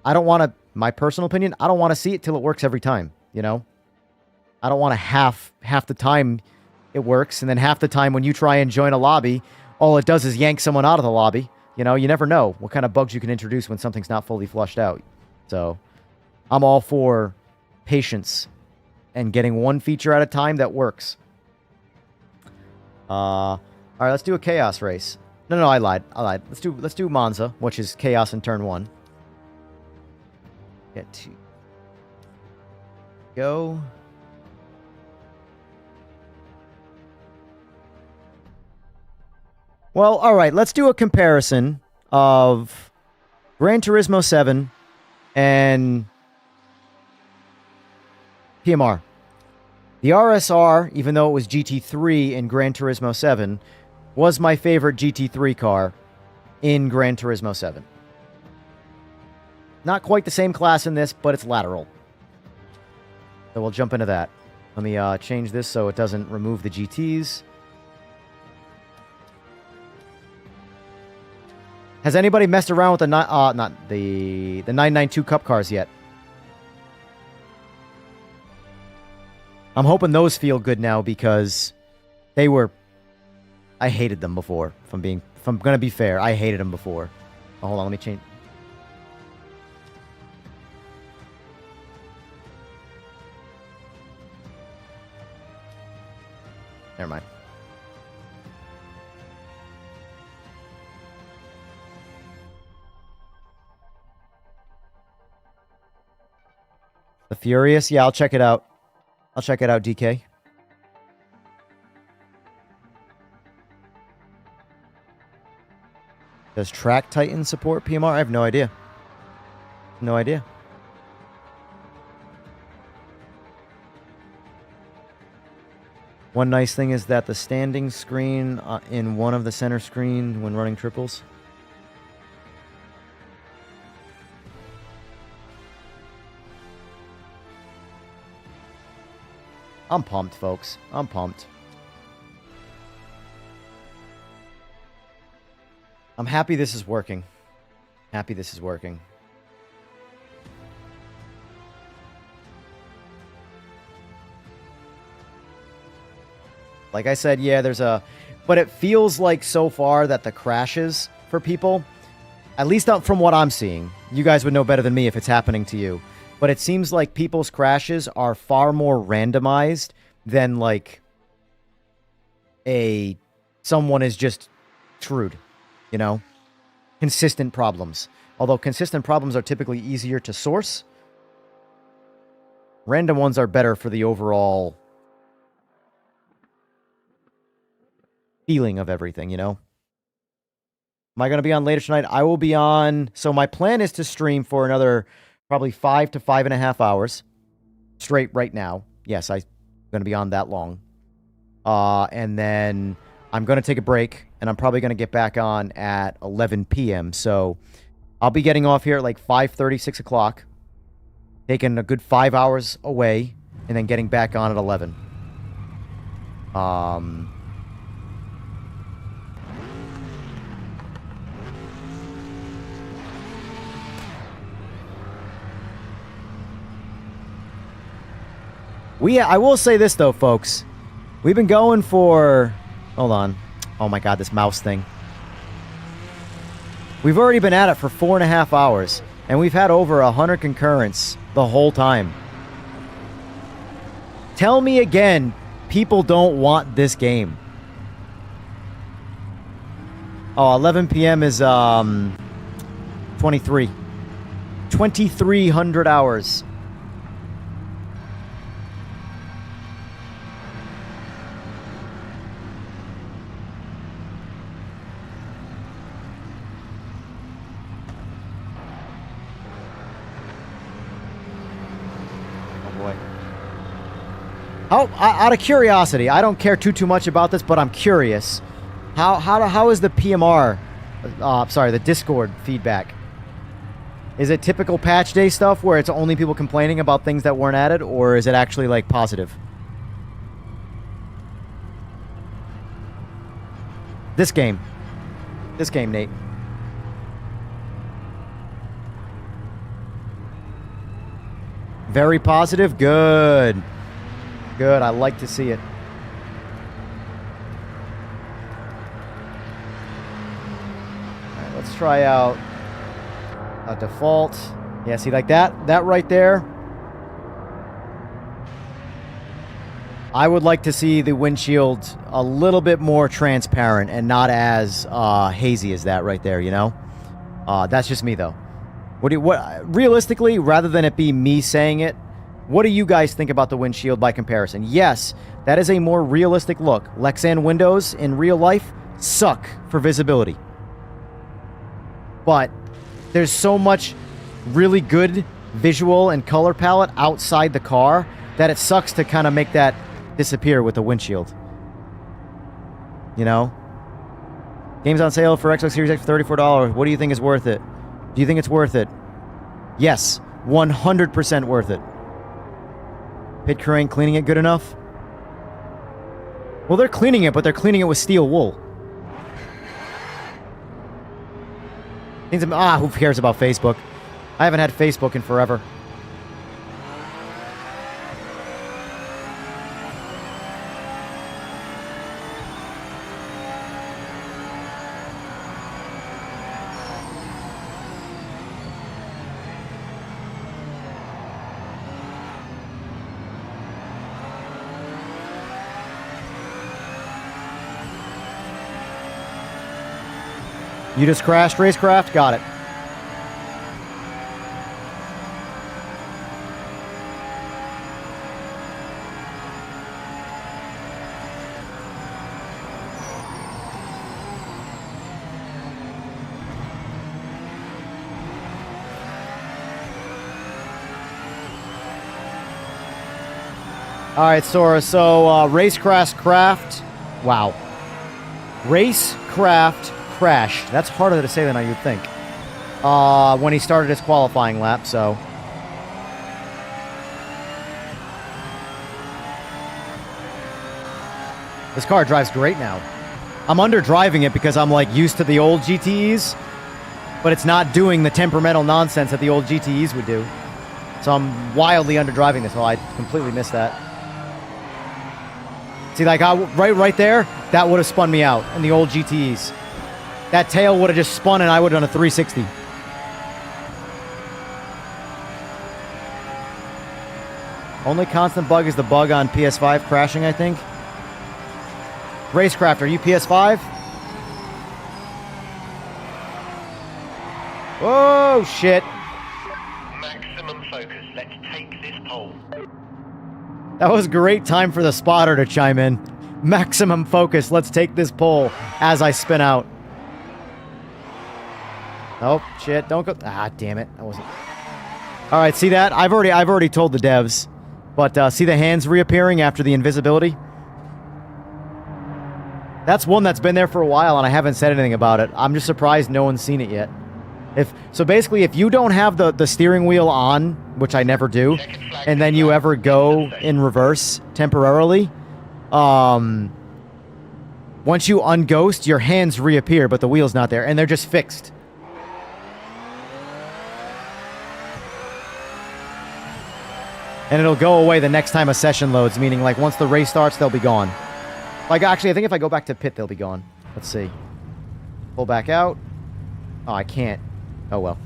Speaker 3: I don't want to, my personal opinion, I don't want to see it till it works every time, you know? I don't want to half the time it works, and then half the time when you try and join a lobby, all it does is yank someone out of the lobby. You know, you never know what kind of bugs you can introduce when something's not fully flushed out. So I'm all for patience and getting one feature at a time that works. All right, let's do a chaos race. No, I lied. Let's do Monza, which is chaos in turn 1. Get to go. Well, all right, let's do a comparison of Gran Turismo 7 and PMR. The RSR, even though it was GT3 in Gran Turismo 7, was my favorite GT3 car in Gran Turismo 7. Not quite the same class in this, but it's lateral. So we'll jump into that. Let me change this so it doesn't remove the GTs. Has anybody messed around with the not the 992 Cup cars yet? I'm hoping those feel good now because they were. I hated them before. If I'm gonna be fair, I hated them before. Oh, hold on, let me change. Never mind. The Furious? Yeah, I'll check it out. I'll check it out, DK. Does Track Titan support PMR? I have no idea. No idea. One nice thing is that the standing screen in one of the center screen when running triples. I'm pumped, folks. I'm pumped. I'm happy this is working. Happy this is working. Like I said, yeah, but it feels like so far that the crashes for people, at least from what I'm seeing, you guys would know better than me if it's happening to you, but it seems like people's crashes are far more randomized than like someone is just screwed, you know? Consistent problems. Although consistent problems are typically easier to source, random ones are better for the overall feeling of everything, you know? Am I going to be on later tonight? I will be on. So my plan is to stream for another probably 5 to 5.5 hours straight right now. Yes, I'm going to be on that long. And then I'm going to take a break, and I'm probably going to get back on at 11 p.m. So I'll be getting off here at like 5:30, 6 o'clock, taking a good 5 hours away, and then getting back on at 11. I will say this, though, folks. We've been going for... Hold on. Oh, my God, this mouse thing. We've already been at it for 4.5 hours, and we've had over 100 concurrents the whole time. Tell me again, people don't want this game. Oh, 11 p.m. is 23. 2,300 hours. Out of curiosity, I don't care too much about this, but I'm curious. How is the PMR, the Discord feedback? Is it typical patch day stuff where it's only people complaining about things that weren't added, or is it actually, like, positive? This game, Nate. Very positive? Good. Good, I like to see it. Alright, let's try out a default. Yeah, see, like that? That right there. I would like to see the windshield a little bit more transparent and not as hazy as that right there, you know? That's just me, though. Realistically, rather than it be me saying it, what do you guys think about the windshield by comparison? Yes, that is a more realistic look. Lexan windows in real life suck for visibility. But there's so much really good visual and color palette outside the car that it sucks to kind of make that disappear with the windshield. You know? Games on sale for Xbox Series X for $34. What do you think is worth it? Do you think it's worth it? Yes, 100% worth it. Pit crew ain't cleaning it good enough? Well, they're cleaning it, but they're cleaning it with steel wool. Who cares about Facebook? I haven't had Facebook in forever. You just crashed Racecraft? Got it. All right, Sora. So, Racecraft. Wow. Racecraft crashed. That's harder to say than you'd think. When he started his qualifying lap, so. This car drives great now. I'm underdriving it because I'm like used to the old GTEs, but it's not doing the temperamental nonsense that the old GTEs would do. So I'm wildly underdriving this. Oh, I completely missed that. See, like right there, that would have spun me out in the old GTEs. That tail would have just spun and I would have done a 360. Only constant bug is the bug on PS5 crashing, I think. Racecraft, are you PS5? Oh, shit.
Speaker 9: Maximum focus. Let's take this pole.
Speaker 3: That was a great time for the spotter to chime in. Maximum focus. Let's take this pole as I spin out. Oh, shit. Don't go. Ah, damn it. That wasn't. All right, see that? I've already told the devs. But see the hands reappearing after the invisibility? That's one that's been there for a while, and I haven't said anything about it. I'm just surprised no one's seen it yet. So basically, if you don't have the steering wheel on, which I never do, and then you ever go in reverse temporarily, once you unghost, your hands reappear, but the wheel's not there, and they're just fixed. And it'll go away the next time a session loads, meaning like once the race starts, they'll be gone. Like actually, I think if I go back to pit, they'll be gone. Let's see. Pull back out. Oh, I can't. Oh well.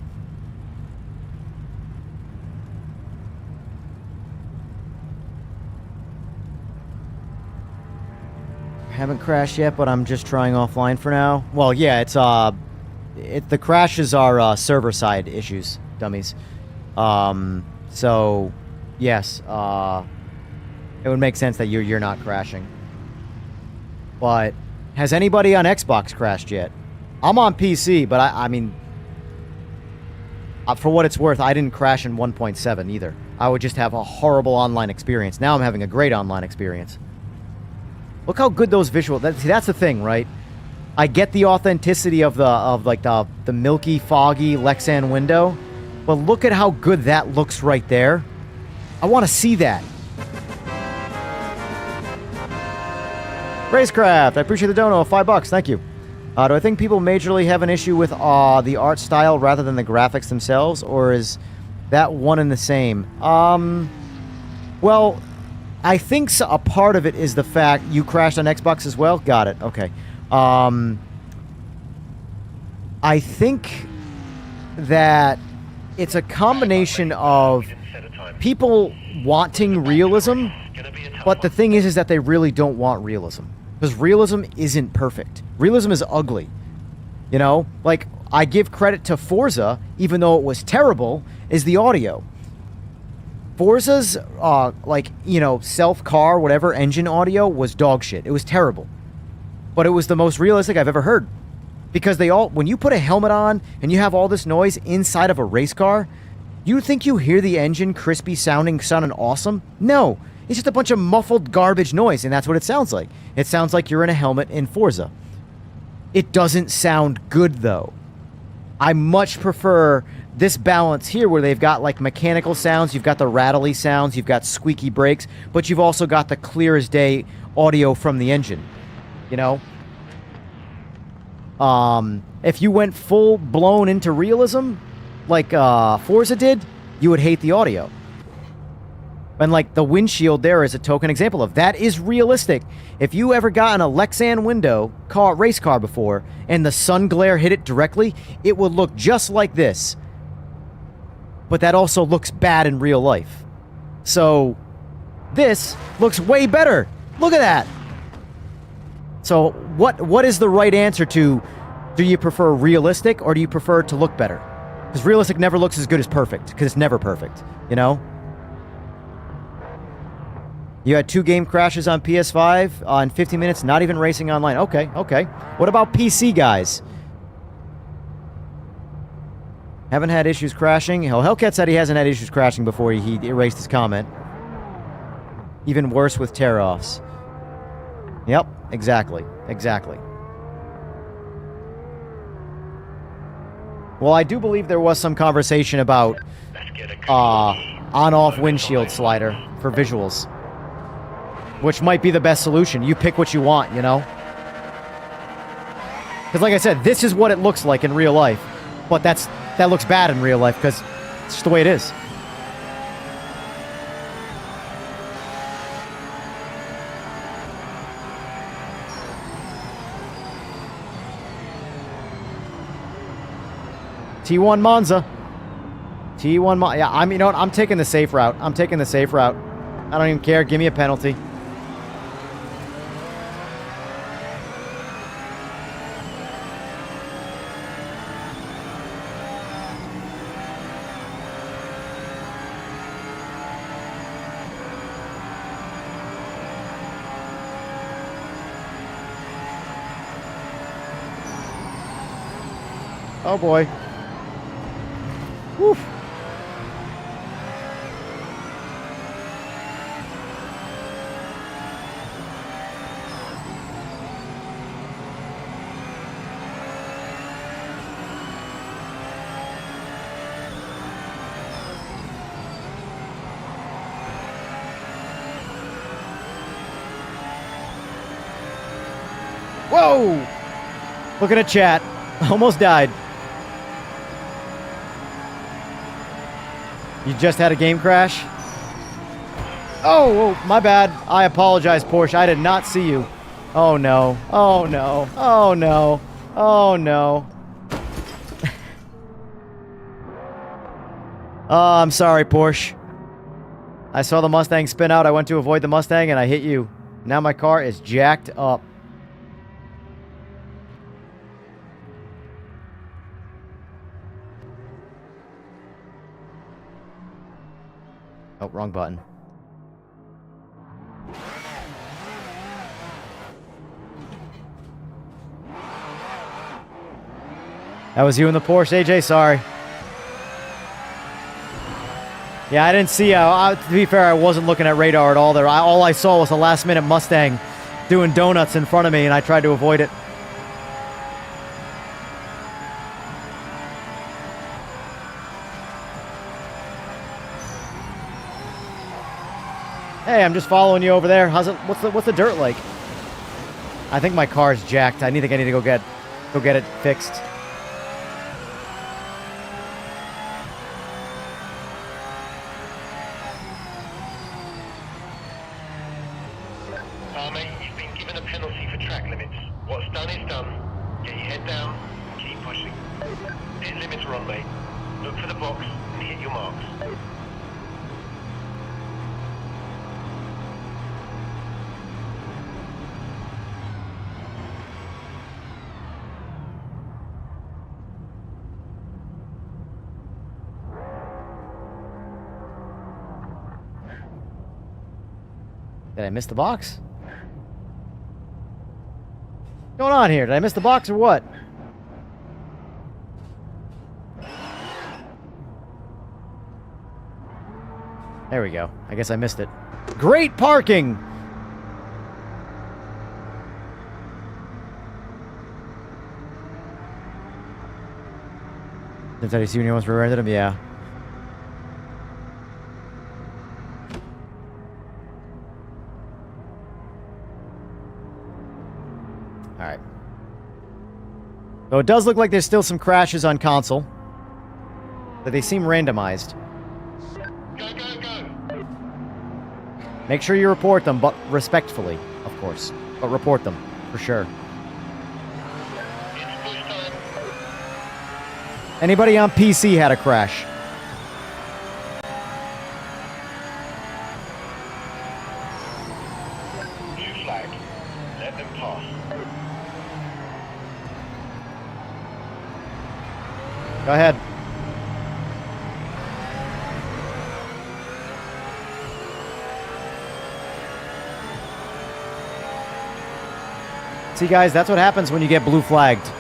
Speaker 3: Haven't crashed yet, but I'm just trying offline for now. Well, yeah, the crashes are server side issues, dummies. So yes, it would make sense that you're not crashing. But has anybody on Xbox crashed yet? I'm on PC, but I mean, for what it's worth, I didn't crash in 1.7 either. I would just have a horrible online experience. Now I'm having a great online experience. Look how good those visuals. See, that's the thing, right? I get the authenticity of the milky, foggy Lexan window, but look at how good that looks right there. I want to see that. Racecraft, I appreciate the dono of $5. Thank you. Do I think people majorly have an issue with the art style rather than the graphics themselves, or is that one and the same? Well, I think a part of it is the fact you crashed on Xbox as well. Got it. Okay. I think that it's a combination of people wanting realism, but the thing is that they really don't want realism. Because realism isn't perfect. Realism is ugly. You know? Like, I give credit to Forza, even though it was terrible, is the audio. Forza's, self-car, whatever, engine audio was dog shit. It was terrible. But it was the most realistic I've ever heard. Because when you put a helmet on and you have all this noise inside of a race car, you think you hear the engine crispy sounding awesome? No. It's just a bunch of muffled garbage noise, and that's what it sounds like. It sounds like you're in a helmet in Forza. It doesn't sound good, though. I much prefer this balance here where they've got, like, mechanical sounds, you've got the rattly sounds, you've got squeaky brakes, but you've also got the clear as day audio from the engine. You know? If you went full-blown into realism, like Forza did, you would hate the audio. And like the windshield there is a token example of that is realistic. If you ever got in a Lexan window race car before and the sun glare hit it directly, it would look just like this. But that also looks bad in real life. So this looks way better. Look at that. So what is the right answer to, do you prefer realistic or do you prefer to look better? Because realistic never looks as good as perfect, because it's never perfect, you know? You had 2 game crashes on PS5 in 50 minutes, not even racing online. Okay. What about PC, guys? Haven't had issues crashing? Hell, Hellcat said he hasn't had issues crashing before he erased his comment. Even worse with tear-offs. Yep, exactly. Well, I do believe there was some conversation about on-off windshield slider for visuals. Which might be the best solution. You pick what you want, you know? Because like I said, this is what it looks like in real life. But that looks bad in real life because it's just the way it is. T1 Monza. T1 Monza. Yeah, you know what? I'm taking the safe route. I'm taking the safe route. I don't even care. Give me a penalty. Oh boy. Woo. Whoa! Looking at chat. Almost died. You just had a game crash? Oh, my bad. I apologize, Porsche. I did not see you. Oh, no. Oh, no. Oh, no. Oh, no. Oh, I'm sorry, Porsche. I saw the Mustang spin out. I went to avoid the Mustang, and I hit you. Now my car is jacked up. Oh, wrong button. That was you in the Porsche, AJ? Sorry. Yeah, I didn't see... to be fair, I wasn't looking at radar at all there. All I saw was a last-minute Mustang doing donuts in front of me, and I tried to avoid it. Hey, I'm just following you over there. How's it? What's the dirt like? I think my car's jacked. I need to go get it fixed.
Speaker 9: Mate, you've been given a penalty for track limits. What's done is done. Get your head down, keep pushing. Pit limits are on, mate. Look for the box and hit your marks.
Speaker 3: Did I miss the box? What's going on here? Did I miss the box or what? There we go. I guess I missed it. Great parking! Did I see anyone else rear-ended him? Yeah. Alright. So it does look like there's still some crashes on console. But they seem randomized.
Speaker 9: Go, go, go!
Speaker 3: Make sure you report them, but respectfully, of course. But report them, for sure.
Speaker 9: It's push time.
Speaker 3: Anybody on PC had a crash?
Speaker 9: Blue flag. Let them pass.
Speaker 3: Go ahead. See, guys, that's what happens when you get blue flagged.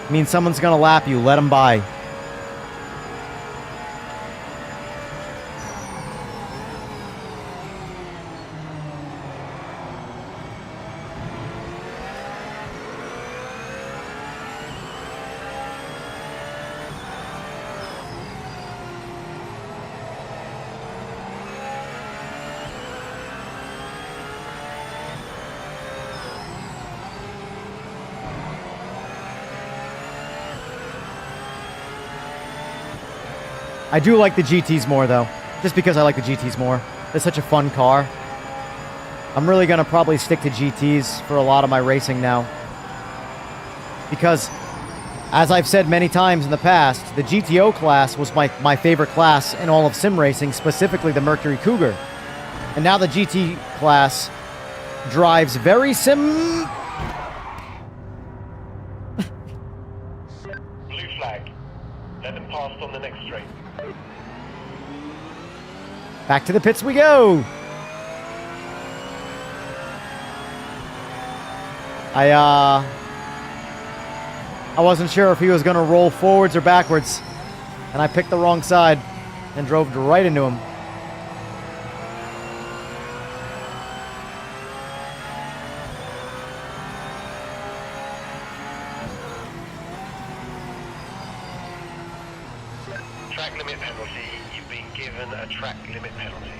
Speaker 3: It means someone's gonna lap you. Let them by. I do like the GTs more, though. Just because I like the GTs more. They're such a fun car. I'm really going to probably stick to GTs for a lot of my racing now. Because, as I've said many times in the past, the GTO class was my favorite class in all of sim racing, specifically the Mercury Cougar. And now the GT class drives very
Speaker 9: Blue flag. Let them pass on the next straight.
Speaker 3: Back to the pits we go! I wasn't sure if he was going to roll forwards or backwards, and I picked the wrong side and drove right into him.
Speaker 9: Track limit penalty. You've been given a track limit penalty.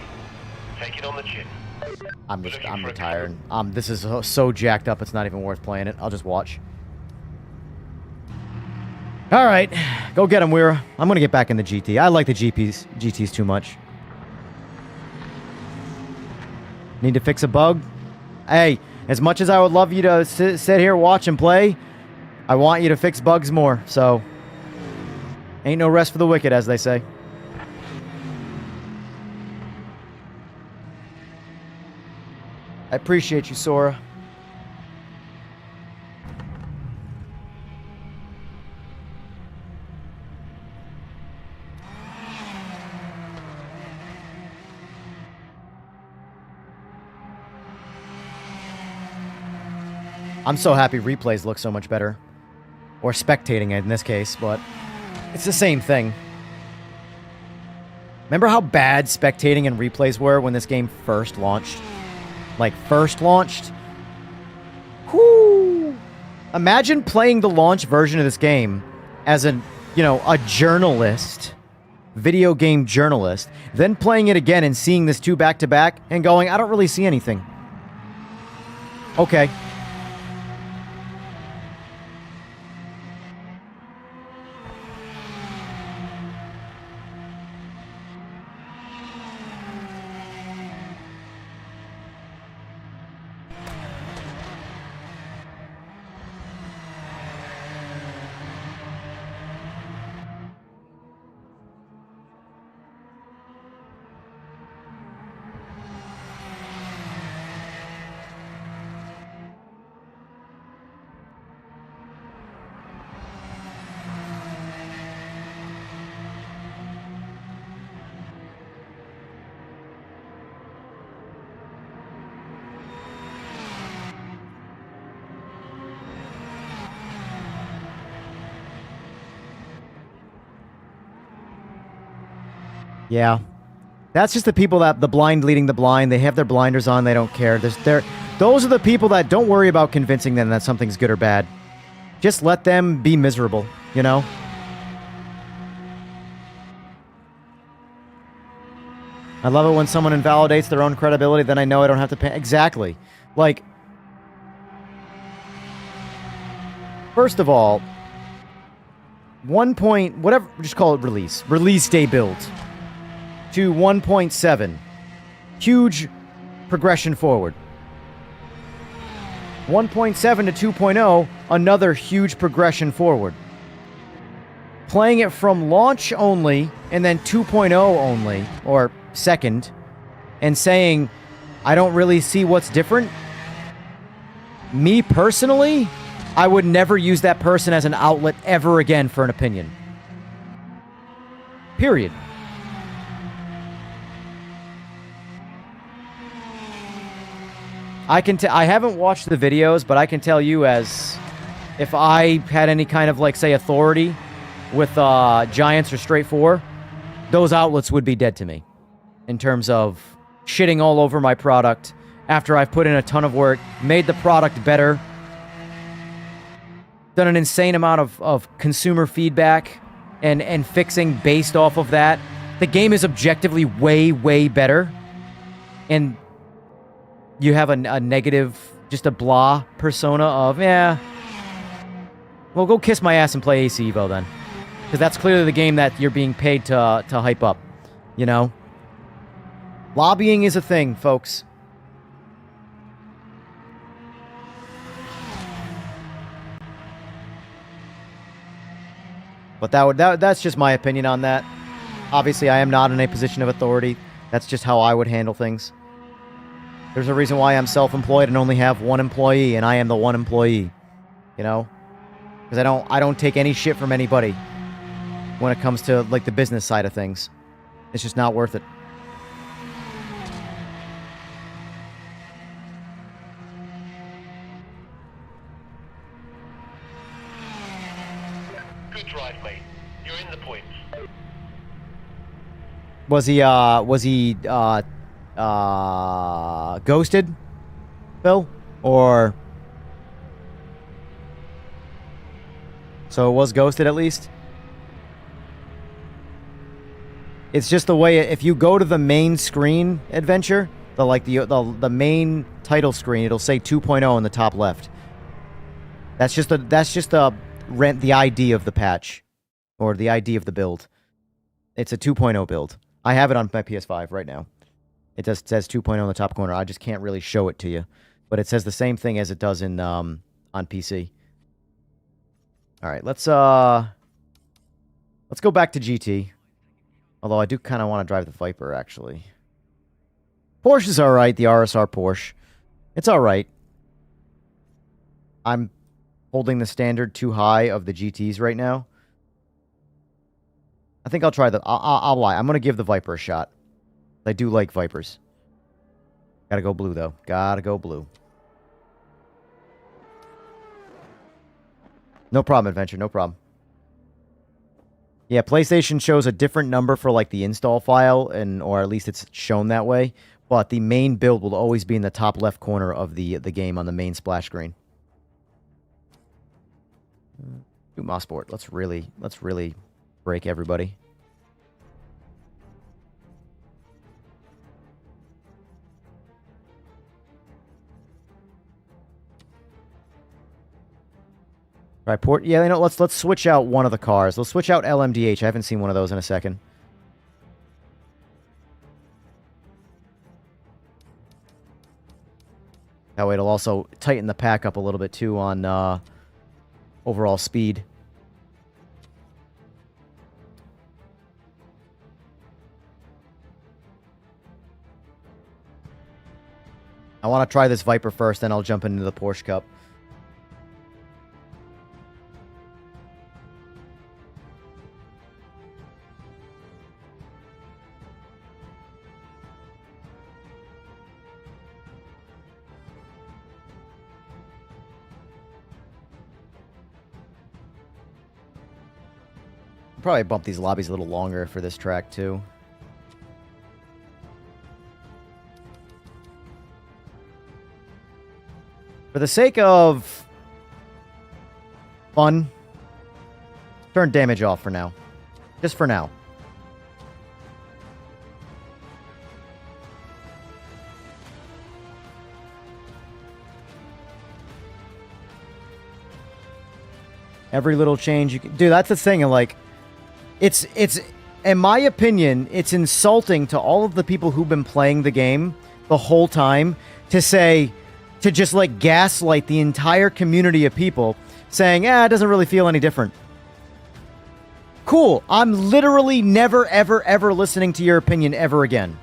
Speaker 9: Take it on the chin.
Speaker 3: I'm retired. This is so jacked up, it's not even worth playing it. I'll just watch. All right, go get him, Weira. I'm gonna get back in the GT. I like the GTs too much. Need to fix a bug? Hey, as much as I would love you to sit here, watch and play, I want you to fix bugs more. So, ain't no rest for the wicked, as they say. I appreciate you, Sora. I'm so happy replays look so much better. Or spectating in this case, but it's the same thing. Remember how bad spectating and replays were when this game first launched? Like, first launched? Whoo! Imagine playing the launch version of this game as a journalist, video game journalist, then playing it again and seeing this two back-to-back and going, I don't really see anything. Okay. Yeah. That's just the people that, the blind leading the blind, they have their blinders on, they don't care. Those are the people that don't worry about convincing them that something's good or bad. Just let them be miserable, you know? I love it when someone invalidates their own credibility, then I know I don't have to pay. Exactly. Like, first of all, just call it release day build. To 1.7. Huge progression forward. 1.7 to 2.0, another huge progression forward. Playing it from launch only, and then 2.0 only, or second, and saying, I don't really see what's different. Me personally, I would never use that person as an outlet ever again for an opinion. Period. I haven't watched the videos, but I can tell you, as if I had any kind of, like, say, authority with Giants or Straight 4, those outlets would be dead to me in terms of shitting all over my product after I've put in a ton of work, made the product better, done an insane amount of consumer feedback and fixing based off of that. The game is objectively way, way better. And you have a negative, just a blah persona of, yeah, well, go kiss my ass and play AC Evo then. Because that's clearly the game that you're being paid to hype up, you know? Lobbying is a thing, folks. But that's just my opinion on that. Obviously, I am not in a position of authority. That's just how I would handle things. There's a reason why I'm self-employed and only have one employee, and I am the one employee. You know? Because I don't take any shit from anybody when it comes to, like, the business side of things. It's just not worth it.
Speaker 9: Good drive, mate. You're in the points.
Speaker 3: Was he ghosted, Phil? Or... So it was ghosted at least? It's just the way if you go to the main screen adventure, the main title screen, it'll say 2.0 in the top left. That's just the ID of the patch or the ID of the build. It's a 2.0 build. I have it on my PS5 right now. It says 2.0 in the top corner. I just can't really show it to you, but it says the same thing as it does in on PC. All right, let's go back to GT. Although I do kind of want to drive the Viper, actually. Porsche is all right, the RSR Porsche. It's all right. I'm holding the standard too high of the GTs right now. I think I'll try the... I'll lie. I'm going to give the Viper a shot. I do like Vipers. Gotta go blue, though. Gotta go blue. No problem, Adventure. No problem. Yeah, PlayStation shows a different number for, like, the install file, or at least it's shown that way. But the main build will always be in the top left corner of the game on the main splash screen. Do Mossport. Let's really break everybody. Right, port. Yeah, you know, let's switch out one of the cars. Let's switch out LMDH. I haven't seen one of those in a second. That way it'll also tighten the pack up a little bit too on overall speed. I want to try this Viper first, then I'll jump into the Porsche Cup. Probably bump these lobbies a little longer for this track too. For the sake of fun, turn damage off for now. Just for now. Every little change you can... Dude, that's the thing, like... It's in my opinion, it's insulting to all of the people who've been playing the game the whole time to just like gaslight the entire community of people saying, it doesn't really feel any different. Cool. I'm literally never, ever, ever listening to your opinion ever again.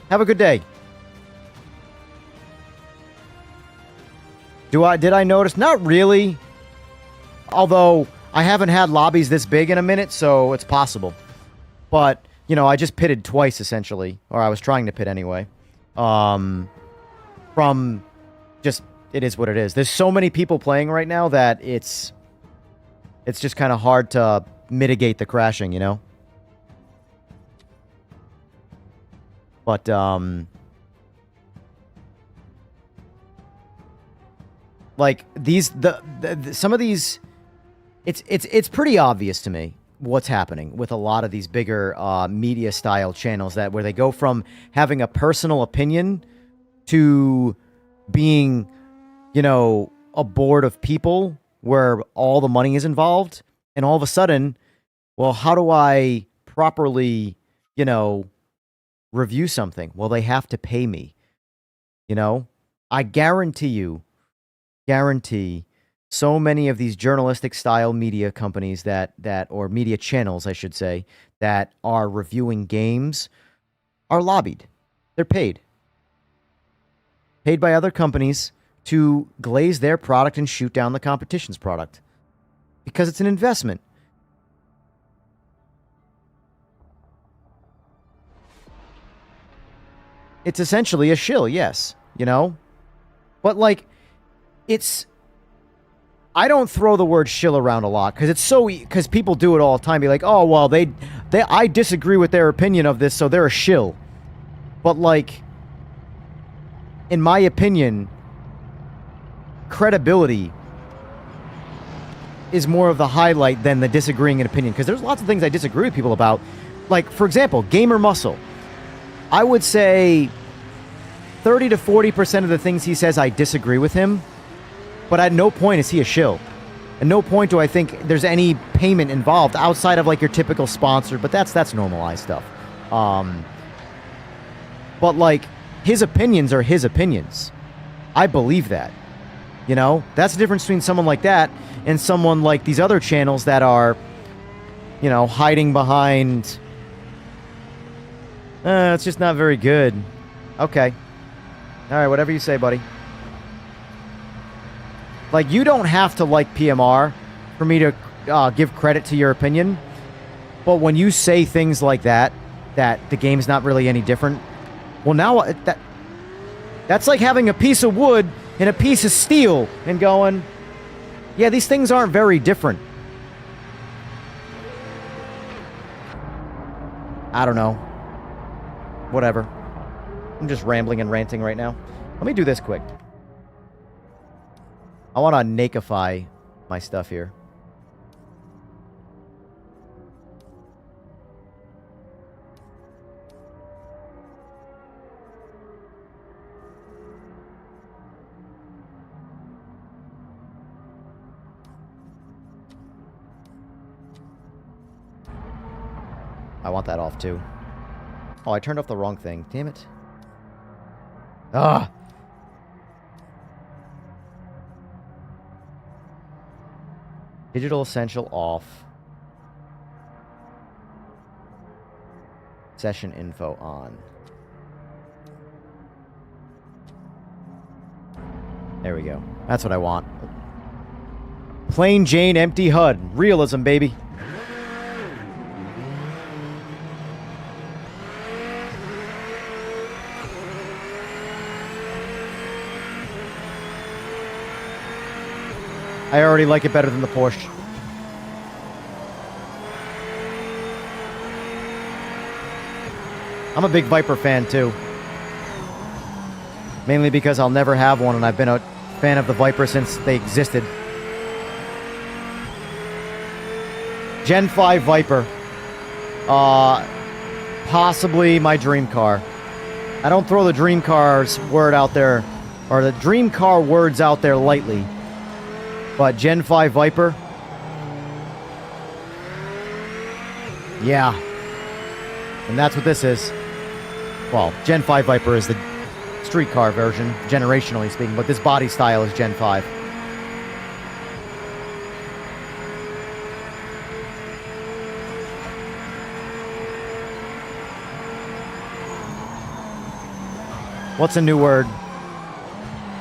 Speaker 3: Have a good day. Did I notice? Not really. Although, I haven't had lobbies this big in a minute, so it's possible. But, you know, I just pitted twice, essentially. Or I was trying to pit anyway. From just, it is what it is. There's so many people playing right now that it's just kind of hard to mitigate the crashing, you know? But, like, some of these... It's pretty obvious to me what's happening with a lot of these bigger media style channels where they go from having a personal opinion to being, you know, a board of people where all the money is involved, and all of a sudden, well, how do I properly, review something? Well, they have to pay me. I guarantee so many of these journalistic style media companies or media channels, I should say, that are reviewing games are lobbied. They're paid by other companies to glaze their product and shoot down the competition's product because it's an investment. It's essentially a shill, yes, but I don't throw the word shill around a lot because people do it all the time. Be like, oh, well, I disagree with their opinion of this, so they're a shill. But in my opinion, credibility is more of the highlight than the disagreeing in opinion. Because there's lots of things I disagree with people about. Like, for example, Gamer Muscle. I would say 30 to 40% of the things he says I disagree with him. But at no point is he a shill. At no point do I think there's any payment involved outside of your typical sponsor. But that's normalized stuff. But his opinions are his opinions. I believe that. That's the difference between someone like that and someone like these other channels that are, hiding behind. It's just not very good. Okay. All right, whatever you say, buddy. You don't have to like PMR for me to give credit to your opinion. But when you say things like that the game's not really any different, well, now that's like having a piece of wood and a piece of steel and going, yeah, these things aren't very different. I don't know. Whatever. I'm just rambling and ranting right now. Let me do this quick. I want to nakeify my stuff here. I want that off too. Oh, I turned off the wrong thing. Damn it. Ah! Digital Essential off. Session info on. There we go. That's what I want. Plain Jane empty HUD. Realism, baby. I already like it better than the Porsche. I'm a big Viper fan too. Mainly because I'll never have one and I've been a fan of the Viper since they existed. Gen 5 Viper. Possibly my dream car. I don't throw the dream car's word out there, or the dream car words out there lightly. But Gen 5 Viper? Yeah. And that's what this is. Well, Gen 5 Viper is the street car version, generationally speaking, but this body style is Gen 5. What's a new word?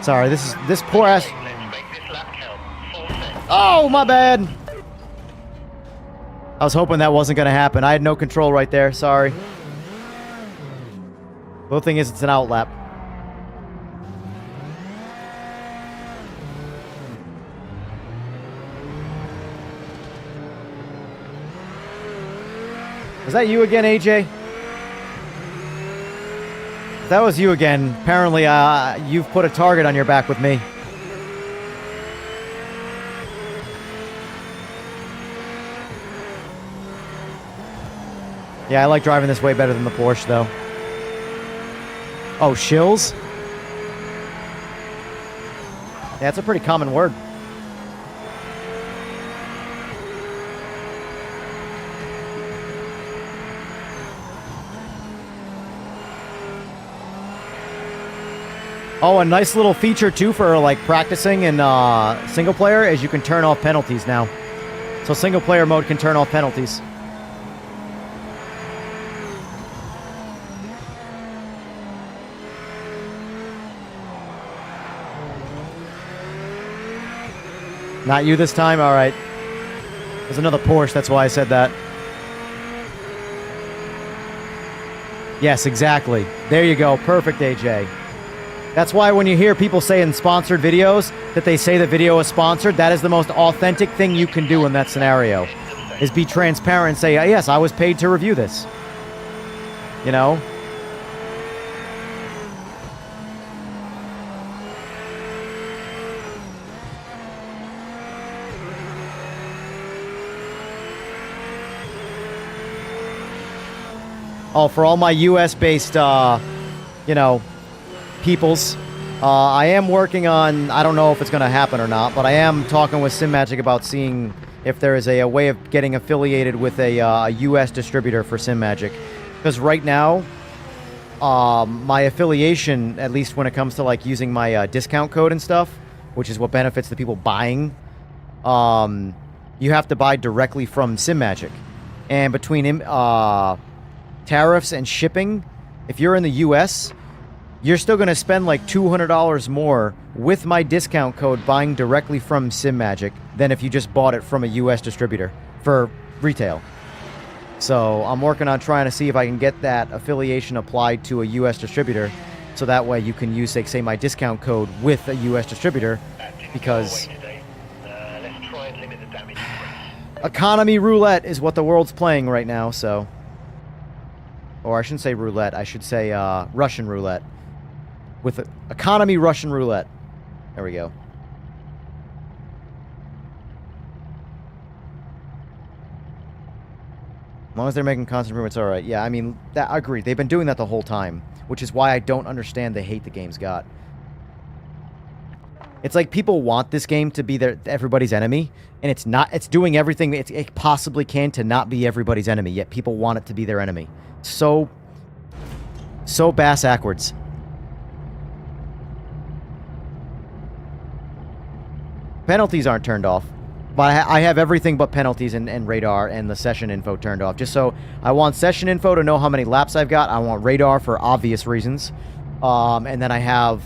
Speaker 3: Sorry, this poor ass... Oh, my bad. I was hoping that wasn't going to happen. I had no control right there. Sorry. The thing is, it's an outlap. Was that you again, AJ? If that was you again, apparently you've put a target on your back with me. Yeah, I like driving this way better than the Porsche, though. Oh, shills? Yeah, it's a pretty common word. Oh, a nice little feature too for like practicing in single player is you can turn off penalties now. So single player mode can turn off penalties. Not you this time? All right. There's another Porsche, that's why I said that. Yes, exactly. There you go. Perfect, AJ. That's why when you hear people say in sponsored videos that they say the video is sponsored, that is the most authentic thing you can do in that scenario. Is be transparent and say, yes, I was paid to review this. You know? Oh, for all my US-based, you know, peoples, I am working on, I don't know if it's going to happen or not, but I am talking with Simagic about seeing if there is a way of getting affiliated with a US distributor for Simagic. Because right now, my affiliation, at least when it comes to like using my discount code and stuff, which is what benefits the people buying, you have to buy directly from Simagic. And between tariffs and shipping, if you're in the US, you're still going to spend like $200 more with my discount code buying directly from Simagic than if you just bought it from a US distributor for retail. So I'm working on trying to see if I can get that affiliation applied to a US distributor, so that way you can use, like, say, my discount code with a US distributor, because
Speaker 9: Let's try and limit the damage.
Speaker 3: economy roulette is what the world's playing right now, so... Or I shouldn't say roulette, I should say Russian roulette. With economy Russian roulette. There we go. As long as they're making constant improvements, all right. Yeah, I mean, I agree. They've been doing that the whole time, which is why I don't understand the hate the game's got. It's like people want this game to be everybody's enemy, and it's not. It's doing everything it possibly can to not be everybody's enemy, yet people want it to be their enemy. So bass-ackwards. Penalties aren't turned off, but I have everything but penalties and radar and the session info turned off. Just so I want session info to know how many laps I've got. I want radar for obvious reasons. And then I have,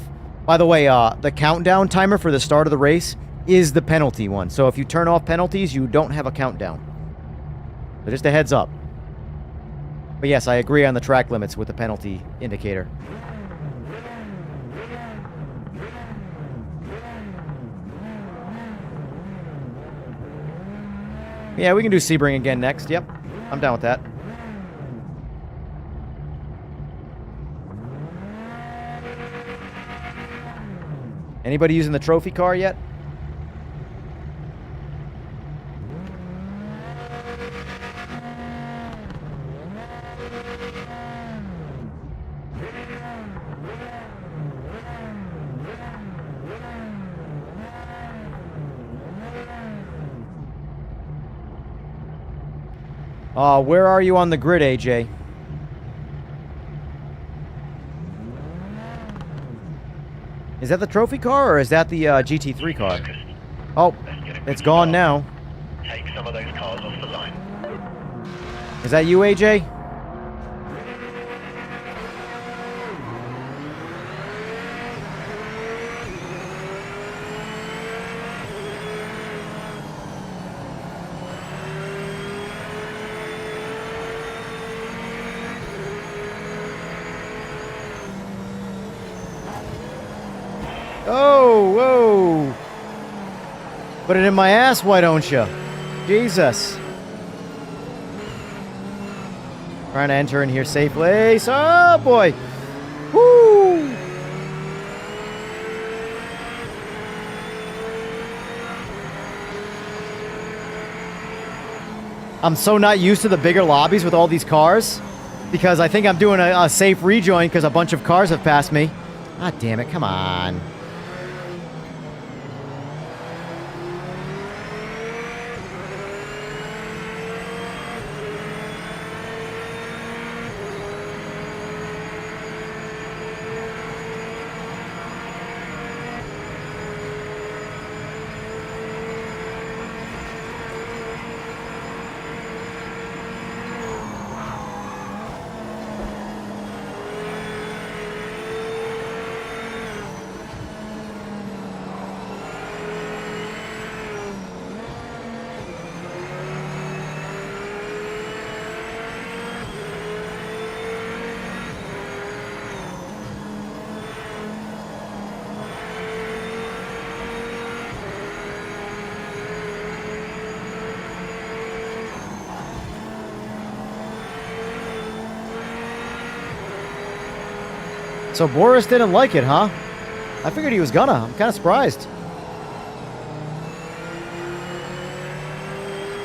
Speaker 3: by the way, the countdown timer for the start of the race is the penalty one. So if you turn off penalties, you don't have a countdown. So just a heads up. But yes, I agree on the track limits with the penalty indicator. Yeah, we can do Sebring again next. Yep, I'm down with that. Anybody using the trophy car yet? Where are you on the grid, AJ? Is that the trophy car, or is that the GT3 car? Oh, it's gone now.
Speaker 9: Take some of those cars off the line.
Speaker 3: Is that you, AJ? Oh, whoa. Put it in my ass, why don't you? Jesus. Trying to enter in here safely. Oh, boy. Woo. I'm so not used to the bigger lobbies with all these cars, because I think I'm doing a safe rejoin because a bunch of cars have passed me. Ah, damn it, come on. So Boris didn't like it, huh? I figured he was gonna. I'm kind of surprised.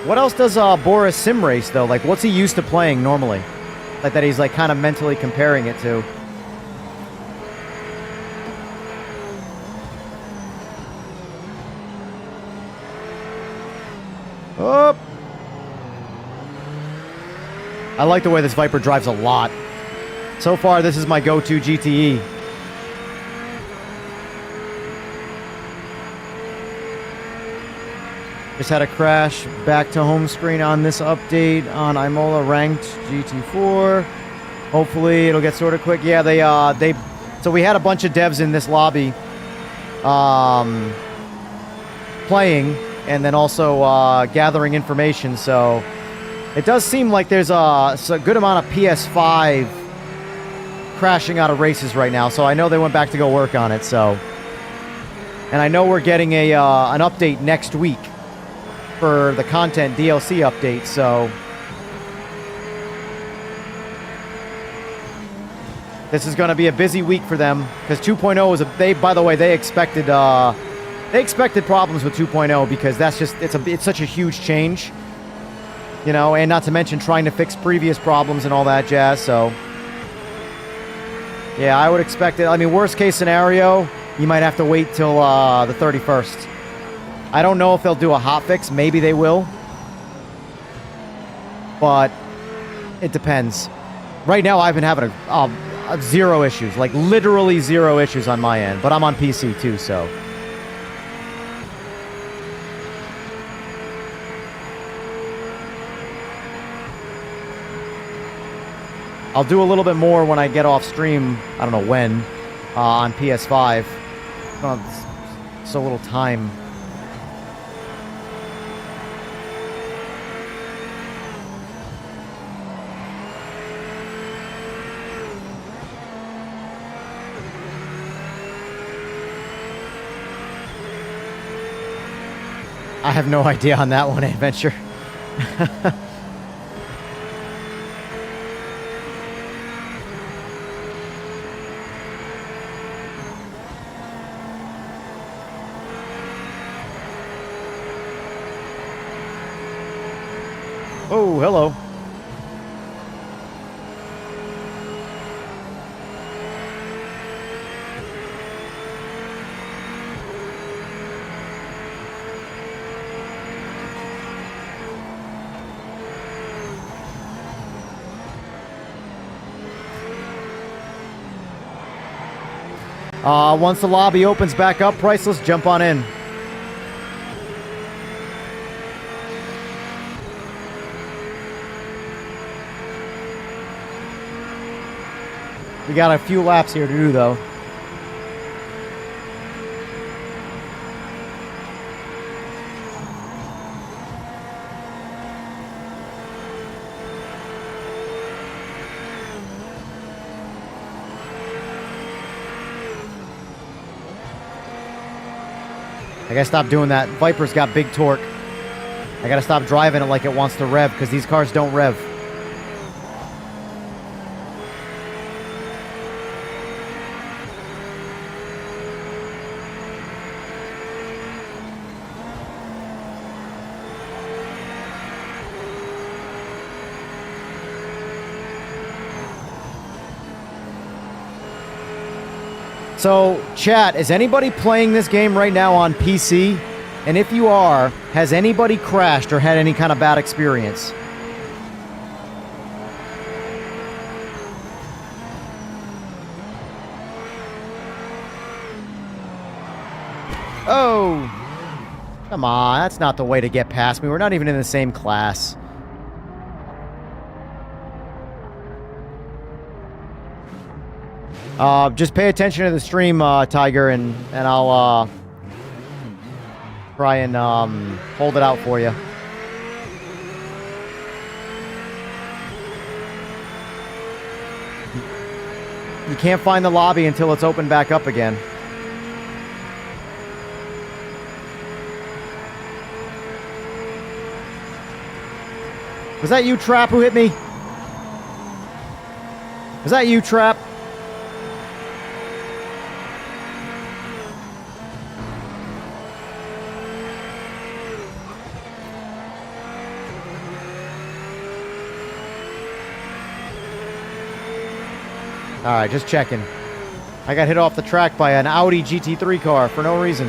Speaker 3: What else does Boris sim race, though? Like, what's he used to playing normally? Like, that he's, like, kind of mentally comparing it to. Oh! I like the way this Viper drives a lot. So far, this is my go-to GTE. Just had a crash back to home screen on this update on Imola Ranked GT4. Hopefully it'll get sorted quick. Yeah, so we had a bunch of devs in this lobby playing and then also gathering information. So it does seem like there's a good amount of PS5 crashing out of races right now. So I know they went back to go work on it. So, and I know we're getting an update next week for the content DLC update, so this is going to be a busy week for them because 2.0 was by the way, they expected problems with 2.0 because it's such a huge change, you know, and not to mention trying to fix previous problems and all that jazz. So yeah, I would expect it. I mean, worst case scenario, you might have to wait till the 31st. I don't know if they'll do a hotfix. Maybe they will. But it depends. Right now, I've been having zero issues. Like, literally zero issues on my end. But I'm on PC, too, so. I'll do a little bit more when I get off stream. I don't know when. On PS5. So little time. I have no idea on that one, Adventure. Oh, hello. Once the lobby opens back up, Priceless, jump on in. We got a few laps here to do, though. I gotta stop doing that. Viper's got big torque. I gotta stop driving it like it wants to rev, because these cars don't rev. So, chat, is anybody playing this game right now on PC? And if you are, has anybody crashed or had any kind of bad experience? Oh! Come on, that's not the way to get past me. We're not even in the same class. Just pay attention to the stream, Tiger, and I'll try and hold it out for you. You can't find the lobby until it's opened back up again. Was that you, Trap, who hit me? Was that you, Trap? All right, just checking. I got hit off the track by an Audi GT3 car for no reason.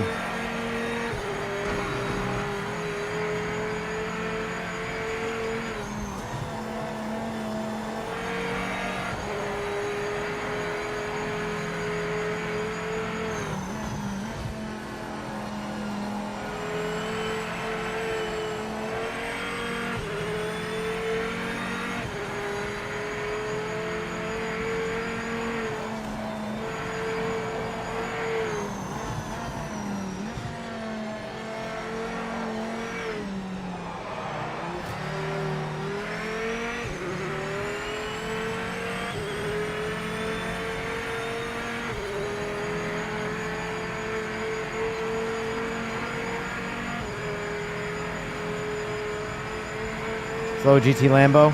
Speaker 3: Slow GT Lambo.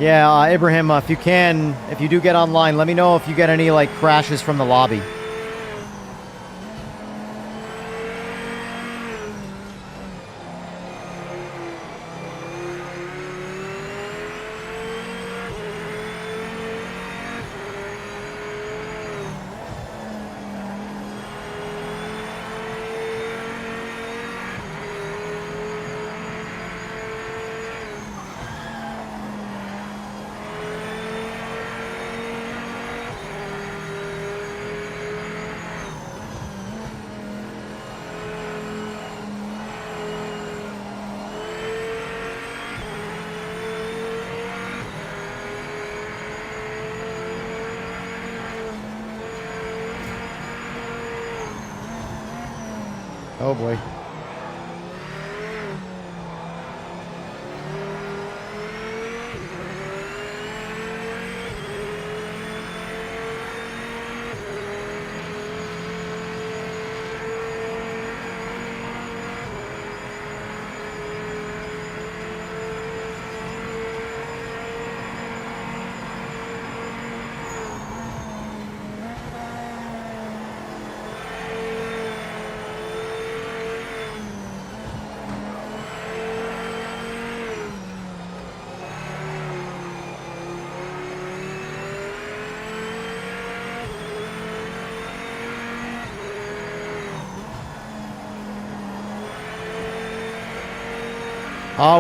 Speaker 3: Yeah, Ibrahim, if you do get online, let me know if you get any, like, crashes from the lobby. Oh boy.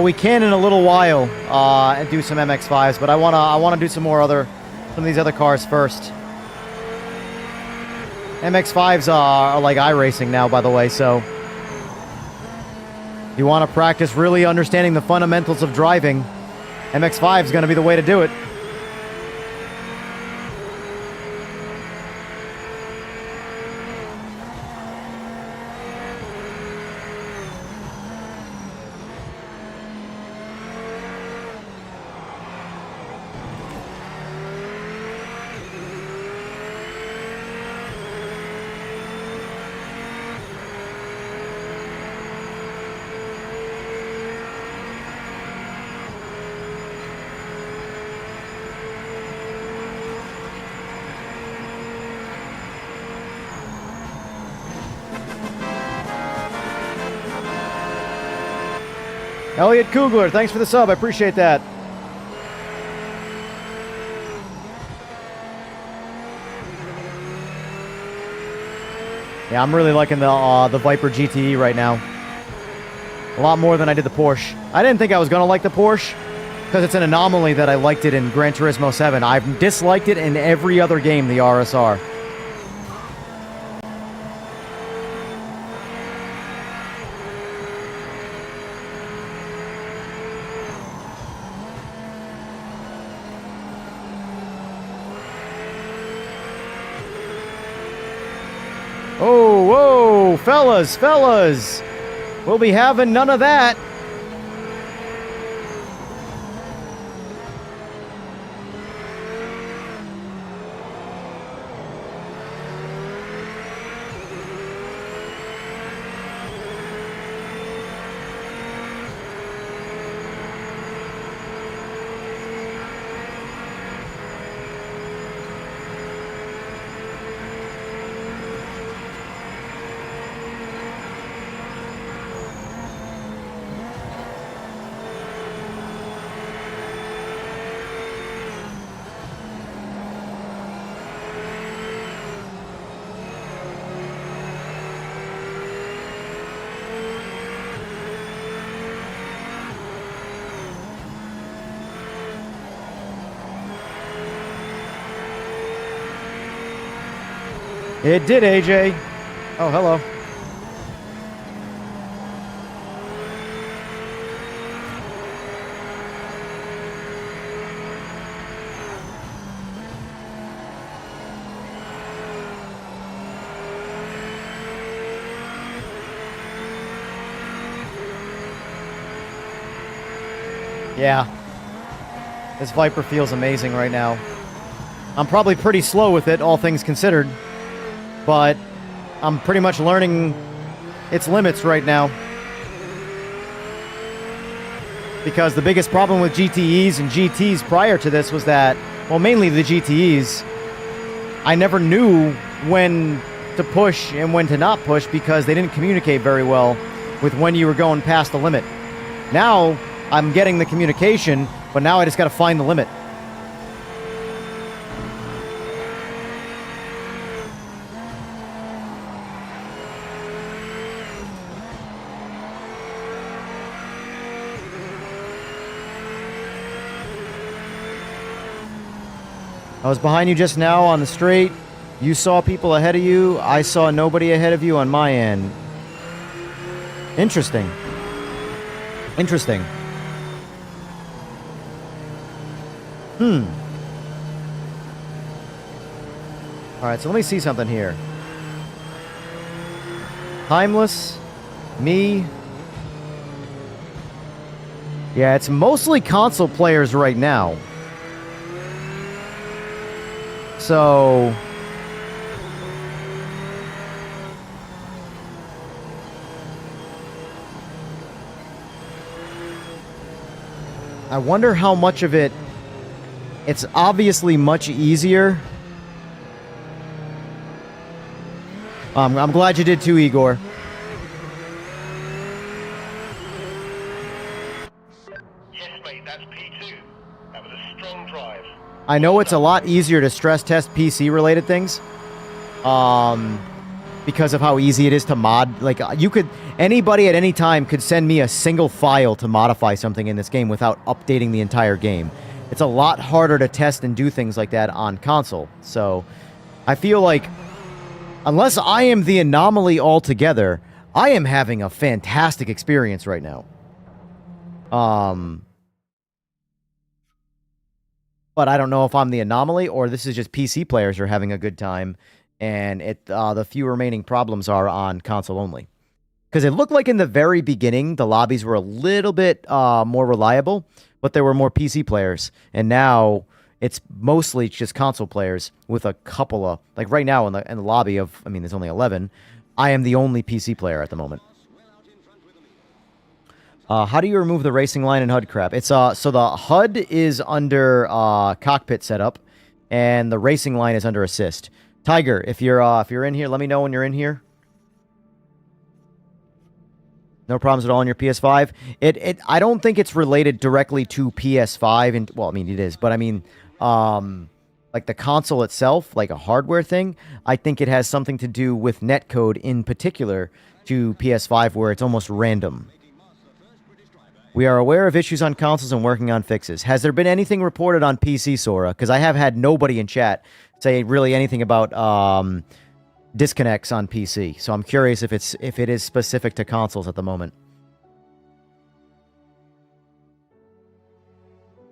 Speaker 3: We can in a little while and do some MX-5s, but I wanna do some of these other cars first. MX-5s are like iRacing now, by the way, so if you want to practice really understanding the fundamentals of driving, MX-5 is going to be the way to do it. Elliot Kugler, thanks for the sub. I appreciate that. Yeah, I'm really liking the Viper GTE right now. A lot more than I did the Porsche. I didn't think I was going to like the Porsche because it's an anomaly that I liked it in Gran Turismo 7. I've disliked it in every other game, the RSR. Oh, whoa, fellas, we'll be having none of that. It did, AJ. Oh, hello. Yeah. This Viper feels amazing right now. I'm probably pretty slow with it, all things considered. But I'm pretty much learning its limits right now. Because the biggest problem with GTEs and GTs prior to this was that, well, mainly the GTEs, I never knew when to push and when to not push because they didn't communicate very well with when you were going past the limit. Now, I'm getting the communication, but now I just got to find the limit. I was behind you just now on the straight. You saw people ahead of you. I saw nobody ahead of you on my end. Interesting. Interesting. Alright, so let me see something here. Timeless. Me. Yeah, it's mostly console players right now. So... I wonder how much of it... It's obviously much easier. I'm glad you did too, Igor.
Speaker 9: Yes, mate, that's P2. That was a strong drive.
Speaker 3: I know it's a lot easier to stress test PC-related things. Because of how easy it is to mod. Like, you could... Anybody at any time could send me a single file to modify something in this game without updating the entire game. It's a lot harder to test and do things like that on console. So, I feel like... Unless I am the anomaly altogether, I am having a fantastic experience right now. But I don't know if I'm the anomaly or this is just PC players are having a good time and the few remaining problems are on console only. Because it looked like in the very beginning, the lobbies were a little bit more reliable, but there were more PC players. And now it's mostly just console players with a couple of... Like right now in the lobby of... I mean, there's only 11. I am the only PC player at the moment. How do you remove the racing line and HUD crap? It's so the HUD is under cockpit setup, and the racing line is under assist. Tiger, if you're in here, let me know when you're in here. No problems at all on your PS5. I don't think it's related directly to PS5, and well, I mean it is, but I mean, like the console itself, like a hardware thing. I think it has something to do with netcode in particular to PS5, where it's almost random. We are aware of issues on consoles and working on fixes. Has there been anything reported on PC, Sora? Because I have had nobody in chat say really anything about disconnects on PC. So I'm curious if it is specific to consoles at the moment.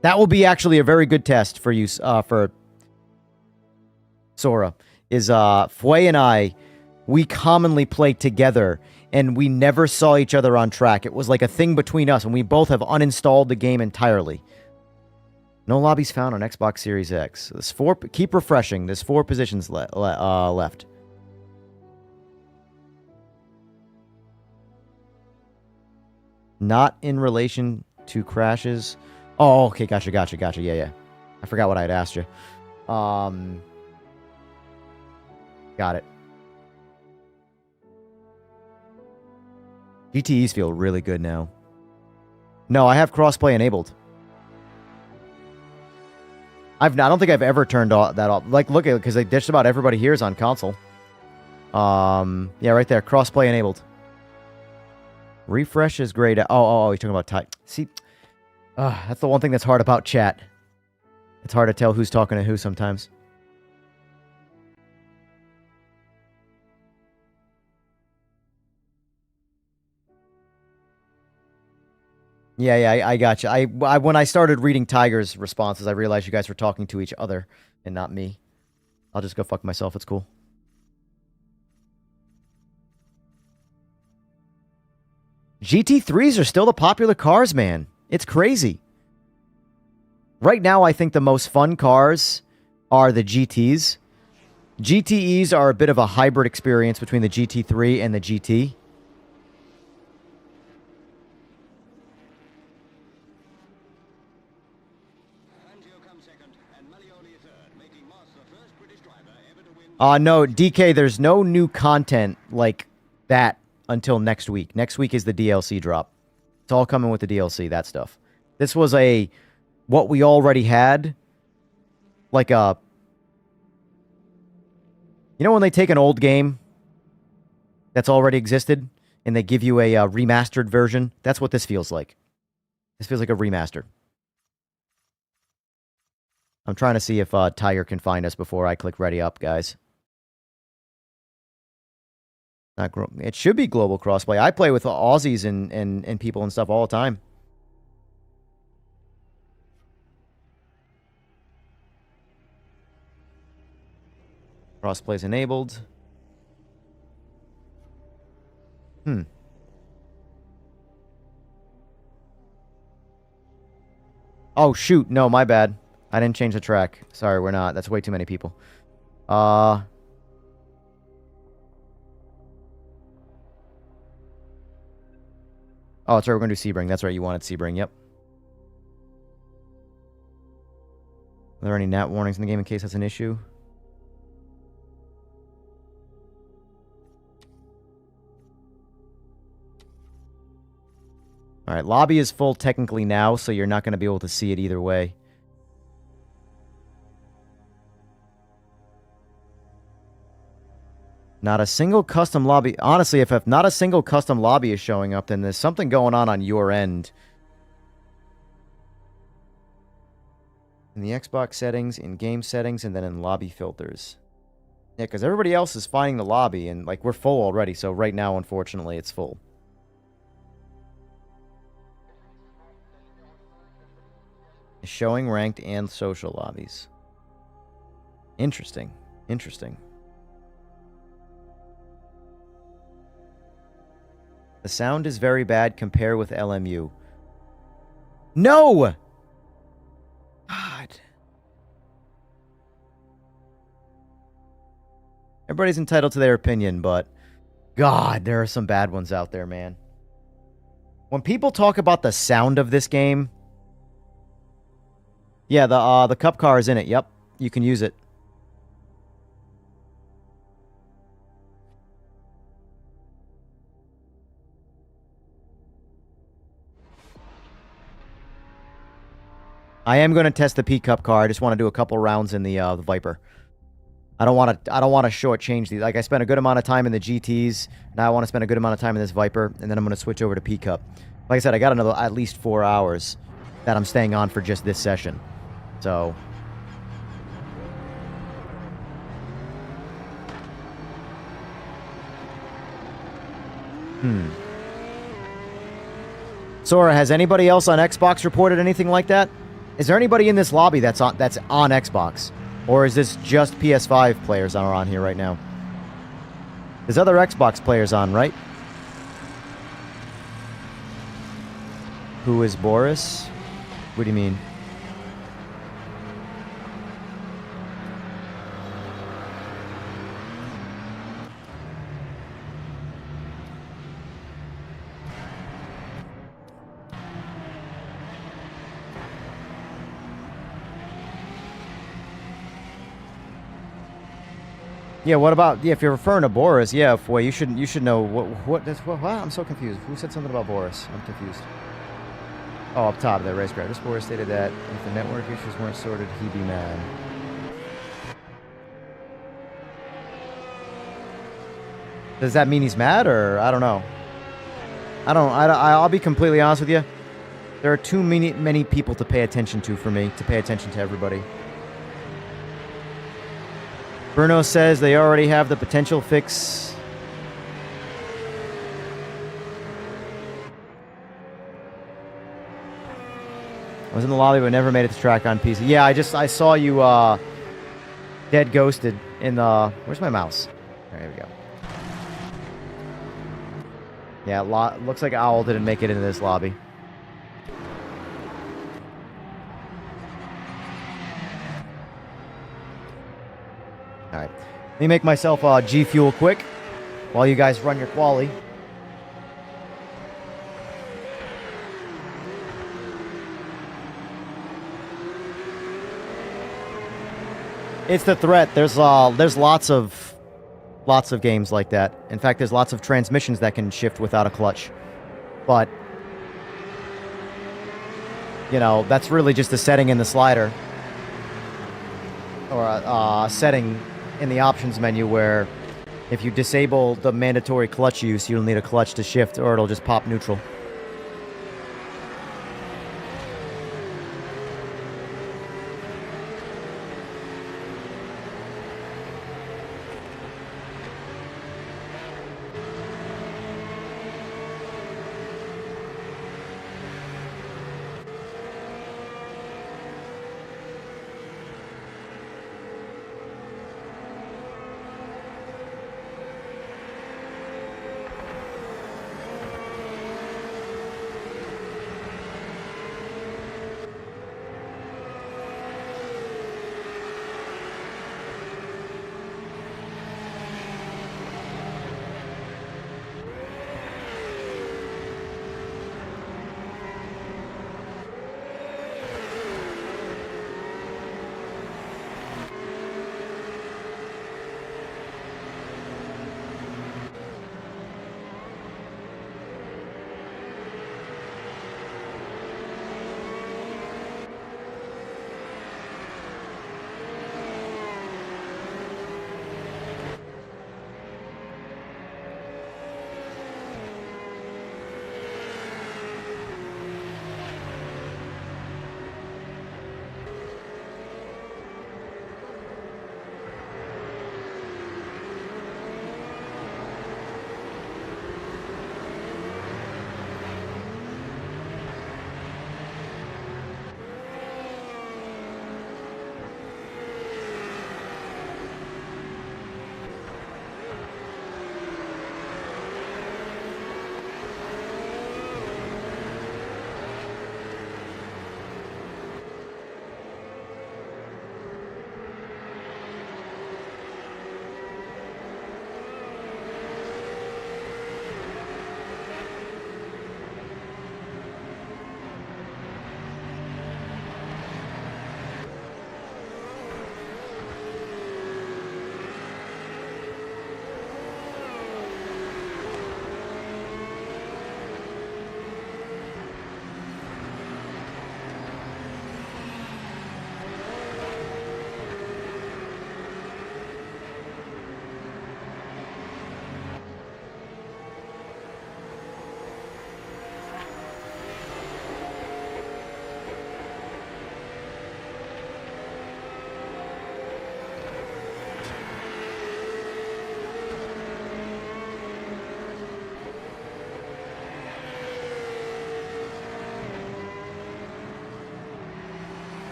Speaker 3: That will be actually a very good test for you, for Sora. Is Fway and I, we commonly play together, and we never saw each other on track. It was like a thing between us, and we both have uninstalled the game entirely. No lobbies found on Xbox Series X. There's keep refreshing. There's 4 positions left. Not in relation to crashes. Oh, okay, gotcha. Yeah. I forgot what I had asked you. Got it. GTEs feel really good now. No, I have crossplay enabled. I don't think I've ever turned that off. Like, look at it, because just about everybody here is on console. Yeah, right there, crossplay enabled. Refresh is great. Oh, you're talking about type. See, that's the one thing that's hard about chat. It's hard to tell who's talking to who sometimes. Yeah, I got you. I when I started reading Tiger's responses, I realized you guys were talking to each other and not me. I'll just go fuck myself. It's cool. GT3s are still the popular cars, man. It's crazy. Right now, I think the most fun cars are the GTs. GTEs are a bit of a hybrid experience between the GT3 and the GT. No, DK, there's no new content like that until next week. Next week is the DLC drop. It's all coming with the DLC, that stuff. This was what we already had, like a... You know when they take an old game that's already existed and they give you a remastered version? That's what this feels like. This feels like a remaster. I'm trying to see if Tiger can find us before I click ready up, guys. It should be global crossplay. I play with Aussies and people and stuff all the time. Crossplay's enabled. Oh, shoot. No, my bad. I didn't change the track. Sorry, we're not. That's way too many people. Oh, that's right. We're going to do Sebring. That's right. You wanted Sebring. Yep. Are there any NAT warnings in the game in case that's an issue? All right. Lobby is full technically now, so you're not going to be able to see it either way. Not a single custom lobby. Honestly, if not a single custom lobby is showing up, then there's something going on your end. In the Xbox settings, in game settings, and then in lobby filters. Yeah, because everybody else is finding the lobby, and like we're full already, so right now, unfortunately, it's full. It's showing ranked and social lobbies. Interesting. Interesting. The sound is very bad. Compare with LMU. No! God. Everybody's entitled to their opinion, but... God, there are some bad ones out there, man. When people talk about the sound of this game... Yeah, the cup car is in it. Yep, you can use it. I am going to test the P Cup car. I just want to do a couple rounds in the Viper. I don't want to shortchange these. Like I spent a good amount of time in the GTs. Now I want to spend a good amount of time in this Viper, and then I'm going to switch over to P Cup. Like I said, I got another at least 4 hours that I'm staying on for just this session. So Sora, has anybody else on Xbox reported anything like that? Is there anybody in this lobby that's on Xbox? Or is this just PS5 players are on here right now? There's other Xbox players on, right? Who is Boris? What do you mean? Yeah, what about, yeah, if you're referring to Boris, yeah, well, you should know what I'm so confused. Who said something about Boris? I'm confused. Oh, up top, that racecraft. This Boris stated that if the network issues weren't sorted, he'd be mad. Does that mean he's mad, or I don't know? I'll be completely honest with you. There are too many people to pay attention to for me to pay attention to everybody. Bruno says they already have the potential fix. was in the lobby but never made it to track on PC. Yeah, I saw you dead ghosted in the... Where's my mouse? There we go. Yeah, looks like Owl didn't make it into this lobby. Alright. Let me make myself G Fuel quick while you guys run your quali. It's the threat. There's lots of games like that. In fact, there's lots of transmissions that can shift without a clutch. But you know, that's really just a setting in the slider or a setting in the options menu where if you disable the mandatory clutch use, you'll need a clutch to shift or it'll just pop neutral.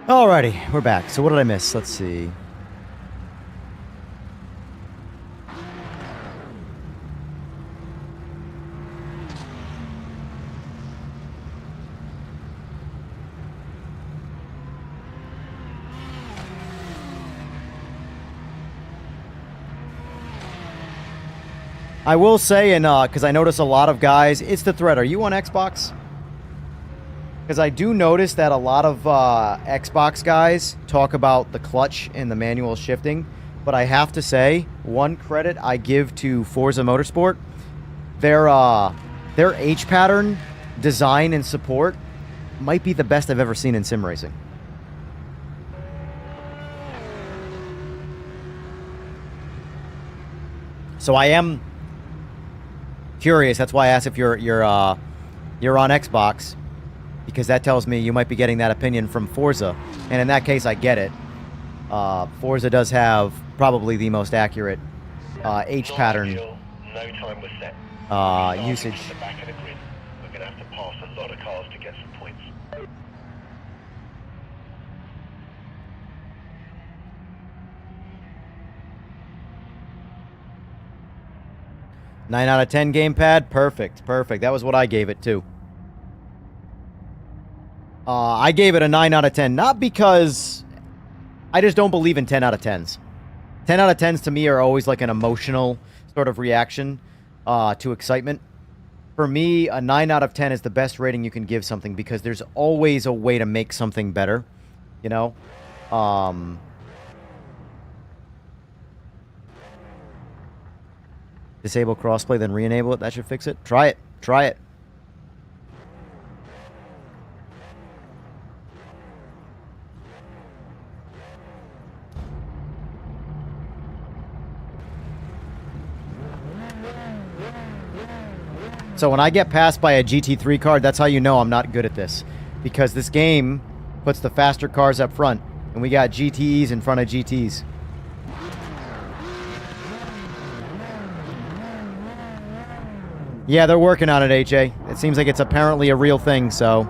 Speaker 3: Alrighty, we're back. So what did I miss? Let's see. I will say, and because I notice a lot of guys, it's the thread. Are you on Xbox? Because I do notice that a lot of Xbox guys talk about the clutch and the manual shifting, but I have to say, one credit I give to Forza Motorsport, their H pattern design and support might be the best I've ever seen in sim racing. So I am curious. That's why I asked if you're on Xbox, because that tells me you might be getting that opinion from Forza, and in that case, I get it. Forza does have probably the most accurate H pattern
Speaker 9: No time was set.
Speaker 3: usage.
Speaker 9: The back of the grid. We're going to have to pass a lot of cars to get some points.
Speaker 3: 9 out of 10 gamepad. Perfect. Perfect. That was what I gave it, too. I gave it a 9 out of 10. Not because I just don't believe in 10 out of 10s. 10 out of 10s to me are always like an emotional sort of reaction to excitement. For me, a 9 out of 10 is the best rating you can give something because there's always a way to make something better. You know? Disable crossplay, then re-enable it. That should fix it. Try it. Try it. So when I get passed by a GT3 car, that's how you know I'm not good at this. Because this game puts the faster cars up front. And we got GTEs in front of GTs. Yeah, they're working on it, HA. It seems like it's apparently a real thing, so...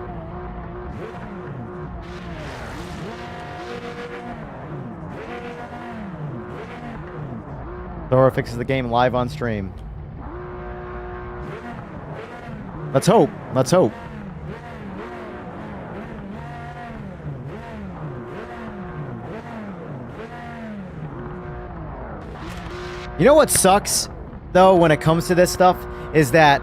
Speaker 3: Thora fixes the game live on stream. Let's hope. Let's hope. You know what sucks, though, when it comes to this stuff? Is that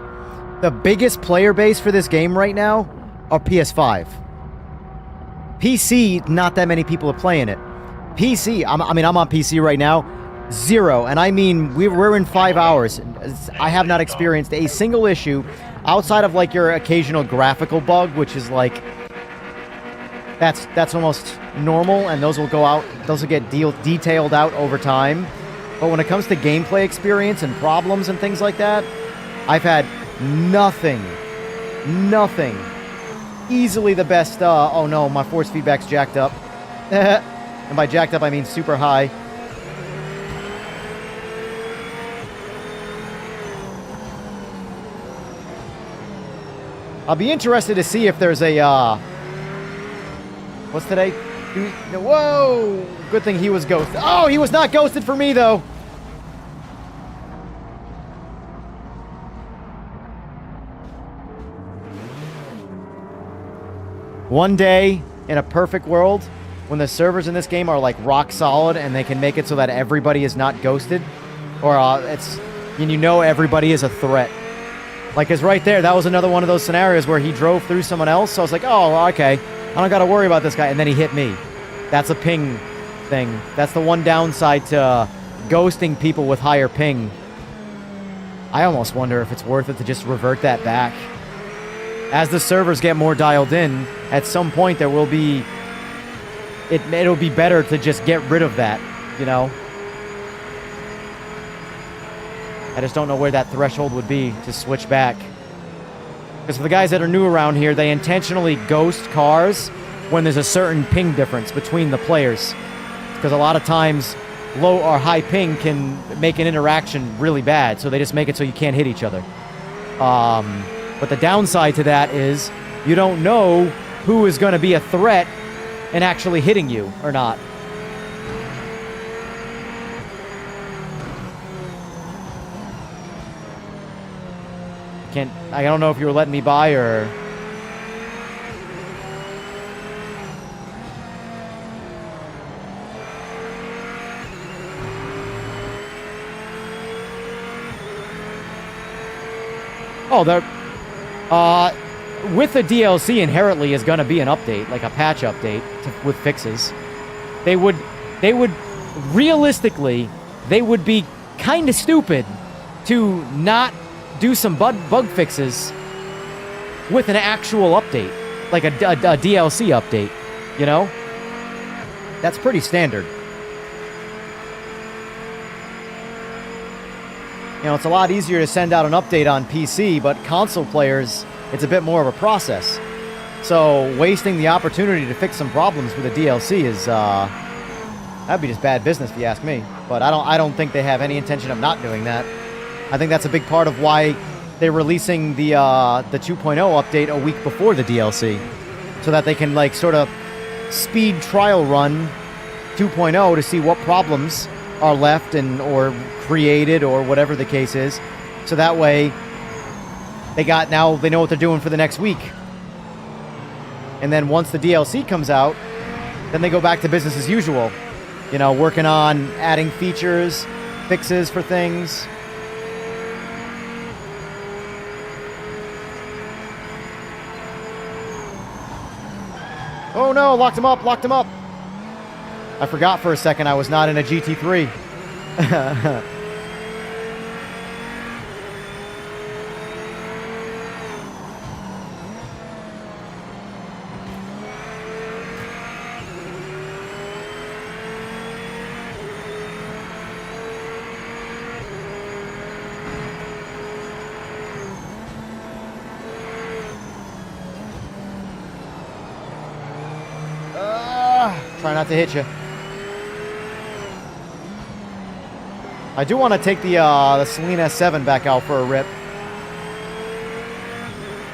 Speaker 3: the biggest player base for this game right now are PS5. PC, not that many people are playing it. PC, I'm on PC right now, 0. And I mean, we're in 5 hours. I have not experienced a single issue outside of like your occasional graphical bug, which is like, that's almost normal, and those will go out, those will get detailed out over time. But when it comes to gameplay experience and problems and things like that, I've had nothing. Easily the best, oh no, my force feedback's jacked up. And by jacked up, I mean super high. I'll be interested to see if there's a, what's today? Whoa! Good thing he was ghosted. Oh, he was not ghosted for me, though. One day, in a perfect world, when the servers in this game are like rock solid and they can make it so that everybody is not ghosted, or and you know everybody is a threat. Like, it's right there. That was another one of those scenarios where he drove through someone else, so I was like, oh, okay. I don't gotta worry about this guy, and then he hit me. That's a ping thing. That's the one downside to ghosting people with higher ping. I almost wonder if it's worth it to just revert that back. As the servers get more dialed in, at some point there will be... It'll be better to just get rid of that, you know? I just don't know where that threshold would be to switch back. Because for the guys that are new around here, they intentionally ghost cars when there's a certain ping difference between the players. Because a lot of times, low or high ping can make an interaction really bad, so they just make it so you can't hit each other. But the downside to that is you don't know who is going to be a threat and actually hitting you or not. I don't know if you were letting me by or... Oh, with the DLC inherently is going to be an update, like a patch update with fixes. They would realistically, they would be kind of stupid to not do some bug fixes with an actual update, like a DLC update, you know? That's pretty standard. You know, it's a lot easier to send out an update on PC, but console players, it's a bit more of a process. So wasting the opportunity to fix some problems with a DLC is, That'd be just bad business if you ask me. But I don't think they have any intention of not doing that. I think that's a big part of why they're releasing the 2.0 update a week before the DLC, so that they can like sort of speed trial run 2.0 to see what problems are left and or created or whatever the case is. So that way they know what they're doing for the next week. And then once the DLC comes out, then they go back to business as usual. You know, working on adding features, fixes for things. Oh no, locked him up. I forgot for a second I was not in a GT3. Try not to hit you. I do want to take the Celine S7 back out for a rip.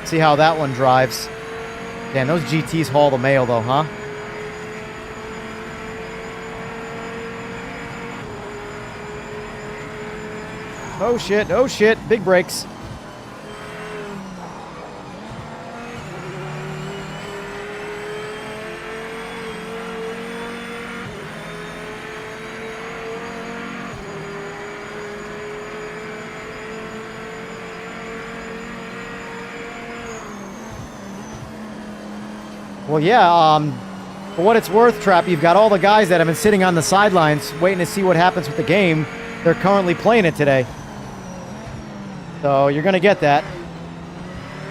Speaker 3: See how that one drives. Damn, those GTs haul the mail though, huh? Oh shit, big brakes. Well, yeah, for what it's worth, Trap, you've got all the guys that have been sitting on the sidelines waiting to see what happens with the game. They're currently playing it today. So you're going to get that.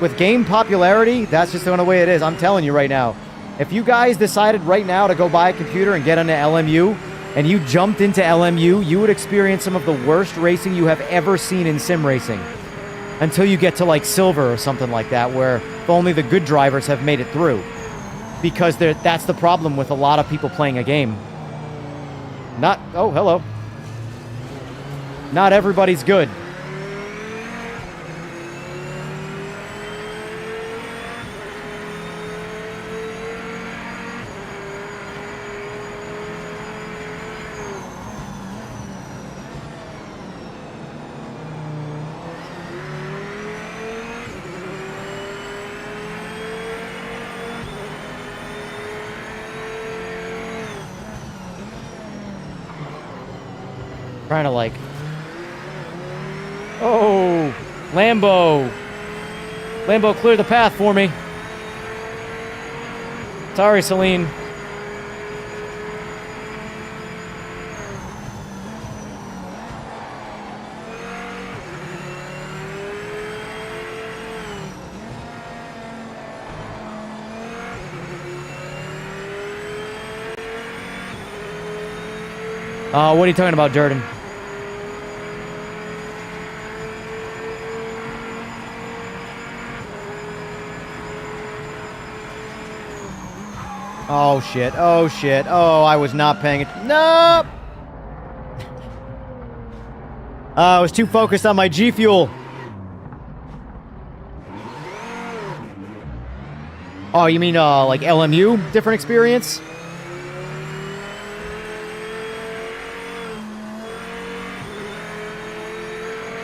Speaker 3: With game popularity, that's just the only way it is. I'm telling you right now. If you guys decided right now to go buy a computer and get into LMU, and you jumped into LMU, you would experience some of the worst racing you have ever seen in sim racing. Until you get to like silver or something like that, where only the good drivers have made it through. Because that's the problem with a lot of people playing a game. Oh, hello. Not everybody's good. Trying to like... Oh! Lambo! Lambo, clear the path for me. Sorry, Celine. What are you talking about, Durden? Oh shit, oh shit, oh, I was not paying it. Nope! I was too focused on my G Fuel. Oh, you mean, like LMU? Different experience?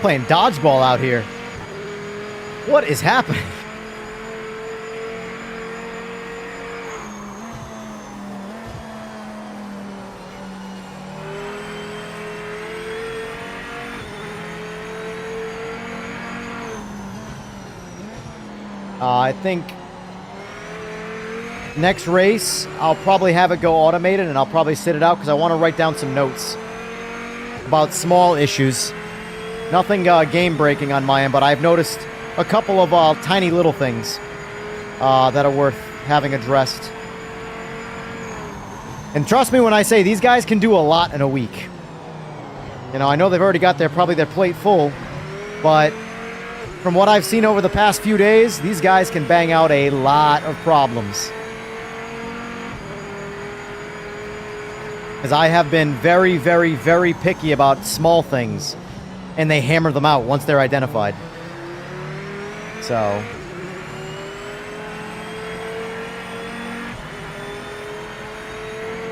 Speaker 3: Playing dodgeball out here. What is happening? I think next race, I'll probably have it go automated and I'll probably sit it out because I want to write down some notes about small issues. Nothing game breaking on my end, but I've noticed a couple of tiny little things that are worth having addressed. And trust me when I say these guys can do a lot in a week. You know, I know they've already got probably their plate full, but from what I've seen over the past few days, these guys can bang out a lot of problems. Because I have been very, very, very picky about small things, and they hammer them out once they're identified. So...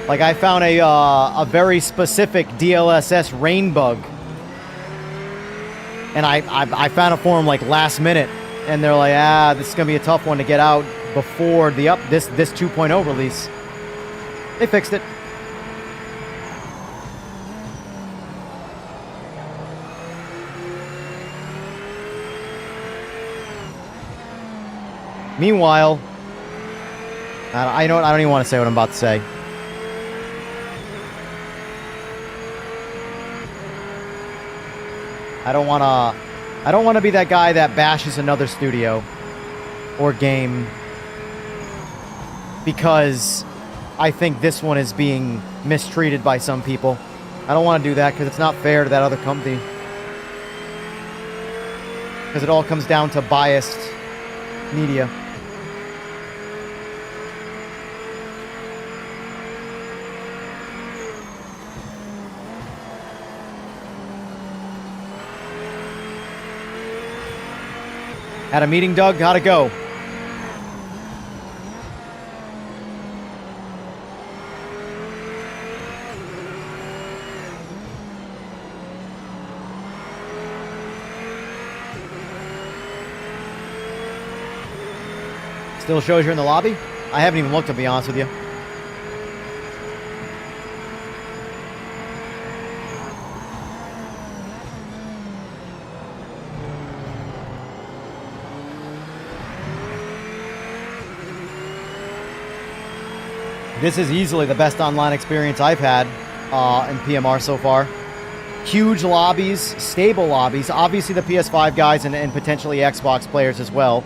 Speaker 3: like, I found a very specific DLSS rain bug. And I found it for them, like, last minute. And they're like, this is going to be a tough one to get out before the this 2.0 release. They fixed it. Meanwhile, I don't even want to say what I'm about to say. I don't want to be that guy that bashes another studio or game because I think this one is being mistreated by some people. I don't want to do that because it's not fair to that other company. Because it all comes down to biased media. Had a meeting, Doug? How'd it go? Still shows you're in the lobby? I haven't even looked, to be honest with you. This is easily the best online experience I've had in PMR so far. Huge lobbies, stable lobbies. Obviously the PS5 guys and potentially Xbox players as well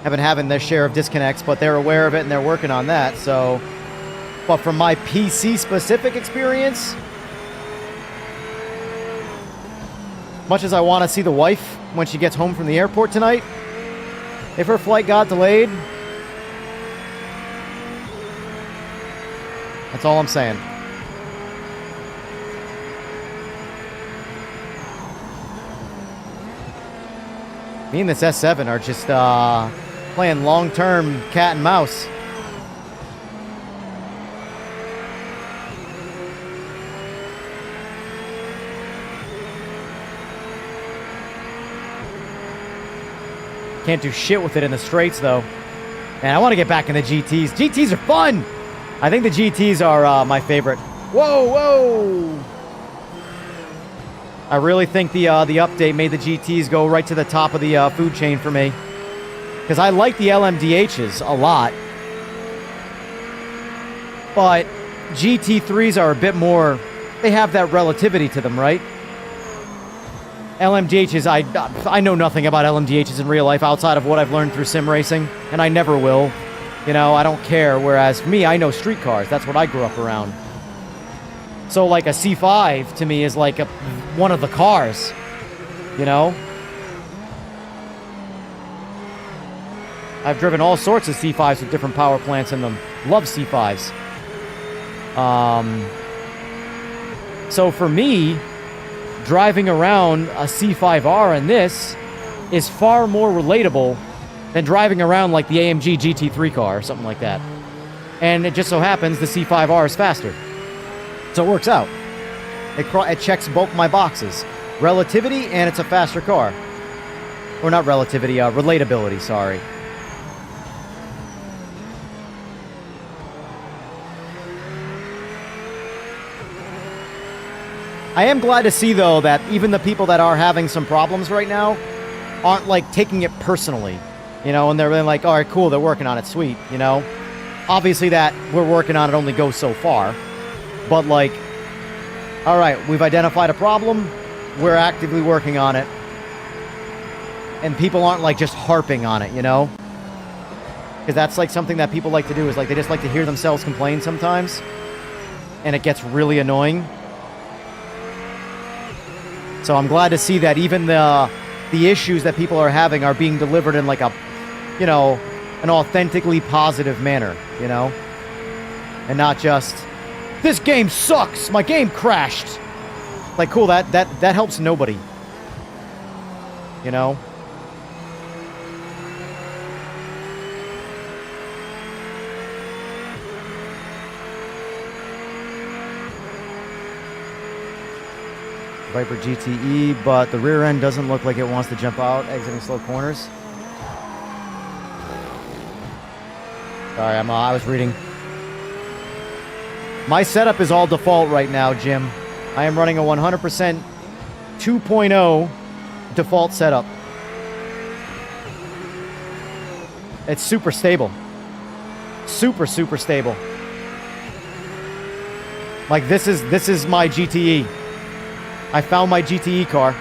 Speaker 3: have been having their share of disconnects, but they're aware of it and they're working on that. So, but from my PC specific experience, much as I want to see the wife when she gets home from the airport tonight, if her flight got delayed, that's all I'm saying. Me and this S7 are just playing long-term cat and mouse. Can't do shit with it in the straights, though. Man, I want to get back in the GTs. GTs are fun! I think the GTs are my favorite. Whoa, whoa! I really think the update made the GTs go right to the top of the food chain for me. Because I like the LMDHs a lot. But GT3s are a bit more... they have that relativity to them, right? LMDHs, I know nothing about LMDHs in real life outside of what I've learned through sim racing. And I never will. You know, I don't care. Whereas for me, I know street cars. That's what I grew up around. So, like, a C5 to me is like one of the cars. You know? I've driven all sorts of C5s with different power plants in them. Love C5s. So for me, driving around a C5R in this is far more relatable than driving around like the AMG GT3 car or something like that. And it just so happens the C5R is faster. So it works out. It checks both my boxes. Relativity, and it's a faster car. Or not relativity, relatability, sorry. I am glad to see, though, that even the people that are having some problems right now aren't, like, taking it personally. You know, and they're really like, all right, cool, they're working on it, sweet, you know? Obviously that we're working on it only goes so far. But, like, all right, we've identified a problem, we're actively working on it. And people aren't, like, just harping on it, you know? Because that's, like, something that people like to do, is, like, they just like to hear themselves complain sometimes. And it gets really annoying. So I'm glad to see that even the issues that people are having are being delivered in, like, a, you know, an authentically positive manner, you know? And not just This game sucks. My game crashed. Like, cool, that helps nobody. You know? Viper GTE, but the rear end doesn't look like it wants to jump out, exiting slow corners. Sorry, I was reading. My setup is all default right now, Jim. I am running a 100% 2.0 default setup. It's super stable. Super, super stable. Like, this is my GTE. I found my GTE car.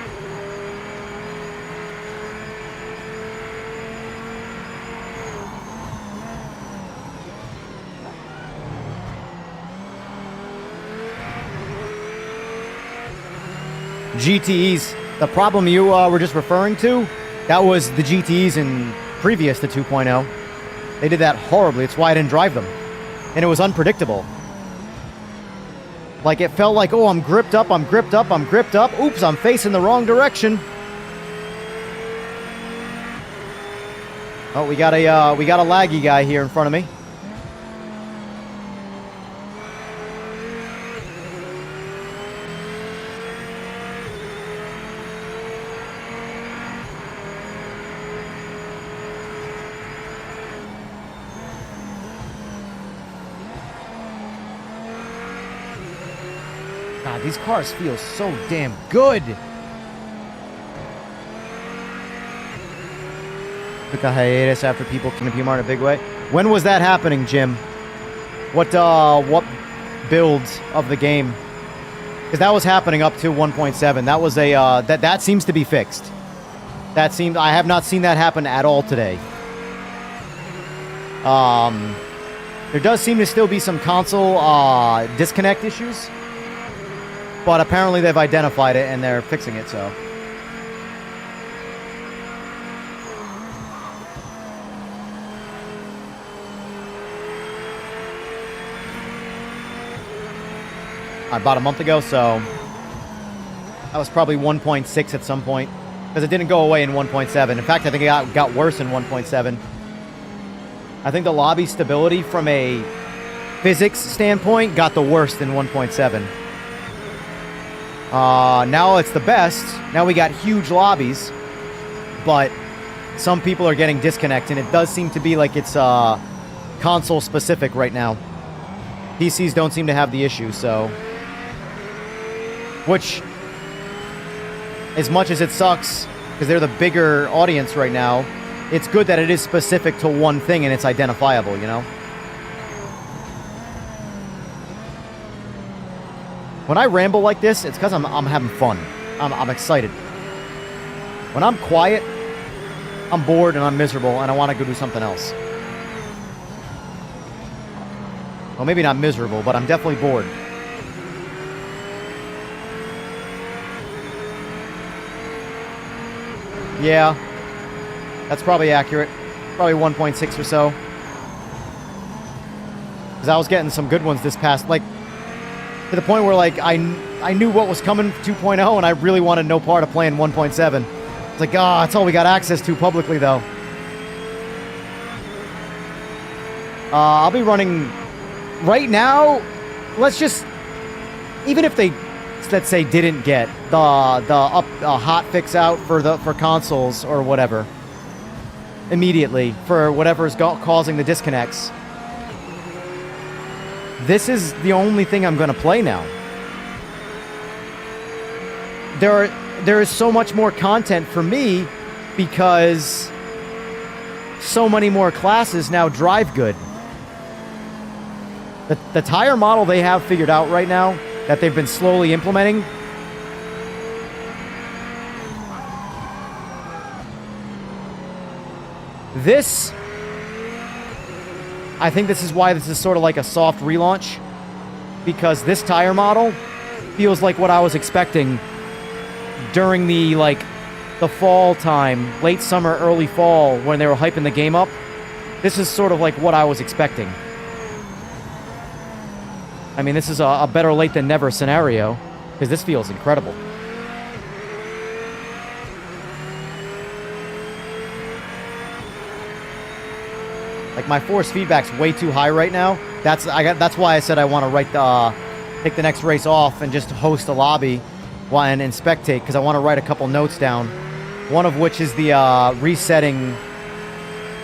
Speaker 3: GTEs, the problem you were just referring to, that was the GTEs in previous to 2.0. They did that horribly. It's why I didn't drive them. And it was unpredictable. Like, it felt like, oh, I'm gripped up, I'm gripped up, I'm gripped up. Oops, I'm facing the wrong direction. Oh, we got a laggy guy here in front of me. God, these cars feel so damn good. Took a hiatus after people came to PMR in a big way. When was that happening, Jim? What builds of the game? Because that was happening up to 1.7. That was a that seems to be fixed. I have not seen that happen at all today. There does seem to still be some console disconnect issues. But apparently they've identified it and they're fixing it, so. About a month ago, so that was probably 1.6 at some point. Because it didn't go away in 1.7. In fact, I think it got worse in 1.7. I think the lobby stability from a physics standpoint got the worst in 1.7. Now it's the best. Now we got huge lobbies, but some people are getting disconnect, and it does seem to be like it's console specific right now. PCs don't seem to have the issue, so. Which, as much as it sucks, because they're the bigger audience right now, it's good that it is specific to one thing and it's identifiable, you know? When I ramble like this, it's because I'm having fun. I'm excited. When I'm quiet, I'm bored and I'm miserable and I want to go do something else. Well, maybe not miserable, but I'm definitely bored. Yeah, that's probably accurate. Probably 1.6 or so. Because I was getting some good ones this past, like, to the point where, like, I knew what was coming for 2.0, and I really wanted no part of playing 1.7. It's like, that's all we got access to publicly, though. I'll be running... Right now, let's just... Even if they, let's say, didn't get the hot fix out for consoles or whatever, immediately, for whatever is causing the disconnects, this is the only thing I'm going to play now. There is so much more content for me because so many more classes now drive good. The tire model they have figured out right now that they've been slowly implementing, this, I think this is why this is sort of like a soft relaunch, because this tire model feels like what I was expecting during the fall time, late summer, early fall, when they were hyping the game up. This is sort of like what I was expecting. I mean, this is a better late than never scenario, because this feels incredible. Like, my force feedback's way too high right now. That's why I said I want to take the next race off and just host a lobby and spectate, because I want to write a couple notes down. One of which is the resetting.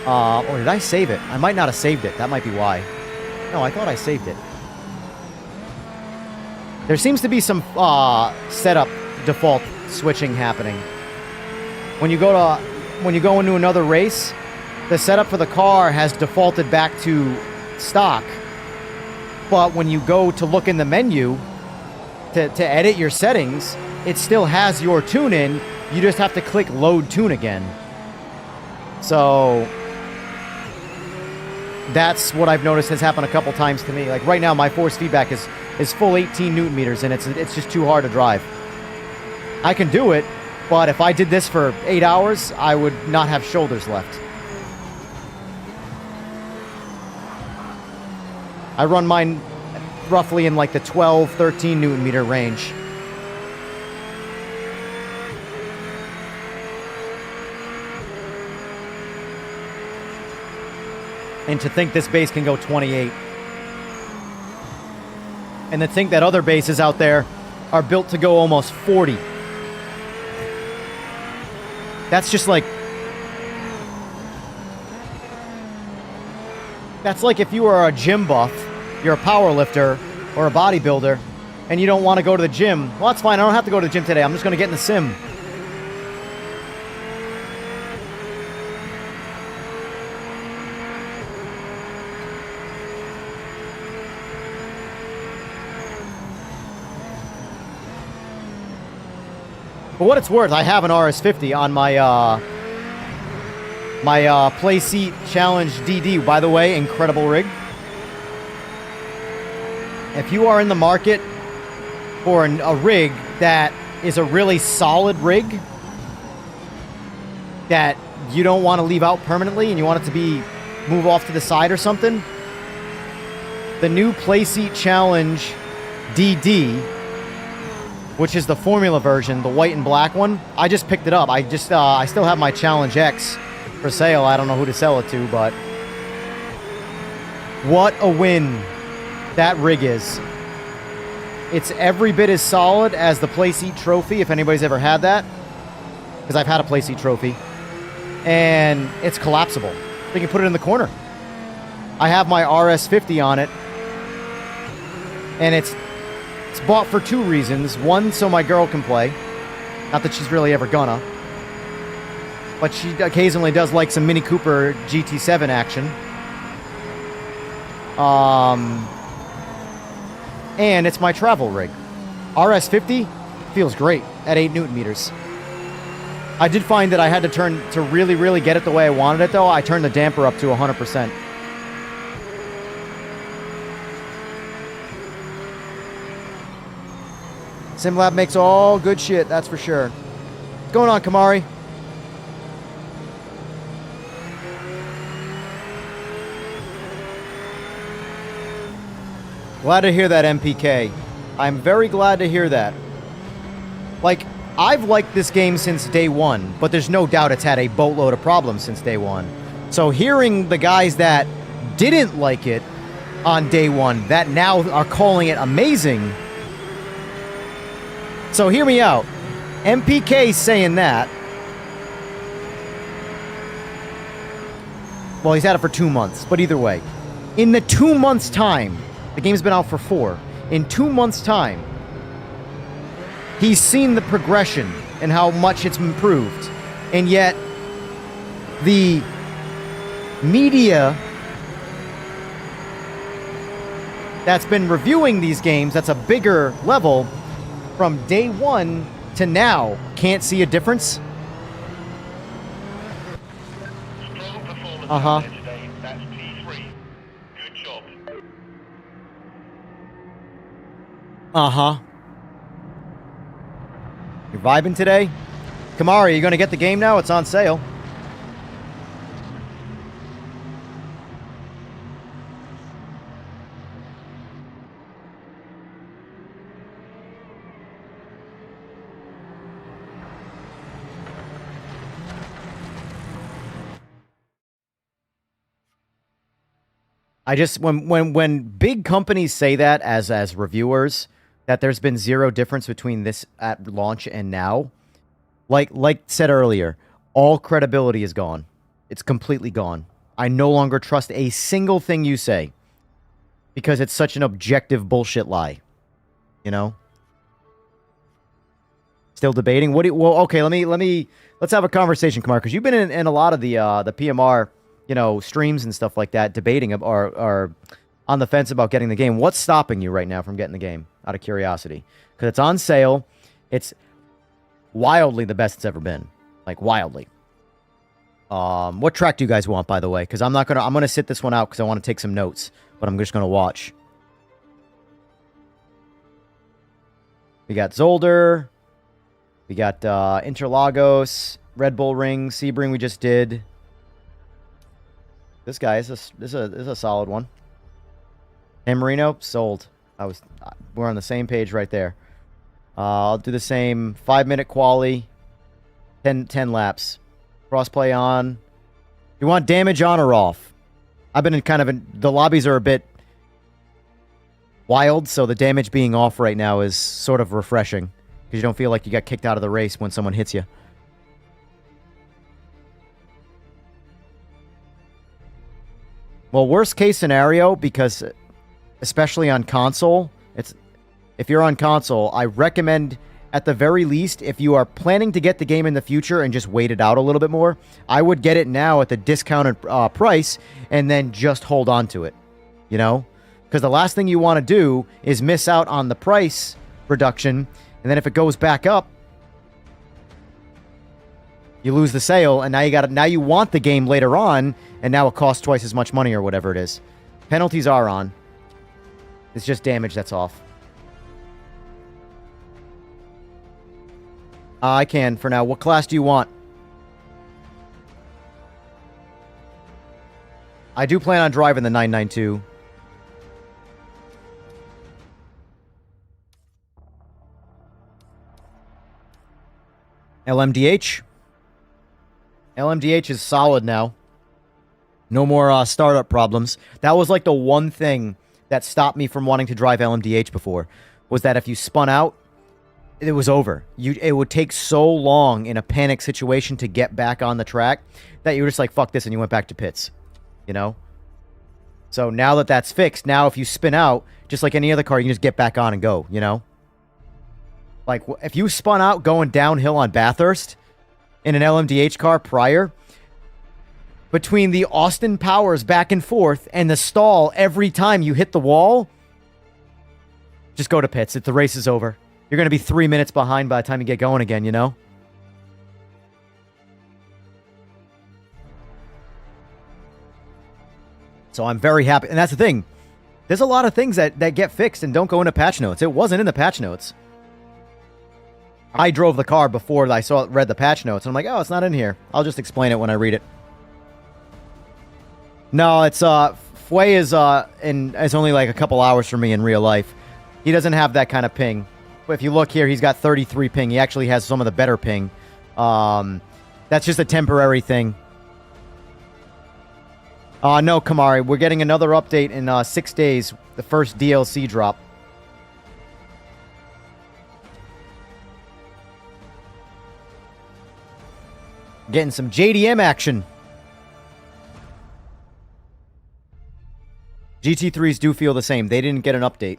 Speaker 3: Or did I save it? I might not have saved it. That might be why. No, I thought I saved it. There seems to be some setup default switching happening. When you go into another race, the setup for the car has defaulted back to stock. But when you go to look in the menu to edit your settings, it still has your tune in. You just have to click load tune again. So that's what I've noticed has happened a couple times to me. Like right now, my force feedback is full 18 Newton meters, and it's just too hard to drive. I can do it, but if I did this for 8 hours, I would not have shoulders left. I run mine roughly in like the 12, 13 Newton meter range. And to think this base can go 28. And to think that other bases out there are built to go almost 40. That's just like... That's like if you are a gym buff, you're a power lifter, or a bodybuilder, and you don't want to go to the gym. Well, that's fine. I don't have to go to the gym today. I'm just going to get in the sim. For what it's worth, I have an RS50 on my Play Seat Challenge DD. By the way, incredible rig. If you are in the market for a rig that is a really solid rig that you don't want to leave out permanently and you want it to move off to the side or something, the new Play Seat Challenge DD, which is the formula version, the white and black one. I just picked it up. I still have my Challenge X for sale. I don't know who to sell it to, but what a win that rig is. It's every bit as solid as the Playseat Trophy, if anybody's ever had that, because I've had a Playseat Trophy, and it's collapsible. You can put it in the corner. I have my RS50 on it, and it's bought for two reasons. One, so my girl can play. Not that she's really ever gonna. But she occasionally does like some Mini Cooper GT7 action. And it's my travel rig. RS50 feels great at 8 Newton meters. I did find that I had to really, really get it the way I wanted it, though. I turned the damper up to 100%. SimLab makes all good shit, that's for sure. What's going on, Kamari? Glad to hear that, MPK. I'm very glad to hear that. Like, I've liked this game since day one, but there's no doubt it's had a boatload of problems since day one. So hearing the guys that didn't like it on day one, that now are calling it amazing. So hear me out. MPK saying that. Well, he's had it for 2 months, but either way. In the 2 months' time, the game's been out for 4. In 2 months' time, he's seen the progression and how much it's improved. And yet, the media that's been reviewing these games, that's a bigger level, from day one to now, can't see a difference?
Speaker 9: Strong performance
Speaker 3: Uh-huh.
Speaker 9: out there today. That's P3. Good job.
Speaker 3: Uh-huh. You're vibing today? Kamari, you gonna get the game now? It's on sale. I just when big companies say that as reviewers, that there's been zero difference between this at launch and now, like said earlier, all credibility is gone. It's completely gone. I no longer trust a single thing you say because it's such an objective bullshit lie. You know? Still debating? Well, okay, let's have a conversation, Kamar, because you've been in a lot of the PMR, streams and stuff like that, debating or on the fence about getting the game. What's stopping you right now from getting the game, out of curiosity? Because it's on sale. It's wildly the best it's ever been. Like, wildly. What track do you guys want, by the way? Because I'm gonna sit this one out because I want to take some notes, but I'm just gonna watch. We got Zolder. We got Interlagos, Red Bull Ring, Sebring we just did. This guy is a solid one. San Marino, sold. We're on the same page right there. I'll do the same 5-minute quali, 10 laps. Crossplay on. You want damage on or off? I've been the lobbies are a bit wild, so the damage being off right now is sort of refreshing. Because you don't feel like you got kicked out of the race when someone hits you. Well, worst case scenario, because especially on console, if you're on console, I recommend at the very least, if you are planning to get the game in the future and just wait it out a little bit more, I would get it now at the discounted price and then just hold on to it. Because the last thing you want to do is miss out on the price reduction. And then if it goes back up, you lose the sale, and now you want the game later on, and now it costs twice as much money or whatever it is. Penalties are on. It's just damage that's off. I can for now. What class do you want? I do plan on driving the 992. LMDH. LMDH is solid now. No more startup problems. That was like the one thing that stopped me from wanting to drive LMDH before, was that if you spun out, it was over. It would take so long in a panic situation to get back on the track that you were just like, fuck this, and you went back to pits. So now that that's fixed, now if you spin out, just like any other car, you can just get back on and go, Like, if you spun out going downhill on Bathurst in an LMDH car prior, between the Austin powers back and forth and the stall every time you hit the wall, just go to pits. The race is over. You're going to be 3 minutes behind by the time you get going again, So I'm very happy. And that's the thing. There's a lot of things that get fixed and don't go into patch notes. It wasn't in the patch notes. I drove the car before I read the patch notes. And I'm like, oh, it's not in here. I'll just explain it when I read it. No, it's Fue is it's only like a couple hours for me in real life. He doesn't have that kind of ping. But if you look here, he's got 33 ping. He actually has some of the better ping. That's just a temporary thing. No, Kamari, we're getting another update in 6 days. The first DLC drop. Getting some JDM action. GT3s do feel the same. They didn't get an update.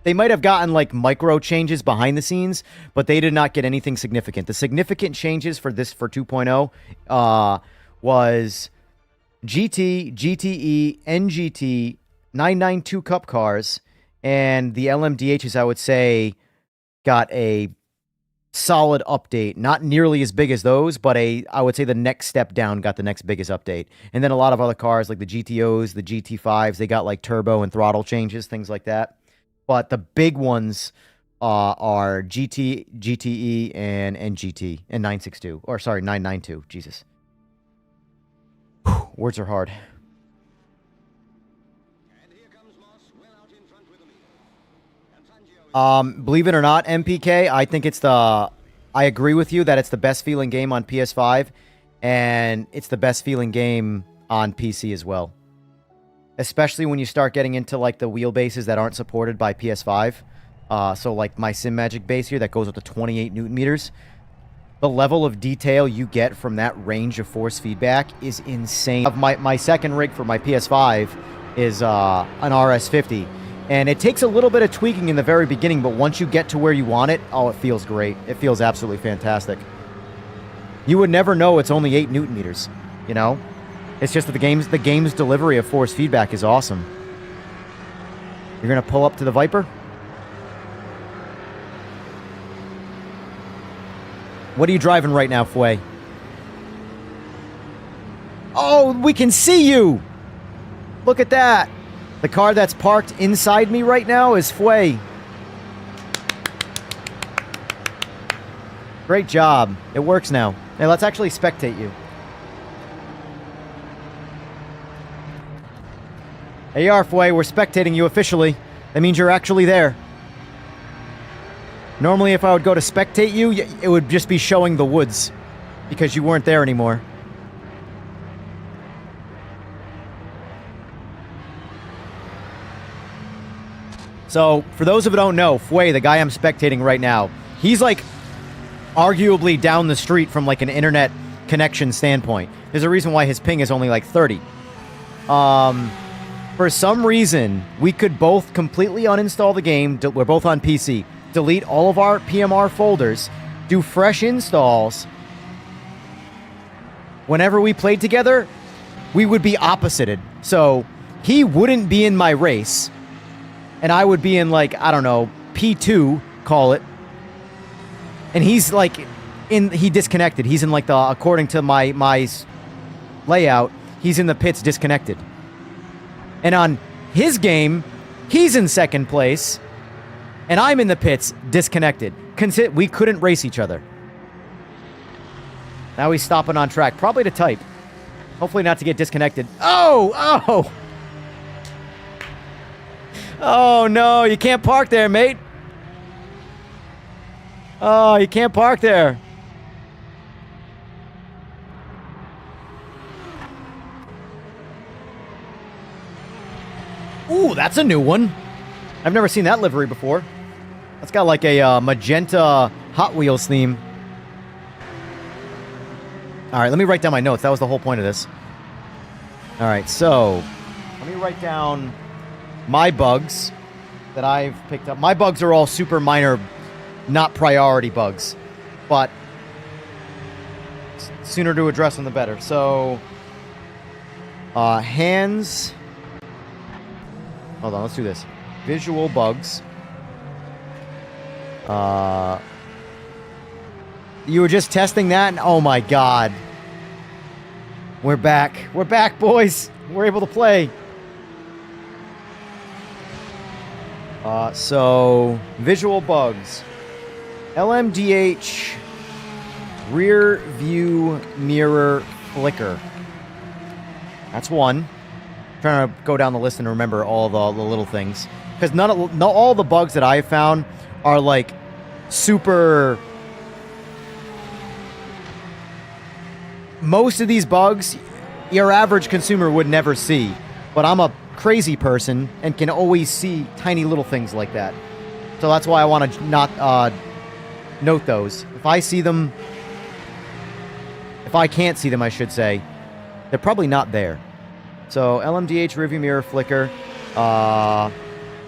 Speaker 3: They might have gotten like micro changes behind the scenes, but they did not get anything significant. The significant changes for 2.0 was GT, GTE, NGT, 992 Cup cars, and the LMDHs, I would say, got a solid update. Not nearly as big as those, but I would say the next step down got the next biggest update. And then a lot of other cars like the GTOs, the GT5s, they got like turbo and throttle changes, things like that. But the big ones are GT, GTE, and NGT, and 962. Or sorry, 992. Jesus. Whew, words are hard. Believe it or not, MPK, I think I agree with you that it's the best feeling game on PS5, and it's the best feeling game on PC as well. especially when you start getting into like the wheelbases that aren't supported by PS5. So like my Simagic base here that goes up to 28 Newton meters. The level of detail you get from that range of force feedback is insane. My second rig for my PS5 is an RS50. And it takes a little bit of tweaking in the very beginning, but once you get to where you want it, oh, it feels great. It feels absolutely fantastic. You would never know it's only 8 Newton meters, you know? It's just that the game's delivery of force feedback is awesome. You're going to pull up to the Viper? What are you driving right now, Fway? Oh, we can see you! Look at that! The car that's parked inside me right now is Fway. Great job. It works now. Hey, let's actually spectate you. There you are, Fway. We're spectating you officially. That means you're actually there. Normally, if I would go to spectate you, it would just be showing the woods because you weren't there anymore. So, for those of you who don't know, Fway, the guy I'm spectating right now, he's like arguably down the street from like an internet connection standpoint. There's a reason why his ping is only like 30. For some reason, we could both completely uninstall the game. We're both on PC. Delete all of our PMR folders. Do fresh installs. Whenever we played together, we would be opposited. So, he wouldn't be in my race. And I would be in, like, I don't know, P2, call it. And he's, like, he disconnected. He's in, like, according to my layout, he's in the pits disconnected. And on his game, he's in second place. And I'm in the pits disconnected. We couldn't race each other. Now he's stopping on track. Probably to type. Hopefully not to get disconnected. Oh! Oh, no, you can't park there, mate. Oh, you can't park there. Ooh, that's a new one. I've never seen that livery before. That's got like a magenta Hot Wheels theme. All right, let me write down my notes. That was the whole point of this. All right, so let me write down my bugs that I've picked up. My bugs are all super minor, not priority bugs, but sooner to address them the better. So, hands. Hold on, let's do this. Visual bugs. You were just testing that, and oh my god. We're back. We're back, boys. We're able to play. So, visual bugs. LMDH rear view mirror flicker. That's one. I'm trying to go down the list and remember all the little things. Because not all the bugs that I have found are like super... Most of these bugs, your average consumer would never see. But I'm a crazy person and can always see tiny little things like that. So that's why I want to not note those. If I see them... If I can't see them, I should say, they're probably not there. So, LMDH rearview mirror flicker.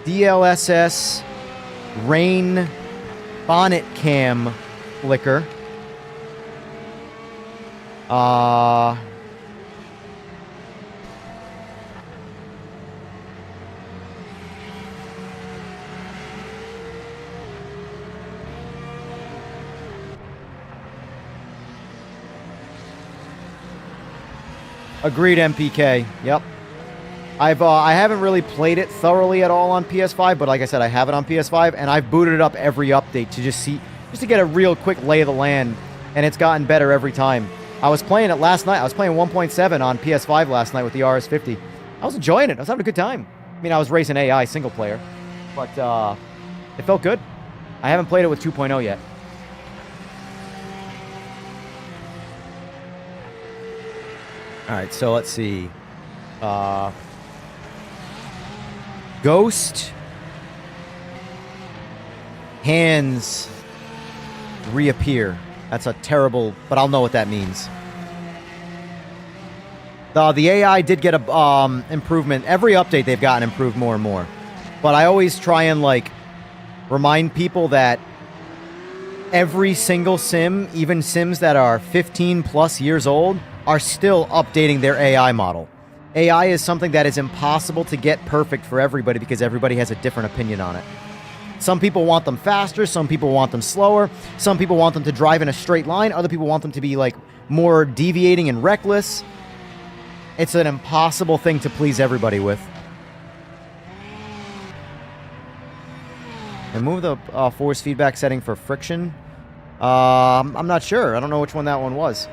Speaker 3: DLSS rain bonnet cam flicker. Agreed, MPK. Yep. I haven't really played it thoroughly at all on PS5, but like I said, I have it on PS5, and I've booted it up every update to just to get a real quick lay of the land, and it's gotten better every time. I was playing it last night. I was playing 1.7 on PS5 last night with the RS50. I was enjoying it. I was having a good time. I mean, I was racing AI single player, but it felt good. I haven't played it with 2.0 yet. All right, so let's see. Ghost hands reappear. That's a terrible, but I'll know what that means. The AI did get a improvement. Every update they've gotten improved more and more. But I always try and like remind people that every single sim, even sims that are 15 plus years old, are still updating their AI model. AI is something that is impossible to get perfect for everybody because everybody has a different opinion on it. Some people want them faster, some people want them slower, some people want them to drive in a straight line, other people want them to be like more deviating and reckless. It's an impossible thing to please everybody with. And move the force feedback setting for friction. I'm not sure. I don't know which one that one was.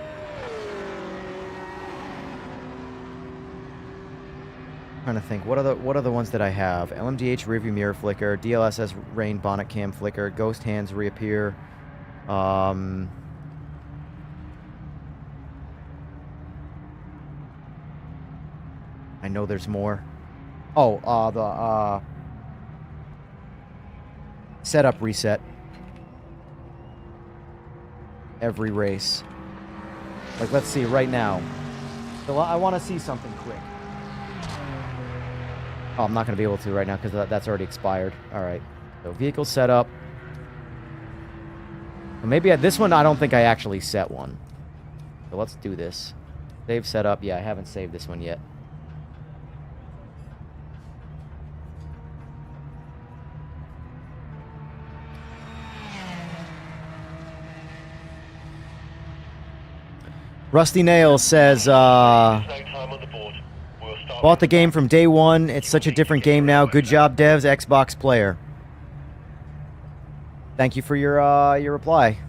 Speaker 3: Trying to think. What are the ones that I have? LMDH rearview mirror flicker, DLSS rain bonnet cam flicker, ghost hands reappear. I know there's more. Oh, the setup reset. Every race. Like, let's see right now. So I want to see something quick. Oh, I'm not going to be able to right now because that's already expired. All right. So vehicle setup. Well, maybe this one I don't think I actually set one. So let's do this. Save setup. Yeah, I haven't saved this one yet. Rusty Nails says, bought the game from day one. It's such a different game now. Good job, devs, Xbox player. Thank you for your reply.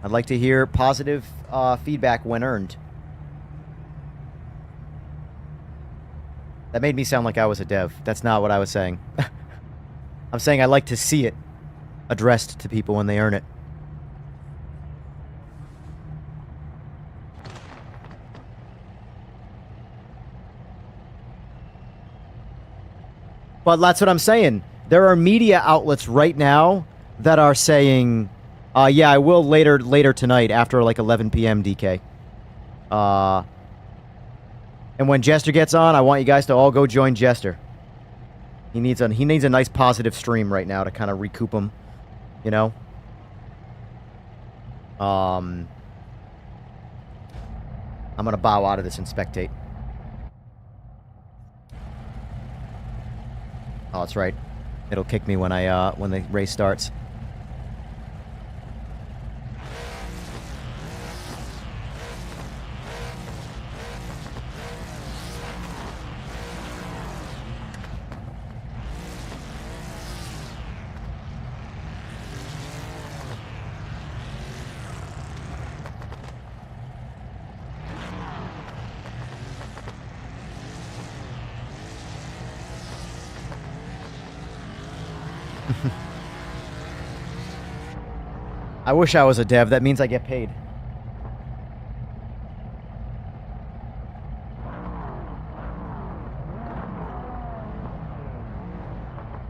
Speaker 3: I'd like to hear positive feedback when earned. That made me sound like I was a dev. That's not what I was saying. I'm saying I like to see it addressed to people when they earn it. But that's what I'm saying. There are media outlets right now that are saying, yeah, I will later tonight after like 11 p.m. DK. And when Jester gets on, I want you guys to all go join Jester. He needs a nice positive stream right now to kind of recoup him, you know. I'm gonna bow out of this and spectate. Oh, that's right. It'll kick me when when the race starts. I wish I was a dev. That means I get paid.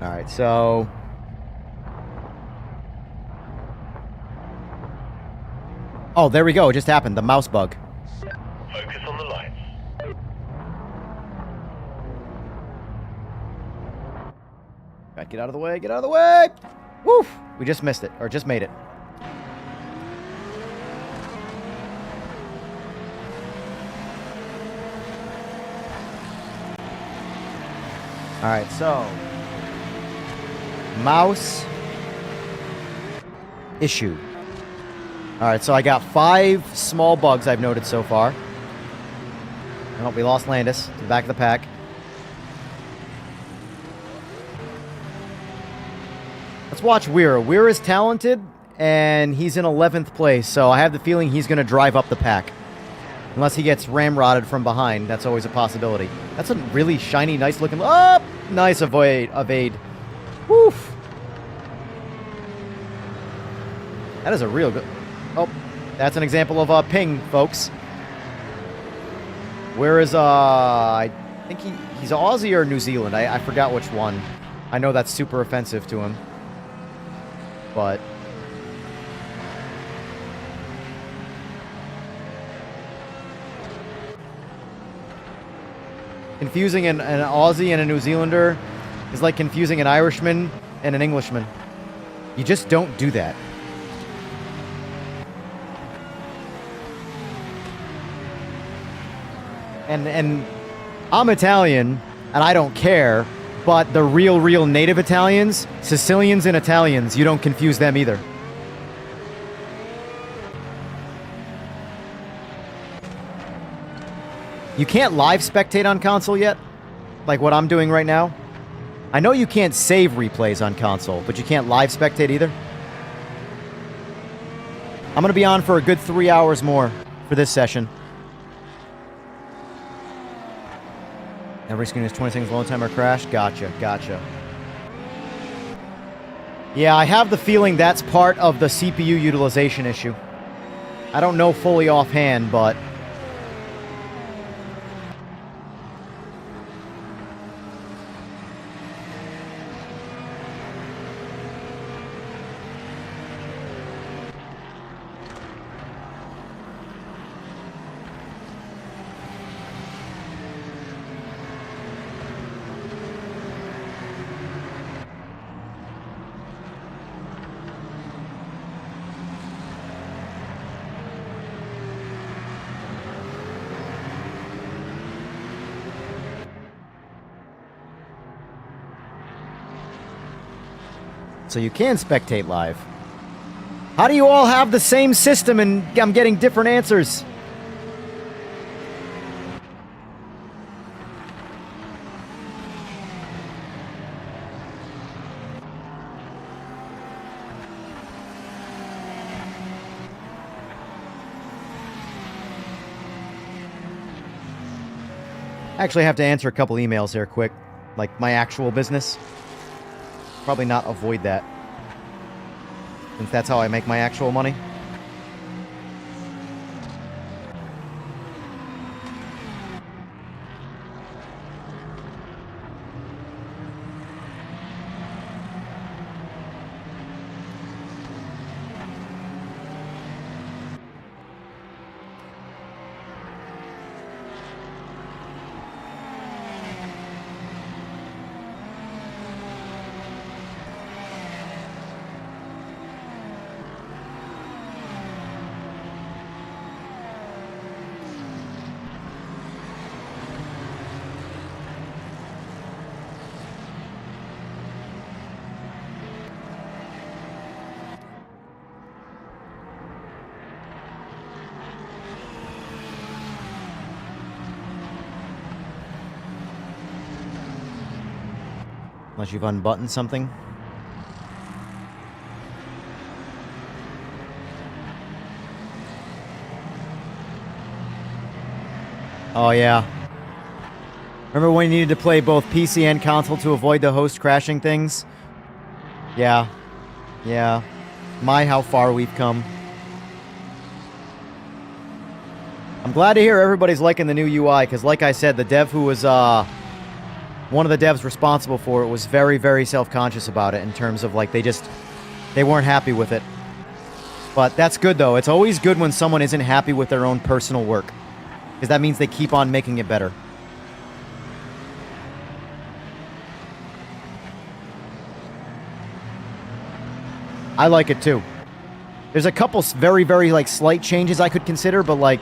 Speaker 3: Alright, so... Oh, there we go. It just happened. The mouse bug.
Speaker 9: Focus on the lights.
Speaker 3: Right, get out of the way. Get out of the way! Woof! We just missed it. Or just made it. Alright, so... mouse... issue. Alright, so I got 5 small bugs I've noted so far. Oh, we lost Landis to the back of the pack. Let's watch Weir. Weir is talented, and he's in 11th place, so I have the feeling he's going to drive up the pack. Unless he gets ramrodded from behind. That's always a possibility. That's a really shiny, nice looking... Oh! Nice evade. Woof! That is a real good... Oh, that's an example of a ping, folks. Where is, I I think he's Aussie or New Zealand. I forgot which one. I know that's super offensive to him. But... confusing an Aussie and a New Zealander is like confusing an Irishman and an Englishman. You just don't do that. And I'm Italian, and I don't care, but the real native Italians, Sicilians and Italians, you don't confuse them either. You can't live spectate on console yet, like what I'm doing right now. I know you can't save replays on console, but you can't live spectate either. I'm going to be on for a good 3 hours more for this session. Every screen is 20 seconds load timer crash. Gotcha. Yeah, I have the feeling that's part of the CPU utilization issue. I don't know fully offhand, but... so you can spectate live. How do you all have the same system and I'm getting different answers? I actually have to answer a couple emails here quick, like my actual business. Probably not avoid that, since that's how I make my actual money. Unless you've unbuttoned something. Oh, yeah. Remember when you needed to play both PC and console to avoid the host crashing things? Yeah. Yeah. My, how far we've come. I'm glad to hear everybody's liking the new UI, because like I said, the dev who was, one of the devs responsible for it was very, very self-conscious about it in terms of, like, they weren't happy with it. But that's good, though. It's always good when someone isn't happy with their own personal work, because that means they keep on making it better. I like it, too. There's a couple very, very, like, slight changes I could consider, but, like,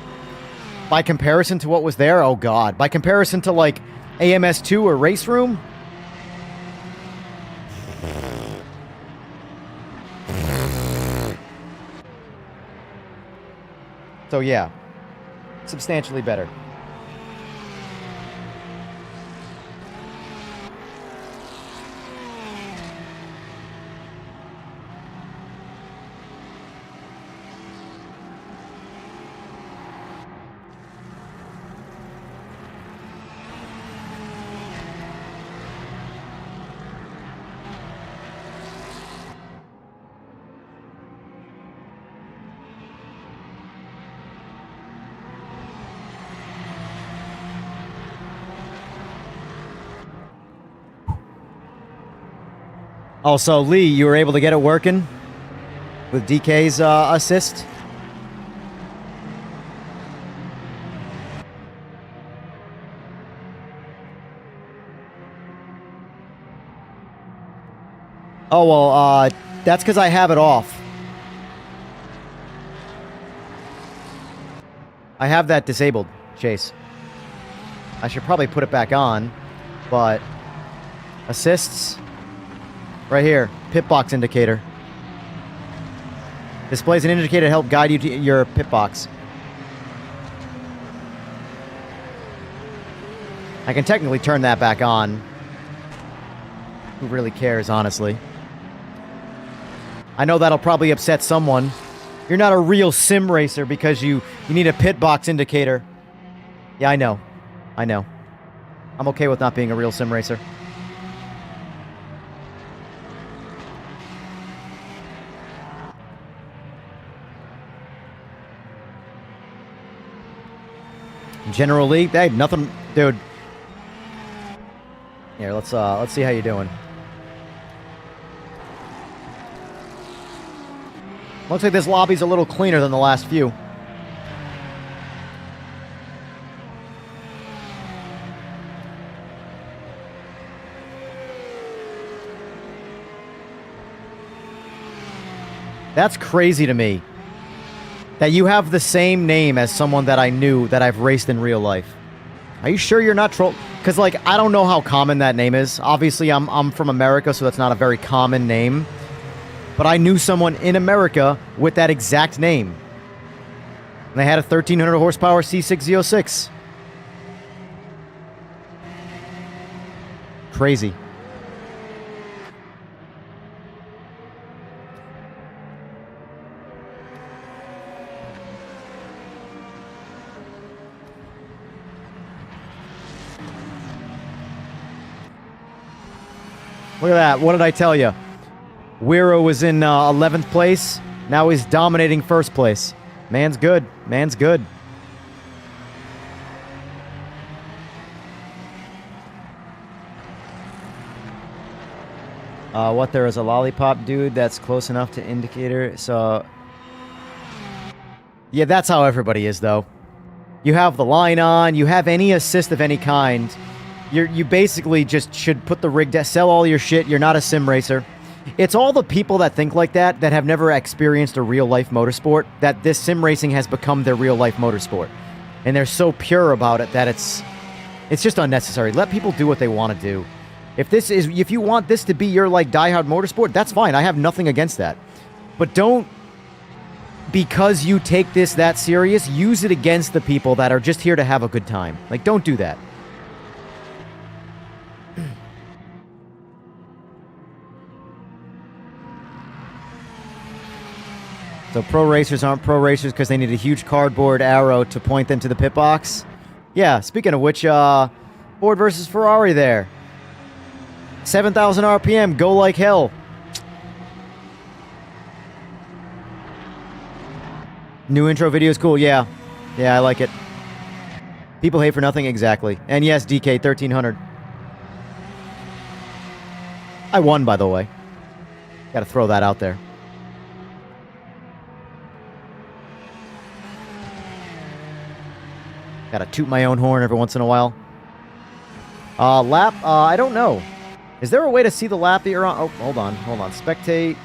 Speaker 3: by comparison to what was there, oh, God. By comparison to, like, AMS2 or Race Room? So yeah, substantially better. Also, Lee, you were able to get it working with DK's assist? Oh, well, that's because I have it off. I have that disabled, Chase. I should probably put it back on, but assists, right here, pit box indicator. Displays an indicator to help guide you to your pit box. I can technically turn that back on. Who really cares, honestly? I know that'll probably upset someone. You're not a real sim racer because you need a pit box indicator. Yeah, I know. I know. I'm okay with not being a real sim racer. General League, hey, nothing, dude. Here, let's see how you're doing. Looks like this lobby's a little cleaner than the last few. That's crazy to me. That you have the same name as someone that I knew that I've raced in real life. Are you sure you're not troll? Because, like, I don't know how common that name is. Obviously, I'm from America, so that's not a very common name. But I knew someone in America with that exact name. And they had a 1,300 horsepower C6 Z06. Crazy. Look at that. What did I tell you? Wiro was in 11th place. Now he's dominating first place. Man's good. Man's good. What, there is a lollipop dude that's close enough to indicator, so... Yeah, that's how everybody is, though. You have the line on, you have any assist of any kind. You basically just should put the rig down, sell all your shit, you're not a sim racer. It's all the people that think like that have never experienced a real-life motorsport, that this sim racing has become their real-life motorsport. And they're so pure about it that it's just unnecessary. Let people do what they want to do. If you want this to be your, like, diehard motorsport, that's fine. I have nothing against that. But don't, because you take this that serious, use it against the people that are just here to have a good time. Like, don't do that. So pro racers aren't pro racers because they need a huge cardboard arrow to point them to the pit box. Yeah, speaking of which, Ford versus Ferrari there. 7,000 RPM, go like hell. New intro video is cool, yeah. Yeah, I like it. People hate for nothing, exactly. And yes, DK 1300. I won, by the way. Gotta throw that out there. Gotta toot my own horn every once in a while. Lap, I don't know. Is there a way to see the lap that you're on? Oh, hold on. Spectate.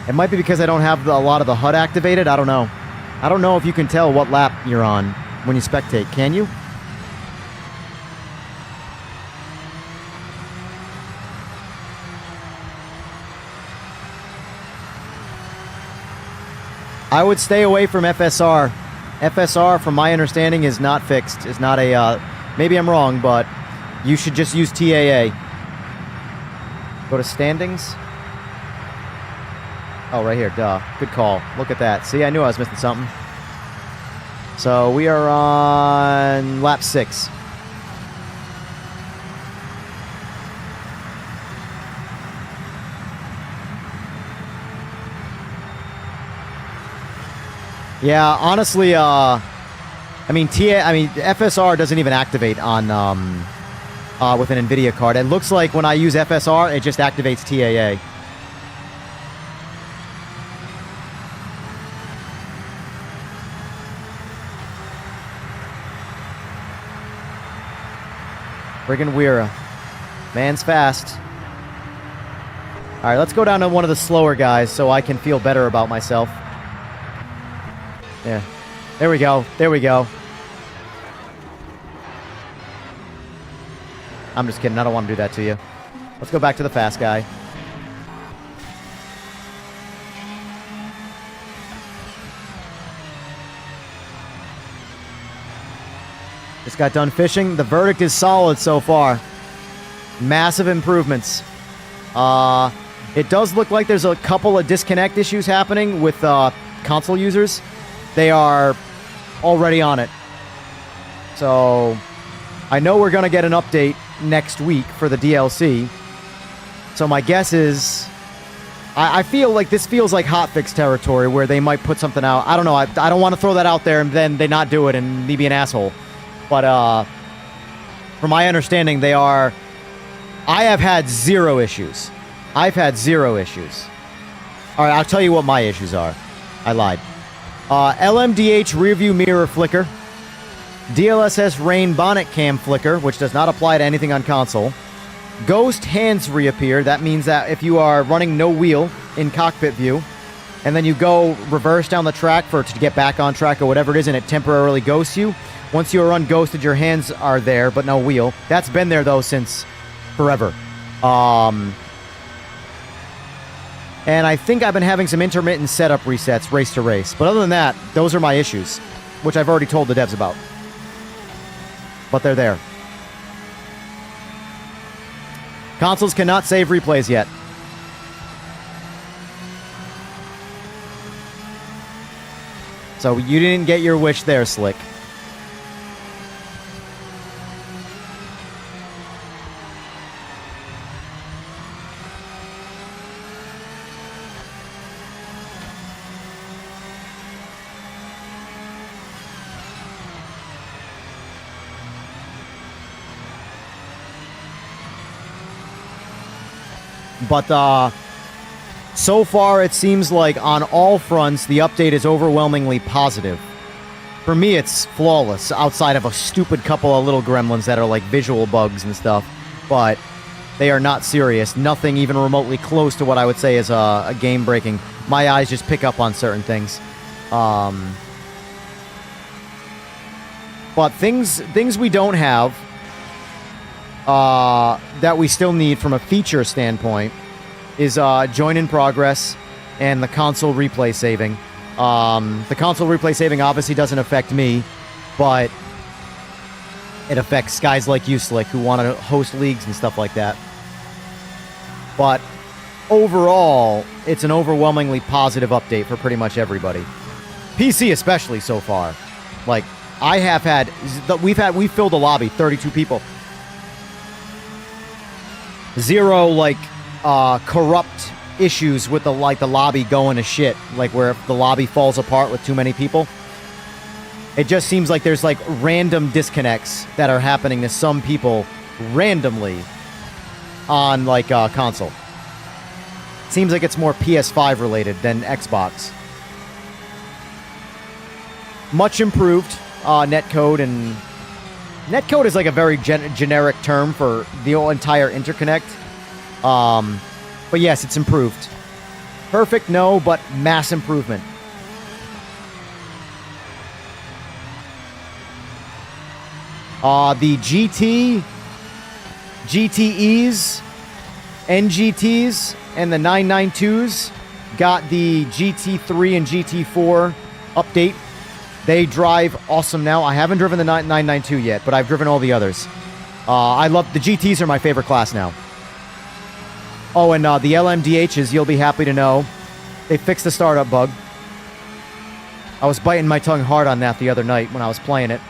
Speaker 3: It might be because I don't have a lot of the HUD activated. I don't know. I don't know if you can tell what lap you're on when you spectate. Can you? I would stay away from FSR. FSR, from my understanding, is not fixed. It's not a, maybe I'm wrong, but you should just use TAA. Go to standings. Oh, right here, duh. Good call. Look at that. See, I knew I was missing something. So we are on lap 6. Yeah, honestly, I mean, FSR doesn't even activate on with an NVIDIA card. It looks like when I use FSR, it just activates TAA. Friggin' Weira. Man's fast. Alright, let's go down to one of the slower guys so I can feel better about myself. Yeah. There we go. There we go. I'm just kidding. I don't want to do that to you. Let's go back to the fast guy. Just got done fishing. The verdict is solid so far. Massive improvements. It does look like there's a couple of disconnect issues happening with console users. They are already on it. So I know we're going to get an update next week for the DLC. So my guess is... I feel like this feels like hotfix territory where they might put something out. I don't know. I don't want to throw that out there and then they not do it and me be an asshole. But from my understanding, they are... I have had zero issues. I've had zero issues. All right, I'll tell you what my issues are. I lied. LMDH rearview mirror flicker. DLSS rain bonnet cam flicker, which does not apply to anything on console. Ghost hands reappear. That means that if you are running no wheel in cockpit view, and then you go reverse down the track to get back on track or whatever it is, and it temporarily ghosts you, once you are unghosted, your hands are there, but no wheel. That's been there, though, since forever. And I think I've been having some intermittent setup resets, race to race. But other than that, those are my issues, which I've already told the devs about. But they're there. Consoles cannot save replays yet. So you didn't get your wish there, Slick. But so far, it seems like on all fronts, the update is overwhelmingly positive. For me, it's flawless, outside of a stupid couple of little gremlins that are like visual bugs and stuff. But they are not serious. Nothing even remotely close to what I would say is a game-breaking. My eyes just pick up on certain things. But things we don't have... that we still need from a feature standpoint is join in progress and the console replay saving. The console replay saving obviously doesn't affect me, but it affects guys like you, Slick, who want to host leagues and stuff like that. But overall, it's an overwhelmingly positive update for pretty much everybody. PC especially so far. Like, I have had... We've filled a lobby, 32 people. Zero, like, corrupt issues with the lobby going to shit. Like, where the lobby falls apart with too many people. It just seems like there's, like, random disconnects that are happening to some people randomly on, like, console. Seems like it's more PS5 related than Xbox. Much improved netcode, and netcode is like a very generic term for the whole entire interconnect. But yes, it's improved. Perfect, no, but mass improvement. The GT, GTEs, NGTs, and the 992s got the GT3 and GT4 update. They drive awesome now. I haven't driven the 992 yet, but I've driven all the others. I love... The GTs are my favorite class now. Oh, and the LMDHs, you'll be happy to know, they fixed the startup bug. I was biting my tongue hard on that the other night when I was playing it,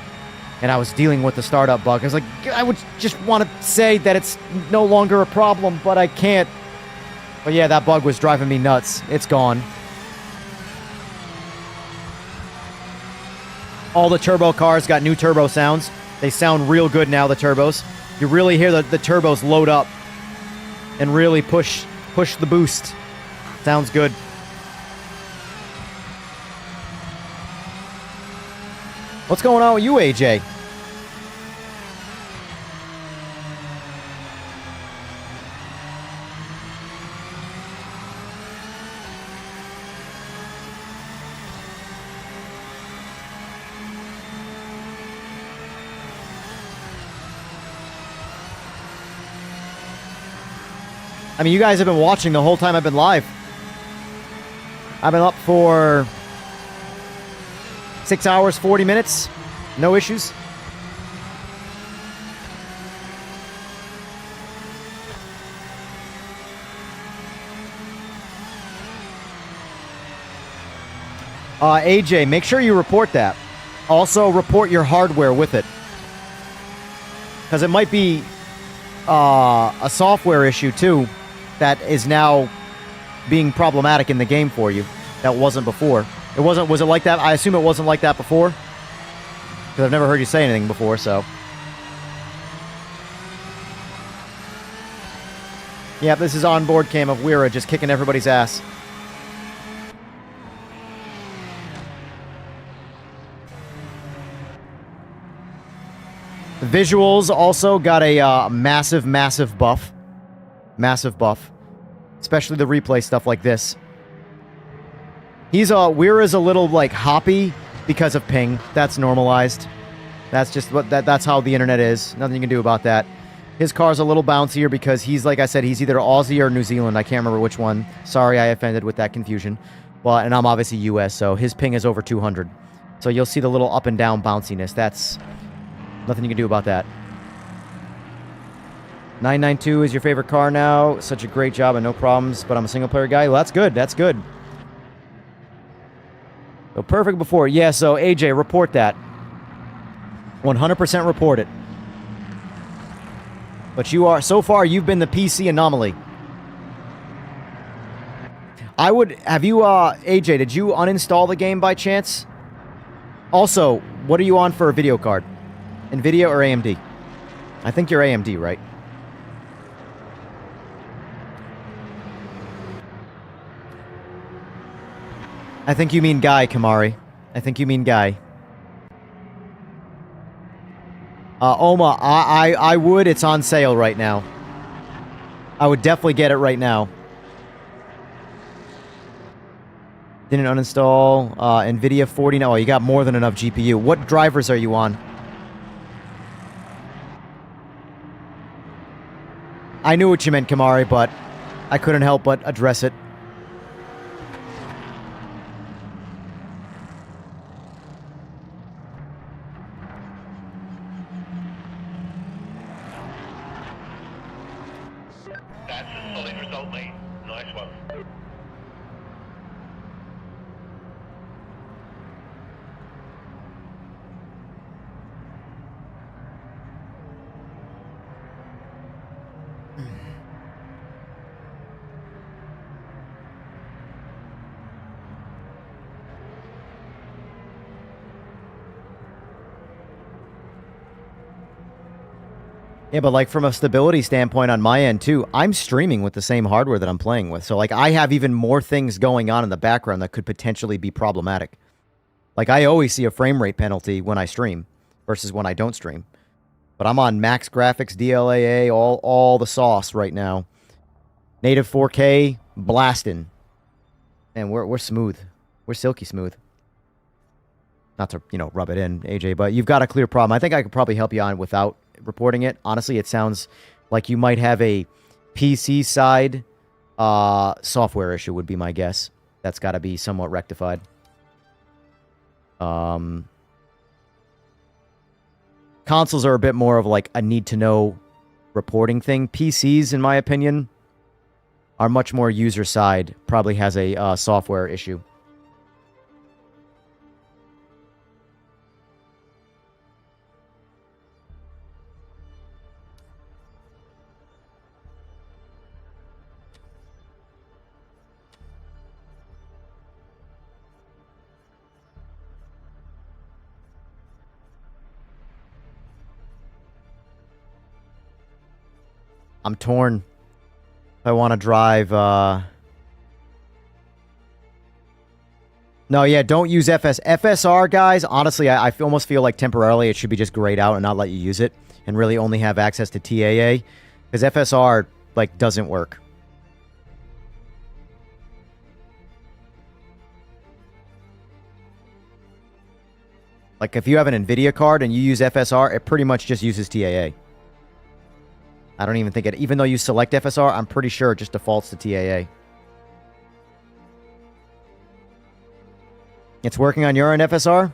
Speaker 3: and I was dealing with the startup bug. I was like, I would just want to say that it's no longer a problem, but I can't. But yeah, that bug was driving me nuts. It's gone. All the turbo cars got new turbo sounds. They sound real good now, the turbos. You really hear the turbos load up and really push the boost. Sounds good. What's going on with you, AJ? I mean, you guys have been watching the whole time I've been live. I've been up for 6 hours, 40 minutes. No issues. AJ, make sure you report that. Also, report your hardware with it. Because it might be a software issue, too, that is now being problematic in the game for you. That wasn't before. It wasn't. Was it like that? I assume it wasn't like that before. Because I've never heard you say anything before, so. Yeah, this is onboard cam of Weira just kicking everybody's ass. The visuals also got a massive buff. Massive buff. Especially the replay stuff like this. Weira's a little, like, hoppy because of ping. That's normalized. That's just that's how the internet is. Nothing you can do about that. His car's a little bouncier because he's, like I said, he's either Aussie or New Zealand. I can't remember which one. Sorry I offended with that confusion. Well, and I'm obviously US, so his ping is over 200. So you'll see the little up and down bounciness. That's nothing you can do about that. 992 is your favorite car now. Such a great job and no problems, but I'm a single player guy. Well, that's good. That's good. So perfect before. Yeah, so AJ, report that. 100% report it. But so far, you've been the PC anomaly. Have you, AJ, did you uninstall the game by chance? Also, what are you on for a video card? NVIDIA or AMD? I think you're AMD, right? I think you mean Guy, Kamari. I think you mean Guy. Oma, I would. It's on sale right now. I would definitely get it right now. Didn't uninstall NVIDIA 40. No, you got more than enough GPU. What drivers are you on? I knew what you meant, Kamari, but I couldn't help but address it.
Speaker 9: That's a solid result, mate. Nice one.
Speaker 3: Yeah, but like from a stability standpoint on my end too, I'm streaming with the same hardware that I'm playing with. So like I have even more things going on in the background that could potentially be problematic. Like I always see a frame rate penalty when I stream versus when I don't stream. But I'm on max graphics, DLAA, all the sauce right now. Native 4K blasting. And we're smooth. We're silky smooth. Not to, rub it in, AJ, but you've got a clear problem. I think I could probably help you on without reporting it. Honestly, it sounds like you might have a PC side software issue would be my guess. That's got to be somewhat rectified. Consoles are a bit more of like a need-to-know reporting thing. PCs, in my opinion, are much more user side. Probably has a software issue. I'm torn. I want to drive. No, yeah, don't use FSR, guys. Honestly, I almost feel like temporarily it should be just grayed out and not let you use it, and really only have access to TAA, because FSR like doesn't work. Like if you have an NVIDIA card and you use FSR, it pretty much just uses TAA. I don't even think it, even though you select FSR, I'm pretty sure it just defaults to TAA. It's working on your end, FSR?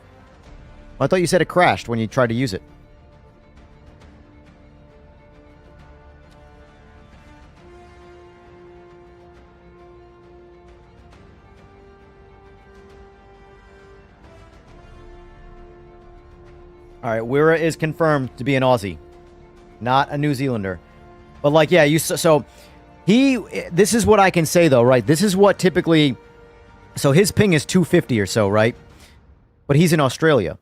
Speaker 3: I thought you said it crashed when you tried to use it. All right, Wira is confirmed to be an Aussie, not a New Zealander. But like, yeah, so this is what I can say though, right? This is what typically, so his ping is 250 or so, right? But he's in Australia.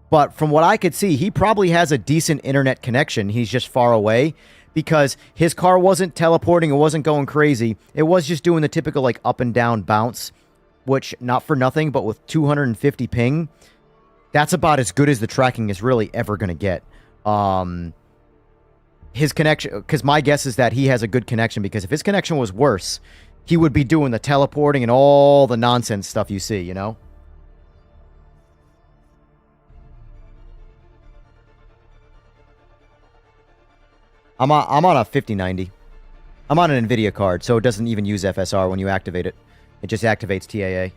Speaker 3: But from what I could see, he probably has a decent internet connection. He's just far away because his car wasn't teleporting. It wasn't going crazy. It was just doing the typical like up and down bounce, which not for nothing, but with 250 ping, that's about as good as the tracking is really ever going to get. His connection, because my guess is that he has a good connection, because if his connection was worse, he would be doing the teleporting and all the nonsense stuff you see, you know? I'm on a 5090. I'm on an NVIDIA card, so it doesn't even use FSR when you activate it. It just activates TAA.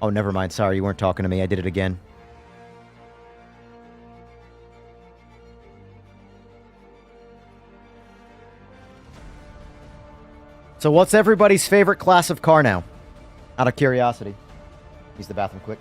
Speaker 3: Oh, never mind. Sorry, you weren't talking to me. I did it again. So what's everybody's favorite class of car now? Out of curiosity. Use the bathroom quick.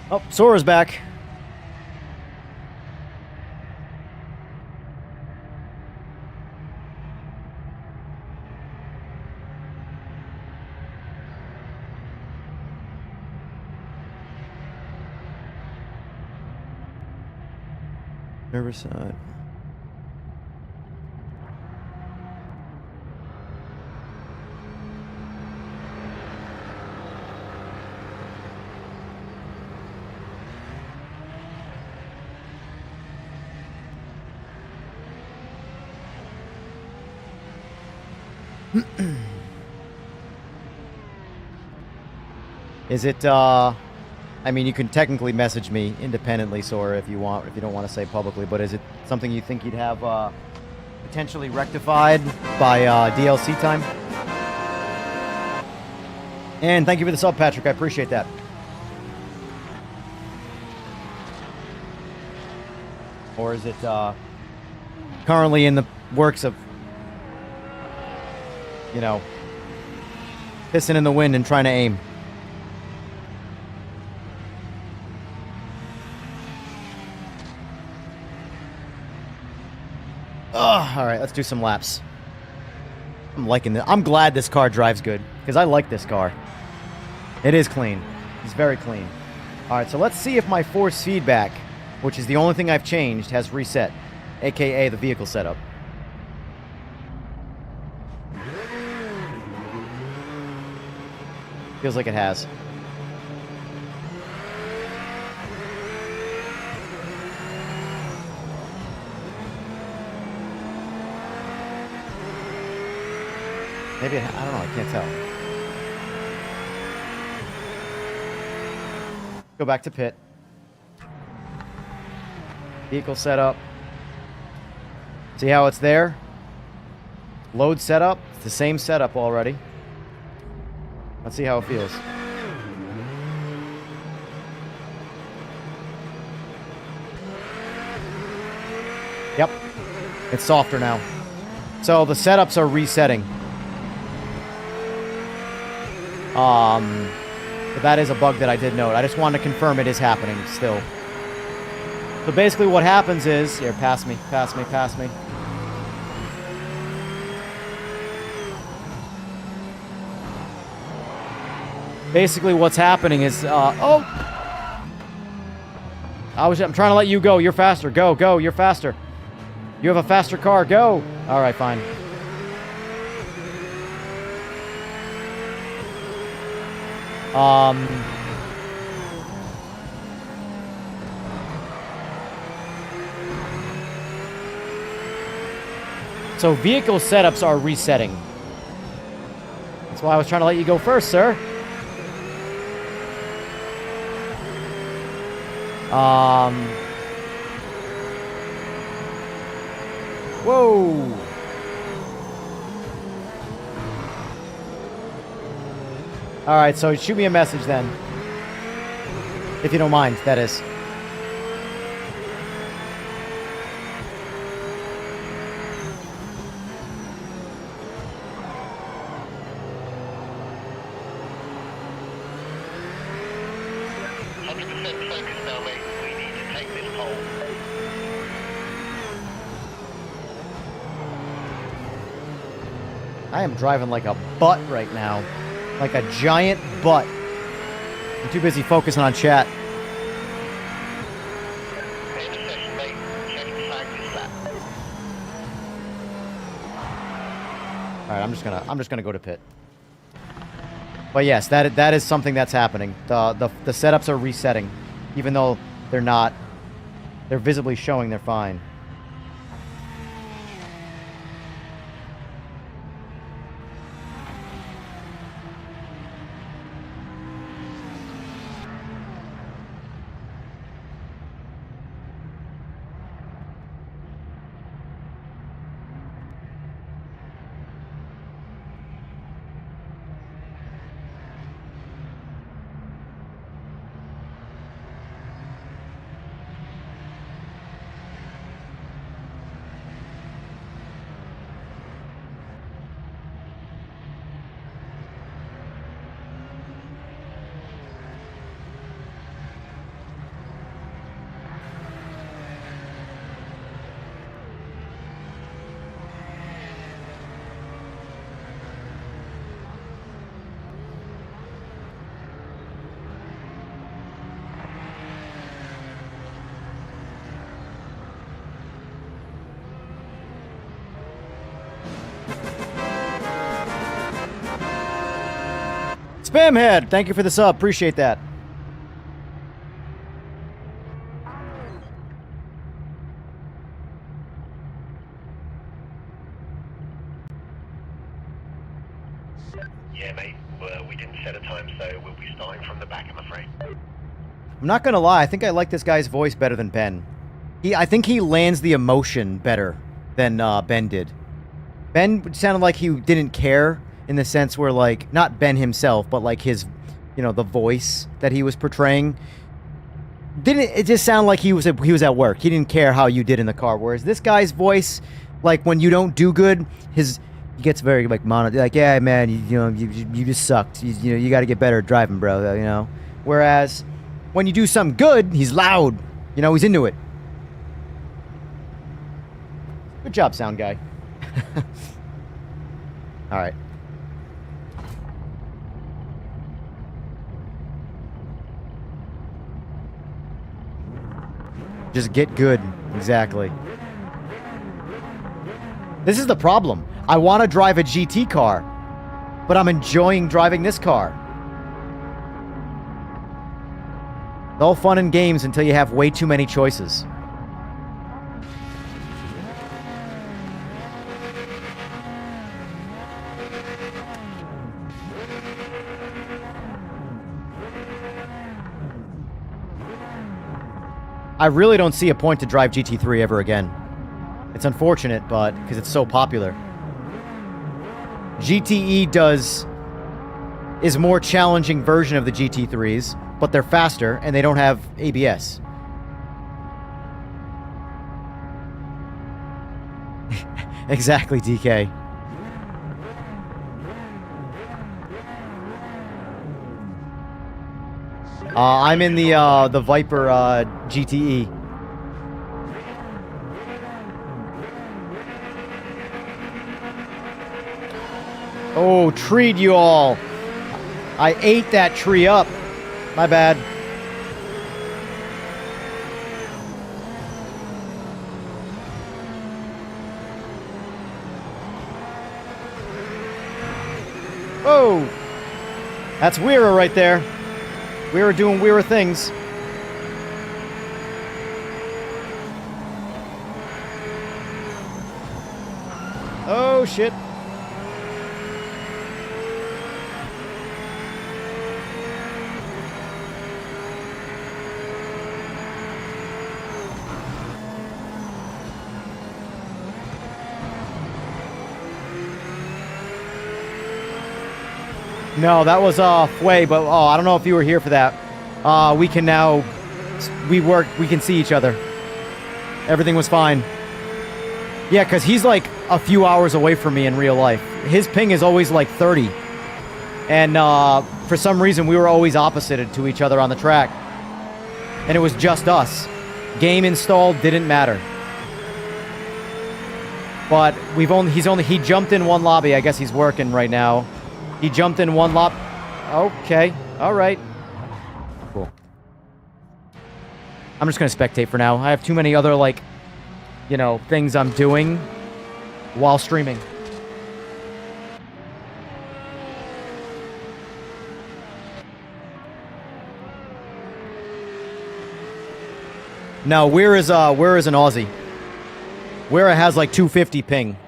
Speaker 3: Oh, Sora's back. Riverside. Is it, I mean, you can technically message me independently, Sora, if you want, if you don't want to say publicly, but is it something you think you'd have potentially rectified by DLC time? And thank you for the sub, Patrick. I appreciate that. Or is it currently in the works of, you know, pissing in the wind and trying to aim? All right, let's do some laps. I'm liking this. I'm glad this car drives good, because I like this car. It is clean. It's very clean. All right, so let's see if my force feedback, which is the only thing I've changed, has reset, aka the vehicle setup. Feels like it has. Maybe, I don't know, I can't tell. Go back to pit. Vehicle setup. See how it's there? Load setup. It's the same setup already. Let's see how it feels. Yep. It's softer now. So the setups are resetting. But that is a bug that I did note. I just wanted to confirm it is happening still. So basically what happens is... Here, pass me, pass me, pass me. Basically what's happening is... I'm trying to let you go. You're faster. Go, go. You're faster. You have a faster car. Go. All right, fine. So vehicle setups are resetting. That's why I was trying to let you go first, sir. Whoa. All right, so shoot me a message then. If you don't mind, that is. I am driving like a butt right now. Like a giant butt. I'm too busy focusing on chat. Alright, I'm just gonna go to pit. But yes, that is something that's happening. The setups are resetting. Even though they're not. They're visibly showing they're fine. Spamhead, thank you for the sub. Appreciate that.
Speaker 9: Yeah, mate. We didn't set a time, so we'll be starting from the back, I'm afraid.
Speaker 3: I'm not gonna lie, I think I like this guy's voice better than Ben. I think he lands the emotion better than Ben did. Ben sounded like he didn't care in the sense where, like, not Ben himself, but like his, you know, the voice that he was portraying. It just sounded like he was at work. He didn't care how you did in the car. Whereas this guy's voice, like when you don't do good, he gets very like like, yeah, man, you just sucked. You got to get better at driving, bro. You know. Whereas when you do something good, he's loud. You know, he's into it. Good job, sound guy. All right. Just get good. Exactly. This is the problem. I want to drive a GT car, but I'm enjoying driving this car. It's all fun and games until you have way too many choices. I really don't see a point to drive GT3 ever again. It's unfortunate, but because it's so popular. GTE is a more challenging version of the GT3s, but they're faster and they don't have ABS. Exactly, DK. I'm in the Viper GTE. Oh, treed you all. I ate that tree up. My bad. Whoa. That's Weira right there. We were doing Weira things. Oh, shit. No, that was Fway, but I don't know if you were here for that. We can now we can see each other. Everything was fine. Yeah, because he's like a few hours away from me in real life. His ping is always like 30. And for some reason, we were always opposited to each other on the track. And it was just us. Game installed, didn't matter. But he jumped in one lobby. I guess he's working right now. He jumped in one lobby. Okay, all right. Cool. I'm just going to spectate for now. I have too many other, like, you know, things I'm doing while streaming. No, where is an Aussie? Weira has like 250 ping.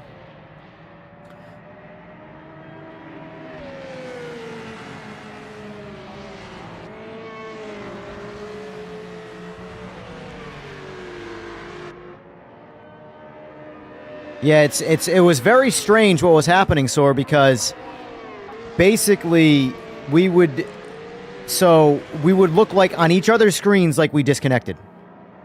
Speaker 3: Yeah, it was very strange what was happening, Sor, because basically we would look like on each other's screens like we disconnected.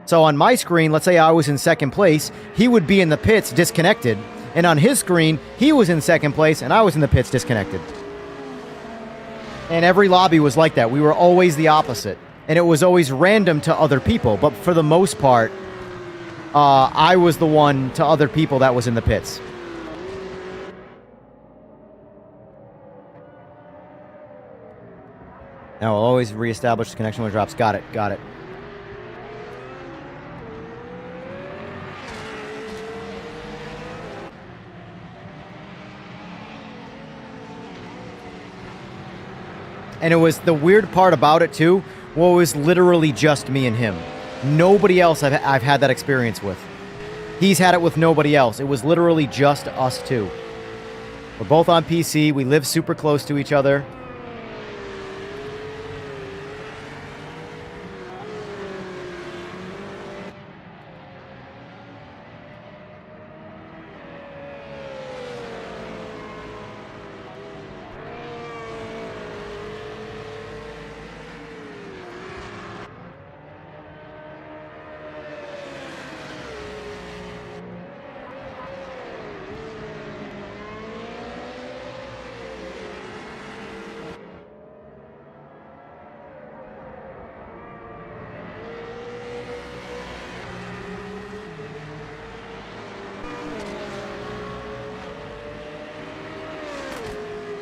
Speaker 3: So on my screen, let's say I was in second place, he would be in the pits disconnected, and on his screen, he was in second place and I was in the pits disconnected. And every lobby was like that. We were always the opposite, and it was always random to other people, but for the most part, I was the one to other people that was in the pits. Now I'll always reestablish the connection when it drops. Got it, got it. And it was the weird part about it too, well, it was literally just me and him. Nobody else I've had that experience with. He's had it with nobody else. It was literally just us two. We're both on PC. We live super close to each other.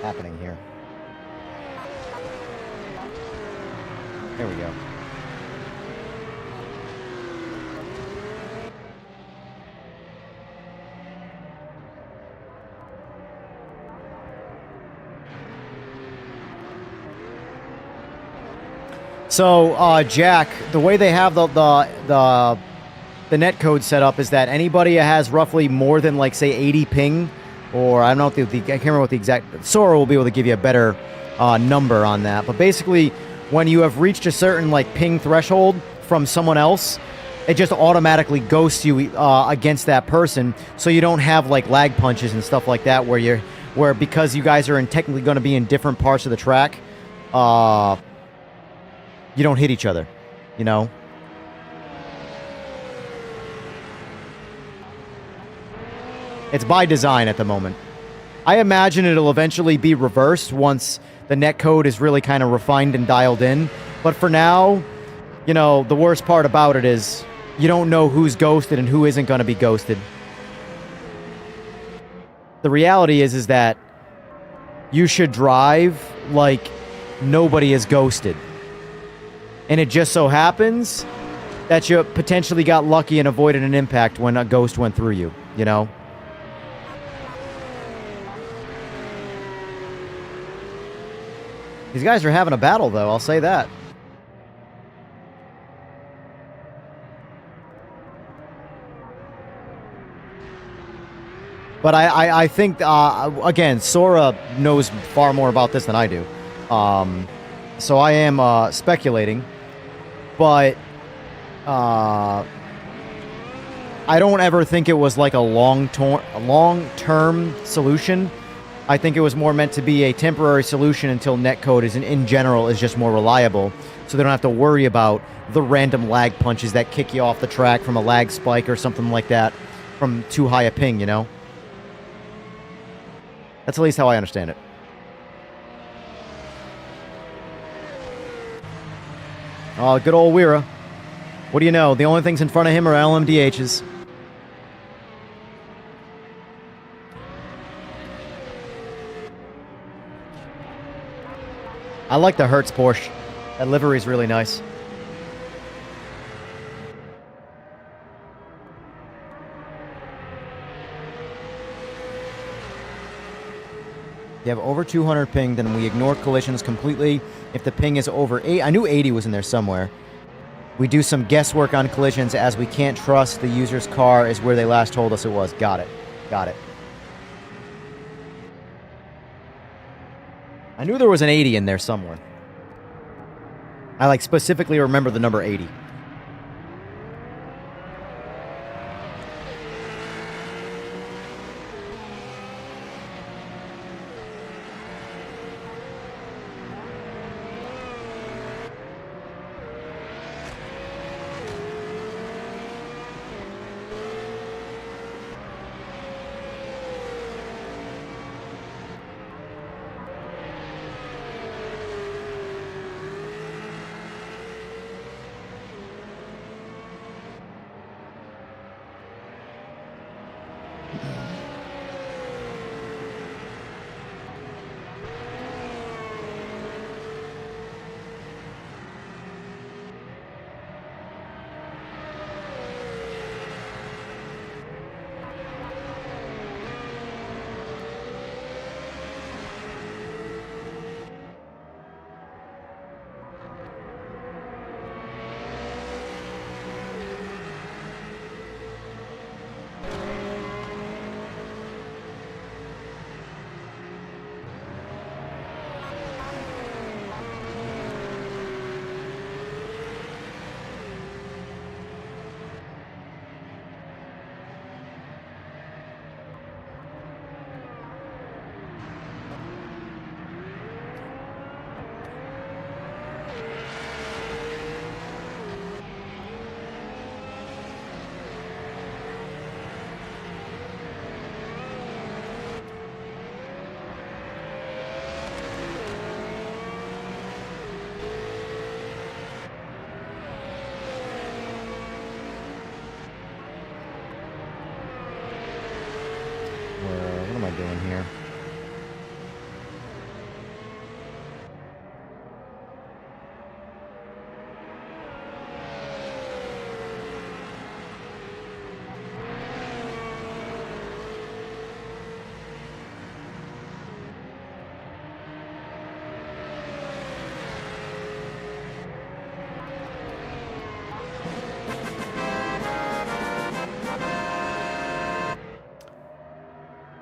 Speaker 3: Happening here. There we go. So, Jack, the way they have the net code set up is that anybody that has roughly more than, like, say, 80 ping, or I don't know if I can't remember what the exact... Sora will be able to give you a better number on that. But basically, when you have reached a certain, like, ping threshold from someone else, it just automatically ghosts you against that person, so you don't have, like, lag punches and stuff like that where because you guys are technically going to be in different parts of the track, you don't hit each other, you know? It's by design at the moment. I imagine it'll eventually be reversed once the netcode is really kind of refined and dialed in. But for now, you know, the worst part about it is you don't know who's ghosted and who isn't going to be ghosted. The reality is that you should drive like nobody is ghosted. And it just so happens that you potentially got lucky and avoided an impact when a ghost went through you, you know? These guys are having a battle, though, I'll say that. But I think, again, Sora knows far more about this than I do. So I am speculating. But I don't ever think it was like a long-term solution. I think it was more meant to be a temporary solution until netcode is in general is just more reliable, so they don't have to worry about the random lag punches that kick you off the track from a lag spike or something like that from too high a ping, you know? That's at least how I understand it. Oh, good old Weira. What do you know? The only things in front of him are LMDHs. I like the Hertz Porsche. That livery is really nice. You have over 200 ping, then we ignore collisions completely. If the ping is over 8, I knew 80 was in there somewhere. We do some guesswork on collisions as we can't trust the user's car is where they last told us it was. Got it. Got it. I knew there was an 80 in there somewhere. I like specifically remember the number 80.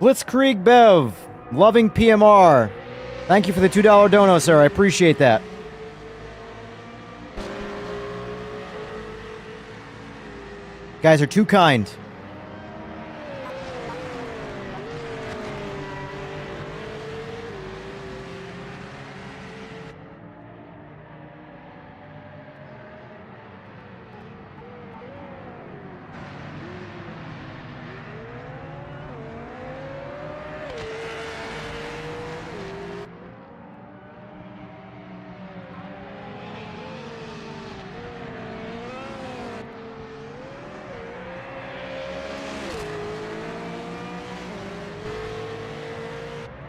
Speaker 3: Blitzkrieg Bev, loving PMR. Thank you for the $2 dono, sir. I appreciate that. Guys are too kind.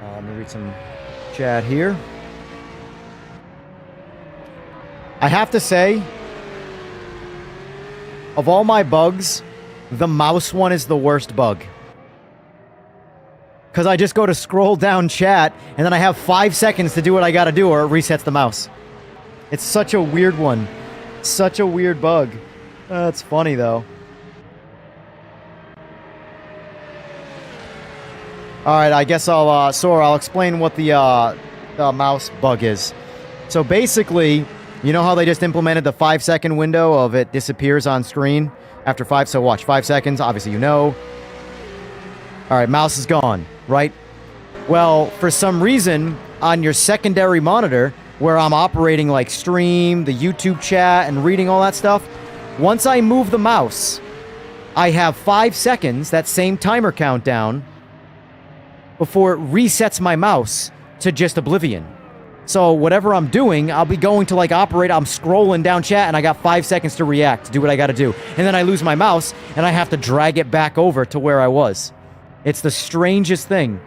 Speaker 3: Let me read some chat here. I have to say, of all my bugs, the mouse one is the worst bug. Because I just go to scroll down chat, and then I have 5 seconds to do what I gotta do, or it resets the mouse. It's such a weird one. Such a weird bug. That's funny, though. Alright, I guess I'll explain what the mouse bug is. So basically, you know how they just implemented the 5-second window of it disappears on screen after 5? So watch, 5 seconds, obviously you know. Alright, mouse is gone, right? Well, for some reason, on your secondary monitor, where I'm operating like stream, the YouTube chat, and reading all that stuff, once I move the mouse, I have 5 seconds, that same timer countdown, before it resets my mouse to just oblivion. So whatever I'm doing, I'll be going to like operate, I'm scrolling down chat and I got 5 seconds to react, to do what I gotta do. And then I lose my mouse and I have to drag it back over to where I was. It's the strangest thing.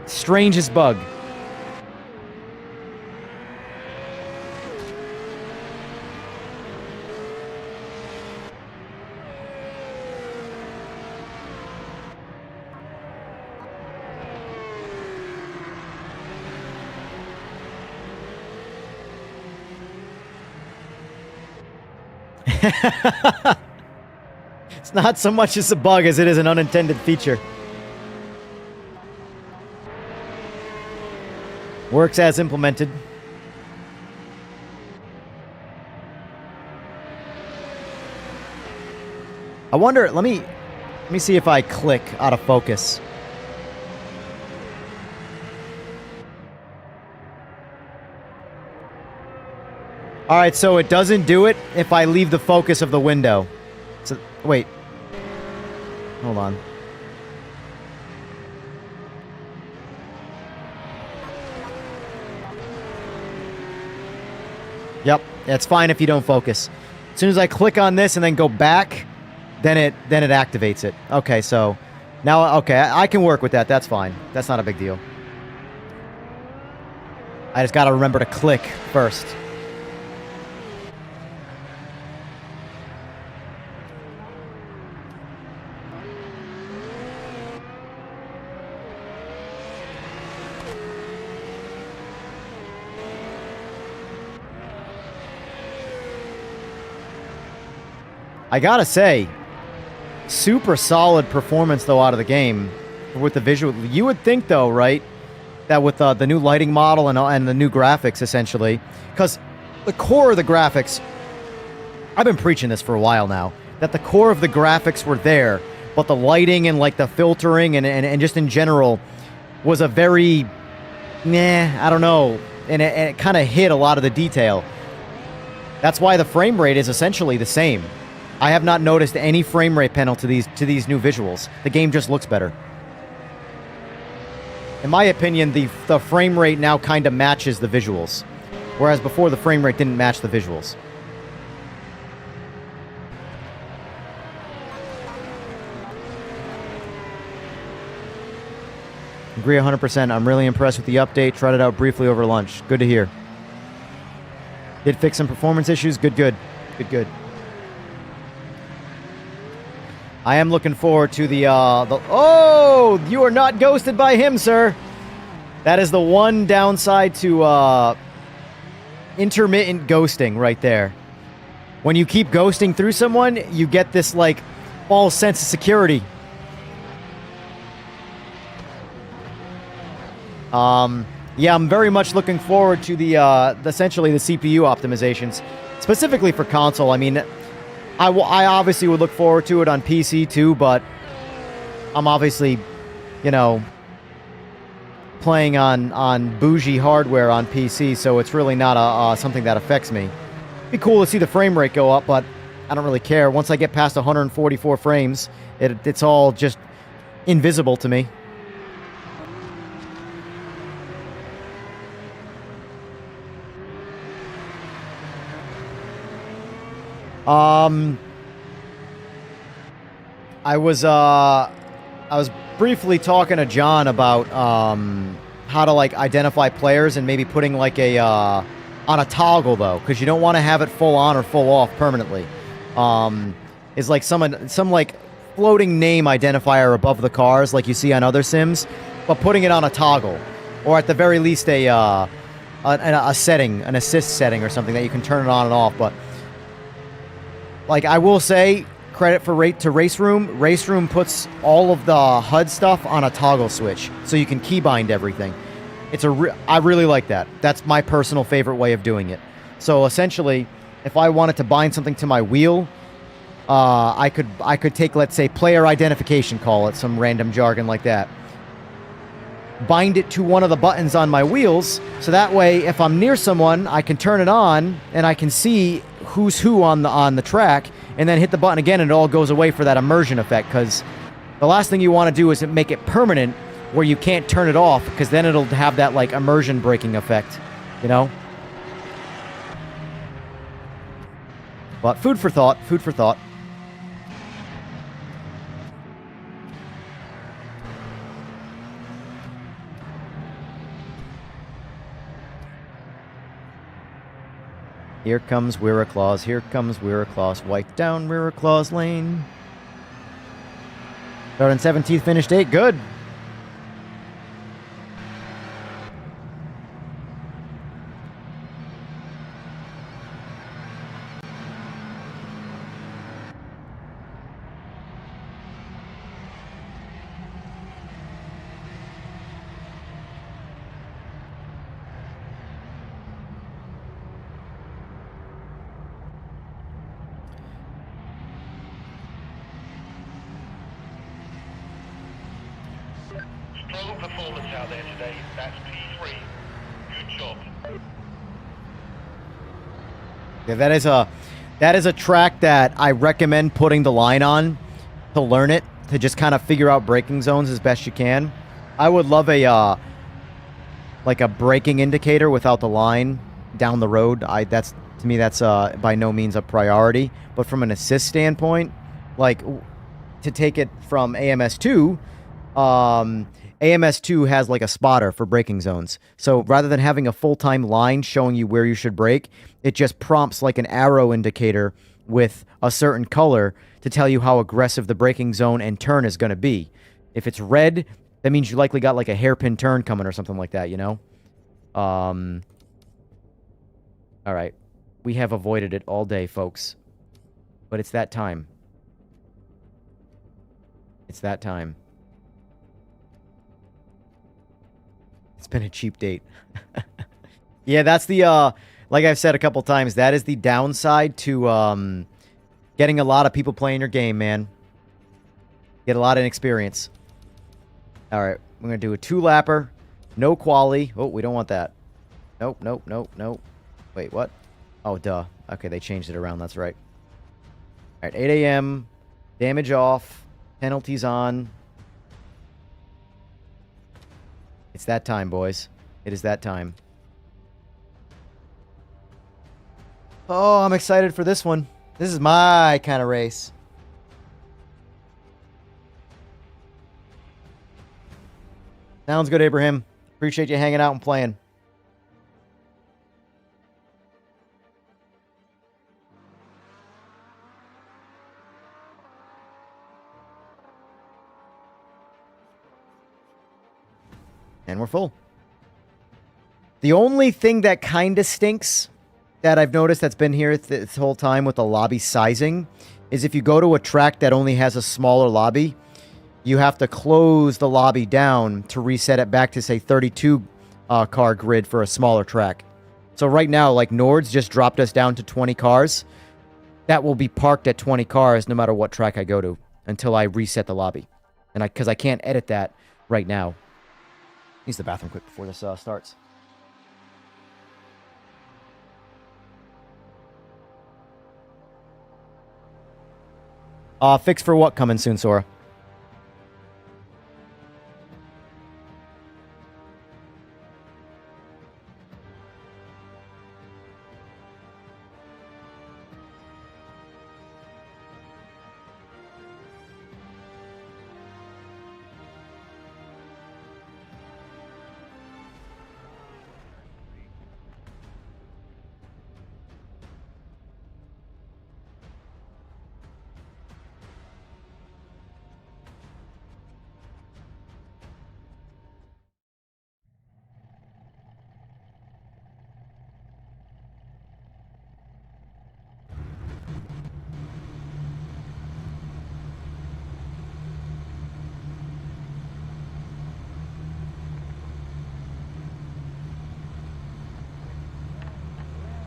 Speaker 3: Strangest bug. It's not so much as a bug as it is an unintended feature. Works as implemented. I wonder, let me see if I click out of focus. Alright, so it doesn't do it if I leave the focus of the window. So, wait. Hold on. Yep, it's fine if you don't focus. As soon as I click on this and then go back, then it activates it. Okay, so now, okay, I can work with that. That's fine. That's not a big deal. I just gotta remember to click first. I gotta say, super solid performance, though, out of the game with the visual. You would think, though, right, that with the new lighting model and the new graphics, essentially, because the core of the graphics, I've been preaching this for a while now, that the core of the graphics were there, but the lighting and, like, the filtering and just in general was a very, I don't know, and it kind of hid a lot of the detail. That's why the frame rate is essentially the same. I have not noticed any frame rate penalty to these new visuals. The game just looks better. In my opinion, the frame rate now kind of matches the visuals, whereas before the frame rate didn't match the visuals. Agree 100%. I'm really impressed with the update. Tried it out briefly over lunch. Good to hear. Did fix some performance issues. Good. I am looking forward to the oh, you are not ghosted by him, sir. That is the one downside to intermittent ghosting right there. When you keep ghosting through someone, you get this, like, false sense of security. Yeah, I'm very much looking forward to the essentially the CPU optimizations, specifically for console. I mean, I obviously would look forward to it on PC too, but I'm obviously, you know, playing on bougie hardware on PC, so it's really not something that affects me. It'd be cool to see the frame rate go up, but I don't really care. Once I get past 144 frames, it's all just invisible to me. I was briefly talking to John about how to like identify players and maybe putting like a on a toggle though, because you don't want to have it full on or full off permanently. Is like some like floating name identifier above the cars like you see on other sims, but putting it on a toggle, or at the very least a setting, an assist setting or something that you can turn it on and off. But like I will say, credit for Race Room. Race Room puts all of the HUD stuff on a toggle switch, so you can keybind everything. I really like that. That's my personal favorite way of doing it. So essentially, if I wanted to bind something to my wheel, I could take, let's say, player identification, call it some random jargon like that. Bind it to one of the buttons on my wheels, so that way, if I'm near someone, I can turn it on and I can see who's who on the track, and then hit the button again, and it all goes away for that immersion effect. Because the last thing you want to do is make it permanent, where you can't turn it off, because then it'll have that like immersion breaking effect, you know. But food for thought. Food for thought. Here comes Wirraclaws, here comes Wirraclaws. White down Wirraclaws Lane. Starting 17th, finished 8th. Good.
Speaker 9: Strong performance out there today. That's P3. Good job.
Speaker 3: Yeah, that is a track that I recommend putting the line on to learn it, to just kind of figure out braking zones as best you can. I would love a like a braking indicator without the line down the road. To me that's by no means a priority. But from an assist standpoint, like to take it from AMS2, AMS2 has like a spotter for braking zones. So rather than having a full-time line showing you where you should brake, it just prompts like an arrow indicator with a certain color to tell you how aggressive the braking zone and turn is going to be. If it's red, that means you likely got like a hairpin turn coming or something like that, you know? All right. We have avoided it all day, folks. But it's that time. It's that time. It's been a cheap date. Yeah, that's the, like I've said a couple times, that is the downside to getting a lot of people playing your game, man. Get a lot of inexperience. All right, we're going to do a 2-lapper. No quali. Oh, we don't want that. Nope, nope, nope, nope. Wait, what? Oh, duh. Okay, they changed it around. That's right. All right, 8 a.m. Damage off. Penalties on. It's that time, boys. It is that time. Oh, I'm excited for this one. This is my kind of race. Sounds good, Abraham. Appreciate you hanging out and playing. And we're full. The only thing that kind of stinks that I've noticed that's been here this whole time with the lobby sizing is if you go to a track that only has a smaller lobby, you have to close the lobby down to reset it back to, say, 32 car grid for a smaller track. So right now, like, Nord's just dropped us down to 20 cars. That will be parked at 20 cars no matter what track I go to until I reset the lobby. And because I can't edit that right now. Use the bathroom quick before this starts. Fix for what coming soon, Sora?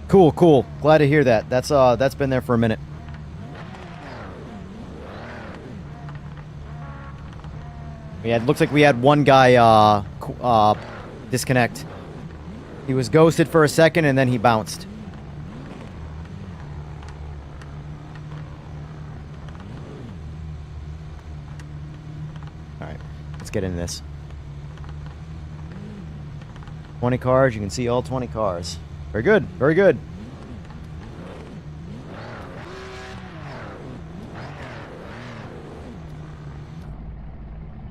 Speaker 3: Cool, cool. Glad to hear that. That's been there for a minute. Yeah, it looks like we had one guy disconnect. He was ghosted for a second and then he bounced. All right, let's get into this. 20 cars. You can see all 20 cars. Very good. Very good.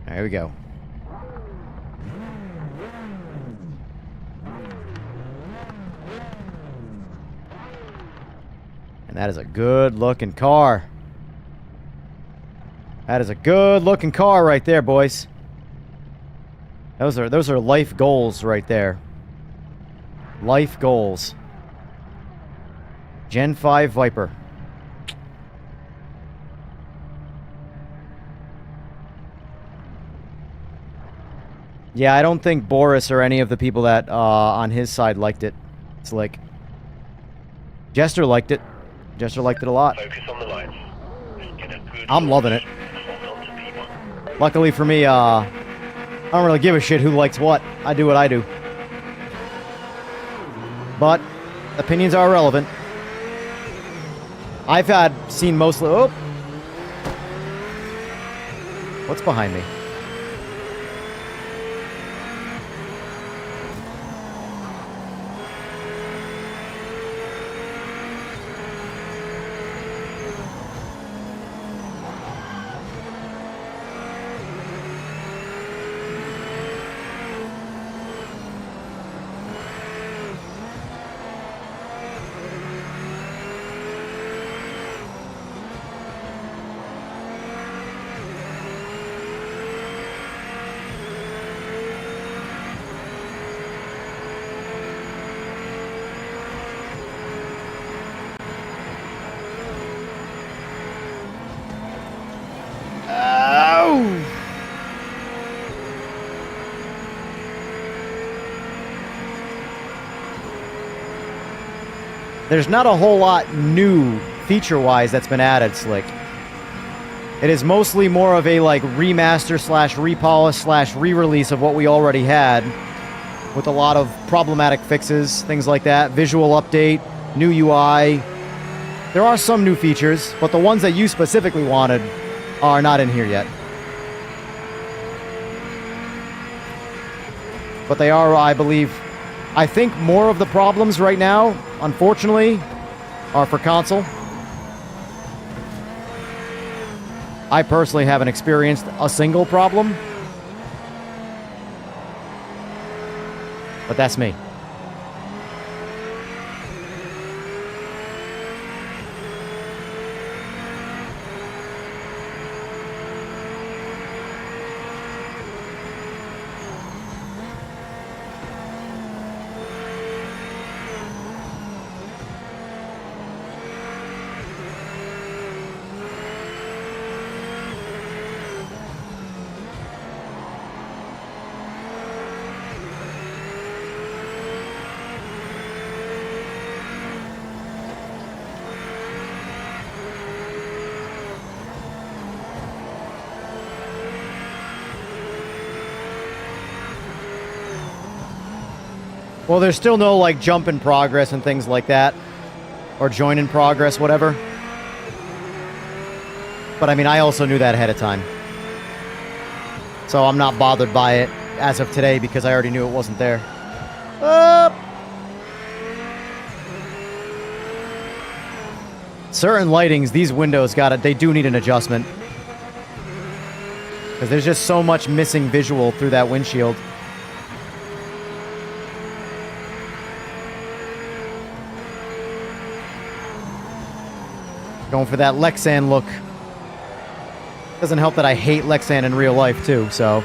Speaker 3: There we go. And that is a good-looking car. That is a good-looking car right there, boys. Those are life goals right there. Life goals. Gen 5 Viper. Yeah, I don't think Boris or any of the people that on his side liked it. Slick. Jester liked it. Jester liked it a lot.
Speaker 9: Focus on the lights. Get a good
Speaker 3: I'm loving it.
Speaker 9: hold on to P1.
Speaker 3: Luckily for me, I don't really give a shit who likes what. I do what I do. But opinions are irrelevant. I've seen mostly... Oh! What's behind me? There's not a whole lot new feature-wise that's been added, Slick. It is mostly more of a like remaster slash repolish slash re-release of what we already had, with a lot of problematic fixes, things like that. Visual update, new UI. There are some new features, but the ones that you specifically wanted are not in here yet. But they are, I believe... I think more of the problems right now, unfortunately, are for console. I personally haven't experienced a single problem. But that's me. Well, there's still no, like, jump in progress and things like that. Or join in progress, whatever. But, I mean, I also knew that ahead of time. So I'm not bothered by it as of today because I already knew it wasn't there. Certain lightings, these windows they do need an adjustment. Because there's just so much missing visual through that windshield. Going for that Lexan look. Doesn't help that I hate Lexan in real life, too, so...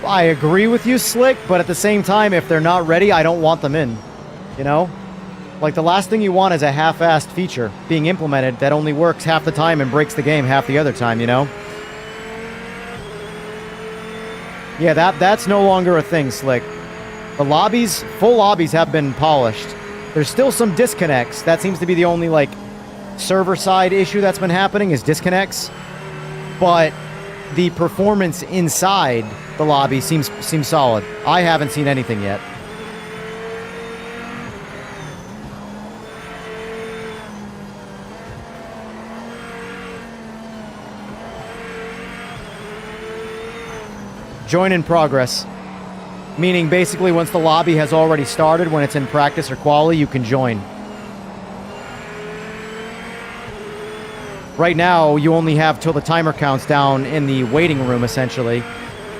Speaker 3: I agree with you, Slick, but at the same time, if they're not ready, I don't want them in. You know? Like, the last thing you want is a half-assed feature being implemented that only works half the time and breaks the game half the other time, you know? Yeah, that's no longer a thing, Slick. The lobbies, full lobbies have been polished. There's still some disconnects. That seems to be the only, like, server-side issue that's been happening is disconnects. But the performance inside the lobby seems solid. I haven't seen anything yet. Join in progress. Meaning basically once the lobby has already started, when it's in practice or quali, you can join. Right now, you only have till the timer counts down in the waiting room, essentially,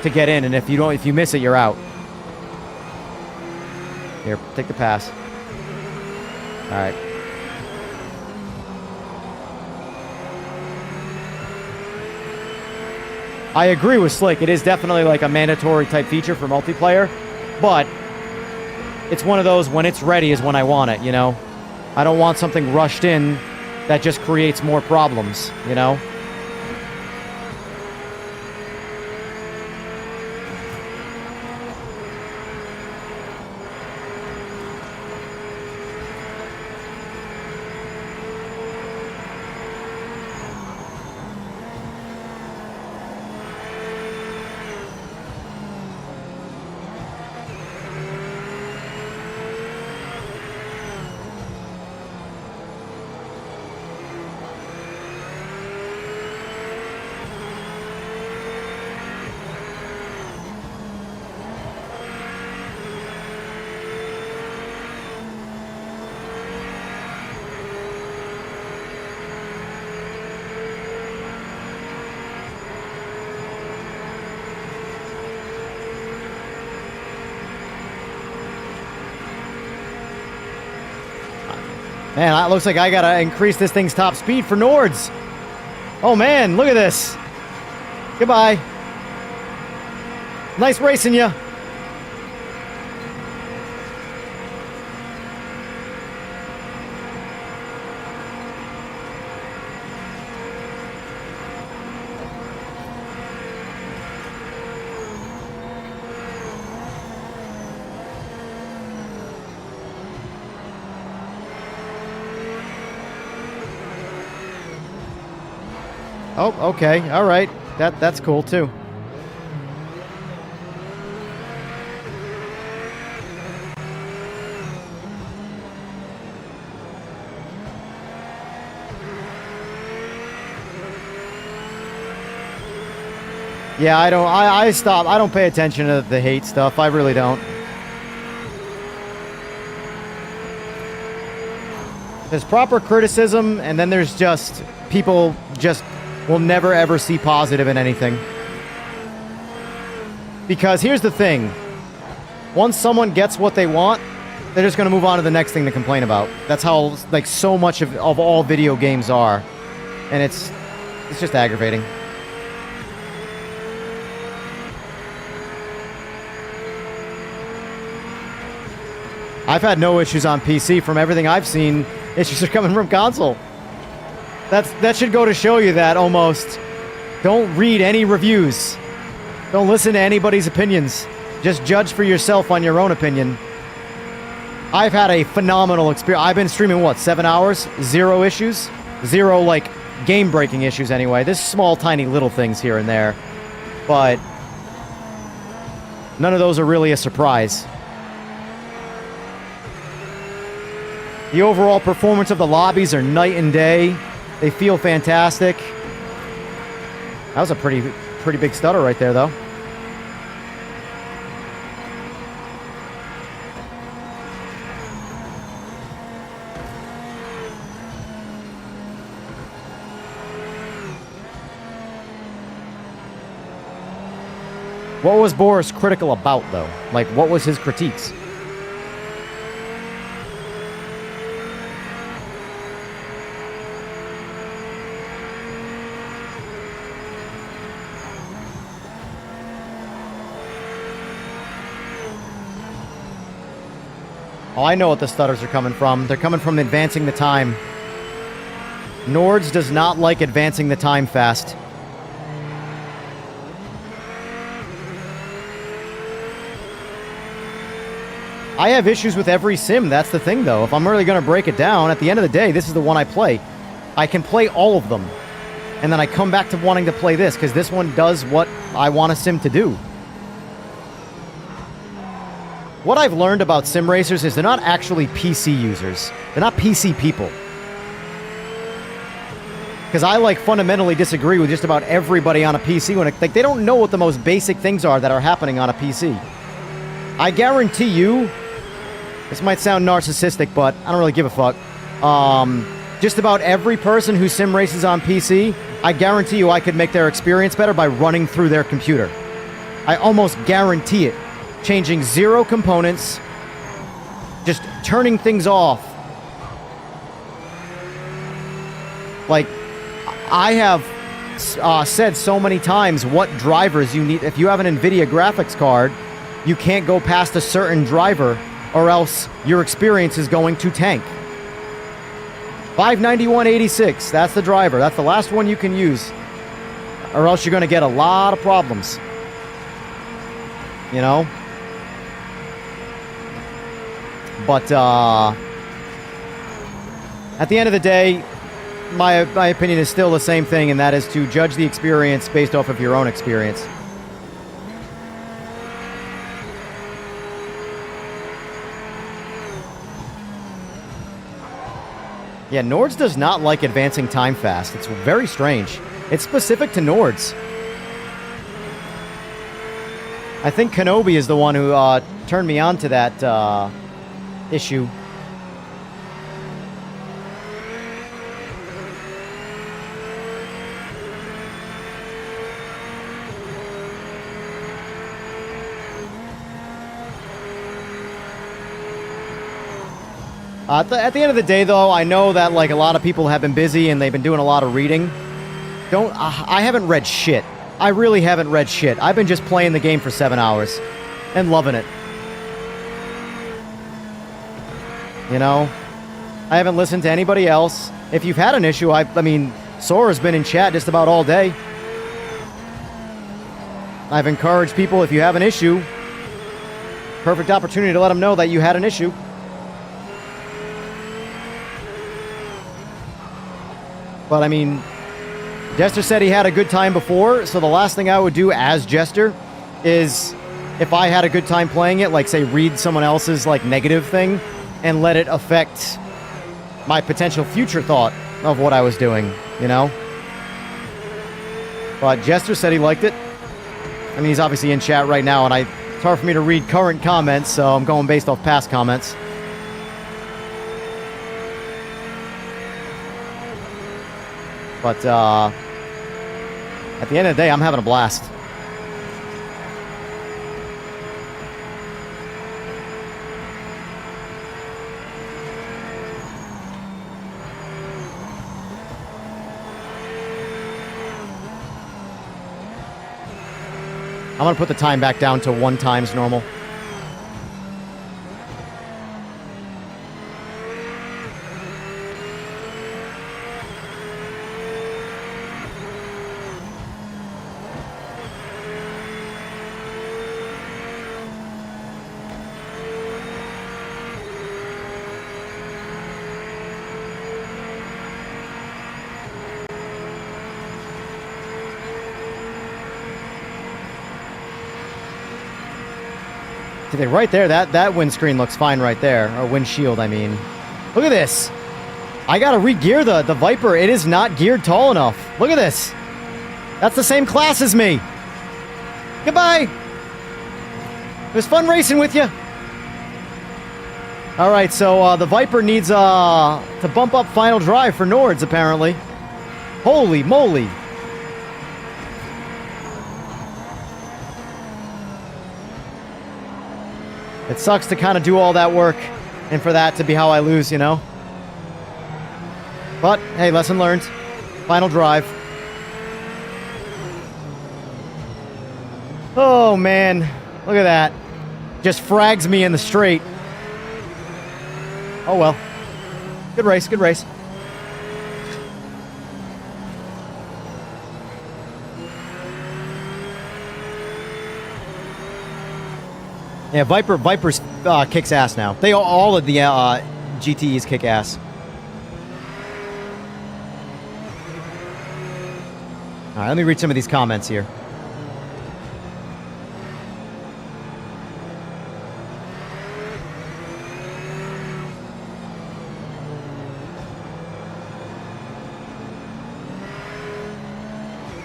Speaker 3: to get in, and if you miss it, you're out. Here, take the pass. All right. I agree with Slick. It is definitely like a mandatory type feature for multiplayer, but it's one of those when it's ready is when I want it, you know? I don't want something rushed in that just creates more problems, you know? Man, it looks like I gotta increase this thing's top speed for Nords. Oh man, look at this. Goodbye. Nice racing ya. Oh, okay. All right. That's cool too. Yeah, I stop. I don't pay attention to the hate stuff. I really don't. There's proper criticism, and then there's just people just will never ever see positive in anything. Because here's the thing. once someone gets what they want, they're just going to move on to the next thing to complain about. That's how, like, so much of all video games are. And it's just aggravating. I've had no issues on PC. From everything I've seen, issues are coming from console. That should go to show you that almost. Don't read any reviews. Don't listen to anybody's opinions. Just judge for yourself on your own opinion. I've had a phenomenal experience. I've been streaming, what, 7 hours? 0 issues? 0, like, game-breaking issues anyway. There's small, tiny little things here and there. But none of those are really a surprise. The overall performance of the lobbies are night and day. They feel fantastic. That was a pretty big stutter right there, though. What was Boris critical about, though? Like, what was his critiques? Oh, I know what the stutters are coming from. They're coming from advancing the time. Nords does not like advancing the time fast. I have issues with every sim, that's the thing though. If I'm really going to break it down, at the end of the day, this is the one I play. I can play all of them. And then I come back to wanting to play this, because this one does what I want a sim to do. What I've learned about sim racers is they're not actually PC users. They're not PC people. Because I, like, fundamentally disagree with just about everybody on a PC when like, they don't know what the most basic things are that are happening on a PC. I guarantee you, this might sound narcissistic, but I don't really give a fuck. Just about every person who sim races on PC, I guarantee you I could make their experience better by running through their computer. I almost guarantee it. Changing 0 components, just turning things off. Like, I have said so many times what drivers you need. If you have an NVIDIA graphics card, you can't go past a certain driver or else your experience is going to tank. 59186, that's the driver. That's the last one you can use. Or else you're going to get a lot of problems. You know? But, at the end of the day, my opinion is still the same thing, and that is to judge the experience based off of your own experience. Yeah, Nords does not like advancing time fast. It's very strange. It's specific to Nords. I think Kenobi is the one who turned me on to that issue. At the end of the day, though, I know that like a lot of people have been busy and they've been doing a lot of reading. I haven't read shit. I really haven't read shit. I've been just playing the game for 7 hours and loving it. You know, I haven't listened to anybody else. If you've had an issue, I mean, Sora's been in chat just about all day. I've encouraged people, if you have an issue, perfect opportunity to let them know that you had an issue. But, I mean, Jester said he had a good time before, so the last thing I would do as Jester is, if I had a good time playing it, like, say, read someone else's, like, negative thing and let it affect my potential future thought of what I was doing, you know? But Jester said he liked it. I mean, he's obviously in chat right now, and it's hard for me to read current comments, so I'm going based off past comments. But, at the end of the day, I'm having a blast. I'm going to put the time back down to 1 times normal. See, right there, that windscreen looks fine right there. Or windshield, I mean. Look at this. I gotta re-gear the Viper. It is not geared tall enough. Look at this. That's the same class as me. Goodbye. It was fun racing with you. Alright, so the Viper needs to bump up final drive for Nords, apparently. Holy moly. It sucks to kind of do all that work and for that to be how I lose, you know? But, hey, lesson learned. Final drive. Oh, man. Look at that. Just frags me in the straight. Oh, well. Good race, good race. Yeah, Viper's kicks ass now. All of the GTEs kick ass. All right, let me read some of these comments here.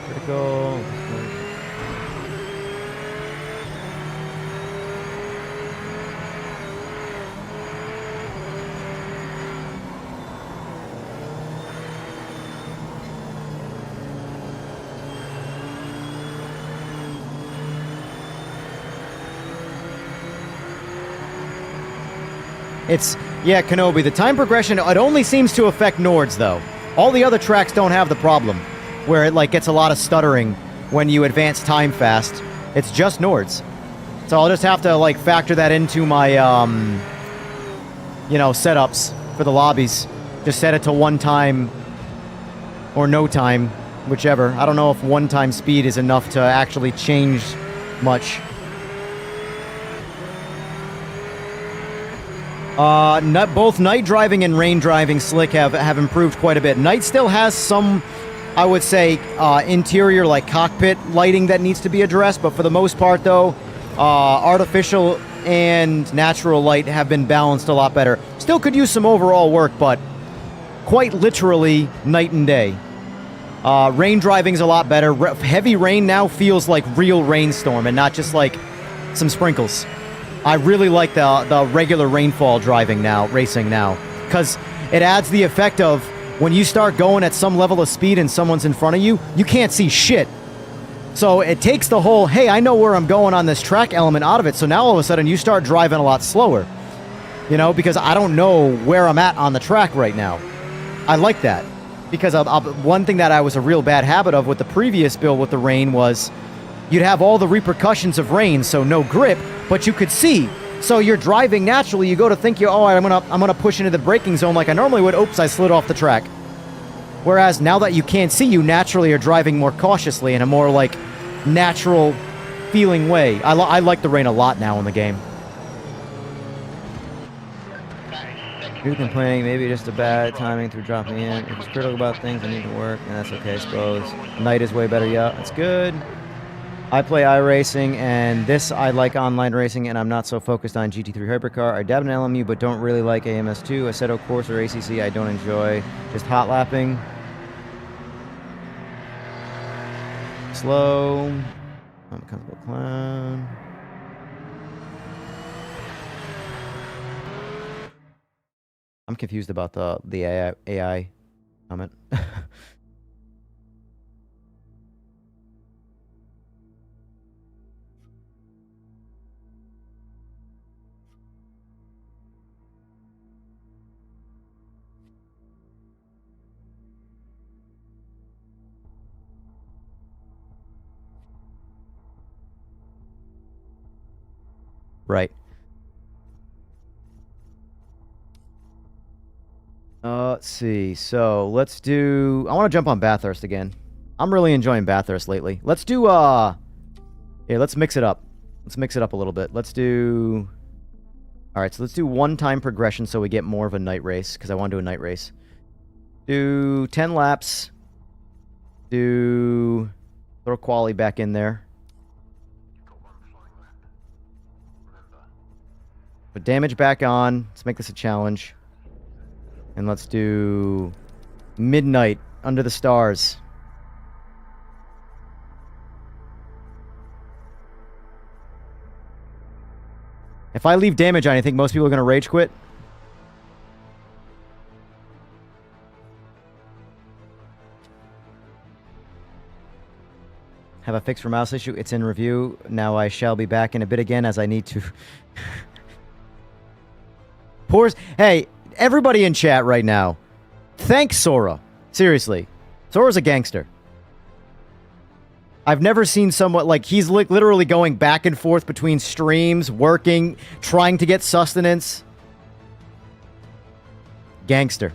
Speaker 3: Critical. Yeah, Kenobi, the time progression, it only seems to affect Nords, though. All the other tracks don't have the problem, where it, like, gets a lot of stuttering when you advance time fast. It's just Nords. So I'll just have to, like, factor that into my, you know, setups for the lobbies. Just set it to 1 time or no time, whichever. I don't know if 1 time speed is enough to actually change much. Both night driving and rain driving slick have improved quite a bit. Night still has some, I would say, interior, like cockpit lighting that needs to be addressed, but for the most part, though, artificial and natural light have been balanced a lot better. Still could use some overall work, but quite literally night and day. Rain driving's a lot better. Heavy rain now feels like real rainstorm and not just like some sprinkles. I really like the regular rainfall driving now, racing now, because it adds the effect of when you start going at some level of speed and someone's in front of you, you can't see shit. So it takes the whole, hey, I know where I'm going on this track element out of it, so now all of a sudden you start driving a lot slower, you know, because I don't know where I'm at on the track right now. I like that, because one thing that I was a real bad habit of with the previous build with the rain was you'd have all the repercussions of rain, so no grip, but you could see. So you're driving naturally, you go to think I'm gonna push into the braking zone like I normally would. Oops, I slid off the track. Whereas now that you can't see, you naturally are driving more cautiously in a more like natural feeling way. I like the rain a lot now in the game. You're complaining, maybe just a bad timing through dropping in. If it's critical about things, I need to work, and that's okay, I suppose. Night is way better, yeah, that's good. I play iRacing, and I like online racing, and I'm not so focused on GT3 Hypercar. I dab in LMU, but don't really like AMS2. Assetto Corsa or ACC, I don't enjoy. Just hot lapping. Slow. I'm a comfortable clown. I'm confused about the AI comment. Right. Let's see. So, let's do... I want to jump on Bathurst again. I'm really enjoying Bathurst lately. Let's do, yeah, let's mix it up. Let's mix it up a little bit. Let's do... Alright, so let's do one-time progression so we get more of a night race, because I want to do a night race. Do 10 laps. Do... Throw quali back in there. Put damage back on. Let's make this a challenge. And let's do midnight under the stars. If I leave damage on, I think most people are going to rage quit. Have a fix for mouse issue. It's in review. Now I shall be back in a bit again as I need to. Hey, everybody in chat right now, thank Sora. Seriously. Sora's a gangster. I've never seen someone, like, he's literally going back and forth between streams, working, trying to get sustenance. Gangster.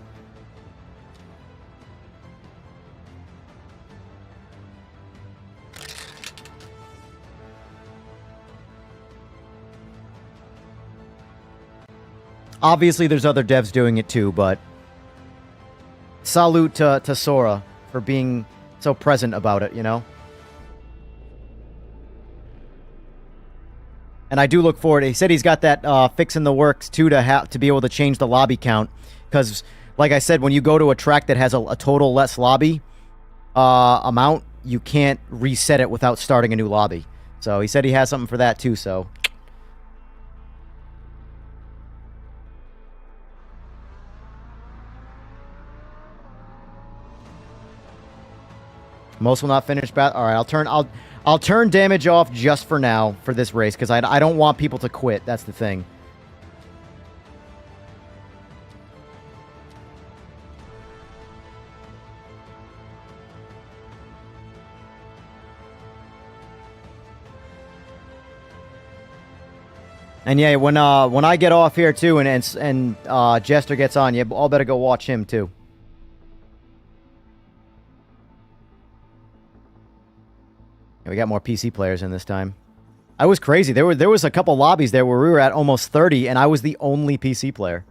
Speaker 3: Obviously, there's other devs doing it too, but salute to Sora for being so present about it, you know? And I do look forward. He said he's got that fix in the works too to be able to change the lobby count, because, like I said, when you go to a track that has a total less lobby amount, you can't reset it without starting a new lobby. So he said he has something for that too. So. Most will not finish bat. All right, I'll turn damage off just for now for this race because I don't want people to quit. That's the thing. And yeah, when I get off here too, and Jester gets on, you all better go watch him too. We got more PC players in this time. I was crazy. There was a couple lobbies there where we were at almost 30, and I was the only PC player.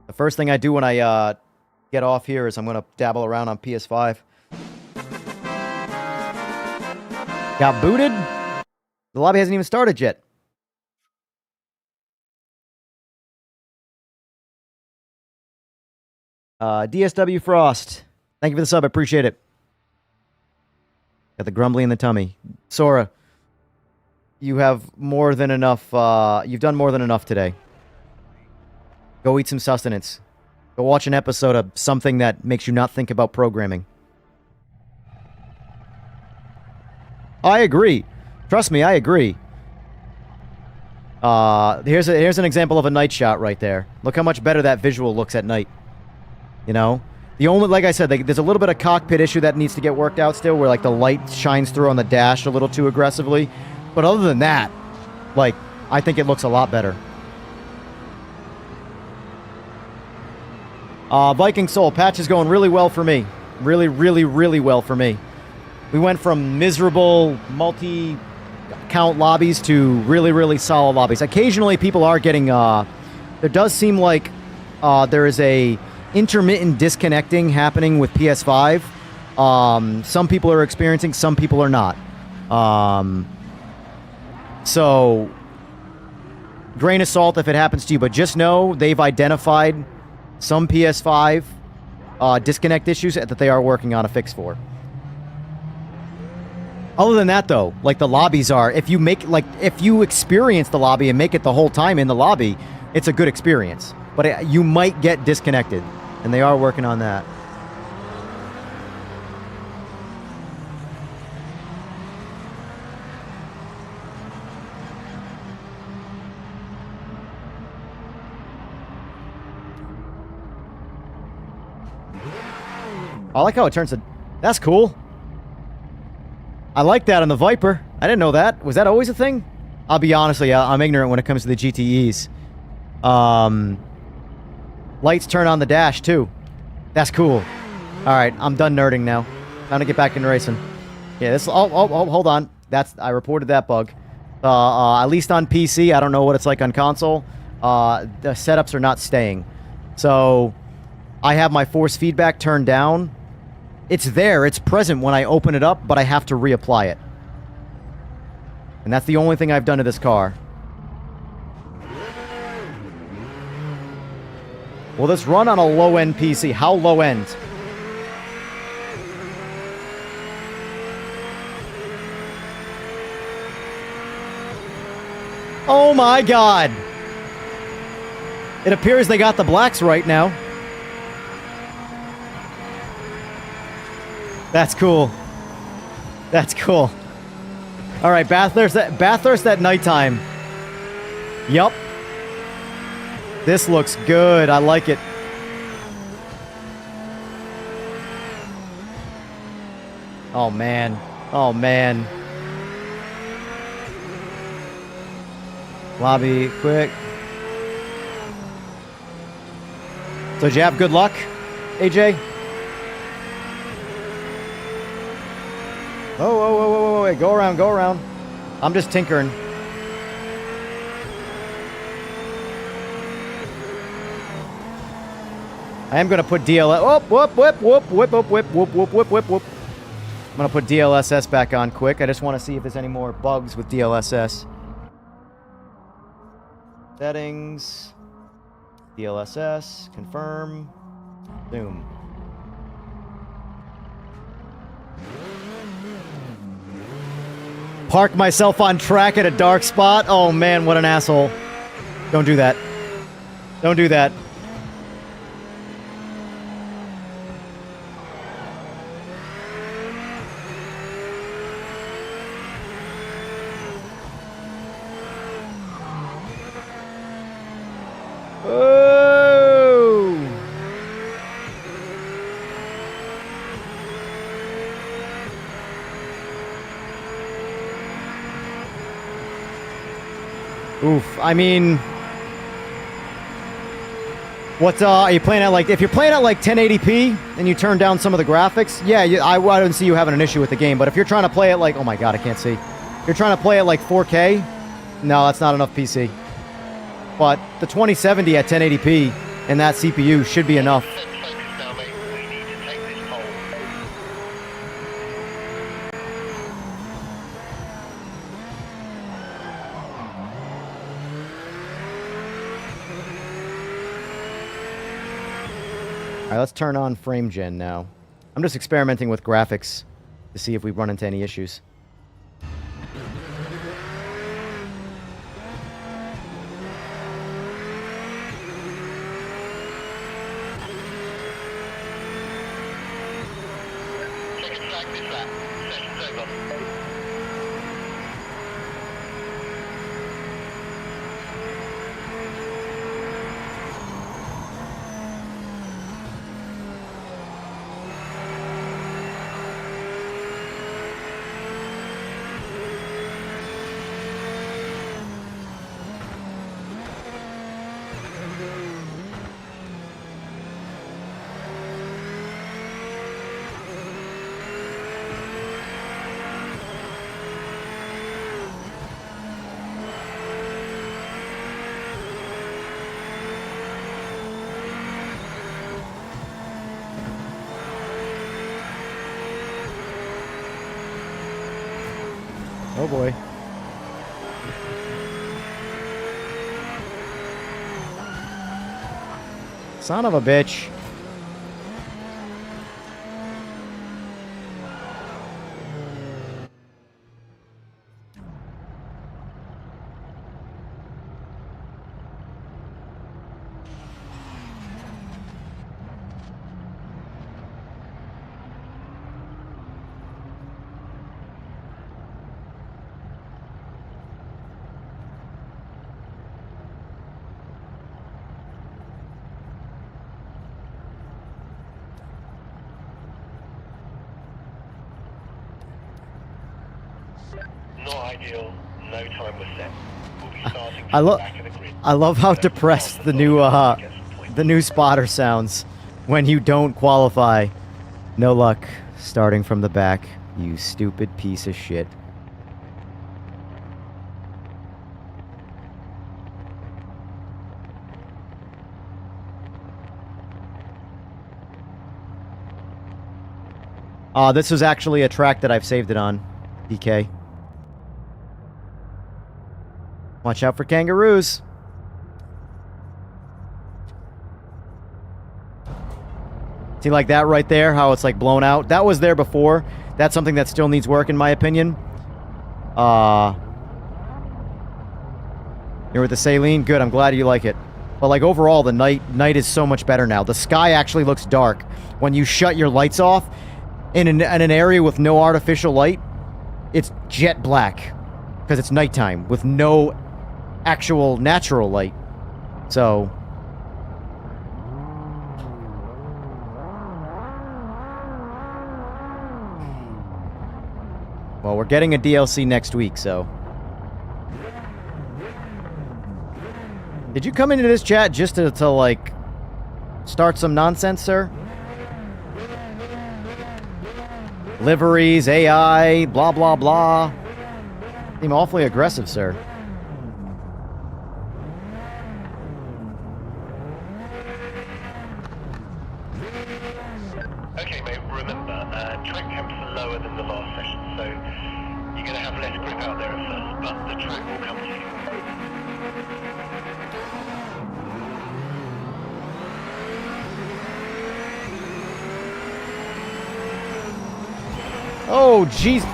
Speaker 3: The first thing I do when I get off here is I'm going to dabble around on PS5. Got booted? The lobby hasn't even started yet. DSW Frost. Thank you for the sub. I appreciate it. Got the grumbly in the tummy. Sora, you have more than enough. You've done more than enough today. Go eat some sustenance. Go watch an episode of something that makes you not think about programming. I agree. Trust me, I agree. Here's an example of a night shot right there. Look how much better that visual looks at night. You know? The only, like I said, there's a little bit of cockpit issue that needs to get worked out still, where like the light shines through on the dash a little too aggressively. But other than that, like, I think it looks a lot better. Viking Soul, patch is going really well for me. Really, really, really well for me. We went from miserable multi-count lobbies to really, really solid lobbies. Occasionally, people are getting, there does seem like there is a intermittent disconnecting happening with PS5. Some people are experiencing, some people are not. So, grain of salt if it happens to you, but just know they've identified some PS5 disconnect issues that they are working on a fix for. Other than that, though, like the lobbies are, if you experience the lobby and make it the whole time in the lobby, it's a good experience. But you might get disconnected. And they are working on that. I like how it turns to... That's cool. I like that on the Viper. I didn't know that. Was that always a thing? I'll be honest with you, I'm ignorant when it comes to the GTEs. Lights turn on the dash, too. That's cool. Alright, I'm done nerding now. Time to get back into racing. Yeah, this... Oh, hold on. I reported that bug. At least on PC, I don't know what it's like on console. The setups are not staying. So, I have my force feedback turned down. It's there, it's present when I open it up, but I have to reapply it. And that's the only thing I've done to this car. Will this run on a low-end PC? How low-end? Oh my god! It appears they got the blacks right now. That's cool. That's cool. Alright, Bathurst at nighttime. Yup. This looks good. I like it. Oh, man. Oh, man. Lobby, quick. So, did you have good luck, AJ? Oh, wait. Go around. I'm just tinkering. I am going to put DLSS... Whoop. I'm going to put DLSS back on quick. I just want to see if there's any more bugs with DLSS. Settings. DLSS. Confirm. Zoom. Park myself on track at a dark spot. Oh man, what an asshole. Don't do that. Don't do that. Oh! Oof, I mean... What, are you playing at, like... If you're playing at, like, 1080p, and you turn down some of the graphics, yeah, I don't see you having an issue with the game, but if you're trying to play it, like... Oh my god, I can't see. If you're trying to play it, like, 4K, no, that's not enough PC. But the 2070 at 1080p and that CPU should be enough. Alright, let's turn on frame gen now. I'm just experimenting with graphics to see if we run into any issues. Oh boy. Son of a bitch.
Speaker 9: Not ideal. No time was set. We'll be starting
Speaker 3: I
Speaker 9: from the
Speaker 3: love
Speaker 9: back of the grid.
Speaker 3: I love how depressed the new spotter sounds when you don't qualify. No luck starting from the back, you stupid piece of shit. This was actually a track that I've saved it on, DK. Watch out for kangaroos. See, like that right there, how it's like blown out? That was there before. That's something that still needs work, in my opinion. You're with the saline? Good, I'm glad you like it. But like overall, the night is so much better now. The sky actually looks dark. When you shut your lights off in an area with no artificial light, it's jet black. Because it's nighttime with no actual natural light. So... well, we're getting a DLC next week, so... did you come into this chat just to like, start some nonsense, sir? Liveries, AI, blah, blah, blah. Seem awfully aggressive, sir.
Speaker 9: Okay, mate, remember, track temps are lower than the last session, so you're going to have less grip out there at first, but the track will come to you.
Speaker 3: Oh, jeez.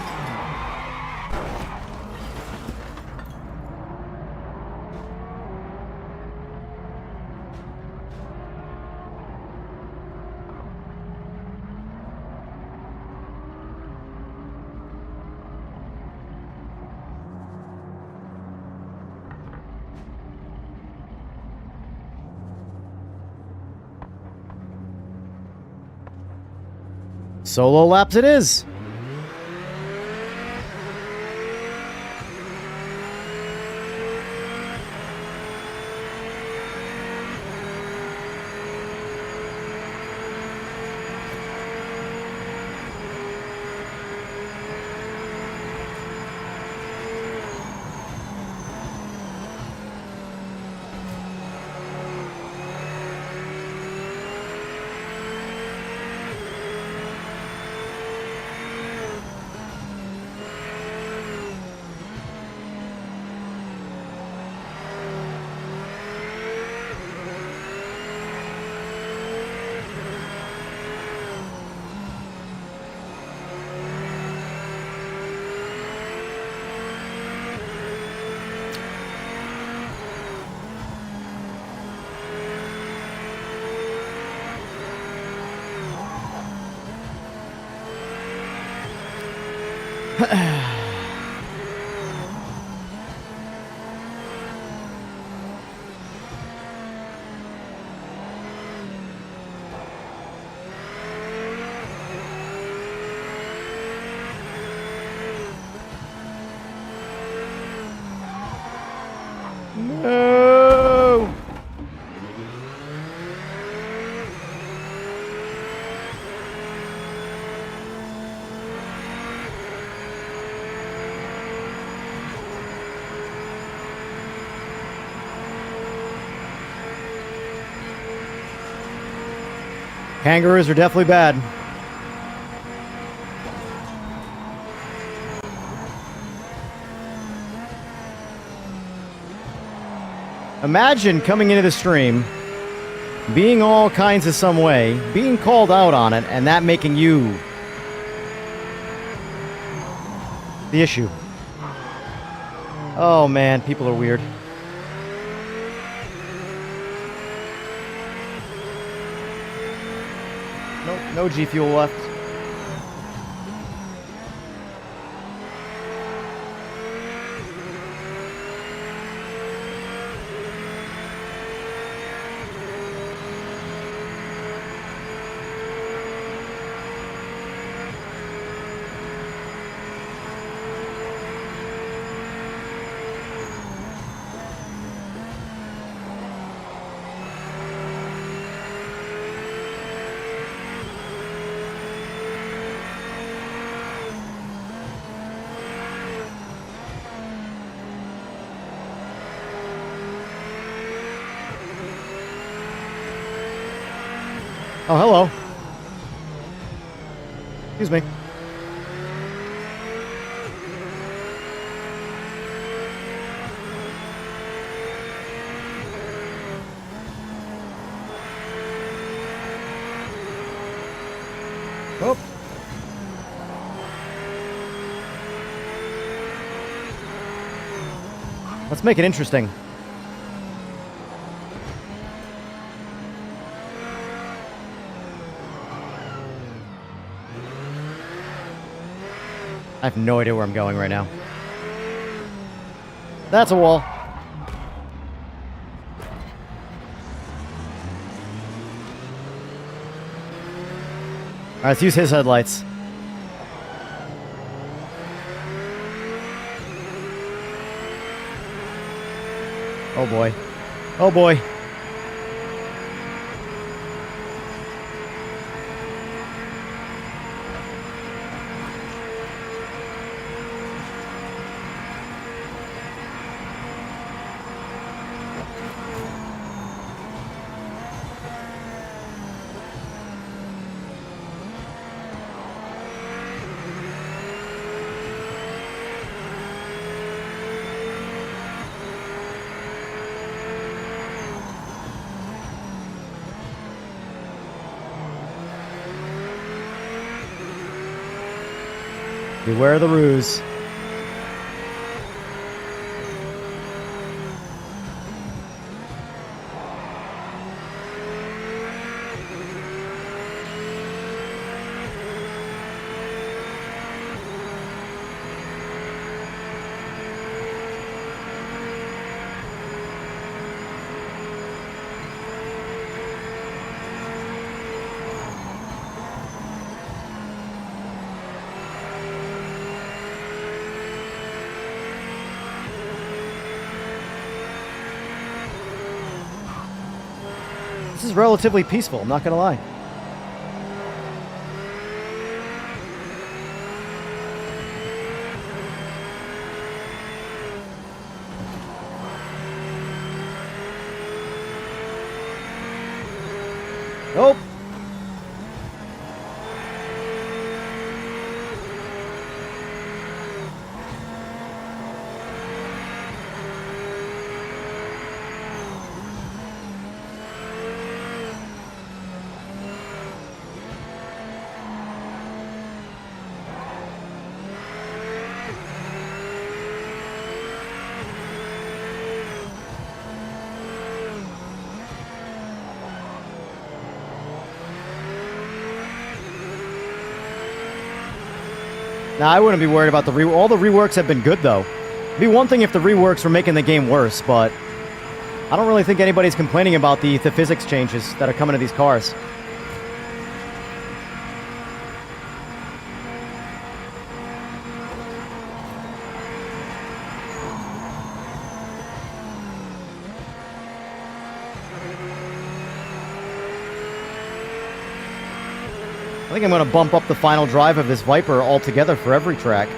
Speaker 3: Solo laps it is. No! Kangaroos are definitely bad. Imagine coming into the stream, being all kinds of some way, being called out on it, and that making you the issue. Oh man, people are weird. Nope, no G Fuel left. Oh, hello. Excuse me. Oh. Let's make it interesting. I have no idea where I'm going right now. That's a wall. Alright, let's use his headlights. Oh boy. Oh boy. Beware the ruse. This is relatively peaceful, I'm not gonna lie. Nope. Now, I wouldn't be worried about the all the reworks have been good, though. It'd be one thing if the reworks were making the game worse, but I don't really think anybody's complaining about the physics changes that are coming to these cars. I think I'm going to bump up the final drive of this Viper altogether for every track.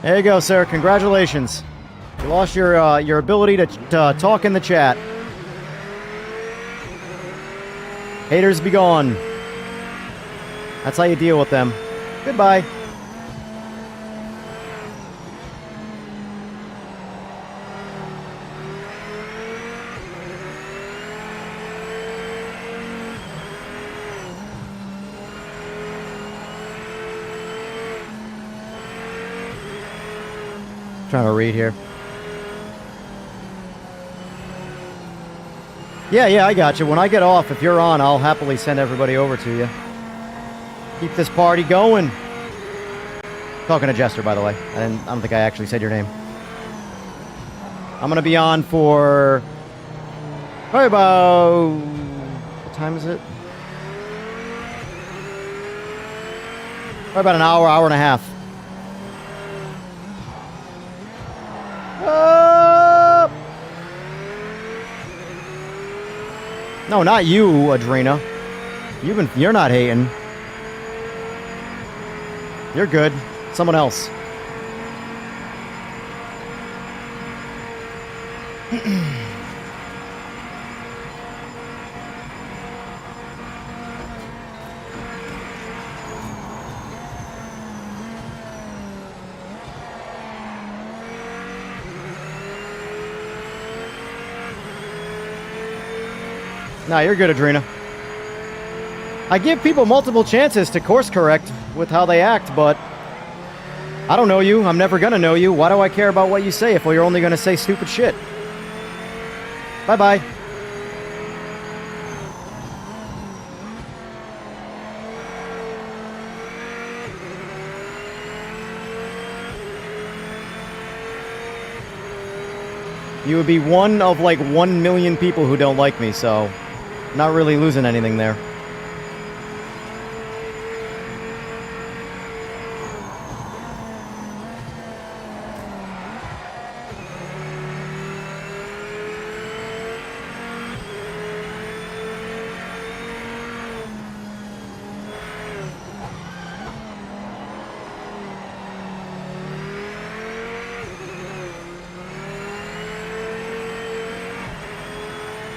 Speaker 3: There you go, sir. Congratulations. You lost your ability to talk in the chat. Haters be gone. That's how you deal with them. Goodbye. Trying to read here. Yeah, I got you. When I get off, if you're on, I'll happily send everybody over to you. Keep this party going. Talking to Jester, by the way. I don't think I actually said your name. I'm gonna be on for probably about, what time is it? Probably about an hour, hour and a half. No, not you, Adrena. You're not hating. You're good. Someone else. Nah, you're good, Adrena. I give people multiple chances to course correct with how they act, but I don't know you. I'm never gonna know you. Why do I care about what you say if you're only gonna say stupid shit? Bye-bye. You would be one of like 1 million people who don't like me, so not really losing anything there.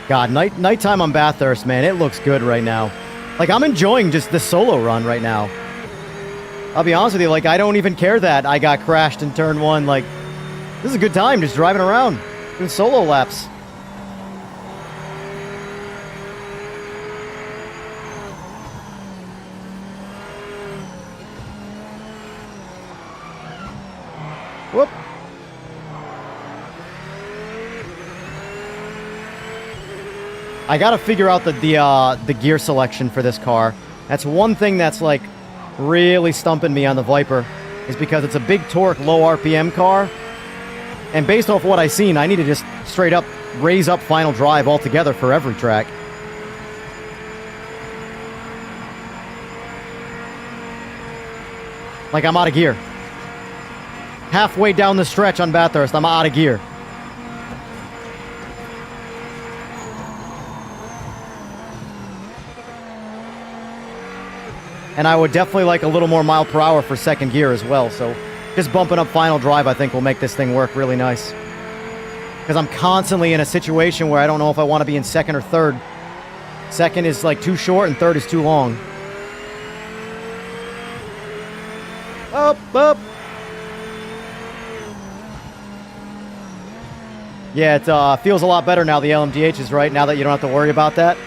Speaker 3: God, nighttime on Bathurst, man, it looks good right now. Like, I'm enjoying just the solo run right now. I'll be honest with you, like, I don't even care that I got crashed in turn 1. Like, this is a good time just driving around, doing solo laps. Whoop. I gotta figure out the gear selection for this car. That's one thing that's like really stumping me on the Viper, is because it's a big torque, low RPM car. And based off what I've seen, I need to just straight up raise up final drive altogether for every track. Like, I'm out of gear. Halfway down the stretch on Bathurst, I'm out of gear. And I would definitely like a little more mile per hour for second gear as well. So just bumping up final drive, I think, will make this thing work really nice. Because I'm constantly in a situation where I don't know if I want to be in second or third. Second is like too short and third is too long. Up, up. Yeah, it feels a lot better now, the LMDH is right, now that you don't have to worry about that.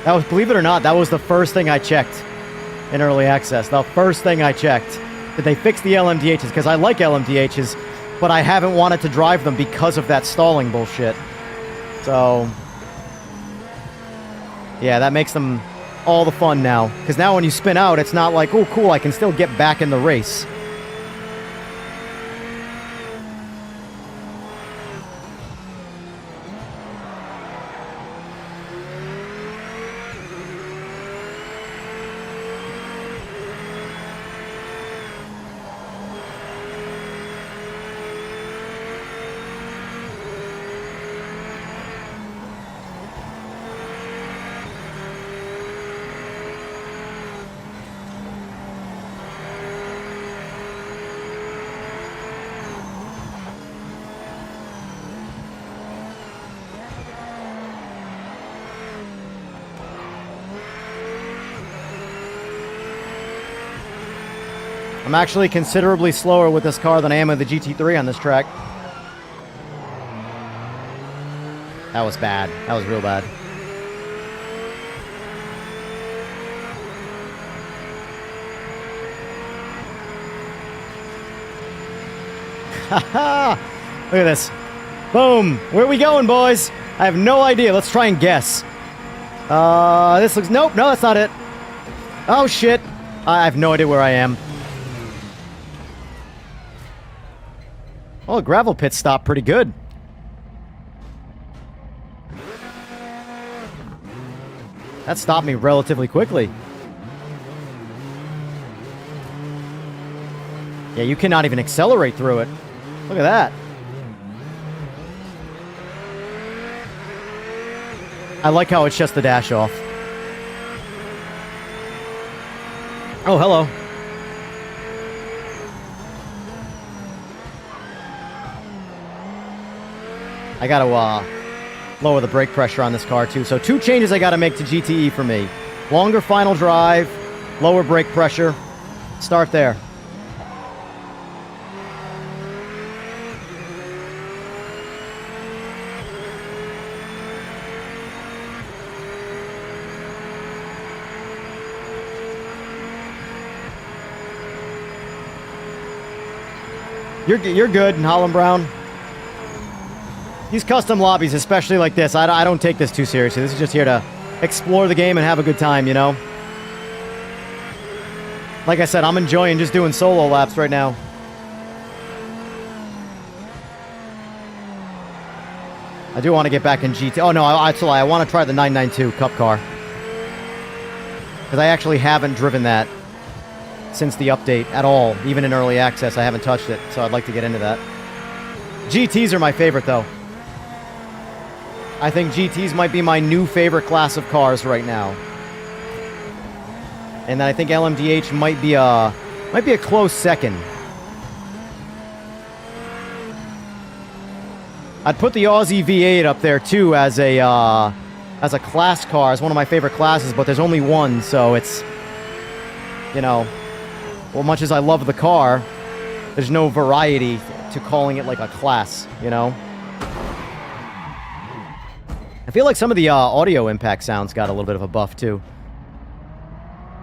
Speaker 3: That was, believe it or not, that was the first thing I checked in early access. The first thing I checked. Did they fix the LMDHs? Because I like LMDHs, but I haven't wanted to drive them because of that stalling bullshit. So, yeah, that makes them all the fun now. Because now when you spin out, it's not like, oh, cool, I can still get back in the race. I'm actually considerably slower with this car than I am with the GT3 on this track. That was bad. That was real bad. Haha! Look at this. Boom! Where are we going, boys? I have no idea. Let's try and guess. This looks... Nope, no, that's not it. Oh, shit. I have no idea where I am. Well, the gravel pit stopped pretty good. That stopped me relatively quickly. Yeah, you cannot even accelerate through it. Look at that. I like how it shuts the dash off. Oh, hello. I gotta lower the brake pressure on this car too. So 2 changes I gotta make to GTE for me. Longer final drive, lower brake pressure. Start there. You're good, Holland Brown. These custom lobbies, especially like this, I don't take this too seriously. This is just here to explore the game and have a good time, you know? Like I said, I'm enjoying just doing solo laps right now. I do want to get back in GT. Oh, no, actually, I want to try the 992 Cup car. Because I actually haven't driven that since the update at all. Even in early access, I haven't touched it, so I'd like to get into that. GTs are my favorite, though. I think GTs might be my new favorite class of cars right now. And then I think LMDH might be a close second. I'd put the Aussie V8 up there too as a class car, as one of my favorite classes, but there's only one, so it's, you know, well, much as I love the car, there's no variety to calling it like a class, you know? I feel like some of the audio impact sounds got a little bit of a buff too.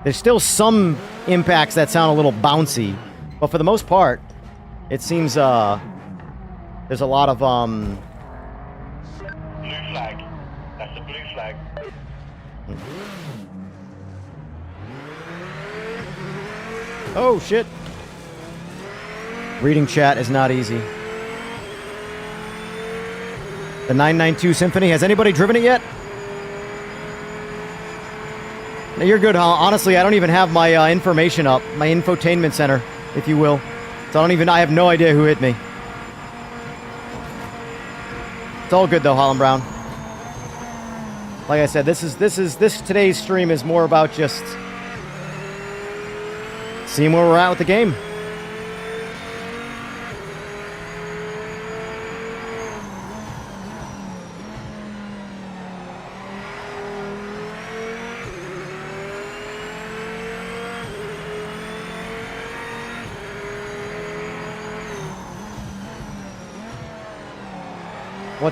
Speaker 3: There's still some impacts that sound a little bouncy, but for the most part, it seems there's a lot of
Speaker 9: Blue flag. That's a blue flag.
Speaker 3: Oh shit. Reading chat is not easy. The 992 Symphony, has anybody driven it yet? No, you're good, huh? Honestly, I don't even have my information up, my infotainment center, if you will. So I have no idea who hit me. It's all good though, Holland Brown. Like I said, today's stream is more about just seeing where we're at with the game.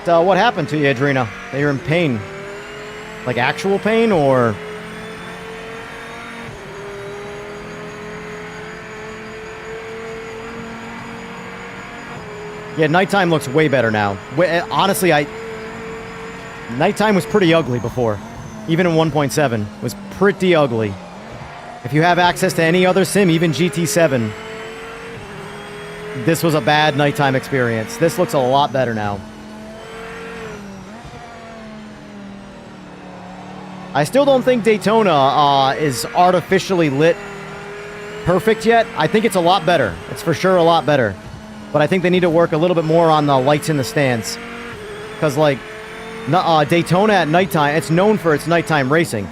Speaker 3: What happened to you, Adrena? That you're in pain? Like actual pain, or? Yeah, nighttime looks way better now. Honestly, nighttime was pretty ugly before. Even in 1.7, was pretty ugly. If you have access to any other sim, even GT7, this was a bad nighttime experience. This looks a lot better now. I still don't think Daytona is artificially lit perfect yet. I think it's a lot better. It's for sure a lot better. But I think they need to work a little bit more on the lights in the stands. Because, like, Daytona at nighttime, it's known for its nighttime racing.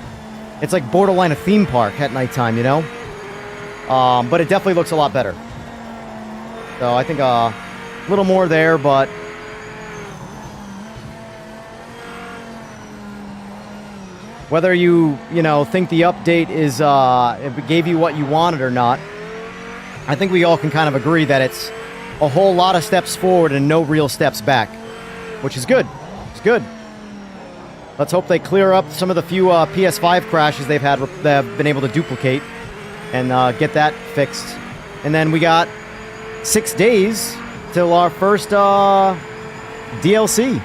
Speaker 3: It's like borderline a theme park at nighttime, you know? But it definitely looks a lot better. So I think a little more there, but whether you think the update is if it gave you what you wanted or not, I think we all can kind of agree that it's a whole lot of steps forward and no real steps back, which is good. It's good. Let's hope they clear up some of the few PS5 crashes they've had that have been able to duplicate and get that fixed. And then we got 6 days till our first DLC.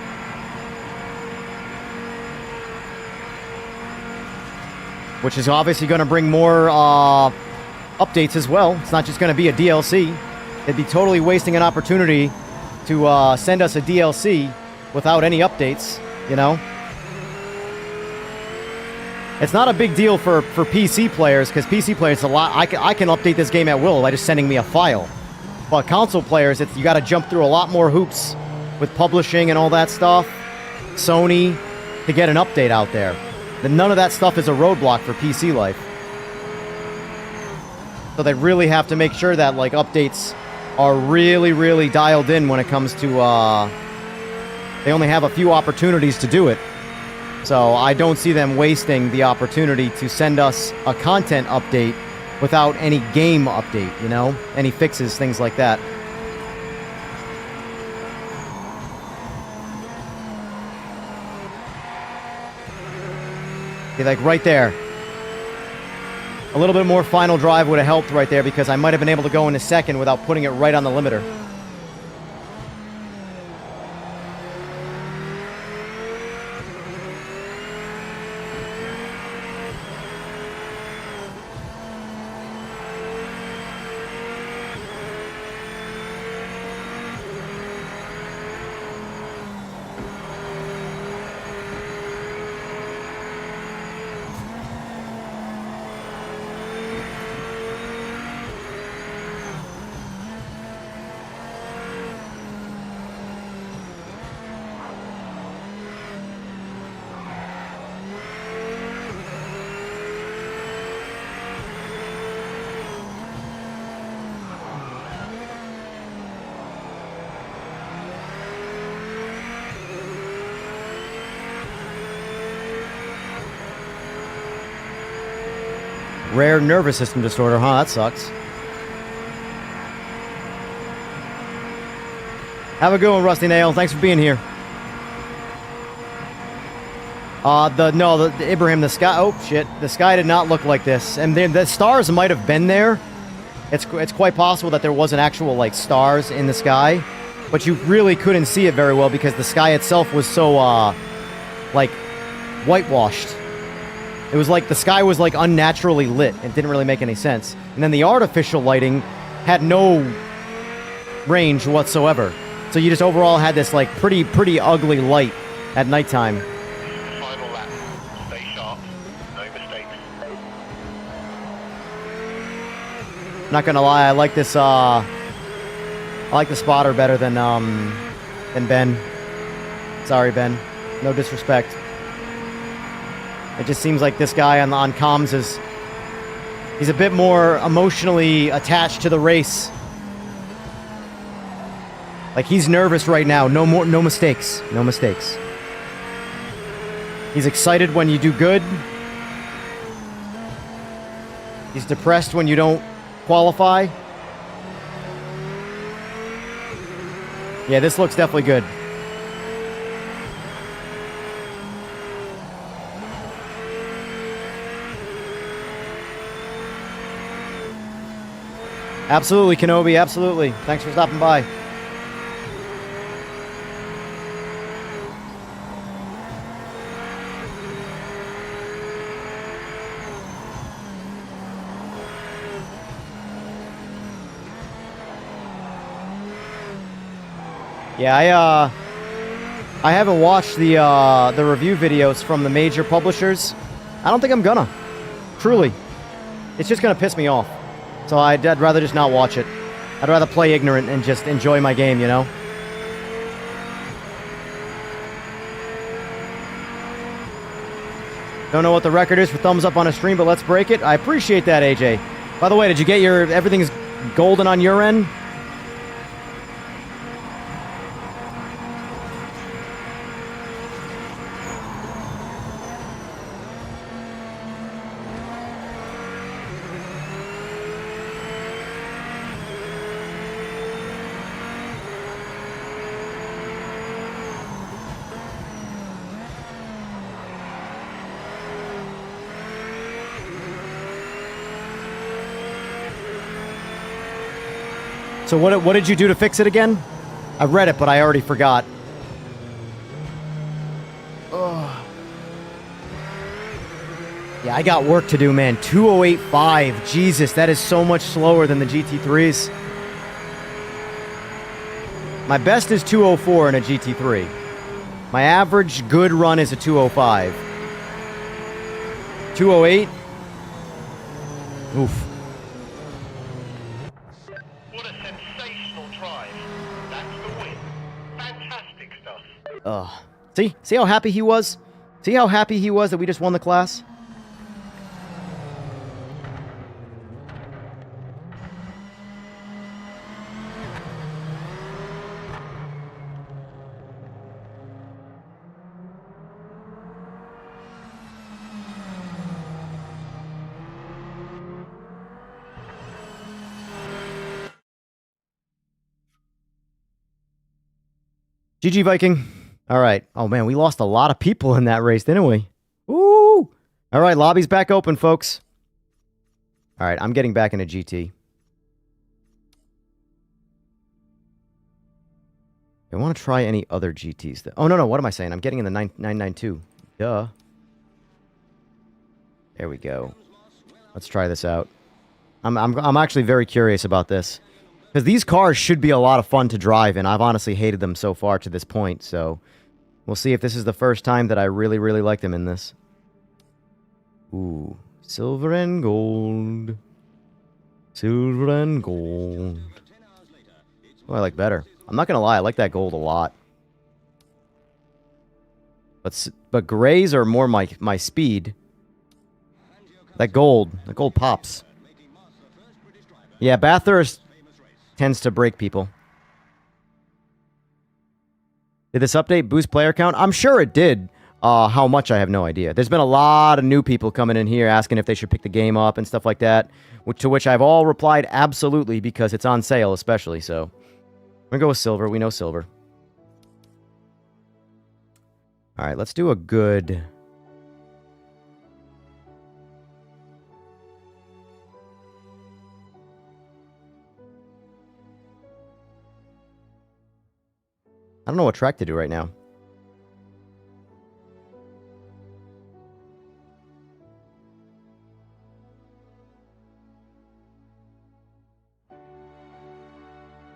Speaker 3: Which is obviously going to bring more updates as well. It's not just going to be a DLC. It'd be totally wasting an opportunity to send us a DLC without any updates, you know? It's not a big deal for PC players, because PC players, a lot. I can update this game at will by just sending me a file. But console players, you got to jump through a lot more hoops with publishing and all that stuff. Sony, to get an update out there. Then none of that stuff is a roadblock for PC life. So they really have to make sure that like updates are really, really dialed in when it comes to. They only have a few opportunities to do it. So I don't see them wasting the opportunity to send us a content update without any game update, you know? Any fixes, things like that. Okay, like right there. A little bit more final drive would have helped right there, because I might have been able to go in a second without putting it right on the limiter. Rare nervous system disorder, huh? That sucks. Have a good one, Rusty Nail. Thanks for being here. The Ibrahim, the sky. Oh shit, the sky did not look like this, and the stars might have been there. It's quite possible that there wasn't actual like stars in the sky, but you really couldn't see it very well because the sky itself was so like whitewashed. It was like the sky was like unnaturally lit. It didn't really make any sense. And then the artificial lighting had no range whatsoever. So you just overall had this like pretty ugly light at nighttime.
Speaker 9: Final lap. Stay sharp. No mistakes.
Speaker 3: Not gonna lie, I like this. I like the spotter better than Ben. Sorry, Ben. No disrespect. It just seems like this guy on comms he's a bit more emotionally attached to the race. Like he's nervous right now. No mistakes. No mistakes. He's excited when you do good. He's depressed when you don't qualify. Yeah, this looks definitely good. Absolutely, Kenobi, absolutely. Thanks for stopping by. Yeah, I haven't watched the review videos from the major publishers. I don't think I'm gonna. Truly. It's just gonna piss me off. So I'd rather just not watch it. I'd rather play ignorant and just enjoy my game, you know? Don't know what the record is for thumbs up on a stream, but let's break it. I appreciate that, AJ. By the way, did you get everything's golden on your end? So what did you do to fix it again? I read it, but I already forgot. Ugh. Yeah, I got work to do, man. 2085. Jesus, that is so much slower than the GT3s. My best is 204 in a GT3. My average good run is a 205. 208? Oof.
Speaker 9: What a sensational drive. That's the win. Fantastic stuff.
Speaker 3: Ugh. See how happy he was? See how happy he was that we just won the class? GG Viking. All right. Oh man, we lost a lot of people in that race, didn't we? Ooh. All right, lobby's back open, folks. All right, I'm getting back into GT. I want to try any other GTs. Oh no, what am I saying? I'm getting in the 992. Duh. There we go. Let's try this out. I'm actually very curious about this. Because these cars should be a lot of fun to drive, and I've honestly hated them so far to this point, so we'll see if this is the first time that I really, really like them in this. Ooh, silver and gold. Silver and gold. Oh, I like better. I'm not gonna lie, I like that gold a lot. But grays are more my speed. That gold pops. Yeah, Bathurst tends to break people. Did this update boost player count? I'm sure it did. How much, I have no idea. There's been a lot of new people coming in here asking if they should pick the game up and stuff like that, to which I've all replied absolutely, because it's on sale especially, so. We're going to go with silver. We know silver. Alright, let's do a good... I don't know what track to do right now.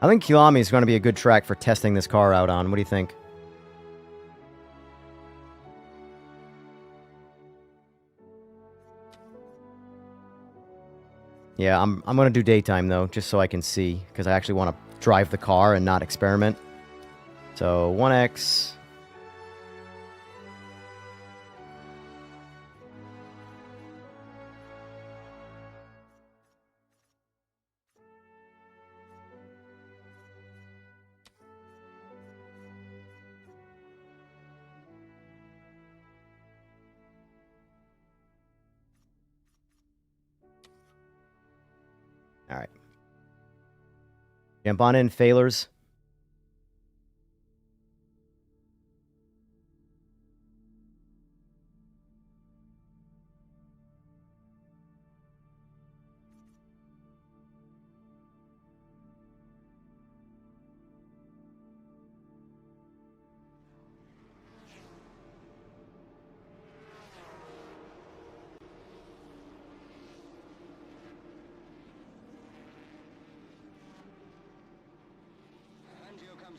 Speaker 3: I think Kiwami is going to be a good track for testing this car out on. What do you think? Yeah, I'm going to do daytime, though, just so I can see, because I actually want to drive the car and not experiment. So, 1x. All right. Jump on in, failers.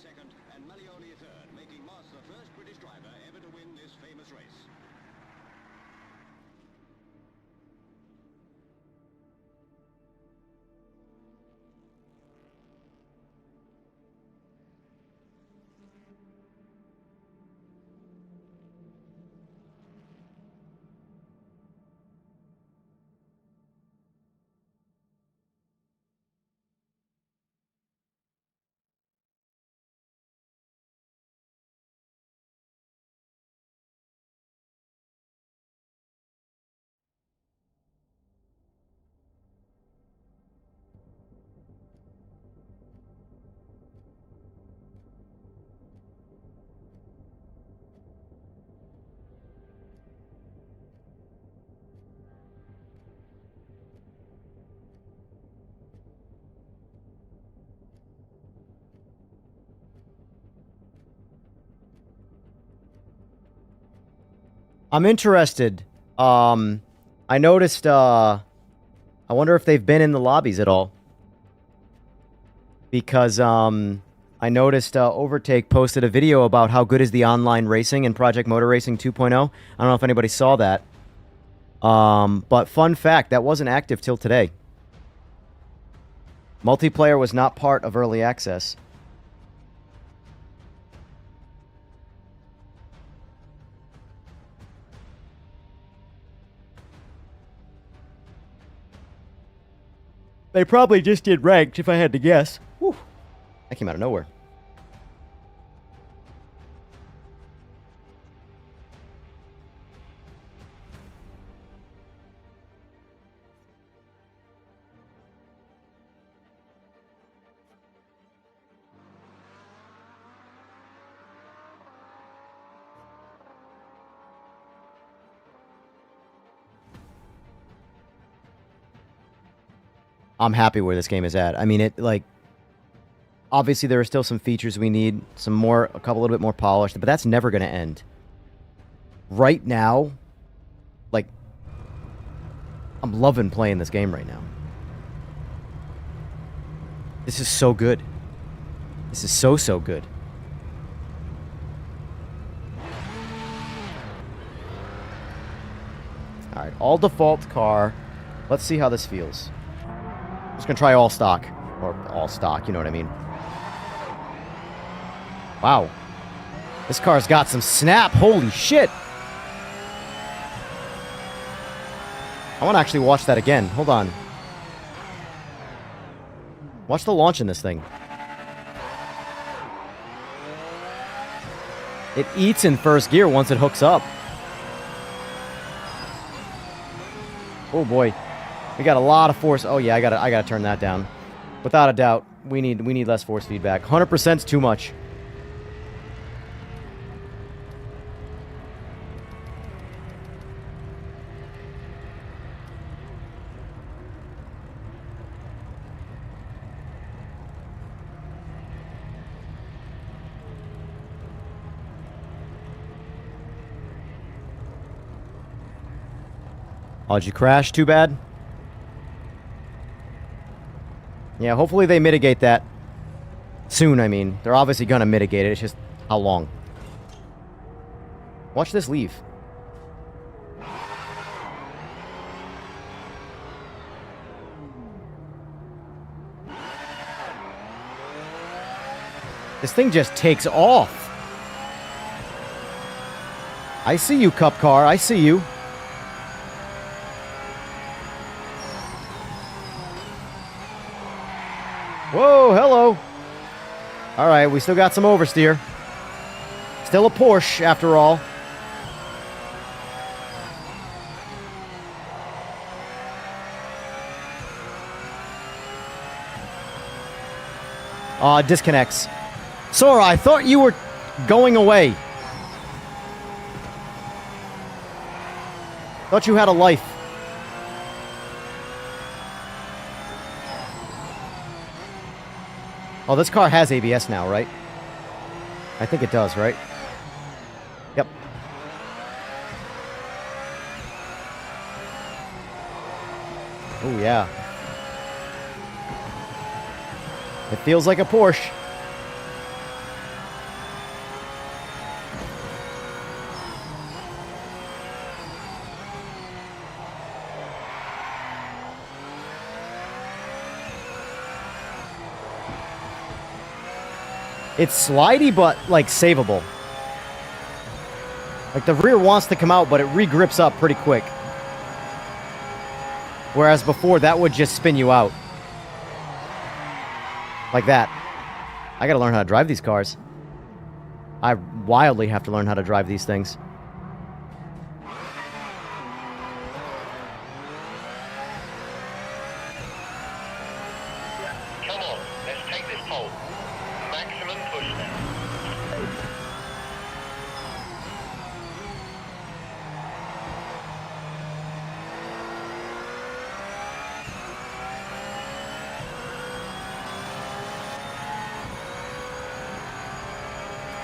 Speaker 10: second and Malioli third, making Moss the first British driver ever to win this famous race.
Speaker 3: I'm interested. I noticed, I wonder if they've been in the lobbies at all. Because, I noticed Overtake posted a video about how good is the online racing in Project Motor Racing 2.0. I don't know if anybody saw that. But fun fact, that wasn't active till today. Multiplayer was not part of early access. They probably just did ranked, if I had to guess. Whew. That came out of nowhere. I'm happy where this game is at. I mean, it, like, obviously there are still some features we need, a couple a little bit more polished, but that's never going to end. Right now, like, I'm loving playing this game right now. This is so good. This is so good. All right, all default car. Let's see how this feels. Just gonna try all stock. Or all stock, you know what I mean. Wow. This car's got some snap. Holy shit. I want to actually watch that again. Hold on. Watch the launch in this thing. It eats in first gear once it hooks up. Oh boy. We got a lot of force. Oh yeah, I gotta turn that down. Without a doubt, we need less force feedback. 100% is too much. Oh, did you crash? Too bad. Yeah, hopefully they mitigate that soon, I mean. They're obviously gonna mitigate it, it's just how long. Watch this leave. This thing just takes off. I see you, Cup Car, I see you. Whoa, hello. All right, we still got some oversteer. Still a Porsche, after all. Disconnects. Sora, I thought you were going away. Thought you had a life. Oh, this car has ABS now, right? I think it does, right? Yep. Oh, yeah. It feels like a Porsche. It's slidey, but, like, savable. Like, the rear wants to come out, but it re-grips up pretty quick. Whereas before, that would just spin you out. Like that. I gotta learn how to drive these cars. I wildly have to learn how to drive these things.
Speaker 9: Come on, let's take this pole. Maximum push now.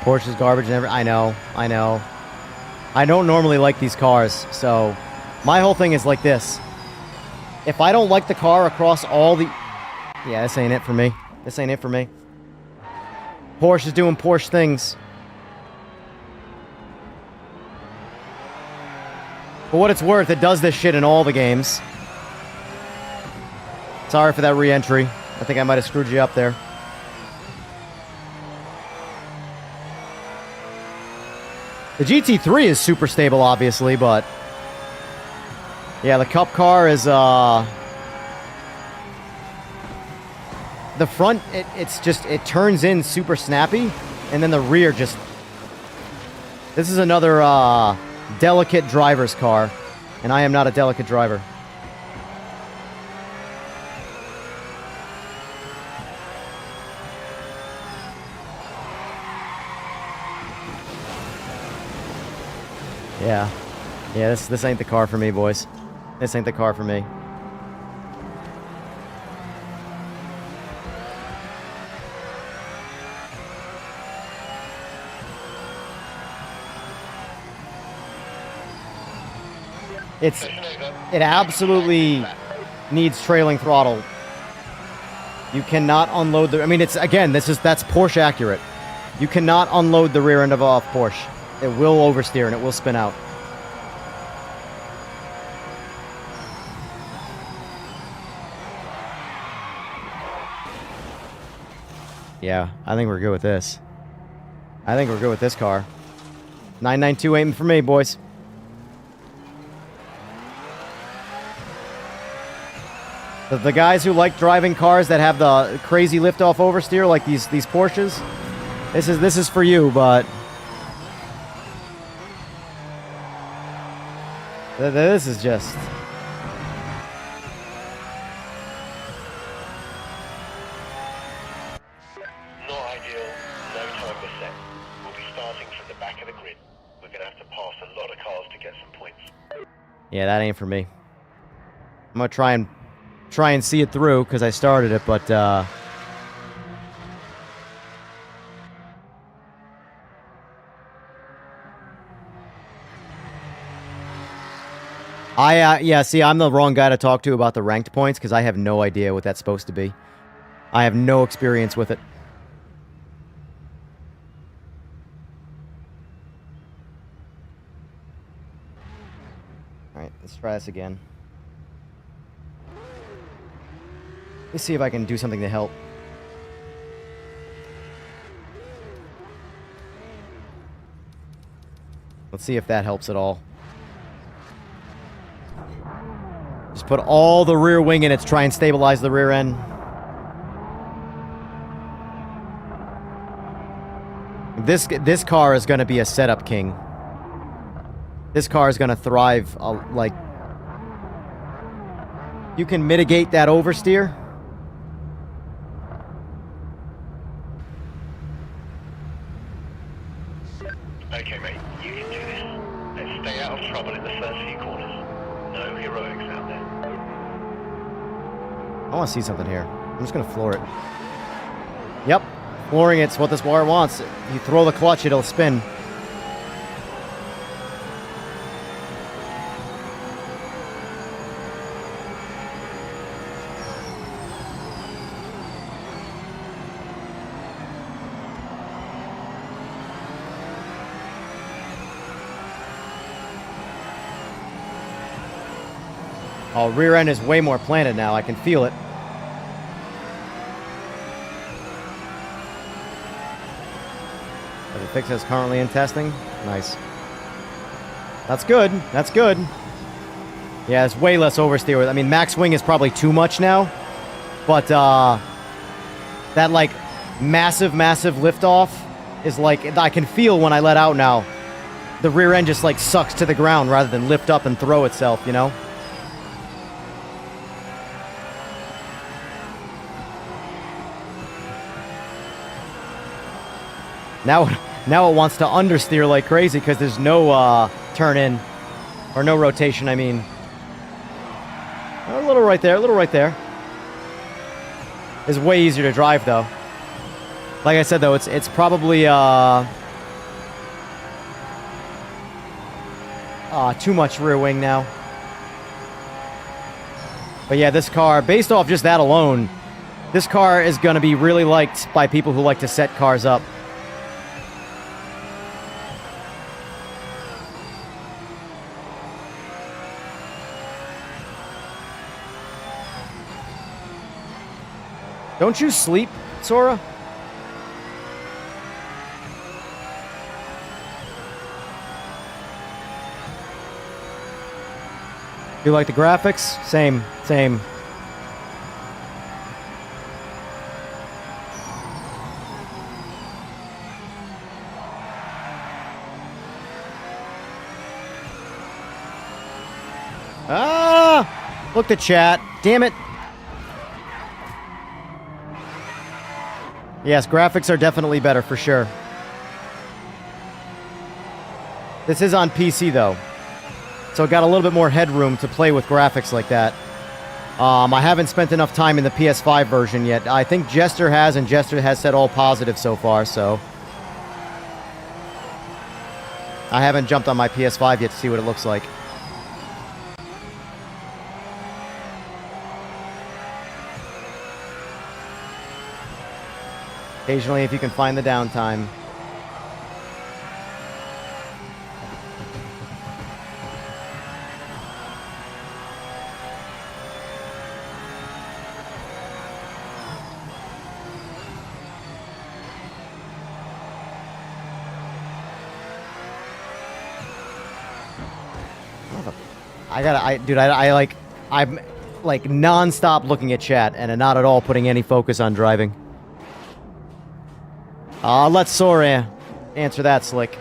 Speaker 3: Porsche's garbage and everything. I know. I don't normally like these cars, so my whole thing is like this. If I don't like the car across all the... Yeah, this ain't it for me. This ain't it for me. Porsche is doing Porsche things. For what it's worth, it does this shit in all the games. Sorry for that re-entry. I think I might have screwed you up there. The GT3 is super stable, obviously, but... yeah, the Cup car is, the front, it turns in super snappy, and then the rear just... this is another, delicate driver's car, and I am not a delicate driver. Yeah. Yeah, this ain't the car for me, boys. This ain't the car for me. It absolutely needs trailing throttle. You cannot unload the... I mean, that's Porsche accurate. You cannot unload the rear end of a Porsche. It will oversteer and it will spin out. Yeah, I think we're good with this. I think we're good with this car. 992 aiming for me, boys. The guys who like driving cars that have the crazy liftoff oversteer, like these Porsches, this is for you, but this is just...
Speaker 9: not ideal. No time was set. We'll be starting from the back of the grid. We're going to have to pass a lot of cars to get some points.
Speaker 3: yeah, that ain't for me. I'm gonna try and see it through because I started it, but yeah, see, I'm the wrong guy to talk to about the ranked points because I have no idea what that's supposed to be. I have no experience with it. Alright, let's try this again. Let's see if I can do something to help. Let's see if that helps at all. Just put all the rear wing in it to try and stabilize the rear end. This car is going to be a setup king. This car is going to thrive, like... you can mitigate that oversteer.
Speaker 9: Okay, mate, you can do this. Let's stay out of trouble in the first few corners. No heroics out there.
Speaker 3: I want to see something here. I'm just going to floor it. Yep. Flooring it's what this bar wants. You throw the clutch, it'll spin. Oh, rear end is way more planted now. I can feel it. The fix is currently in testing. Nice. That's good. That's good. Yeah, it's way less oversteer. I mean, max wing is probably too much now. But, that, like, massive liftoff is like... I can feel when I let out now. The rear end just, like, sucks to the ground rather than lift up and throw itself, you know? Now it wants to understeer like crazy because there's no turn in. Or no rotation, I mean. A little right there, a little right there. It's way easier to drive though. Like I said though, it's probably too much rear wing now. But yeah, this car, based off just that alone, This car is going to be really liked by people who like to set cars up. Don't you sleep, Sora? You like the graphics? Same. Ah! Look at chat. Damn it. Yes, graphics are definitely better for sure. This is on PC though, so it got a little bit more headroom to play with graphics like that. I haven't spent enough time in the PS5 version yet. I think Jester has, and Jester has said all positive so far, so I haven't jumped on my PS5 yet to see what it looks like. Occasionally, if you can find the downtime. I'm like non-stop looking at chat and not at all putting any focus on driving. Let Sora answer that, Slick.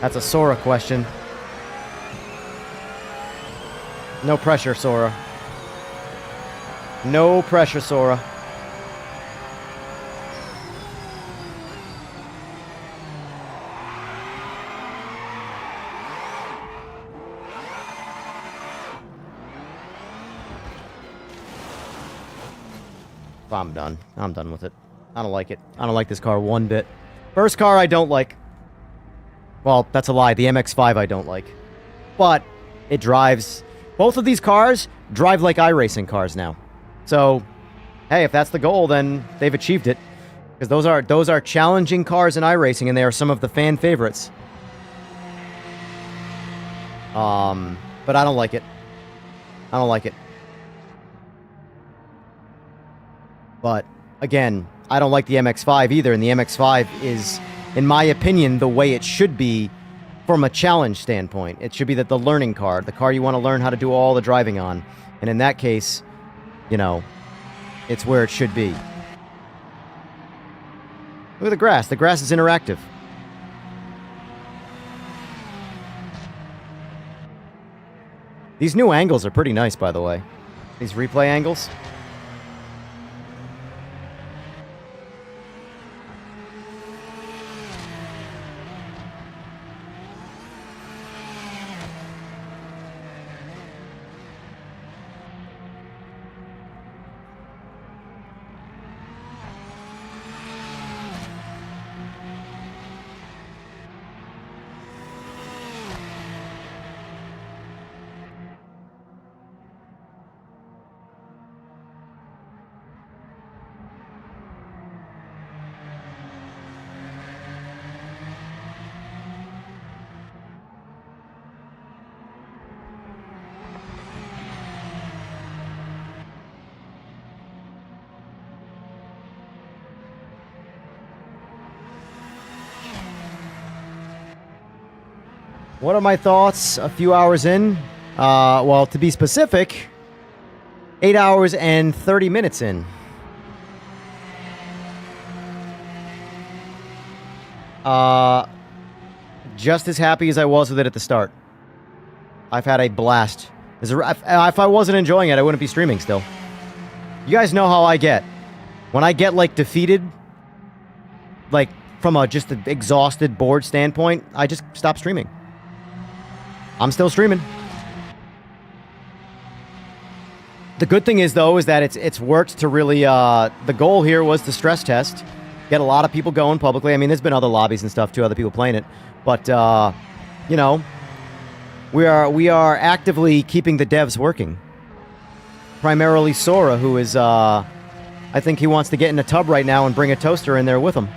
Speaker 3: That's a Sora question. No pressure, Sora. No pressure, Sora. I'm done. I'm done with it. I don't like it. I don't like this car one bit. First car I don't like. Well, that's a lie. The MX-5 I don't like. But it drives... Both of these cars drive like iRacing cars now. So, hey, if that's the goal, then they've achieved it. Because those are challenging cars in iRacing, and they are some of the fan favorites. But I don't like it. I don't like it. But, again, I don't like the MX-5 either, and the MX-5 is, in my opinion, the way it should be from a challenge standpoint. It should be the learning car, the car you want to learn how to do all the driving on. And in that case, you know, it's where it should be. Look at the grass. The grass is interactive. These new angles are pretty nice, by the way. These replay angles. What are my thoughts a few hours in? Well, to be specific, 8 hours and 30 minutes in. Just as happy as I was with it at the start. I've had a blast. If I wasn't enjoying it, I wouldn't be streaming still. You guys know how I get. When I get, like, defeated, like, from a just an exhausted, bored standpoint, I just stop streaming. I'm still streaming. The good thing is, though, is that it's worked to really... the goal here was to stress test, get a lot of people going publicly. I mean, there's been other lobbies and stuff, too, other people playing it. But, you know, we are actively keeping the devs working. primarily Sora, who is, I think he wants to get in a tub right now and bring a toaster in there with him.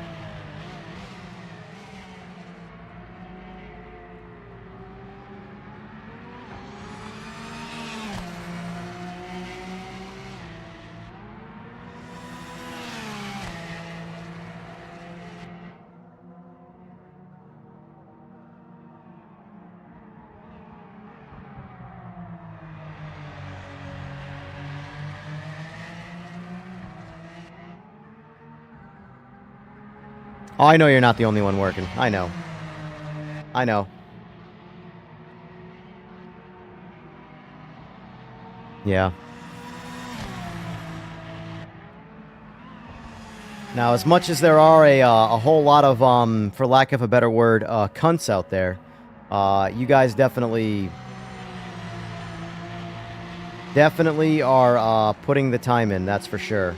Speaker 3: Oh, I know you're not the only one working. I know. I know. Yeah. Now, as much as there are a whole lot of, for lack of a better word, cunts out there, you guys definitely are putting the time in, that's for sure.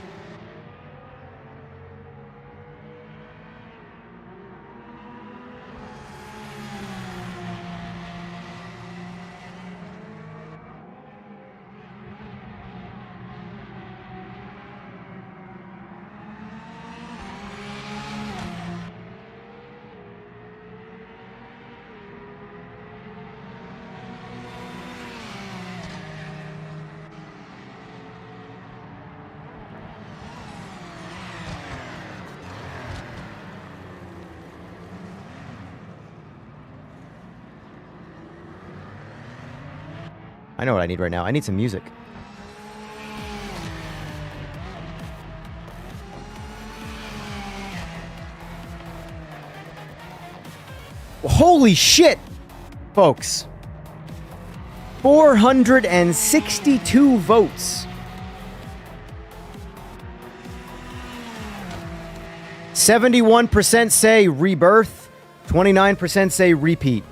Speaker 3: I know what I need right now. I need some music. Holy shit, folks. 462 votes. 71% say Rebirth. 29% say repeat.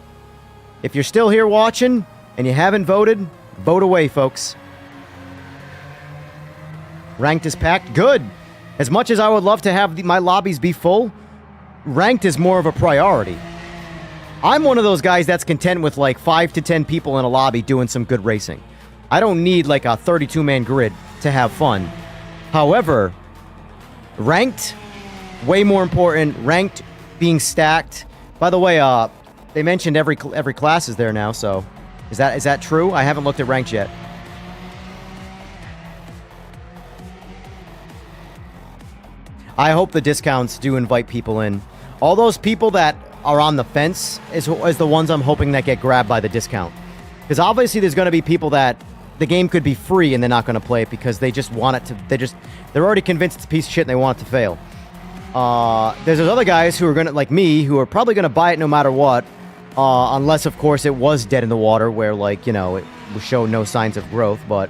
Speaker 3: If you're still here watching and you haven't voted, vote away, folks. Ranked is packed. Good. As much as I would love to have my lobbies be full, ranked is more of a priority. I'm one of those guys that's content with like 5 to 10 people in a lobby doing some good racing. I don't need like a 32-man grid to have fun. However, ranked, way more important. Ranked being stacked. By the way, they mentioned every class is there now, so is that true? I haven't looked at ranked yet. I hope the discounts do invite people in. All those people that are on the fence is the ones I'm hoping that get grabbed by the discount. Because obviously there's going to be people that the game could be free and they're not going to play it because they just want it to, they're already convinced it's a piece of shit and they want it to fail. There's those other guys who are going to, like me, who are probably going to buy it no matter what. Unless, of course, it was dead in the water where, like, you know, it showed no signs of growth. But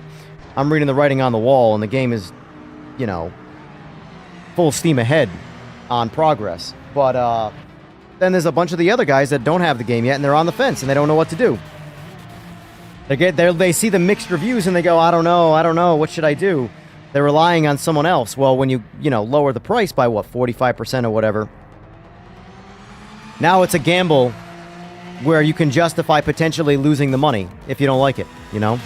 Speaker 3: I'm reading the writing on the wall and the game is, you know, full steam ahead on progress. But then there's a bunch of the other guys that don't have the game yet and they're on the fence and they don't know what to do. They see the mixed reviews and they go, I don't know, what should I do? They're relying on someone else. Well, when you lower the price by, what, 45% or whatever, now it's a gamble where you can justify potentially losing the money if you don't like it, you know?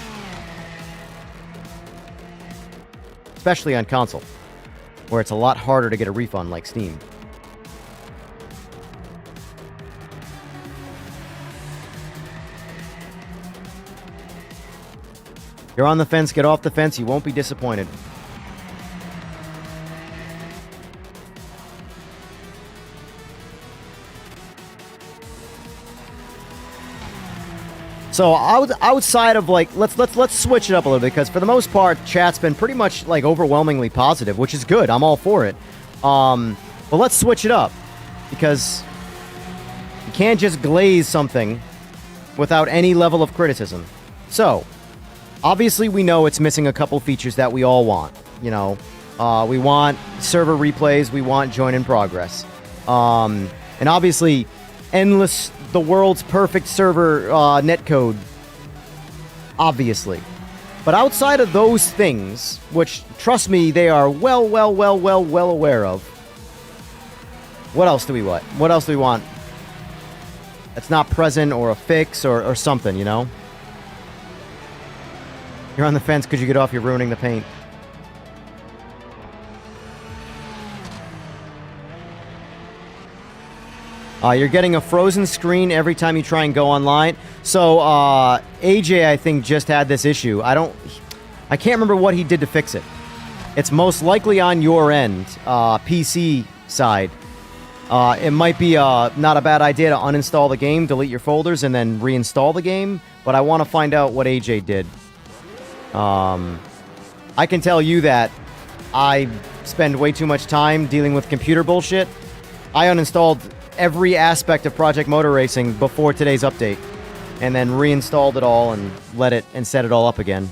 Speaker 3: Especially on console, where it's a lot harder to get a refund like Steam. You're on the fence, get off the fence, you won't be disappointed. So outside of like, let's switch it up a little bit, because for the most part, chat's been pretty much like overwhelmingly positive, which is good. I'm all for it. But let's switch it up, because you can't just glaze something without any level of criticism. So obviously, we know it's missing a couple features that we all want. You know, we want server replays, we want join in progress, and obviously, endless. The world's perfect server netcode, obviously. But outside of those things, which, trust me, they are well aware of, what else do we want? What else do we want that's not present or a fix or something, you know? You're on the fence. Could you get off? You're ruining the paint. You're getting a frozen screen every time you try and go online. So, AJ, I think, just had this issue. I can't remember what he did to fix it. It's most likely on your end, PC side. It might be not a bad idea to uninstall the game, delete your folders, and then reinstall the game. But I want to find out what AJ did. I can tell you that I spend way too much time dealing with computer bullshit. I uninstalled every aspect of Project Motor Racing before today's update, and then reinstalled it all and set it all up again.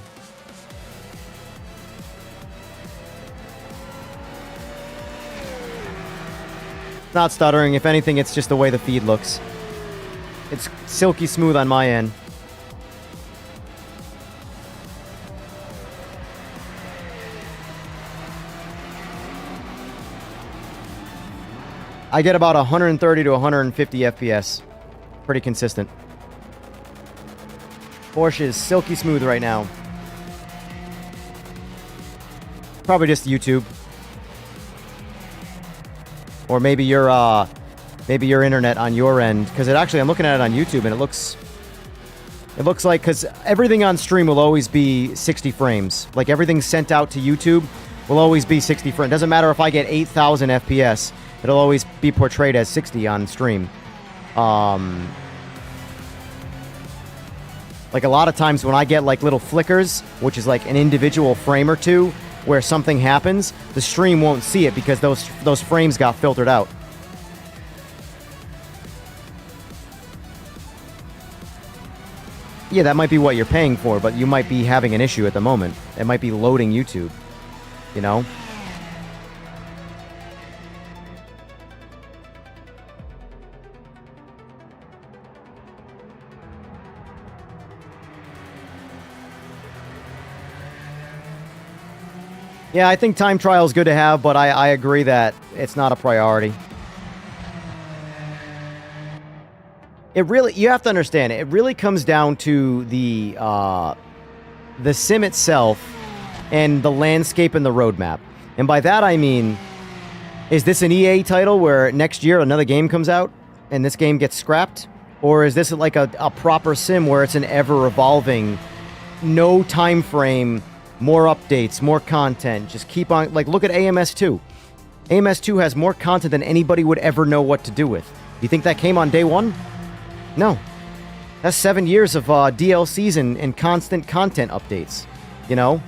Speaker 3: Not stuttering. If anything, it's just the way the feed looks. It's silky smooth on my end. I get about 130 to 150 FPS. Pretty consistent. Porsche is silky smooth right now. Probably just YouTube. Or maybe your internet on your end, because I'm looking at it on YouTube and it looks like, because everything on stream will always be 60 frames. Like everything sent out to YouTube will always be 60 frames. Doesn't matter if I get 8,000 FPS, it'll always be portrayed as 60 on stream. Like a lot of times when I get like little flickers, which is like an individual frame or two, where something happens, the stream won't see it because those frames got filtered out. Yeah, that might be what you're paying for, but you might be having an issue at the moment. It might be loading YouTube, you know? Yeah, I think time trial is good to have, but I agree that it's not a priority. You have to understand, it really comes down to the sim itself and the landscape and the roadmap. And by that I mean, is this an EA title where next year another game comes out and this game gets scrapped? Or is this like a proper sim where it's an ever-evolving, no time frame, more updates, more content, just keep on, like, look at AMS2. AMS2 has more content than anybody would ever know what to do with. You think that came on day one? No. That's 7 years of DLCs and constant content updates, you know?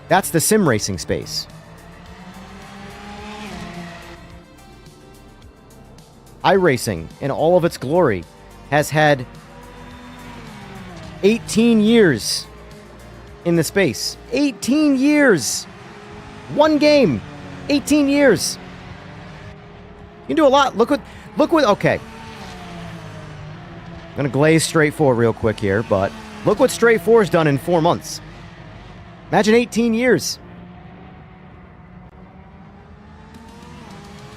Speaker 3: That's the sim racing space. iRacing, in all of its glory, has had 18 years in the space. 18 years! One game! 18 years! You can do a lot. Look what, okay. I'm gonna glaze Straight 4 real quick here, but look what Straight 4's done in 4 months. Imagine 18 years.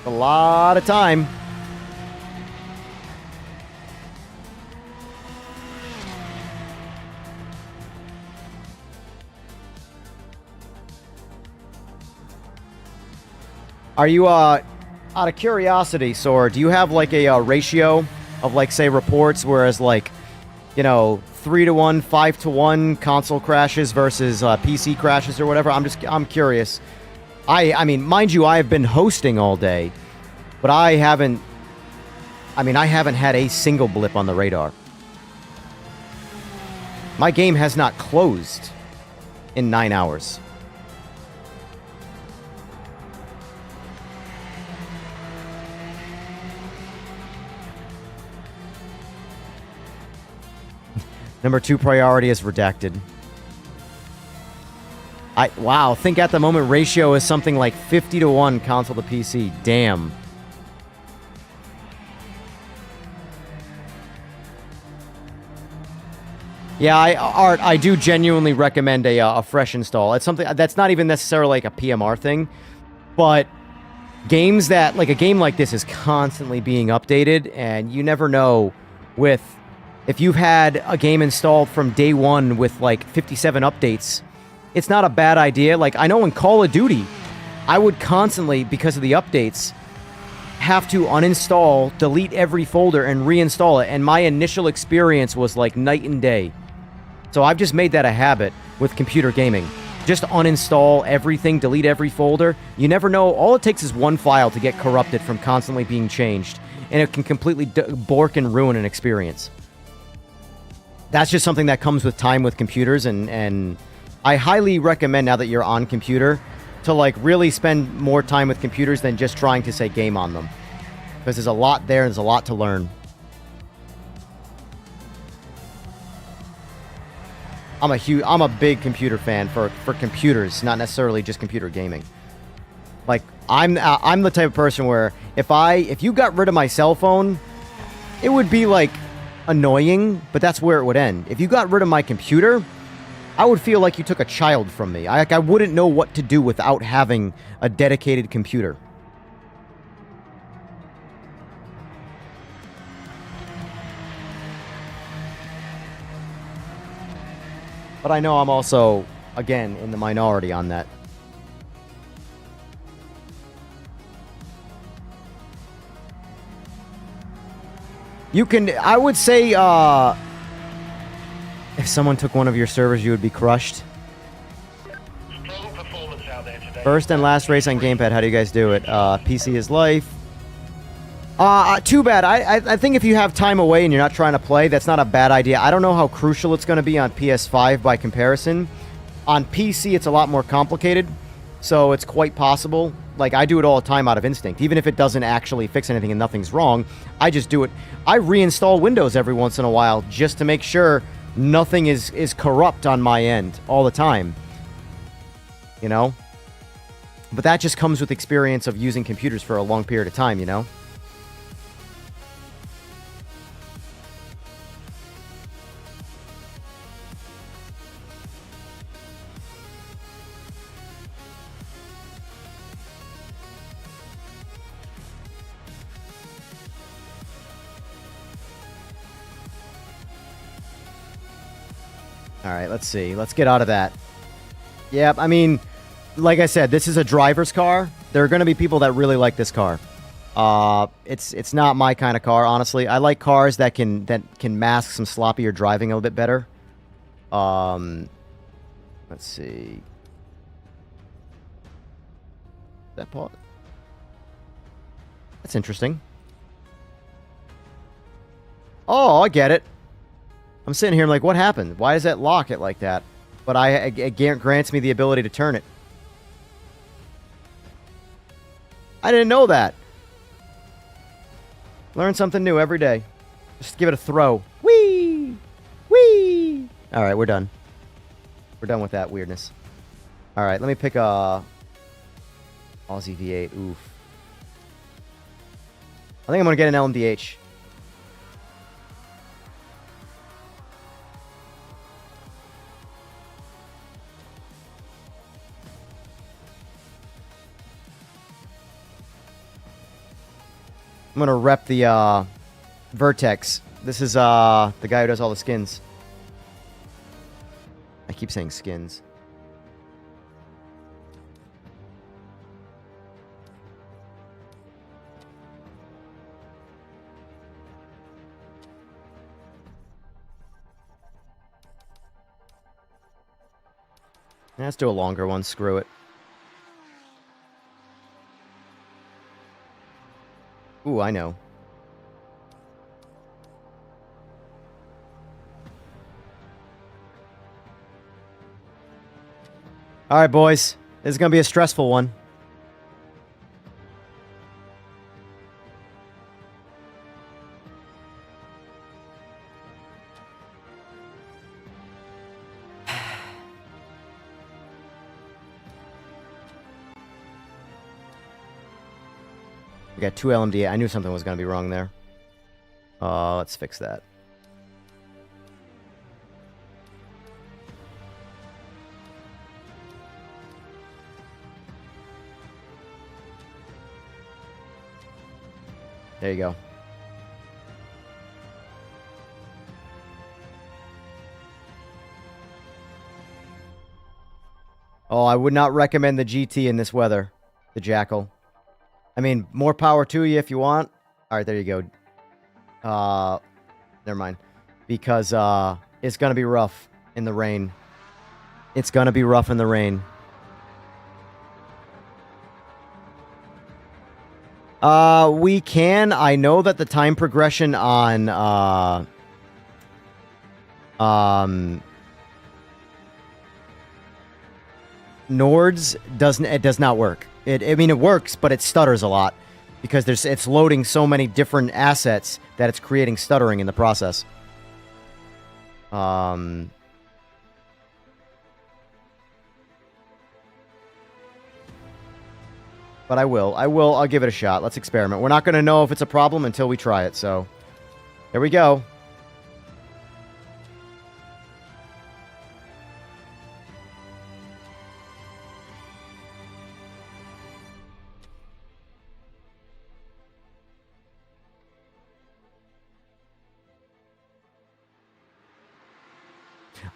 Speaker 3: A lot of time. Are you, out of curiosity, Sor, do you have like a ratio of like, say, reports, whereas like, you know, 3-to-1, 5-to-1 console crashes versus PC crashes or whatever? I'm curious. I mean, mind you, I have been hosting all day, but I haven't had a single blip on the radar. My game has not closed in 9 hours. Number 2 priority is redacted. Wow, think at the moment ratio is something like 50-to-1 console to PC. Damn. Yeah, Art, I do genuinely recommend a fresh install. It's something that's not even necessarily like a PMR thing, but games that, like a game like this is constantly being updated, and you never know with if you've had a game installed from day one with like 57 updates, it's not a bad idea. Like, I know in Call of Duty, I would constantly, because of the updates, have to uninstall, delete every folder, and reinstall it. And my initial experience was like night and day. So I've just made that a habit with computer gaming. Just uninstall everything, delete every folder. You never know. All it takes is one file to get corrupted from constantly being changed. And it can completely bork and ruin an experience. That's just something that comes with time with computers. And I highly recommend, now that you're on computer, to like really spend more time with computers than just trying to say game on them. Because there's a lot there, and there's a lot to learn. I'm a big computer fan for computers, not necessarily just computer gaming. Like, I'm the type of person where if you got rid of my cell phone, it would be like annoying, but that's where it would end. If you got rid of my computer, I would feel like you took a child from me. I wouldn't know what to do without having a dedicated computer. But I know I'm also, again, in the minority on that. You can, I would say, if someone took one of your servers, you would be crushed.
Speaker 9: Strong performance out there today.
Speaker 3: First and last race on gamepad, how do you guys do it? PC is life. Too bad. I think if you have time away and you're not trying to play, that's not a bad idea. I don't know how crucial it's going to be on PS5 by comparison. On PC, it's a lot more complicated, so it's quite possible. Like, I do it all the time out of instinct. Even if it doesn't actually fix anything and nothing's wrong, I just do it. I reinstall Windows every once in a while just to make sure nothing is corrupt on my end all the time. You know? But that just comes with experience of using computers for a long period of time, you know? Alright, let's see. Let's get out of that. Yeah, I mean, like I said, this is a driver's car. There are going to be people that really like this car. It's not my kind of car, honestly. I like cars that can mask some sloppier driving a little bit better. Let's see. That part. That's interesting. Oh, I get it. I'm sitting here, I'm like, what happened? Why does that lock it like that? But it grants me the ability to turn it. I didn't know that. Learn something new every day. Just give it a throw. Whee! Whee! Alright, we're done. We're done with that weirdness. Alright, let me pick a Aussie V8. Oof. I think I'm going to get an LMDH. I'm gonna rep the Vertex. This is the guy who does all the skins. I keep saying skins. Let's do a longer one. Screw it. Ooh, I know. All right, boys. This is going to be a stressful one. We got 2 LMDA. I knew something was going to be wrong there. Let's fix that. There you go. Oh, I would not recommend the GT in this weather. The Jackal. I mean, more power to you if you want. All right, there you go. Never mind. Because it's going to be rough in the rain. It's going to be rough in the rain. We can. I know that the time progression on Nords does not work. I mean it works, but it stutters a lot because it's loading so many different assets that it's creating stuttering in the process. But I'll give it a shot. Let's experiment. We're not going to know if it's a problem until we try it, so here we go.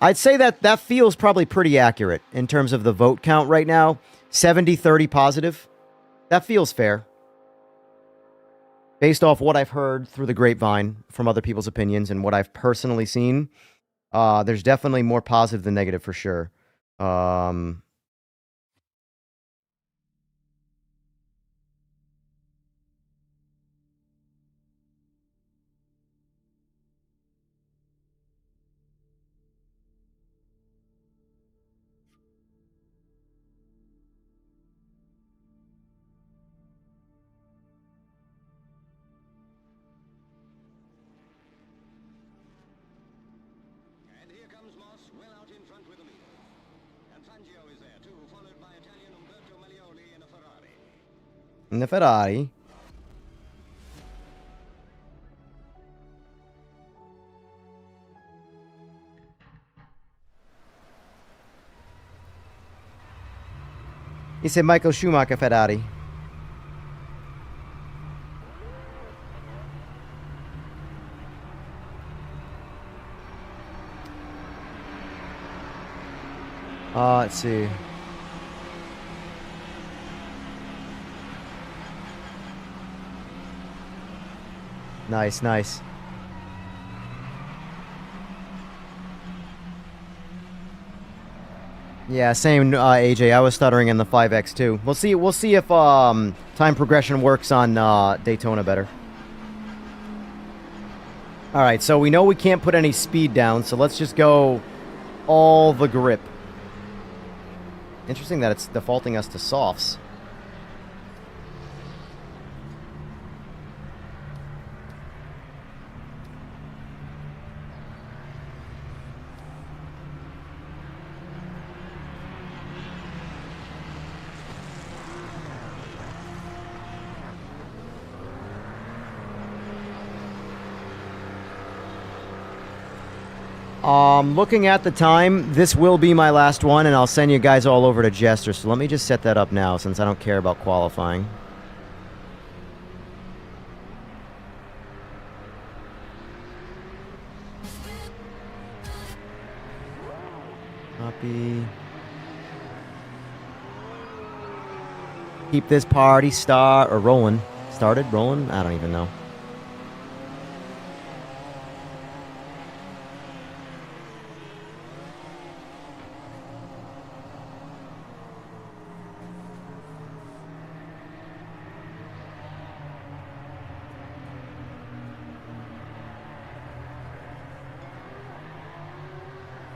Speaker 3: I'd say that feels probably pretty accurate in terms of the vote count right now. 70-30 positive. That feels fair. Based off what I've heard through the grapevine from other people's opinions and what I've personally seen, there's definitely more positive than negative for sure.
Speaker 10: And here comes Moss, well out in front with the lead. And Fangio is there too, followed by Italian Umberto Maglioli in a Ferrari.
Speaker 3: In the Ferrari. He said Michael Schumacher Ferrari. Let's see. Nice, nice. Yeah, same, AJ. I was stuttering in the 5X too. We'll see if time progression works on Daytona better. All right, so we know we can't put any speed down, so let's just go all the grip. Interesting that it's defaulting us to softs. Looking at the time, this will be my last one, and I'll send you guys all over to Jester. So let me just set that up now, since I don't care about qualifying. Copy. Keep this party rolling. Started rolling? I don't even know.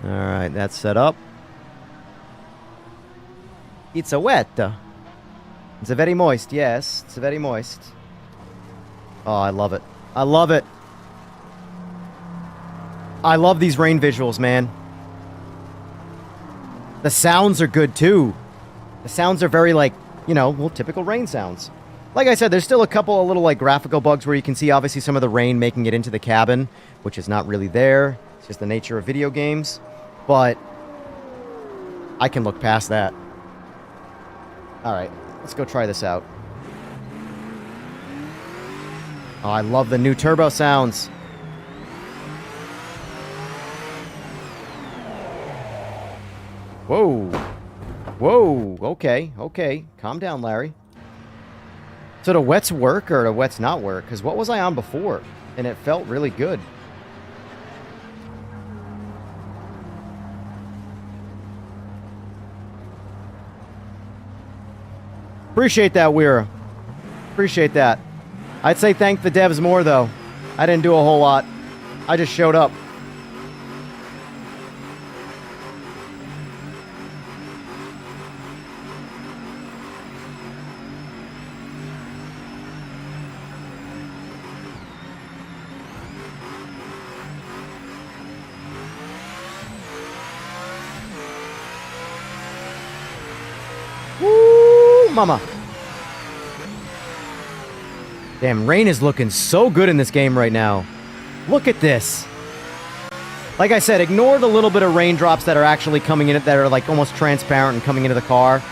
Speaker 3: Alright, that's set up. It's a wet. It's a very moist, yes. It's a very moist. Oh, I love it. I love it. I love these rain visuals, man. The sounds are good, too. The sounds are very, like, you know, well, typical rain sounds. Like I said, there's still a couple of little, like, graphical bugs where you can see, obviously, some of the rain making it into the cabin, which is not really there. It's just the nature of video games. But I can look past that. Alright, let's go try this out. Oh, I love the new turbo sounds. Whoa. Whoa, okay, okay. Calm down, Larry. So the wets work or the wets not work? Because what was I on before? And it felt really good. Appreciate that, Weira. Appreciate that. I'd say thank the devs more, though. I didn't do a whole lot. I just showed up. Woo, mama. Damn, rain is looking so good in this game right now. Look at this. Like I said, ignore the little bit of raindrops that are actually coming in, that are like almost transparent and coming into the car.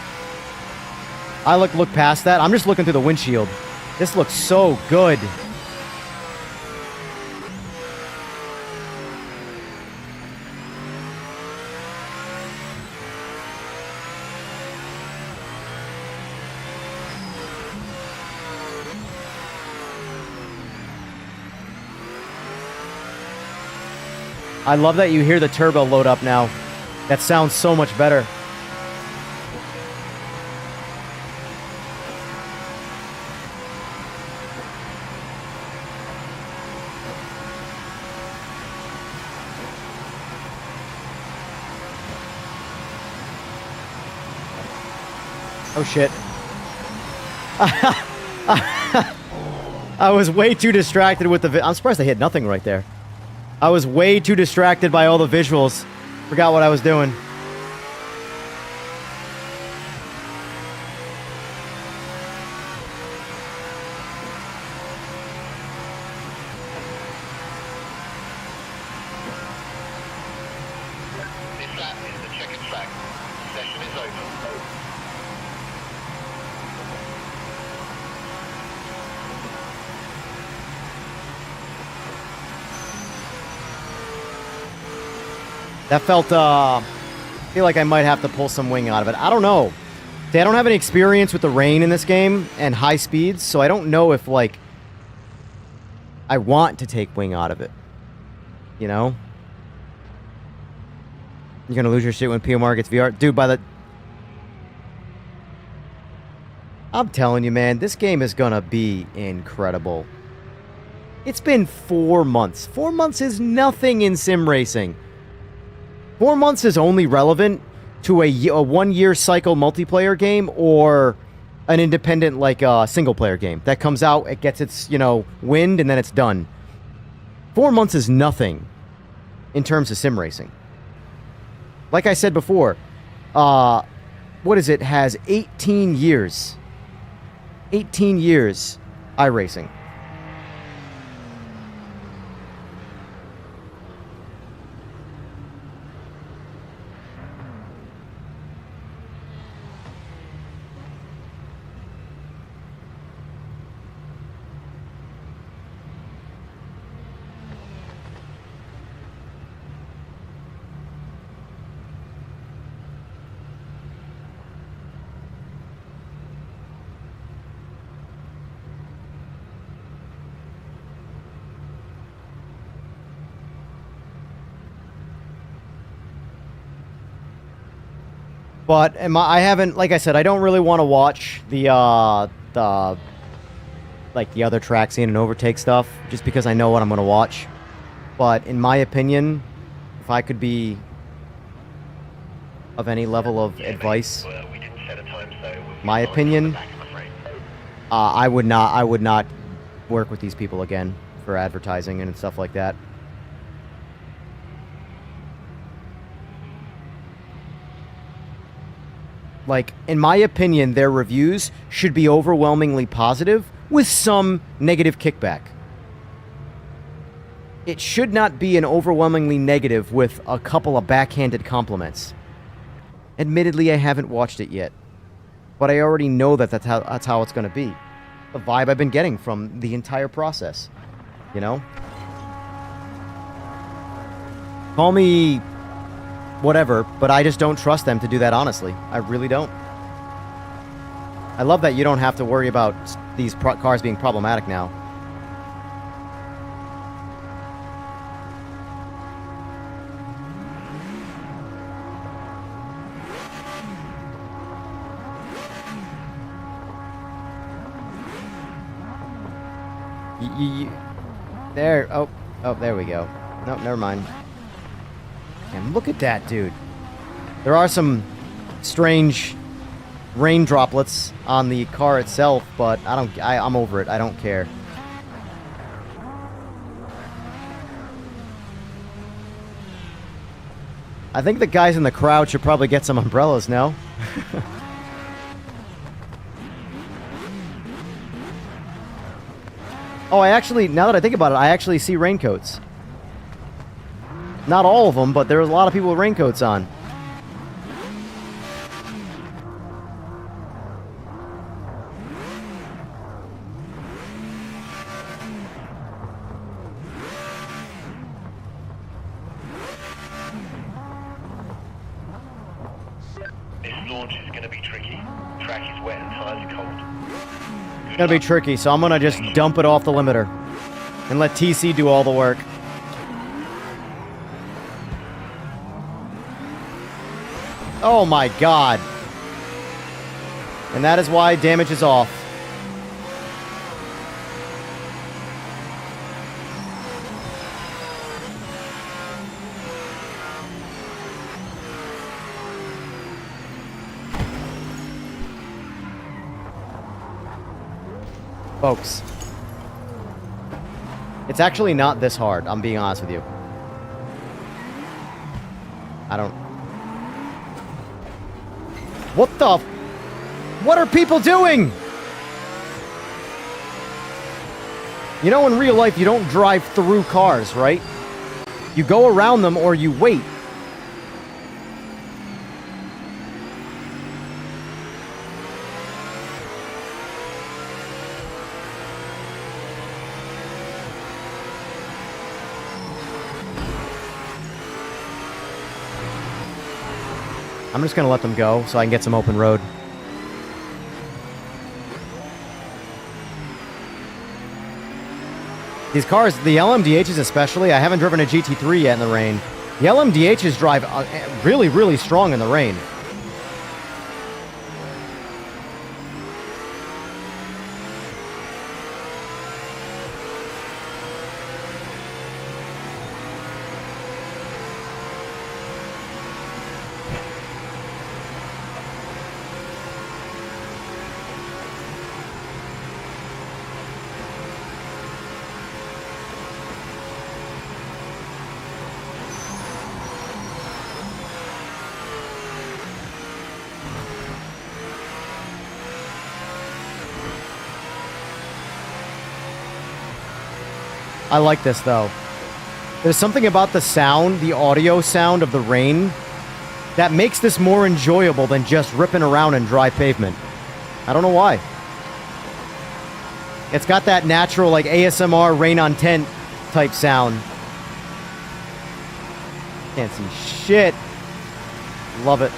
Speaker 3: I look past that. I'm just looking through the windshield. This looks so good. I love that you hear the turbo load up now. That sounds so much better. Oh shit. I was way too distracted with the I'm surprised I hit nothing right there. I was way too distracted by all the visuals. Forgot what I was doing.
Speaker 9: This lap is the checkered flag. Session is over.
Speaker 3: That felt, I feel like I might have to pull some wing out of it. I don't know. See, I don't have any experience with the rain in this game and high speeds, so I don't know if, like, I want to take wing out of it. You know? You're gonna lose your shit when PMR gets VR. Dude, I'm telling you, man, this game is gonna be incredible. It's been 4 months. 4 months is nothing in sim racing. 4 months is only relevant to a 1 year cycle multiplayer game or an independent, like, single player game that comes out, it gets its, wind, and then it's done. 4 months is nothing in terms of sim racing. Like I said before, what is it? Has 18 years. 18 years iRacing. But I haven't, like I said, I don't really want to watch the other track scene and overtake stuff, just because I know what I'm going to watch. But in my opinion, if I could be of any level of advice,
Speaker 9: We didn't set a time, so
Speaker 3: my opinion, I would not work with these people again for advertising and stuff like that. Like, in my opinion, their reviews should be overwhelmingly positive with some negative kickback. It should not be an overwhelmingly negative with a couple of backhanded compliments. Admittedly, I haven't watched it yet, but I already know that's how it's going to be. The vibe I've been getting from the entire process, you know? Call me whatever, but I just don't trust them to do that, honestly. I really don't. I love that you don't have to worry about these cars being problematic now. There. Oh, there we go. Nope, never mind. And look at that, dude. There are some strange rain droplets on the car itself, but I'm over it. I don't care. I think the guys in the crowd should probably get some umbrellas now. Oh, now that I think about it, I actually see raincoats. Not all of them, but there's a lot of people with raincoats on.
Speaker 9: This launch is going to be tricky. Track is wet and tires are cold.
Speaker 3: It's gonna be tricky, so I'm gonna just dump it off the limiter and let TC do all the work. Oh my god. And that is why damage is off. Folks, it's actually not this hard, I'm being honest with you. What are people doing? You know, in real life, you don't drive through cars, right? You go around them or you wait. I'm just going to let them go so I can get some open road. These cars, the LMDHs especially, I haven't driven a GT3 yet in the rain. The LMDHs drive really, really strong in the rain. I like this, though. There's something about the sound, the audio sound of the rain, that makes this more enjoyable than just ripping around in dry pavement. I don't know why. It's got that natural, like, ASMR rain on tent type sound. Can't see shit. Love it.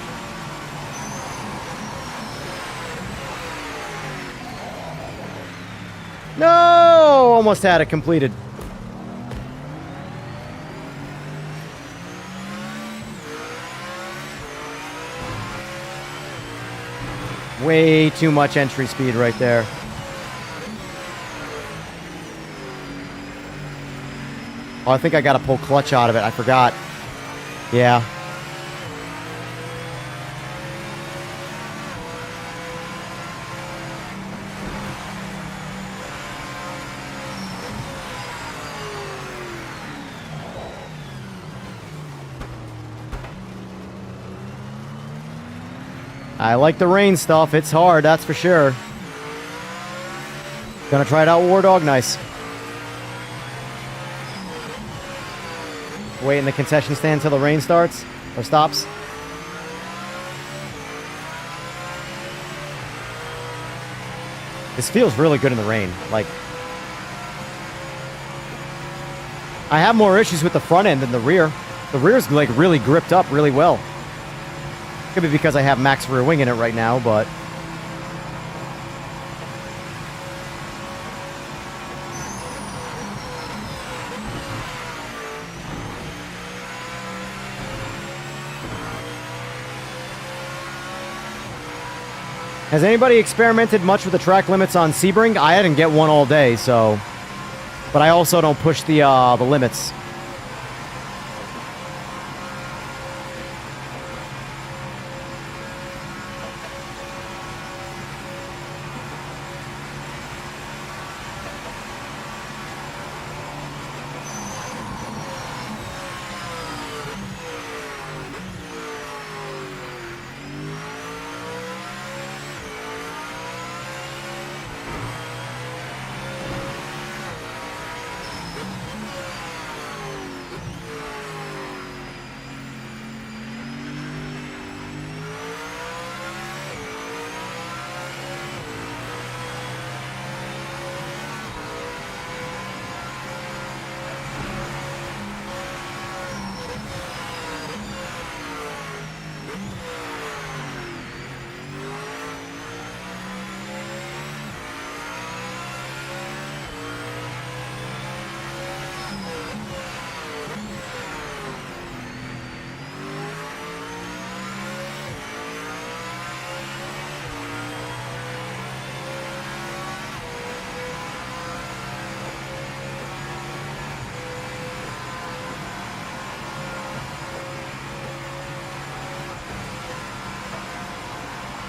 Speaker 3: No! Almost had it completed. Way too much entry speed right there. Oh, I think I gotta pull clutch out of it. I forgot. Yeah. I like the rain stuff. It's hard, that's for sure. Gonna try it out, War Dog. Nice. Wait in the concession stand till the rain starts or stops. This feels really good in the rain. Like, I have more issues with the front end than the rear. The rear's like really gripped up really well. Could be because I have max rear wing in it right now, but has anybody experimented much with the track limits on Sebring? I didn't get one all day, so. But I also don't push the limits.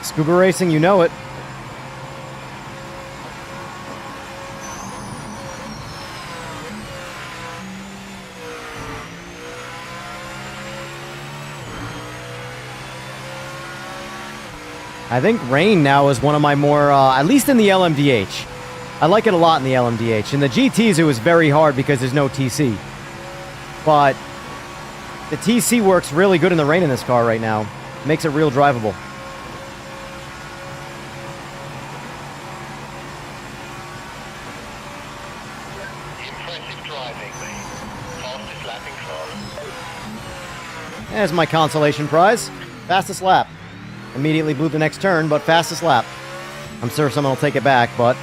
Speaker 3: Scuba racing, you know it. I think rain now is one of my more, at least in the LMDH. I like it a lot in the LMDH. In the GTs, it was very hard because there's no TC. But the TC works really good in the rain in this car right now. Makes it real drivable. There's my consolation prize. Fastest lap. Immediately blew the next turn, but fastest lap. I'm sure someone will take it back, but...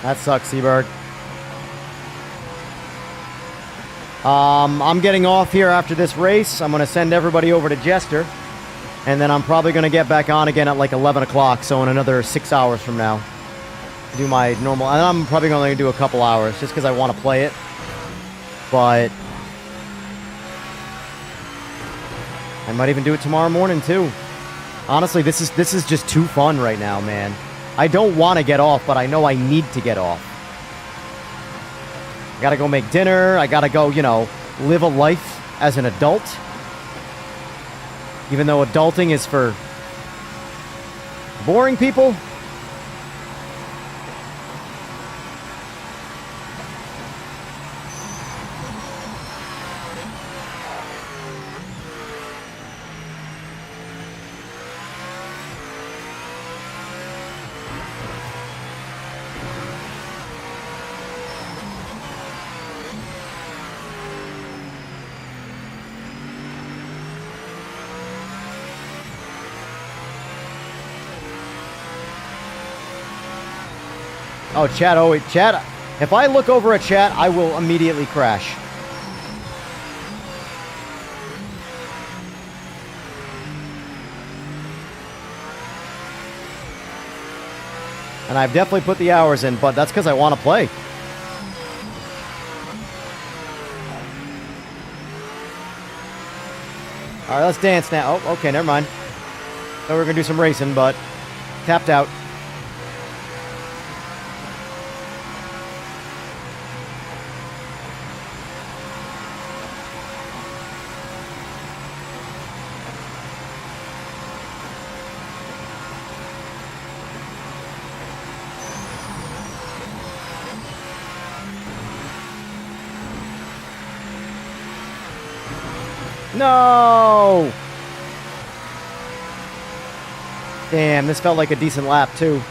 Speaker 3: That sucks, Seabird. I'm getting off here after this race. I'm going to send everybody over to Jester. And then I'm probably going to get back on again at like 11 o'clock, so in another 6 hours from now. Do my normal... And I'm probably going to do a couple hours, just because I want to play it. But... I might even do it tomorrow morning, too. Honestly, this is just too fun right now, man. I don't want to get off, but I know I need to get off. I gotta go make dinner. I gotta go, you know, live a life as an adult. Even though adulting is for boring people. Oh, chat. Oh, wait, chat. If I look over at chat, I will immediately crash. And I've definitely put the hours in, but that's because I want to play. All right, let's dance now. Oh, okay, never mind. So we're going to do some racing, but tapped out. No! Damn, this felt like a decent lap, too.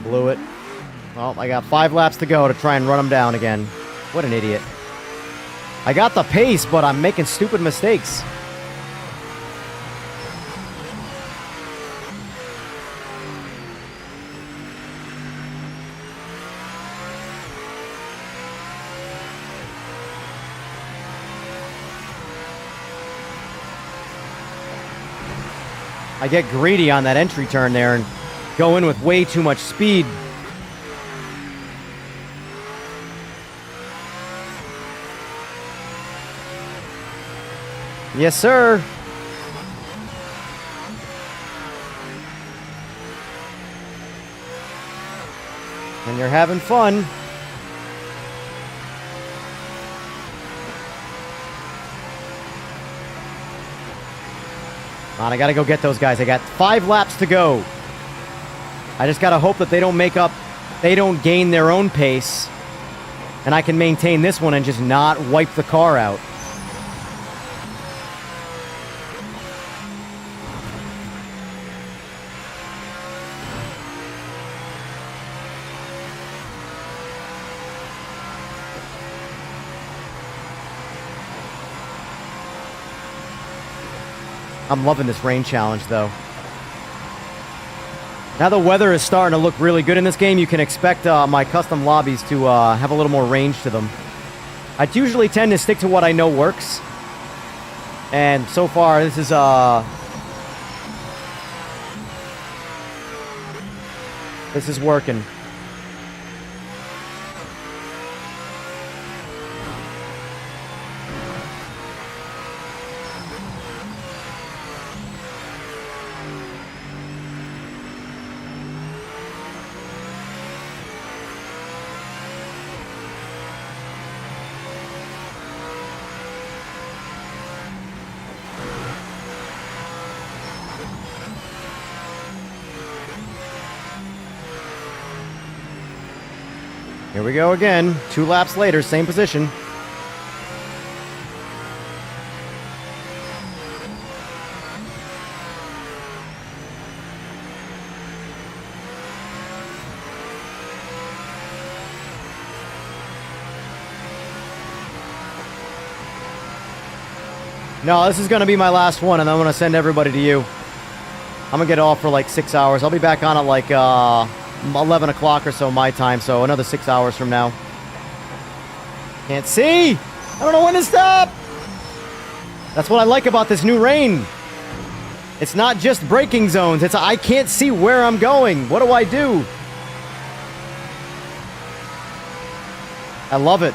Speaker 3: Blew it. Well, I got 5 laps to go to try and run them down again. What an idiot. I got the pace, but I'm making stupid mistakes. I get greedy on that entry turn there and go in with way too much speed. Yes, sir. And you're having fun. On, I gotta go get those guys. I got 5 laps to go. I just gotta hope that they don't gain their own pace, and I can maintain this one and just not wipe the car out. I'm loving this rain challenge, though. Now the weather is starting to look really good in this game. You can expect my custom lobbies to have a little more range to them. I usually tend to stick to what I know works. And so far, this is working. Here we go again. 2 laps later, same position. No, this is going to be my last one, and I'm going to send everybody to you. I'm going to get off for like 6 hours. I'll be back on at like 11 o'clock or so my time, so another 6 hours from now. Can't see! I don't know when to stop! That's what I like about this new rain. It's not just braking zones. It's I can't see where I'm going. What do I do? I love it.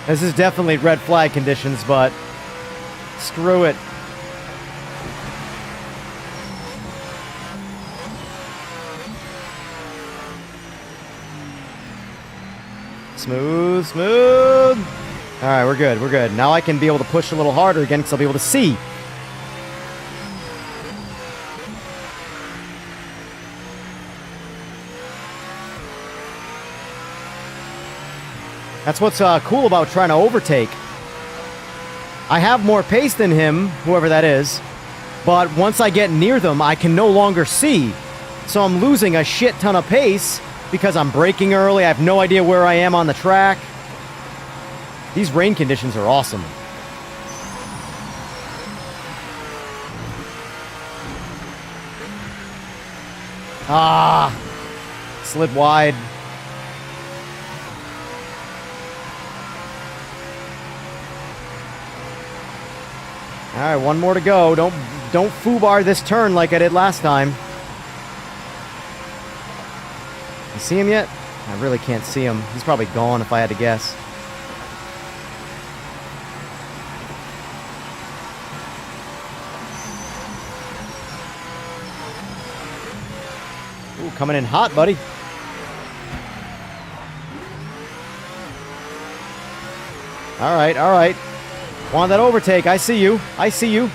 Speaker 3: This is definitely red flag conditions, but screw it. Smooth, smooth. All right, we're good, we're good. Now I can be able to push a little harder again because I'll be able to see. That's what's cool about trying to overtake. I have more pace than him, whoever that is, but once I get near them, I can no longer see. So I'm losing a shit ton of pace because I'm braking early. I have no idea where I am on the track. These rain conditions are awesome. Ah, slid wide. All right, one more to go. Don't foobar this turn like I did last time. You see him yet? I really can't see him. He's probably gone if I had to guess. Ooh, coming in hot, buddy. All right, all right. Want that overtake. I see you. I see you.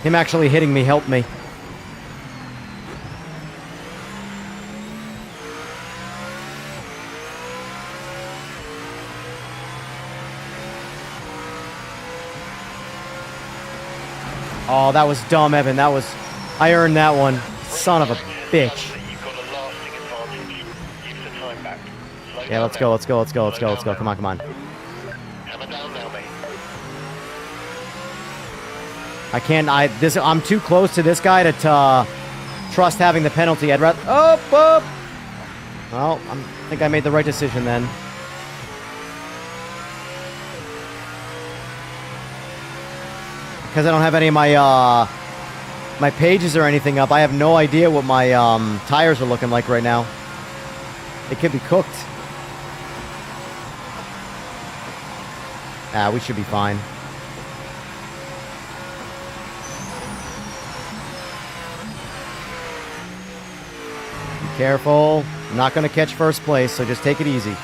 Speaker 3: Him actually hitting me helped me. Oh, that was dumb, Evan. That was... I earned that one. Son of a bitch.
Speaker 9: You've got a lasting advantage. Use the time back. Slow
Speaker 3: Yeah,
Speaker 9: down
Speaker 3: let's
Speaker 9: now.
Speaker 3: go, let's go, let's go, let's go, let's go. Come on, come on.
Speaker 9: Hammer down now, mate.
Speaker 3: I can't... I'm too close to this guy to trust having the penalty. I'd rather... Oh, oh! Well, I think I made the right decision then. Because I don't have any of my my pages or anything up, I have no idea what my tires are looking like right now. It could be cooked. Ah, we should be fine. Be careful. I'm not going to catch first place, so just take it easy.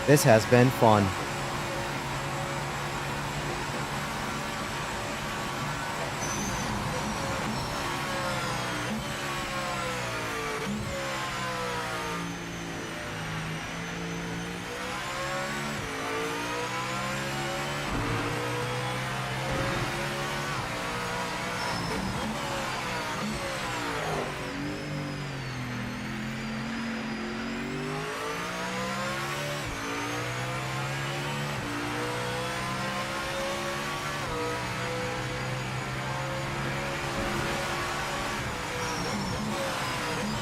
Speaker 3: This has been fun.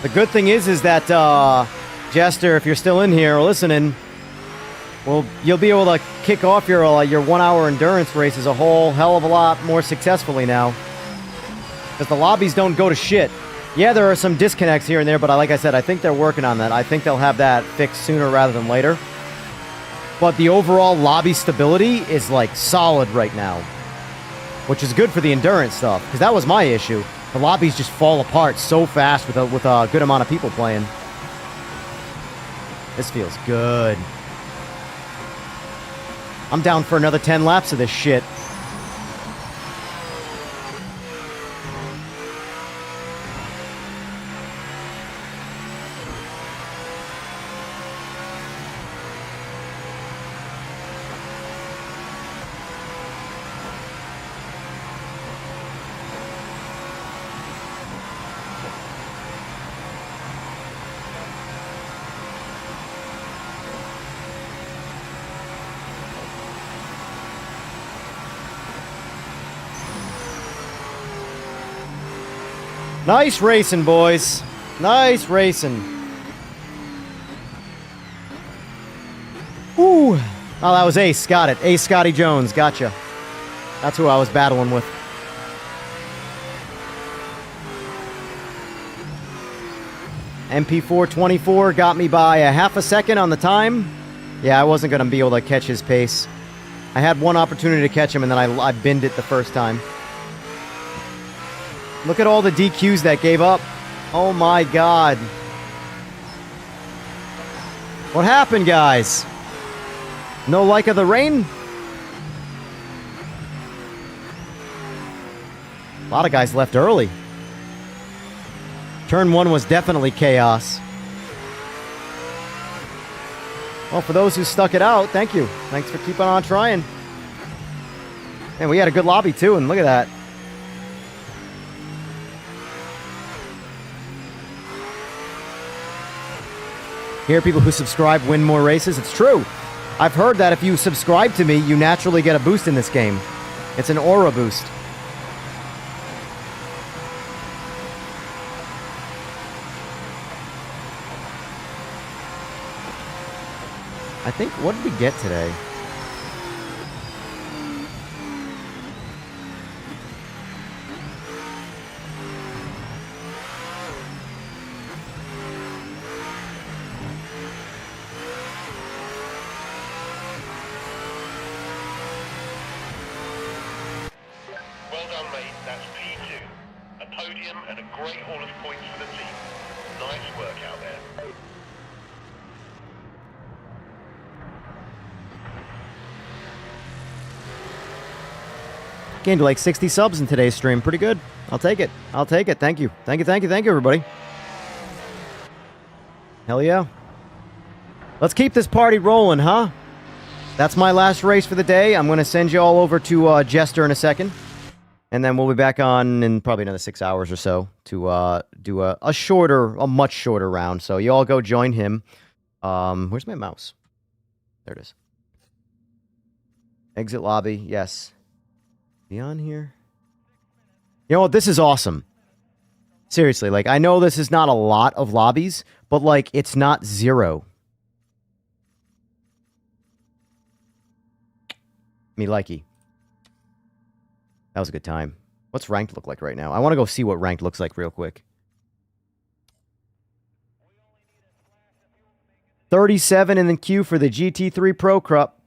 Speaker 3: The good thing is that, Jester, if you're still in here or listening, well, you'll be able to kick off your 1 hour endurance races a whole hell of a lot more successfully now. Because the lobbies don't go to shit. Yeah, there are some disconnects here and there, but like I said, I think they're working on that. I think they'll have that fixed sooner rather than later. But the overall lobby stability is, like, solid right now. Which is good for the endurance stuff, because that was my issue. The lobbies just fall apart so fast with a good amount of people playing. This feels good. I'm down for another 10 laps of this shit. Nice racing, boys. Nice racing. Whew. Oh, that was Ace. Got it. Ace Scotty Jones. Gotcha. That's who I was battling with. MP424 got me by a half a second on the time. Yeah, I wasn't going to be able to catch his pace. I had one opportunity to catch him, and then I binned it the first time. Look at all the DQs that gave up. Oh my god. What happened, guys? No like of the rain? A lot of guys left early. Turn 1 was definitely chaos. Well, for those who stuck it out, thank you. Thanks for keeping on trying. And we had a good lobby, too, and look at that. Hear people who subscribe win more races. It's true. I've heard that if you subscribe to me, you naturally get a boost in this game. It's an aura boost. I think, what did we get today?
Speaker 9: Well done, mate. That's P2. A podium and a great haul of points for the team. Nice work out there.
Speaker 3: Gained like 60 subs in today's stream. Pretty good. I'll take it. I'll take it. Thank you. Thank you, thank you, thank you, everybody. Hell yeah. Let's keep this party rolling, huh? That's my last race for the day. I'm going to send you all over to Jester in a second. And then we'll be back on in probably another 6 hours or so to do a much shorter round. So you all go join him. Where's my mouse? There it is. Exit lobby. Yes. Be on here. You know what? This is awesome. Seriously, like, I know this is not a lot of lobbies, but, like, it's not zero. Me likey. That was a good time. What's ranked look like right now? I want to go see what ranked looks like real quick. 37 in the queue for the GT3 Pro Cup.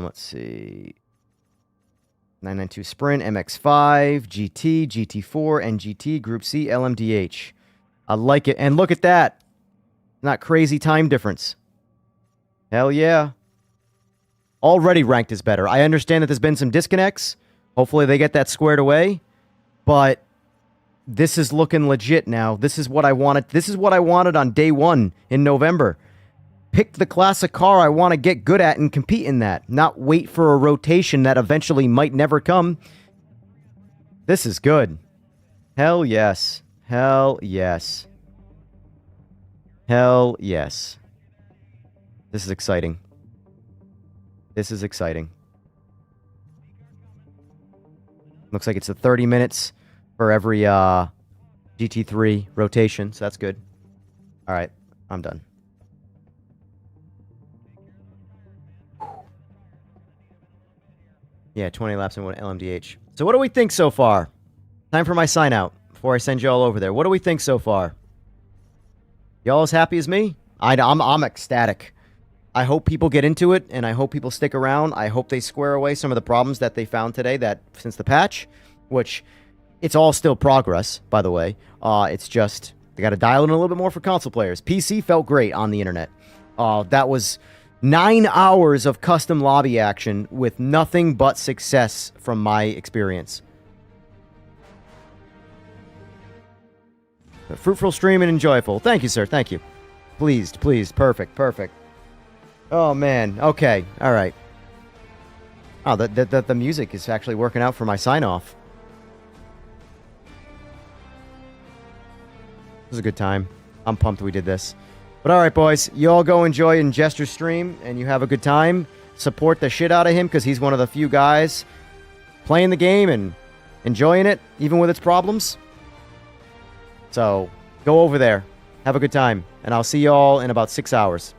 Speaker 3: Let's see. 992 Sprint, MX5, GT, GT4, and GT, Group C, LMDH. I like it. And look at that. Not crazy time difference. Hell yeah. Already ranked is better. I understand that there's been some disconnects. Hopefully they get that squared away. But this is looking legit now. This is what I wanted. This is what I wanted on day 1 in November. Pick the classic car I want to get good at and compete in that. Not wait for a rotation that eventually might never come. This is good. Hell yes. Hell yes. Hell yes. This is exciting. This is exciting. Looks like it's 30 minutes for every GT3 rotation, so that's good. All right, I'm done. Yeah, 20 laps and 1 LMDH. So what do we think so far? Time for my sign out before I send you all over there. What do we think so far? Y'all as happy as me? I'm ecstatic. I hope people get into it, and I hope people stick around. I hope they square away some of the problems that they found today that since the patch, which it's all still progress, by the way. It's just they got to dial in a little bit more for console players. PC felt great on the internet. That was 9 hours of custom lobby action with nothing but success from my experience. A fruitful stream and enjoyable. Thank you, sir. Thank you. Pleased, pleased. Perfect, perfect. Oh, man. Okay. All right. Oh, the music is actually working out for my sign-off. This was a good time. I'm pumped we did this. But all right, boys. You all go enjoy Injester's stream, and you have a good time. Support the shit out of him, because he's one of the few guys playing the game and enjoying it, even with its problems. So, go over there. Have a good time. And I'll see you all in about 6 hours.